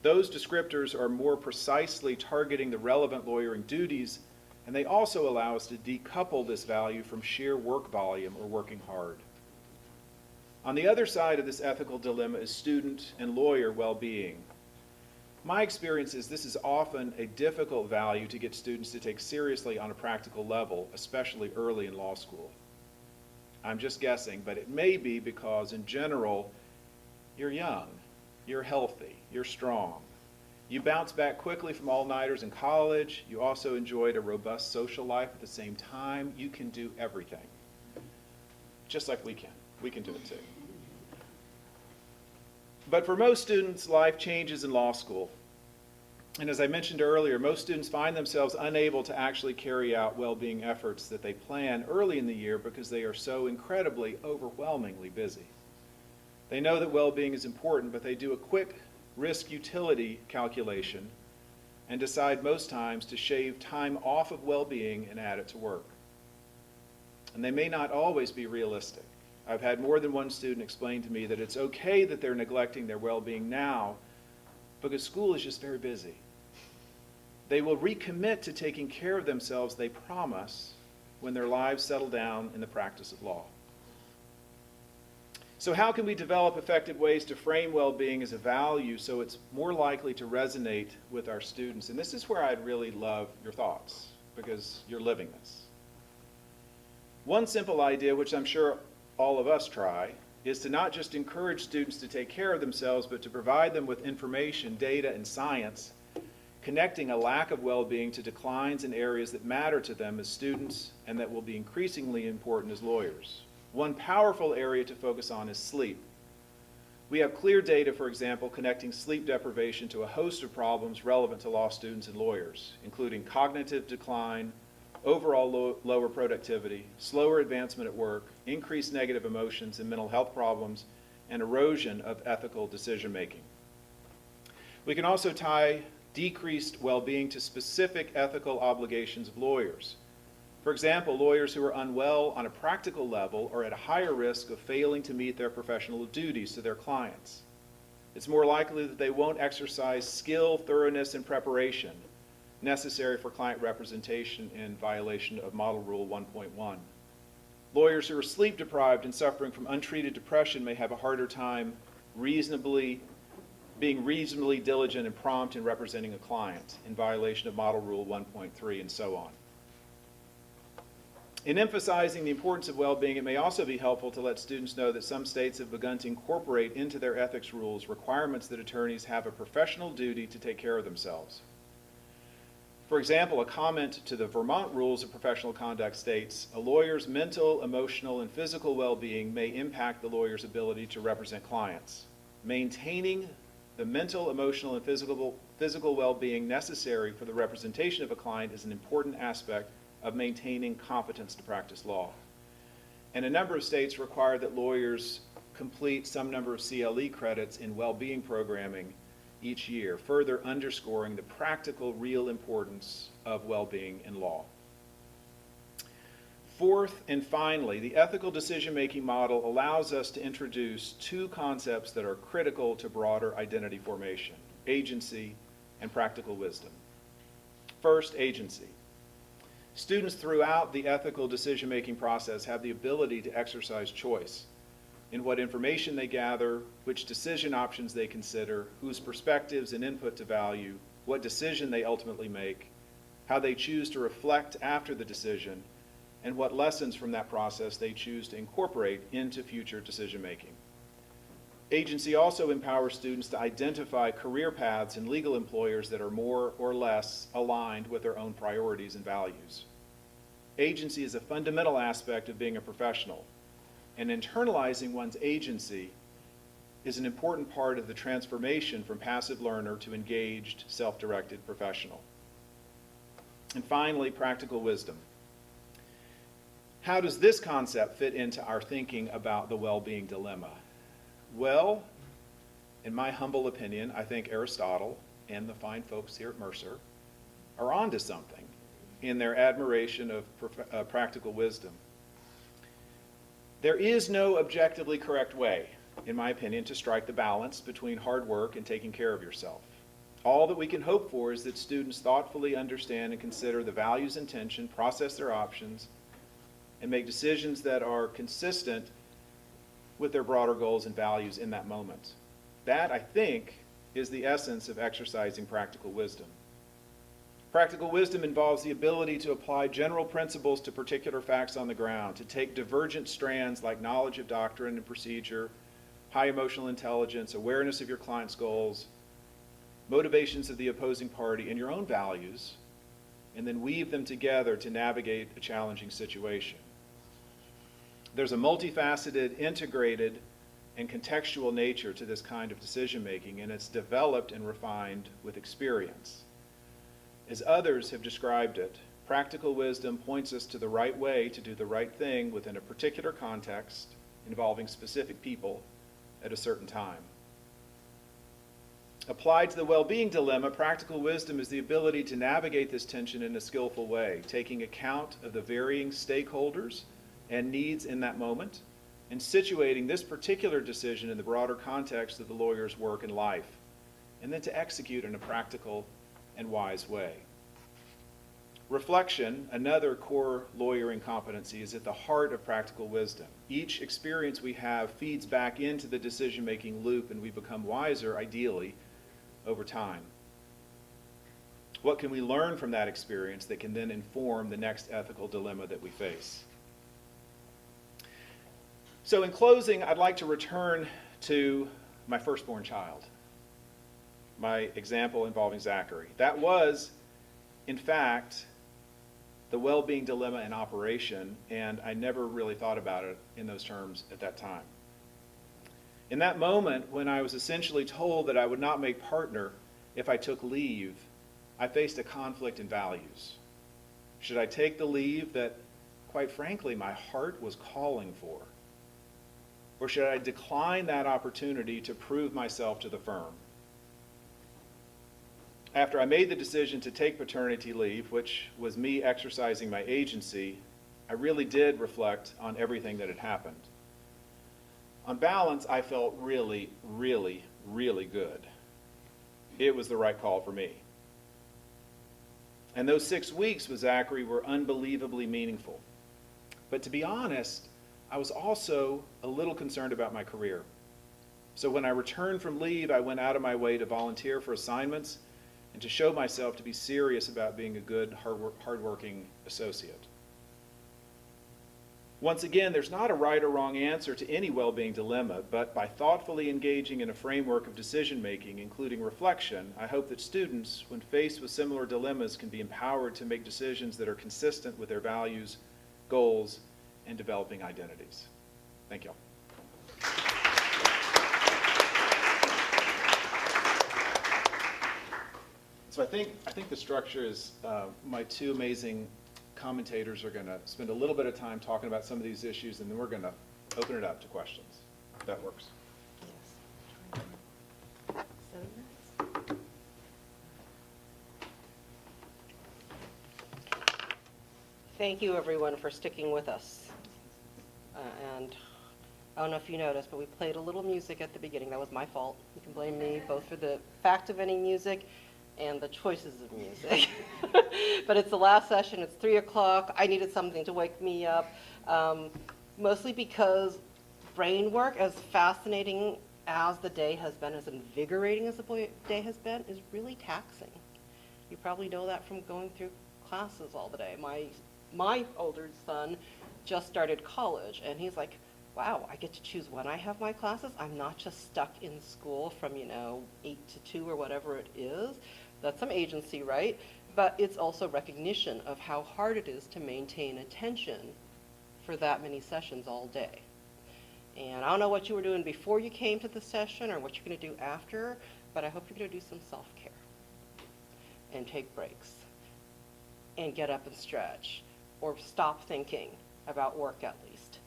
Those descriptors are more precisely targeting the relevant lawyering duties, and they also allow us to decouple this value from sheer work volume or working hard. On the other side of this ethical dilemma is student and lawyer well-being. My experience is this is often a difficult value to get students to take seriously on a practical level, especially early in law school. I'm just guessing, but it may be because in general, you're young, you're healthy, you're strong. You bounce back quickly from all-nighters in college. You also enjoyed a robust social life at the same time. You can do everything, just like we can. We can do it too. But for most students, life changes in law school. And as I mentioned earlier, most students find themselves unable to actually carry out well-being efforts that they plan early in the year because they are so incredibly, overwhelmingly busy. They know that well-being is important, but they do a quick risk-utility calculation and decide most times to shave time off of well-being and add it to work. And they may not always be realistic. I've had more than one student explain to me that it's okay that they're neglecting their well-being now because school is just very busy. They will recommit to taking care of themselves, they promise, when their lives settle down in the practice of law. So how can we develop effective ways to frame well-being as a value so it's more likely to resonate with our students? And this is where I'd really love your thoughts, because you're living this. One simple idea, which I'm sure all of us try, is to not just encourage students to take care of themselves, but to provide them with information, data, and science, connecting a lack of well-being to declines in areas that matter to them as students and that will be increasingly important as lawyers. One powerful area to focus on is sleep. We have clear data, for example, connecting sleep deprivation to a host of problems relevant to law students and lawyers, including cognitive decline, overall lower productivity, slower advancement at work, increased negative emotions and mental health problems, and erosion of ethical decision-making. We can also tie decreased well-being to specific ethical obligations of lawyers. For example, lawyers who are unwell on a practical level are at a higher risk of failing to meet their professional duties to their clients. It's more likely that they won't exercise skill, thoroughness, and preparation necessary for client representation in violation of Model Rule 1.1. Lawyers who are sleep deprived and suffering from untreated depression may have a harder time being reasonably diligent and prompt in representing a client in violation of Model Rule 1.3 and so on. In emphasizing the importance of well-being, it may also be helpful to let students know that some states have begun to incorporate into their ethics rules requirements that attorneys have a professional duty to take care of themselves. For example, a comment to the Vermont Rules of Professional Conduct states, a lawyer's mental, emotional, and physical well-being may impact the lawyer's ability to represent clients. Maintaining the mental, emotional, and physical well-being necessary for the representation of a client is an important aspect of maintaining competence to practice law. And a number of states require that lawyers complete some number of CLE credits in well-being programming each year, further underscoring the practical, real importance of well-being in law. Fourth and finally, the ethical decision-making model allows us to introduce two concepts that are critical to broader identity formation: agency and practical wisdom. First, agency. Students throughout the ethical decision-making process have the ability to exercise choice in what information they gather, which decision options they consider, whose perspectives and input to value, what decision they ultimately make, how they choose to reflect after the decision, and what lessons from that process they choose to incorporate into future decision-making. Agency also empowers students to identify career paths in legal employers that are more or less aligned with their own priorities and values. Agency is a fundamental aspect of being a professional, and internalizing one's agency is an important part of the transformation from passive learner to engaged, self-directed professional. And finally, practical wisdom. How does this concept fit into our thinking about the well-being dilemma? Well, in my humble opinion, I think Aristotle and the fine folks here at Mercer are onto something in their admiration of practical wisdom. There is no objectively correct way, in my opinion, to strike the balance between hard work and taking care of yourself. All that we can hope for is that students thoughtfully understand and consider the values and tension, process their options, and make decisions that are consistent with their broader goals and values in that moment. That, I think, is the essence of exercising practical wisdom. Practical wisdom involves the ability to apply general principles to particular facts on the ground, to take divergent strands like knowledge of doctrine and procedure, high emotional intelligence, awareness of your client's goals, motivations of the opposing party, and your own values, and then weave them together to navigate a challenging situation. There's a multifaceted, integrated, and contextual nature to this kind of decision-making, and it's developed and refined with experience. As others have described it, practical wisdom points us to the right way to do the right thing within a particular context involving specific people at a certain time. Applied to the well-being dilemma, practical wisdom is the ability to navigate this tension in a skillful way, taking account of the varying stakeholders and needs in that moment, and situating this particular decision in the broader context of the lawyer's work and life, and then to execute in a practical and wise way. Reflection, another core lawyering competency, is at the heart of practical wisdom. Each experience we have feeds back into the decision-making loop, and we become wiser, ideally, over time. What can we learn from that experience that can then inform the next ethical dilemma that we face? So in closing, I'd like to return to my firstborn child, my example involving Zachary. That was, in fact, the well-being dilemma in operation, and I never really thought about it in those terms at that time. In that moment, when I was essentially told that I would not make partner if I took leave, I faced a conflict in values. Should I take the leave that, quite frankly, my heart was calling for? Or should I decline that opportunity to prove myself to the firm? After I made the decision to take paternity leave, which was me exercising my agency, I really did reflect on everything that had happened. On balance, I felt really, really, really good. It was the right call for me. And those 6 weeks with Zachary were unbelievably meaningful. But to be honest, I was also a little concerned about my career. So when I returned from leave, I went out of my way to volunteer for assignments and to show myself to be serious about being a good, hardworking associate. Once again, there's not a right or wrong answer to any well-being dilemma, but by thoughtfully engaging in a framework of decision-making, including reflection, I hope that students, when faced with similar dilemmas, can be empowered to make decisions that are consistent with their values, goals, and developing identities. Thank you all. So I think the structure is my two amazing commentators are going to spend a little bit of time talking about some of these issues, and then we're going to open it up to questions, if that works. Thank you, everyone, for sticking with us. And I don't know if you noticed, but we played a little music at the beginning. That was my fault. You can blame me both for the fact of any music and the choices of music. But it's the last session. It's 3 o'clock. I needed something to wake me up, mostly because brain work, as fascinating as the day has been, as invigorating as the day has been, is really taxing. You probably know that from going through classes all the day. My older son just started college, and he's like, wow, I get to choose when I have my classes. I'm not just stuck in school from, 8 to 2 or whatever it is. That's some agency, right? But it's also recognition of how hard it is to maintain attention for that many sessions all day. And I don't know what you were doing before you came to the session or what you're going to do after, but I hope you're going to do some self-care and take breaks and get up and stretch or stop thinking about work at least,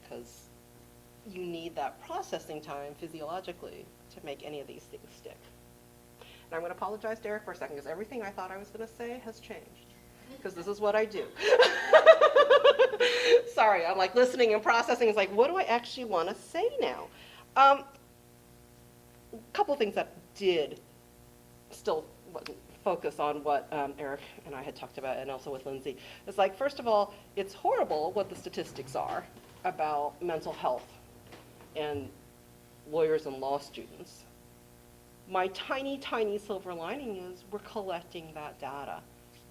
because you need that processing time physiologically to make any of these things stick. And I'm going to apologize, Derek, for a second, because everything I thought I was going to say has changed, because this is what I do. Sorry, I'm like listening and processing. It's like, what do I actually want to say now? A couple things that did still focus on what Eric and I had talked about, and also with Lindsay. It's like, first of all, it's horrible what the statistics are about mental health and lawyers and law students. My tiny, tiny silver lining is we're collecting that data.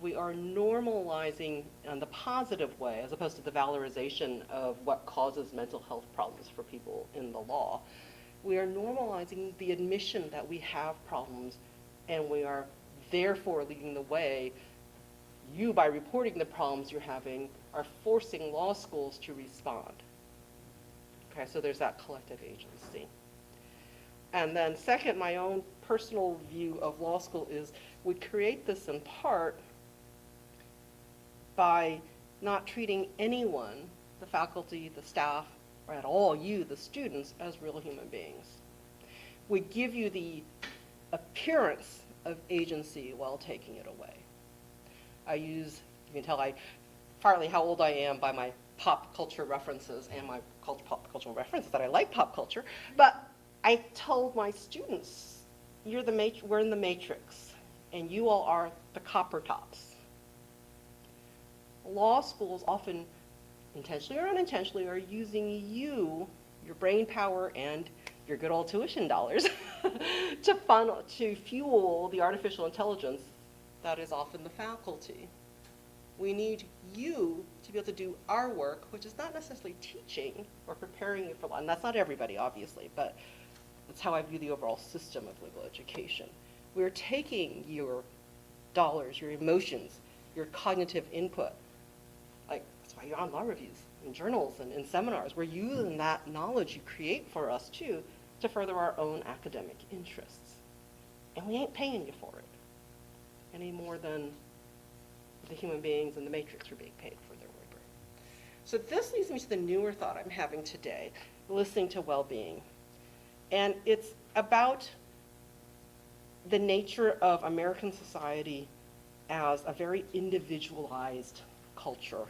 We are normalizing in the positive way, as opposed to the valorization of what causes mental health problems for people in the law. We are normalizing the admission that we have problems, and we are therefore leading the way. You, by reporting the problems you're having, are forcing law schools to respond. Okay, so there's that collective agency. And then second, my own personal view of law school is we create this in part by not treating anyone, the faculty, the staff, or at all you, the students, as real human beings. We give you the appearance of agency while taking it away. You can tell partly how old I am by my pop culture references and my pop cultural references that I like pop culture, but I told my students, we're in the matrix, and you all are the copper tops. law schools often, intentionally or unintentionally, are using you, your brain power, and your good old tuition dollars to fuel the artificial intelligence that is often the faculty. We need you to be able to do our work, which is not necessarily teaching or preparing you for law, and that's not everybody, obviously, but that's how I view the overall system of legal education. We're taking your dollars, your emotions, your cognitive input. Like, that's why you're on law reviews and journals and in seminars. We're using that knowledge you create for us, too, to further our own academic interests. And we ain't paying you for it any more than the human beings in the matrix are being paid for their labor. So this leads me to the newer thought I'm having today, listening to well-being. And it's about the nature of American society as a very individualized culture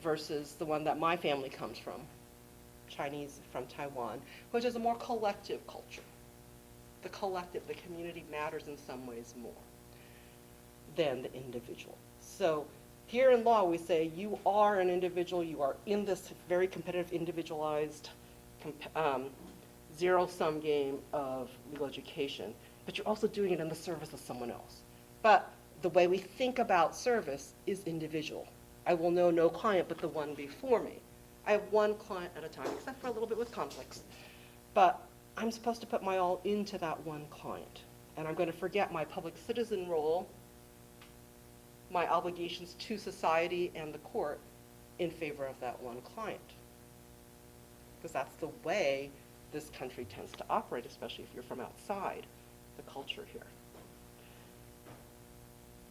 versus the one that my family comes from, Chinese from Taiwan, which is a more collective culture. The collective, the community matters in some ways more than the individual. So here in law, we say you are an individual, you are in this very competitive, individualized, zero-sum game of legal education, but you're also doing it in the service of someone else. But the way we think about service is individual. I will know no client but the one before me. I have one client at a time, except for a little bit with conflicts. But I'm supposed to put my all into that one client. And I'm going to forget my public citizen role, my obligations to society and the court in favor of that one client. Because that's the way this country tends to operate, especially if you're from outside the culture here.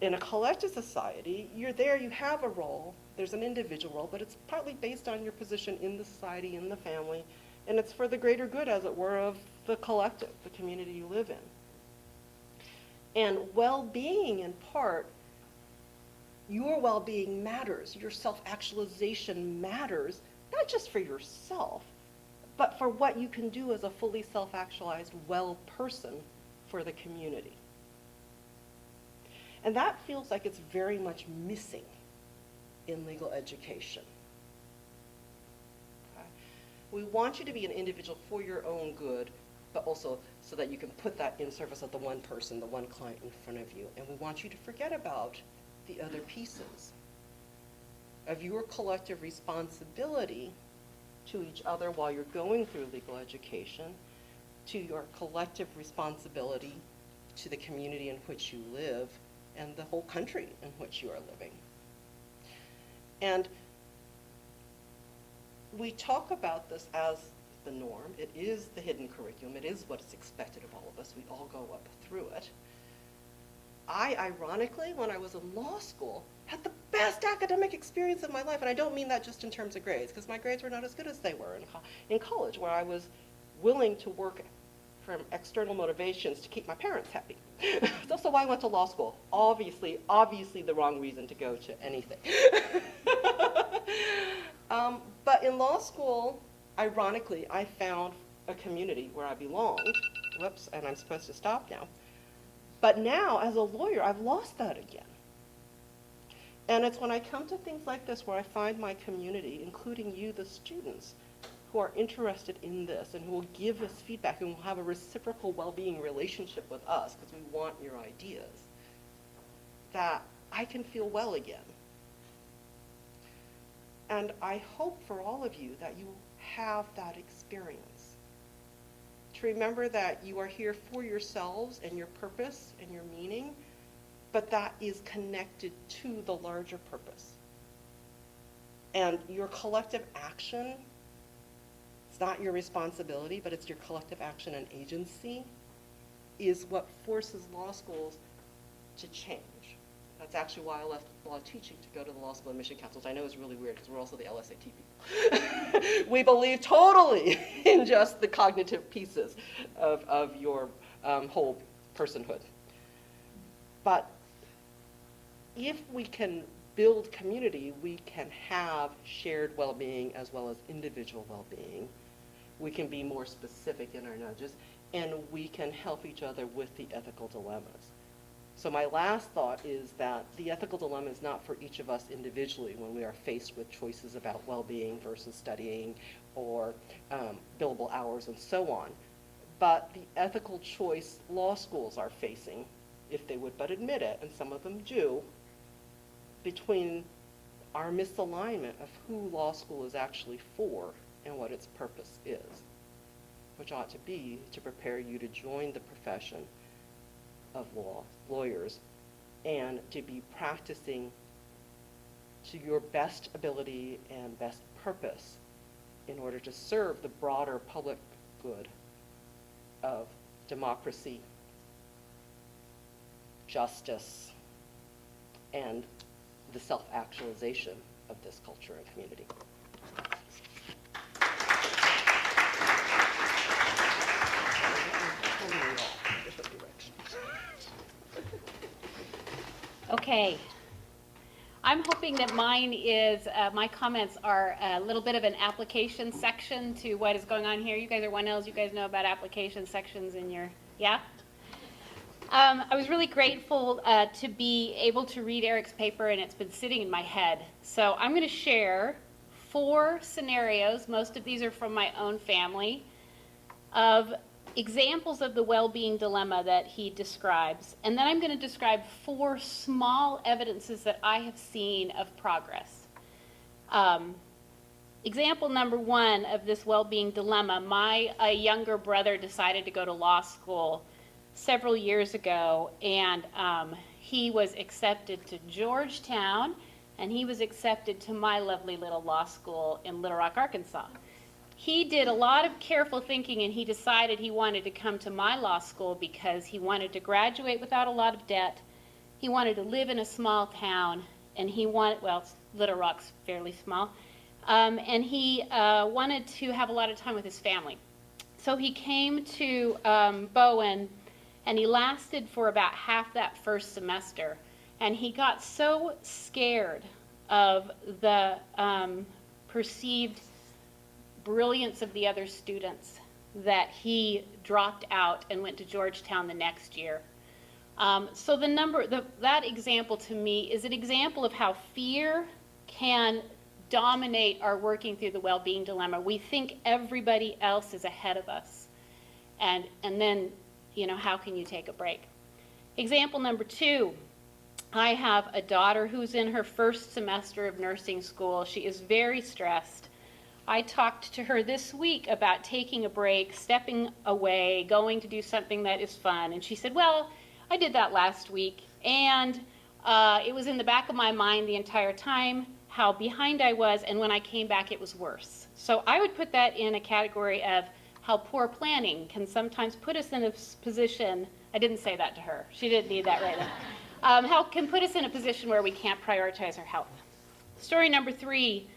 In a collective society, you're there, you have a role, there's an individual role, but it's partly based on your position in the society, in the family, and it's for the greater good, as it were, of the collective, the community you live in. And well-being, in part, your well-being matters, your self-actualization matters, not just for yourself, but for what you can do as a fully self-actualized well person for the community. And that feels like it's very much missing in legal education. Okay? We want you to be an individual for your own good, but also so that you can put that in service of the one person, the one client in front of you. And we want you to forget about the other pieces of your collective responsibility to each other while you're going through legal education, to your collective responsibility to the community in which you live, and the whole country in which you are living. And we talk about this as the norm. It is the hidden curriculum. It is what's expected of all of us. We all go up through it. I, ironically, when I was in law school, had the best academic experience of my life. And I don't mean that just in terms of grades, because my grades were not as good as they were in college, where I was willing to work from external motivations to keep my parents happy. It's also why I went to law school. Obviously the wrong reason to go to anything. But in law school, ironically, I found a community where I belonged. Whoops, and I'm supposed to stop now. But now, as a lawyer, I've lost that again. And it's when I come to things like this where I find my community, including you, the students, who are interested in this and who will give us feedback and will have a reciprocal well-being relationship with us because we want your ideas, that I can feel well again. And I hope for all of you that you have that experience. To remember that you are here for yourselves and your purpose and your meaning, but that is connected to the larger purpose. And your collective action, it's not your responsibility, but it's your collective action and agency, is what forces law schools to change. That's actually why I left law teaching to go to the Law School Admission Councils. I know it's really weird because we're also the LSAT people. We believe totally in just the cognitive pieces of your whole personhood. But if we can build community, we can have shared well-being as well as individual well-being. We can be more specific in our nudges, and we can help each other with the ethical dilemmas. So my last thought is that the ethical dilemma is not for each of us individually when we are faced with choices about well-being versus studying or billable hours and so on, but the ethical choice law schools are facing, if they would but admit it, and some of them do, between our misalignment of who law school is actually for and what its purpose is, which ought to be to prepare you to join the profession of lawyers, and to be practicing to your best ability and best purpose in order to serve the broader public good of democracy, justice, and the self-actualization of this culture and community. Okay. I'm hoping that mine is, my comments are a little bit of an application section to what is going on here. You guys are 1Ls, you guys know about application sections in your, yeah? I was really grateful to be able to read Eric's paper, and it's been sitting in my head. So I'm going to share 4 scenarios, most of these are from my own family, of examples of the well-being dilemma that he describes. And then I'm going to describe 4 small evidences that I have seen of progress. Example number 1 of this well-being dilemma, my younger brother decided to go to law school several years ago, and he was accepted to Georgetown, and he was accepted to my lovely little law school in Little Rock, Arkansas. He did a lot of careful thinking, and he decided he wanted to come to my law school because he wanted to graduate without a lot of debt, he wanted to live in a small town, and he wanted, well, Little Rock's fairly small, and he wanted to have a lot of time with his family. So he came to Bowen, and he lasted for about half that first semester, and he got so scared of the perceived brilliance of the other students that he dropped out and went to Georgetown the next year. So that example to me is an example of how fear can dominate our working through the well-being dilemma. We think everybody else is ahead of us, and then, you know, how can you take a break? Example number 2, I have a daughter who's in her first semester of nursing school. She is very stressed. I talked to her this week about taking a break, stepping away, going to do something that is fun. And she said, well, I did that last week, and it was in the back of my mind the entire time how behind I was, and when I came back it was worse. So I would put that in a category of how poor planning can sometimes put us in a position, I didn't say that to her, she didn't need that right now, how can put us in a position where we can't prioritize our health. Story number 3,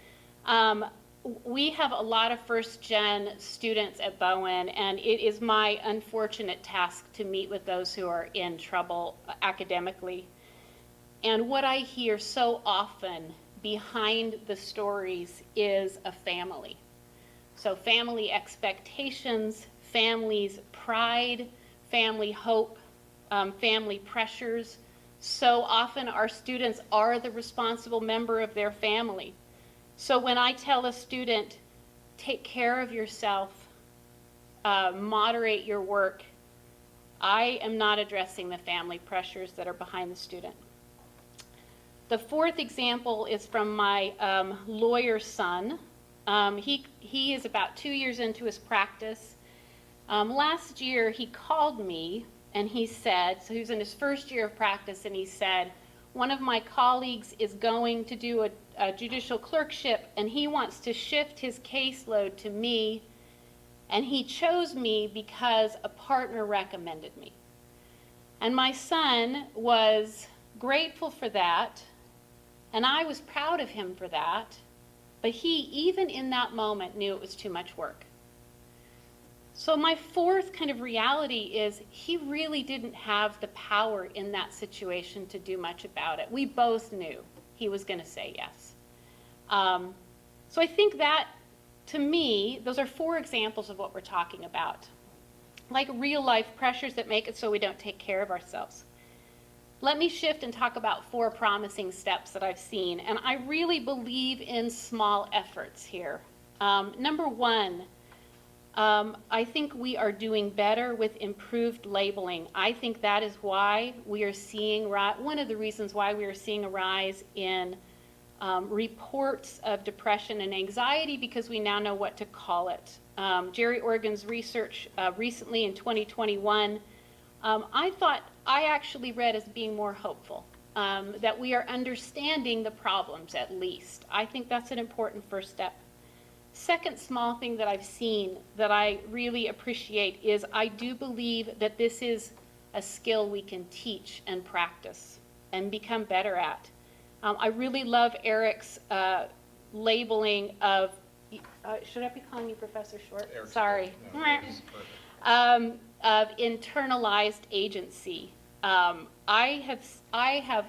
we have a lot of first-gen students at Bowen, and it is my unfortunate task to meet with those who are in trouble academically. And what I hear so often behind the stories is a family. So family expectations, family's pride, family hope, family pressures. So often our students are the responsible member of their family. So when I tell a student, take care of yourself, moderate your work, I am not addressing the family pressures that are behind the student. The 4th example is from my lawyer son. He is about 2 years into his practice. Last year he called me and he said, so he was in his first year of practice, and he said, one of my colleagues is going to do a judicial clerkship, and he wants to shift his caseload to me, and he chose me because a partner recommended me. And my son was grateful for that, and I was proud of him for that, but he, even in that moment, knew it was too much work. So my 4th kind of reality is he really didn't have the power in that situation to do much about it. We both knew he was going to say yes. So I think that, to me, those are 4 examples of what we're talking about. Like real life pressures that make it so we don't take care of ourselves. let me shift and talk about 4 promising steps that I've seen. And I really believe in small efforts here. Number 1, I think we are doing better with improved labeling. I think that is why we are seeing, one of the reasons why we are seeing a rise in reports of depression and anxiety, because we now know what to call it. Jerry Organ's research recently in 2021, I actually read as being more hopeful, that we are understanding the problems at least. I think that's an important first step. Second small thing that I've seen that I really appreciate is I do believe that this is a skill we can teach and practice and become better at. I really love Eric's labeling of, should I be calling you Professor Short? Eric's Sorry. no, it's perfect. Of internalized agency. I have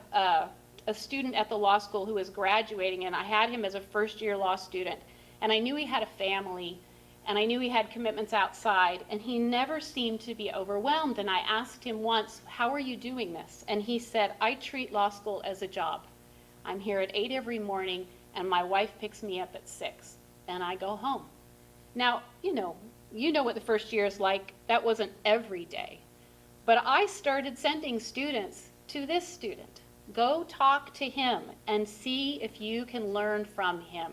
a student at the law school who is graduating, and I had him as a first-year law student, and I knew he had a family, and I knew he had commitments outside, and he never seemed to be overwhelmed. And I asked him once, how are you doing this? And he said, I treat law school as a job. I'm here at 8 every morning, and my wife picks me up at 6, and I go home. Now, you know what the first year is like. That wasn't every day. But I started sending students to this student. Go talk to him and see if you can learn from him.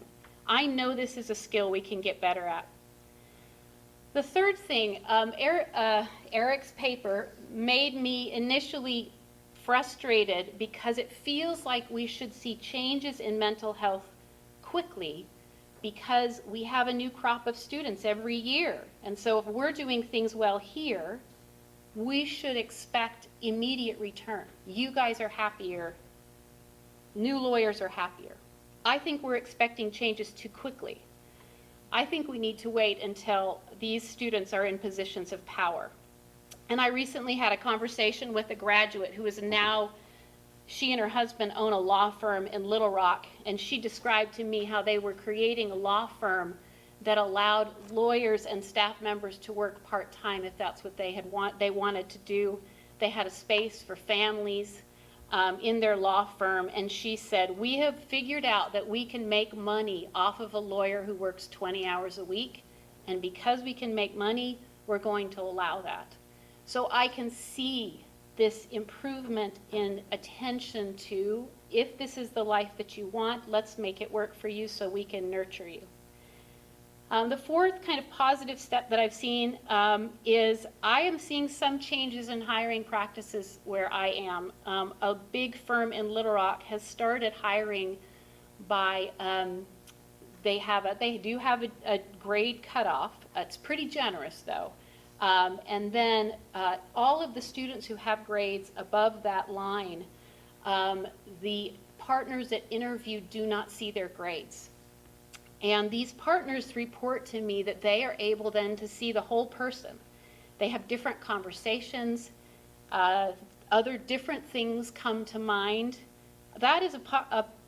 I know this is a skill we can get better at. The third thing, Eric's paper made me initially frustrated because it feels like we should see changes in mental health quickly, because we have a new crop of students every year. And so if we're doing things well here, we should expect immediate return. You guys are happier. New lawyers are happier. I think we're expecting changes too quickly. I think we need to wait until these students are in positions of power. And I recently had a conversation with a graduate who is now, she and her husband own a law firm in Little Rock, and she described to me how they were creating a law firm that allowed lawyers and staff members to work part-time if that's what they wanted to do. They had a space for families in their law firm, and she said, we have figured out that we can make money off of a lawyer who works 20 hours a week, and because we can make money, we're going to allow that. So I can see this improvement in attention to, if this is the life that you want, let's make it work for you so we can nurture you. The fourth kind of positive step that I've seen is I am seeing some changes in hiring practices where I am. A big firm in Little Rock has started hiring by, they do have a grade cutoff. It's pretty generous though. And then all of the students who have grades above that line, the partners that interview do not see their grades. And these partners report to me that they are able then to see the whole person. They have different conversations, other different things come to mind. That is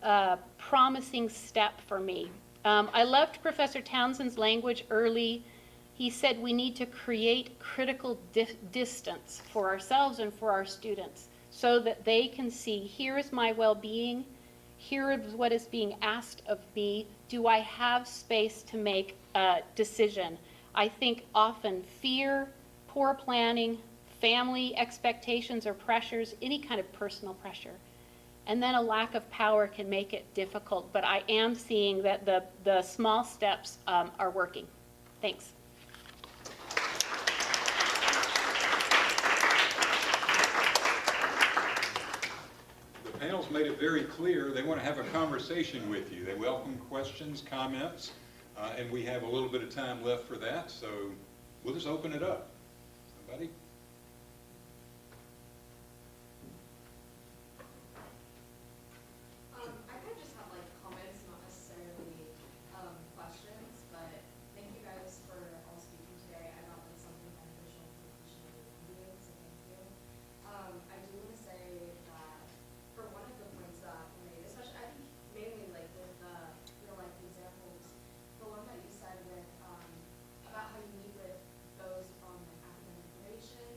a promising step for me. I loved Professor Townsend's language early. He said we need to create critical distance for ourselves and for our students so that they can see, here is my well-being, here is what is being asked of me. Do I have space to make a decision? I think often fear, poor planning, family expectations or pressures, any kind of personal pressure, and then a lack of power can make it difficult. But I am seeing that the small steps are working. Thanks. The panel's made it very clear they want to have a conversation with you. They welcome questions, comments, and we have a little bit of time left for that, so we'll just open it up. Somebody? I kind of just have like comments, not necessarily questions, but thank you guys for all speaking today. I got like something beneficial from each and every one of you, so thank you. I do want to say that for one of the points that were made, especially I think mainly like with the real life examples, the one that you said with about how you meet with those from like academic relations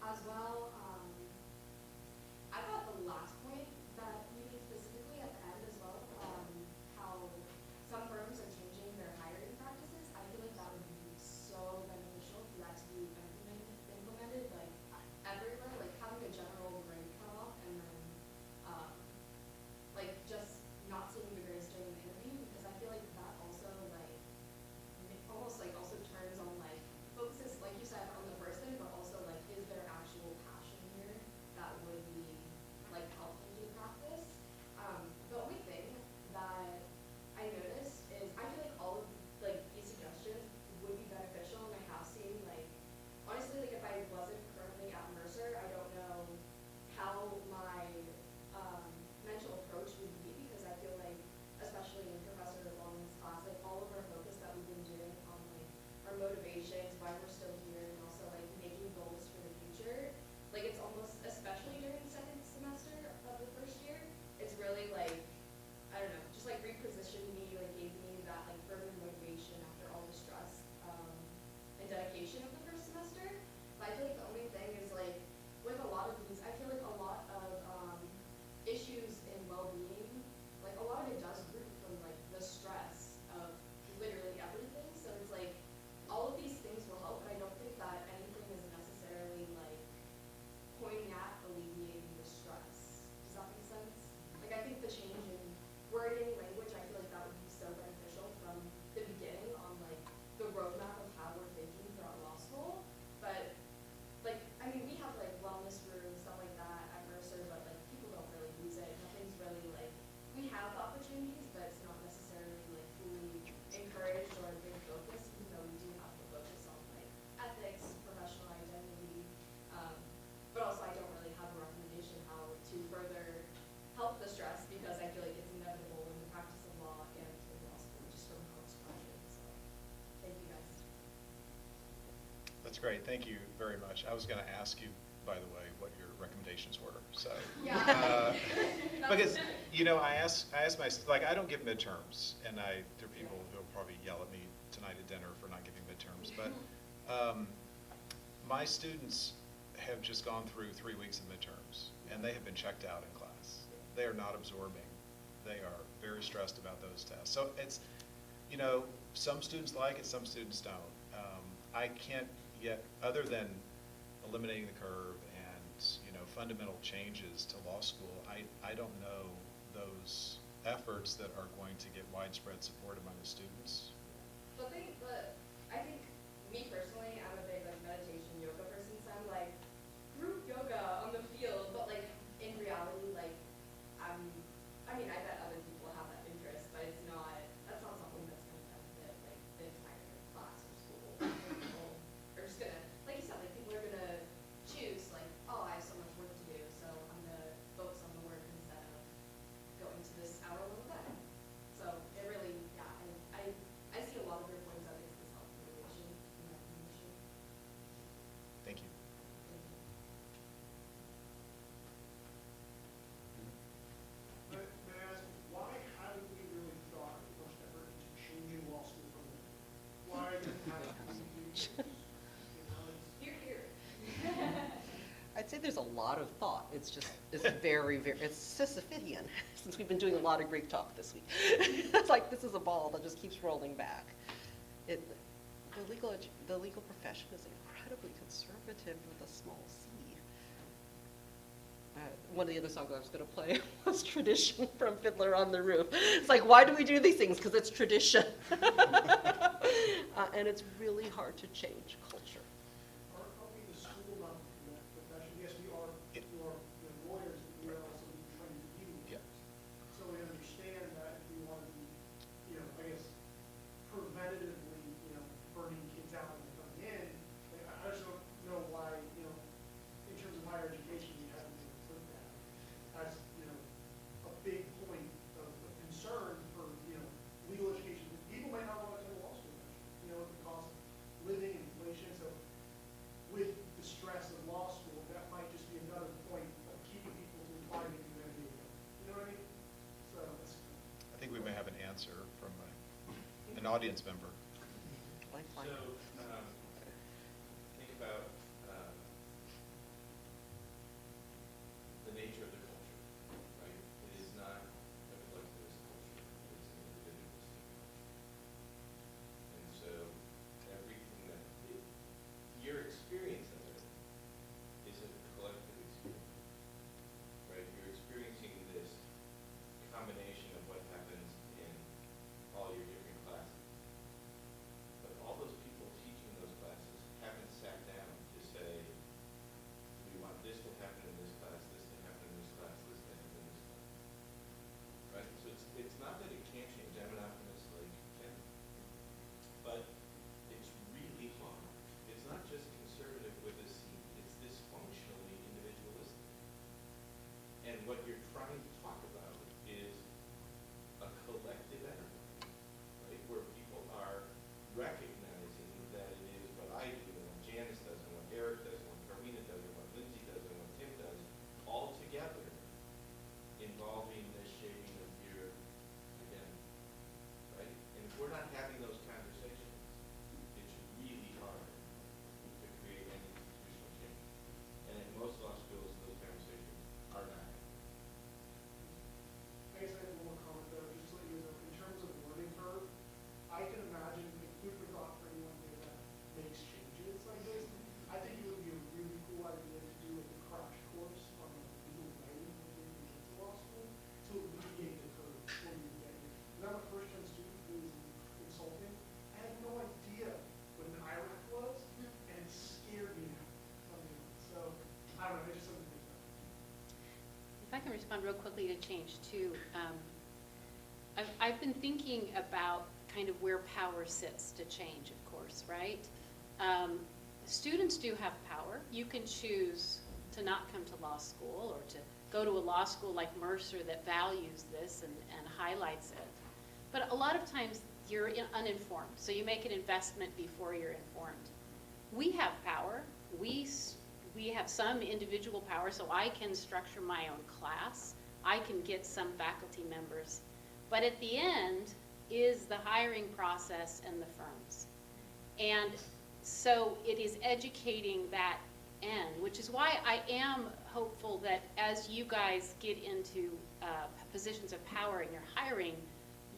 As well, I thought the last point that you made specifically at the end as well, how some firms are changing their hiring practices. I feel like that would be so beneficial for that to be implemented like everywhere, like having a general grade cutoff and then like just not seeing the grades during the interview, because I feel like that also like almost like also turns on like focuses, like you said, on the person, but also like is there actual passion here that would be like helpful to the practice. The only thing that I noticed is I feel like all of like these suggestions would be beneficial, and I have seen like honestly like if I wasn't currently at Mercer, I don't know how my mental approach would be, because I feel like especially in Professor Long's class, like all of our focus that we've been doing on like our motivations, why we're still here, and also like making goals for the future. Like it's almost, especially during the second semester of the first year, it's really like, I don't know, just like repositioned me, like gave me that like further motivation after all the stress and dedication of the first semester. But I feel like the only thing is like with a lot of these, I feel like a lot of issues in well-being, like a lot of it does root from like the stress of literally everything. So it's like all of these things will help, but I don't think that anything is necessarily like pointing at alleviating the stress. Does that make sense? Like I think the change in wording, language, I feel like that would be so beneficial from the beginning on like the roadmap of how we're thinking throughout law school. But like, I mean, we have like wellness rooms, stuff like that at Mercer, but like people don't really use it. Nothing's really like, we have the opportunities, but it's not necessarily like fully encouraged or a big focus, even though we do have the focus on like ethics, professional identity. But also I don't really have a recommendation how to further help the stress, because I feel like it's inevitable in the practice of law and in law school, just from how it's structured. So thank you guys. That's great. Thank you very much. I was going to ask you, by the way, what your recommendations were. So, because I ask my, like, I don't give midterms, and there are people who will probably yell at me tonight at dinner for not giving midterms, but my students have just gone through 3 weeks of midterms, and they have been checked out in class. They are not absorbing. They are very stressed about those tests. So it's, some students like it, some students don't. I can't yet, other than eliminating the curve and fundamental changes to law school, I don't know those efforts that are going to get widespread support among the students. I think me personally, I'm a big like meditation yoga person, so I'm like group yoga on the field, but like in reality, like I mean, I bet other people have that interest, but that's not something that's going to benefit like the entire class or school. People are just gonna, like you said, like people are gonna choose like, oh, I have so much work to do, so I'm gonna focus on the work instead of going to this hour-long event. So it really, yeah, I see a lot of your points of it's the self-motivation and recognition. Thank you. May I ask, why haven't we really thought much effort into changing law school from the, why does it have to be Here, here. I'd say there's a lot of thought. It's just, it's very, it's Sisyphean, since we've been doing a lot of Greek talk this week. It's like this is a ball that just keeps rolling back. The legal profession is incredibly conservative with a small c. One of the other songs I was going to play was Tradition from Fiddler on the Roof. It's like, why do we do these things? Because it's tradition. And it's really hard to change culture. Are we the school not the profession? Yes, we are lawyers, but we are also trying to be lawyers. So we understand that if we want to be, I guess, preventatively, burning kids out when they're coming in, I just don't know why, in terms of higher education, we haven't really put that as, a big point of concern for, legal education. People might not want to attend law school, the cost of living, inflation. So with the stress of law school, that might just be another point of keeping people from applying to the MBA. You know what I mean? So I think we may have an answer from an audience member. So think about can respond real quickly to change too. I've been thinking about kind of where power sits to change, of course, right? Students do have power. You can choose to not come to law school or to go to a law school like Mercer that values this and highlights it. But a lot of times you're uninformed, so you make an investment before you're informed. We have power. We have some individual power, so I can structure my own class. I can get some faculty members. But at the end is the hiring process and the firms. And so it is educating that end, which is why I am hopeful that as you guys get into positions of power in your hiring,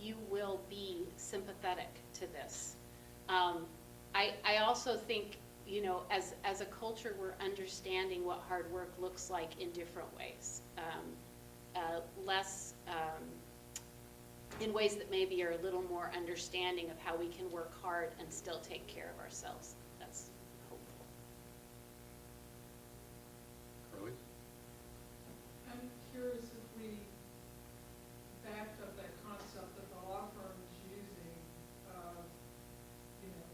you will be sympathetic to this. I also think, you know, as a culture, we're understanding what hard work looks like in different ways. Less in ways that maybe are a little more understanding of how we can work hard and still take care of ourselves. That's hopeful. Carly? I'm curious if we backed up that concept that the law firm is using of, you know,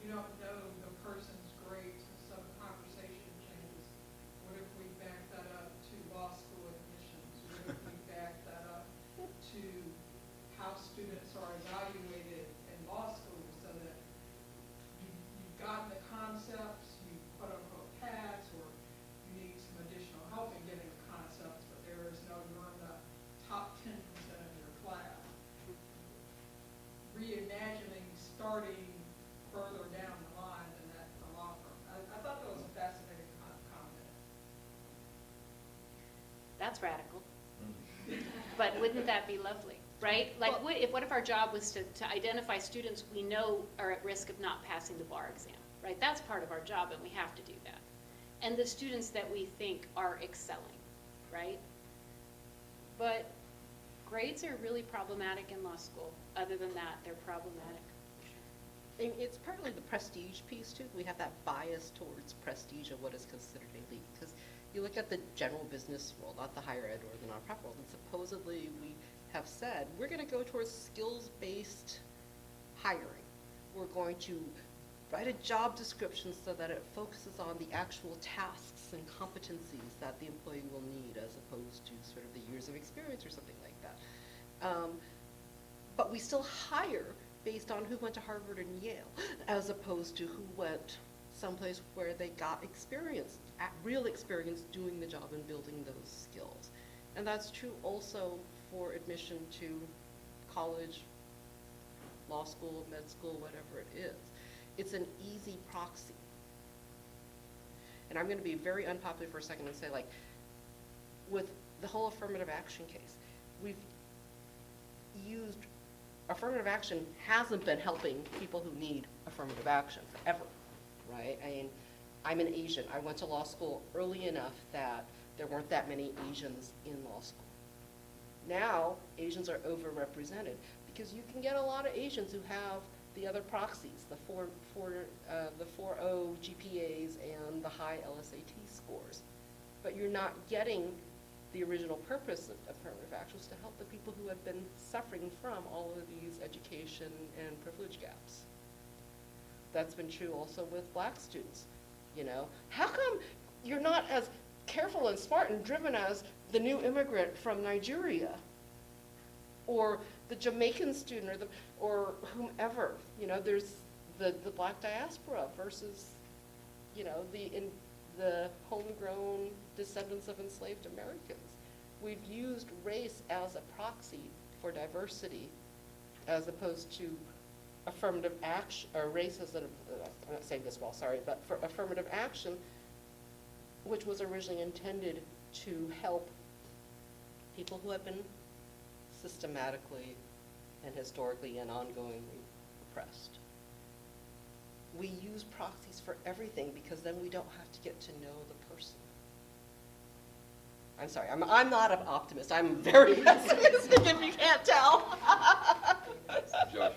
you don't know the person's grades, so the conversation changes. What if we back that up to law school admissions? What if we back that up to how students are evaluated in law school so that you've gotten the concepts, you quote unquote pass, or you need some additional help in getting the concepts, but there is no, you're in the top 10% of your class. Reimagining starting further down the line than that the law firm. I thought that was a fascinating comment. That's radical. But wouldn't that be lovely, right? Like, what if our job was to identify students we know are at risk of not passing the bar exam, right? That's part of our job, and we have to do that. And the students that we think are excelling, right? But grades are really problematic in law school. Other than that, they're problematic. And it's partly the prestige piece too. We have that bias towards prestige of what is considered elite. Because you look at the general business world, not the higher ed or the nonprofit world, and supposedly we have said we're going to go towards skills-based hiring. We're going to write a job description so that it focuses on the actual tasks and competencies that the employee will need, as opposed to sort of the years of experience or something like that. But we still hire based on who went to Harvard and Yale, as opposed to who went someplace where they got experience, real experience doing the job and building those skills. And that's true also for admission to college, law school, med school, whatever it is. It's an easy proxy. And I'm going to be very unpopular for a second and say, like, with the whole affirmative action case, we've used affirmative action hasn't been helping people who need affirmative action ever, right? I mean, I'm an Asian. I went to law school early enough that there weren't that many Asians in law school. Now, Asians are overrepresented because you can get a lot of Asians who have the other proxies, the 4.0 GPAs and the high LSAT scores. But you're not getting the original purpose of affirmative action is to help the people who have been suffering from all of these education and privilege gaps. That's been true also with black students. You know, how come you're not as careful and smart and driven as the new immigrant from Nigeria, or the Jamaican student, or whomever? You know, there's the black diaspora versus, you know, the homegrown descendants of enslaved Americans. We've used race as a proxy for diversity as opposed to affirmative action, or race as I'm not saying this well, sorry, but for affirmative action, which was originally intended to help people who have been systematically and historically and ongoingly oppressed. We use proxies for everything because then we don't have to get to know the person. I'm sorry, I'm not an optimist. I'm very pessimistic if you can't tell. Joshua.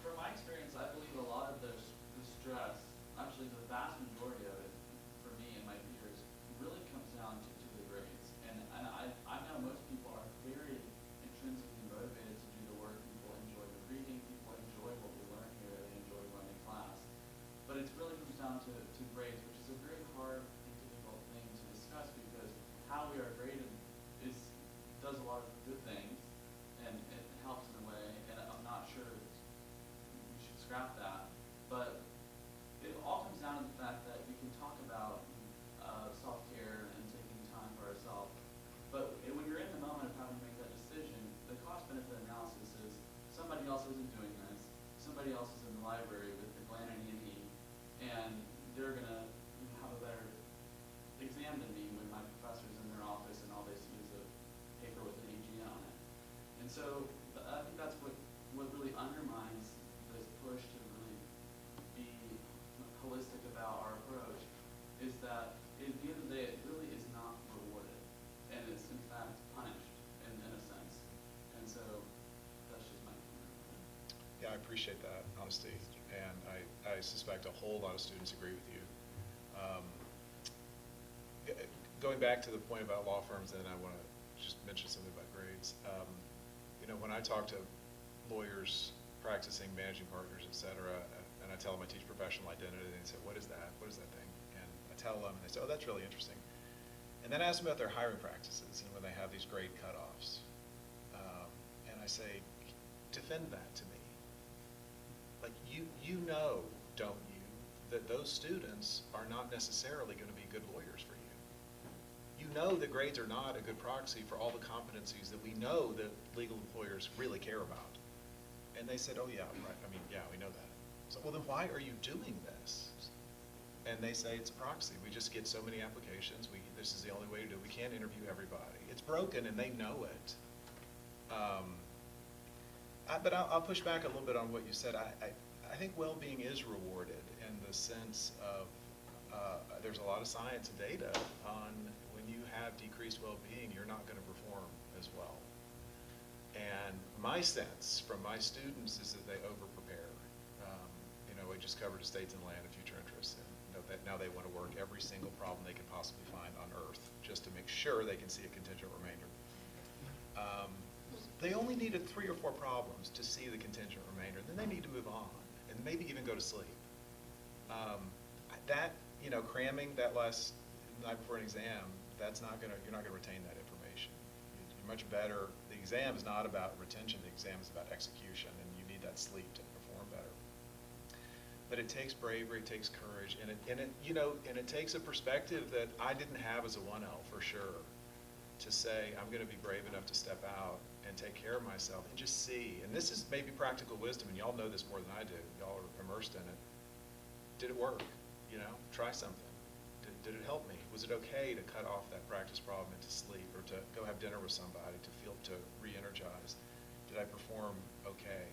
From my experience, I believe a lot of the stress, actually the vast majority of it, for me and my peers, really comes down to the grades. And library with the Glenn and Yinhi, and they're gonna have a better exam than me when my professor's in their office and all they see is a paper with an AG on it. And so I think that's what really undermines this push to really be holistic about our approach, is that at the end of the day, it really is not rewarded, and it's in fact punished in a sense. And so that's just my opinion. Yeah, I appreciate that honesty, and I suspect a whole lot of students agree with you. Going back to the point about law firms, then I want to just mention something about grades. You know, when I talk to lawyers practicing, managing partners, et cetera, and I tell them I teach professional identity, and they say, what is that? What is that thing? And I tell them, and they say, oh, that's really interesting. And then I ask them about their hiring practices and when they have these grade cutoffs. And I say, defend that to me. Like, you know, don't you, that those students are not necessarily going to be good lawyers for you. You know that grades are not a good proxy for all the competencies that we know that legal employers really care about. And they said, oh yeah, right, I mean, yeah, we know that. So, well then why are you doing this? And they say it's a proxy. We just get so many applications. This is the only way to do it. We can't interview everybody. It's broken and they know it. But I'll push back a little bit on what you said. I think well-being is rewarded in the sense of there's a lot of science and data on when you have decreased well-being, you're not going to perform as well. And my sense from my students is that they over-prepare. You know, we just covered estates and land and future interests, and you know, that now they want to work every single problem they can possibly find on Earth just to make sure they can see a contingent remainder. They only needed 3 or 4 problems to see the contingent remainder, then they need to move on and maybe even go to sleep. That, you know, cramming that last night before an exam, you're not going to retain that information. You're much better. The exam is not about retention. The exam is about execution, and you need that sleep to perform better. But it takes bravery, it takes courage, and it takes a perspective that I didn't have as a 1L for sure, to say I'm going to be brave enough to step out and take care of myself and just see. And this is maybe practical wisdom, and y'all know this more than I do. Y'all are immersed in it. Did it work? You know, try something. Did it help me? Was it okay to cut off that practice problem and to sleep, or to go have dinner with somebody to re-energize? Did I perform okay?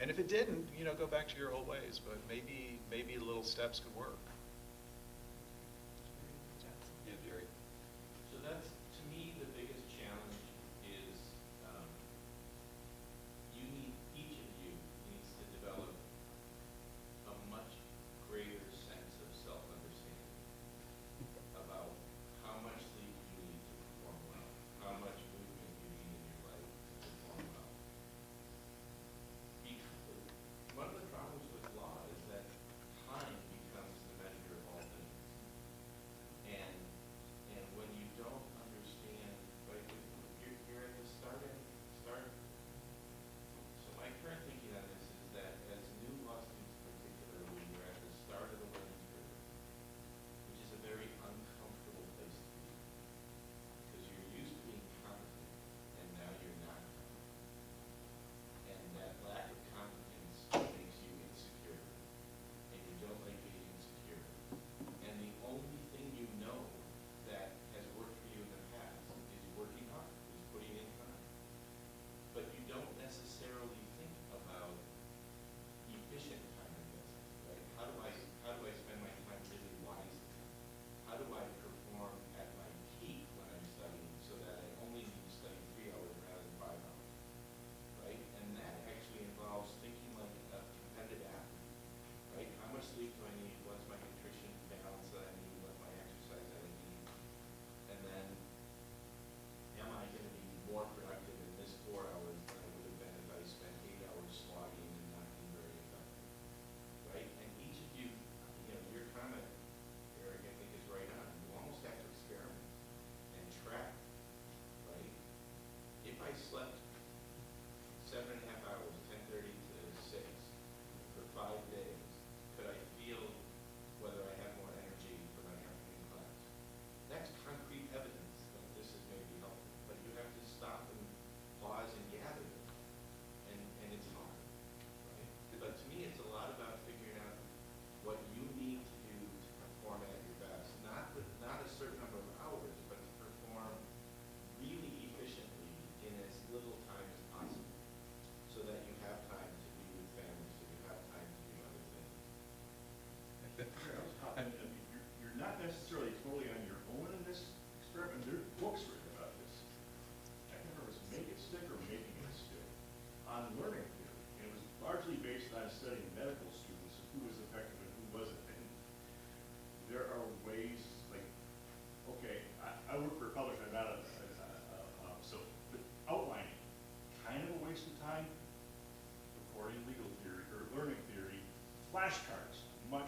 And if it didn't, you know, go back to your old ways. But maybe little steps could work. Yeah, Jerry. So that's, to me, the biggest challenge is each of you needs to develop a much greater sense of self-understanding about how much sleep you need to perform well, how much movement you need in your life to perform well. Because one of the problems with law is that time becomes the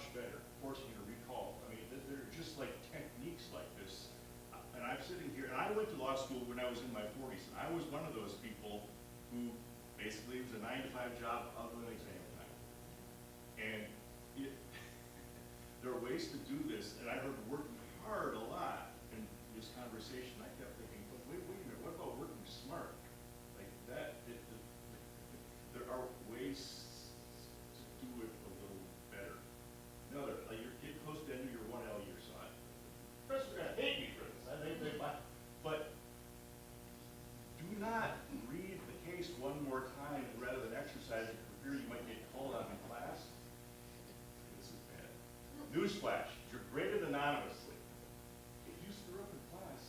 much better, forcing you to recall. I mean, there are just like techniques like this. And I'm sitting here, and I went to law school when I was in my 40s, and I was one of those people who basically was a 9-to-5 job other than exam time. And there are ways to do this, and I heard working hard a lot in this conversation. I kept thinking, but wait a minute, what about working smart? Like that, there are ways to do it a little better. Another, like you're getting close to the end of your 1L year, so professors are going to hate me for this. But do not read the case one more time rather than exercising for fear you might get called on in class. This is bad. Newsflash, you're graded anonymously. If you screw up in class,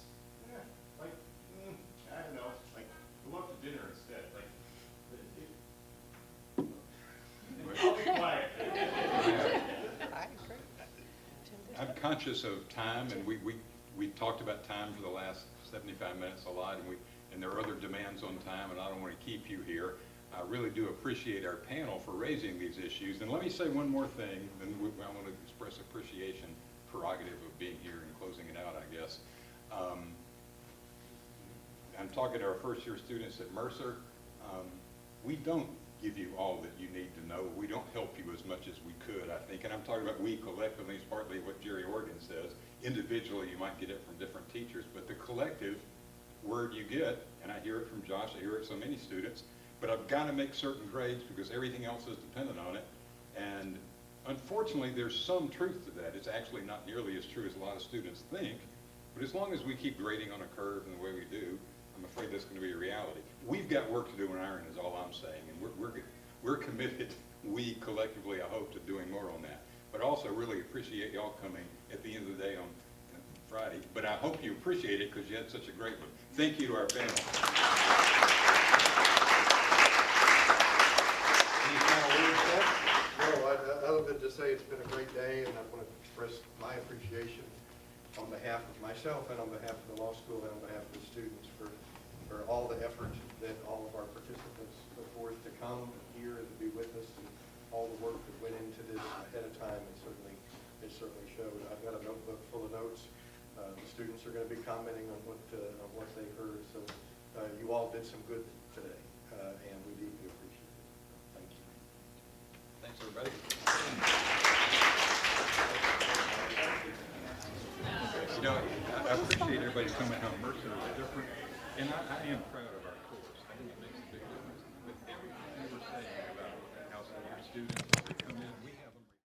I don't know, like go out to dinner instead. Like, I'll be quiet. I'm conscious of time, and we talked about time for the last 75 minutes a lot, and there are other demands on time, and I don't want to keep you here. I really do appreciate our panel for raising these issues. And let me say one more thing, and I want to express appreciation, prerogative of being here and closing it out, I guess. I'm talking to our first-year students at Mercer. We don't give you all that you need to know. We don't help you as much as we could, I think. And I'm talking about we collectively, is partly what Jerry Organ says. Individually, you might get it from different teachers, but the collective word you get, and I hear it from Josh, I hear it from so many students, but I've got to make certain grades because everything else is dependent on it. And unfortunately, there's some truth to that. It's actually not nearly as true as a lot of students think, but as long as we keep grading on a curve in the way we do, I'm afraid that's going to be a reality. We've got work to do in iron is all I'm saying, and we're committed, we collectively, I hope, to doing more on that. But also really appreciate y'all coming at the end of the day on Friday. But I hope you appreciate it because you had such a great one. Thank you to our panel. Any final words, Seth? No, other than to say it's been a great day, and I want to express my appreciation on behalf of myself and on behalf of the law school and on behalf of the students for all the effort that all of our participants put forth to come here and to be with us, and all the work that went into this ahead of time. It certainly showed. I've got a notebook full of notes. The students are going to be commenting on what they heard. So you all did some good today, and we deeply appreciate it. Thank you. Thanks, everybody. You know, I appreciate everybody coming out. Mercer is different, and I am proud of our course. I think it makes a big difference. But everything you were saying about how some of your students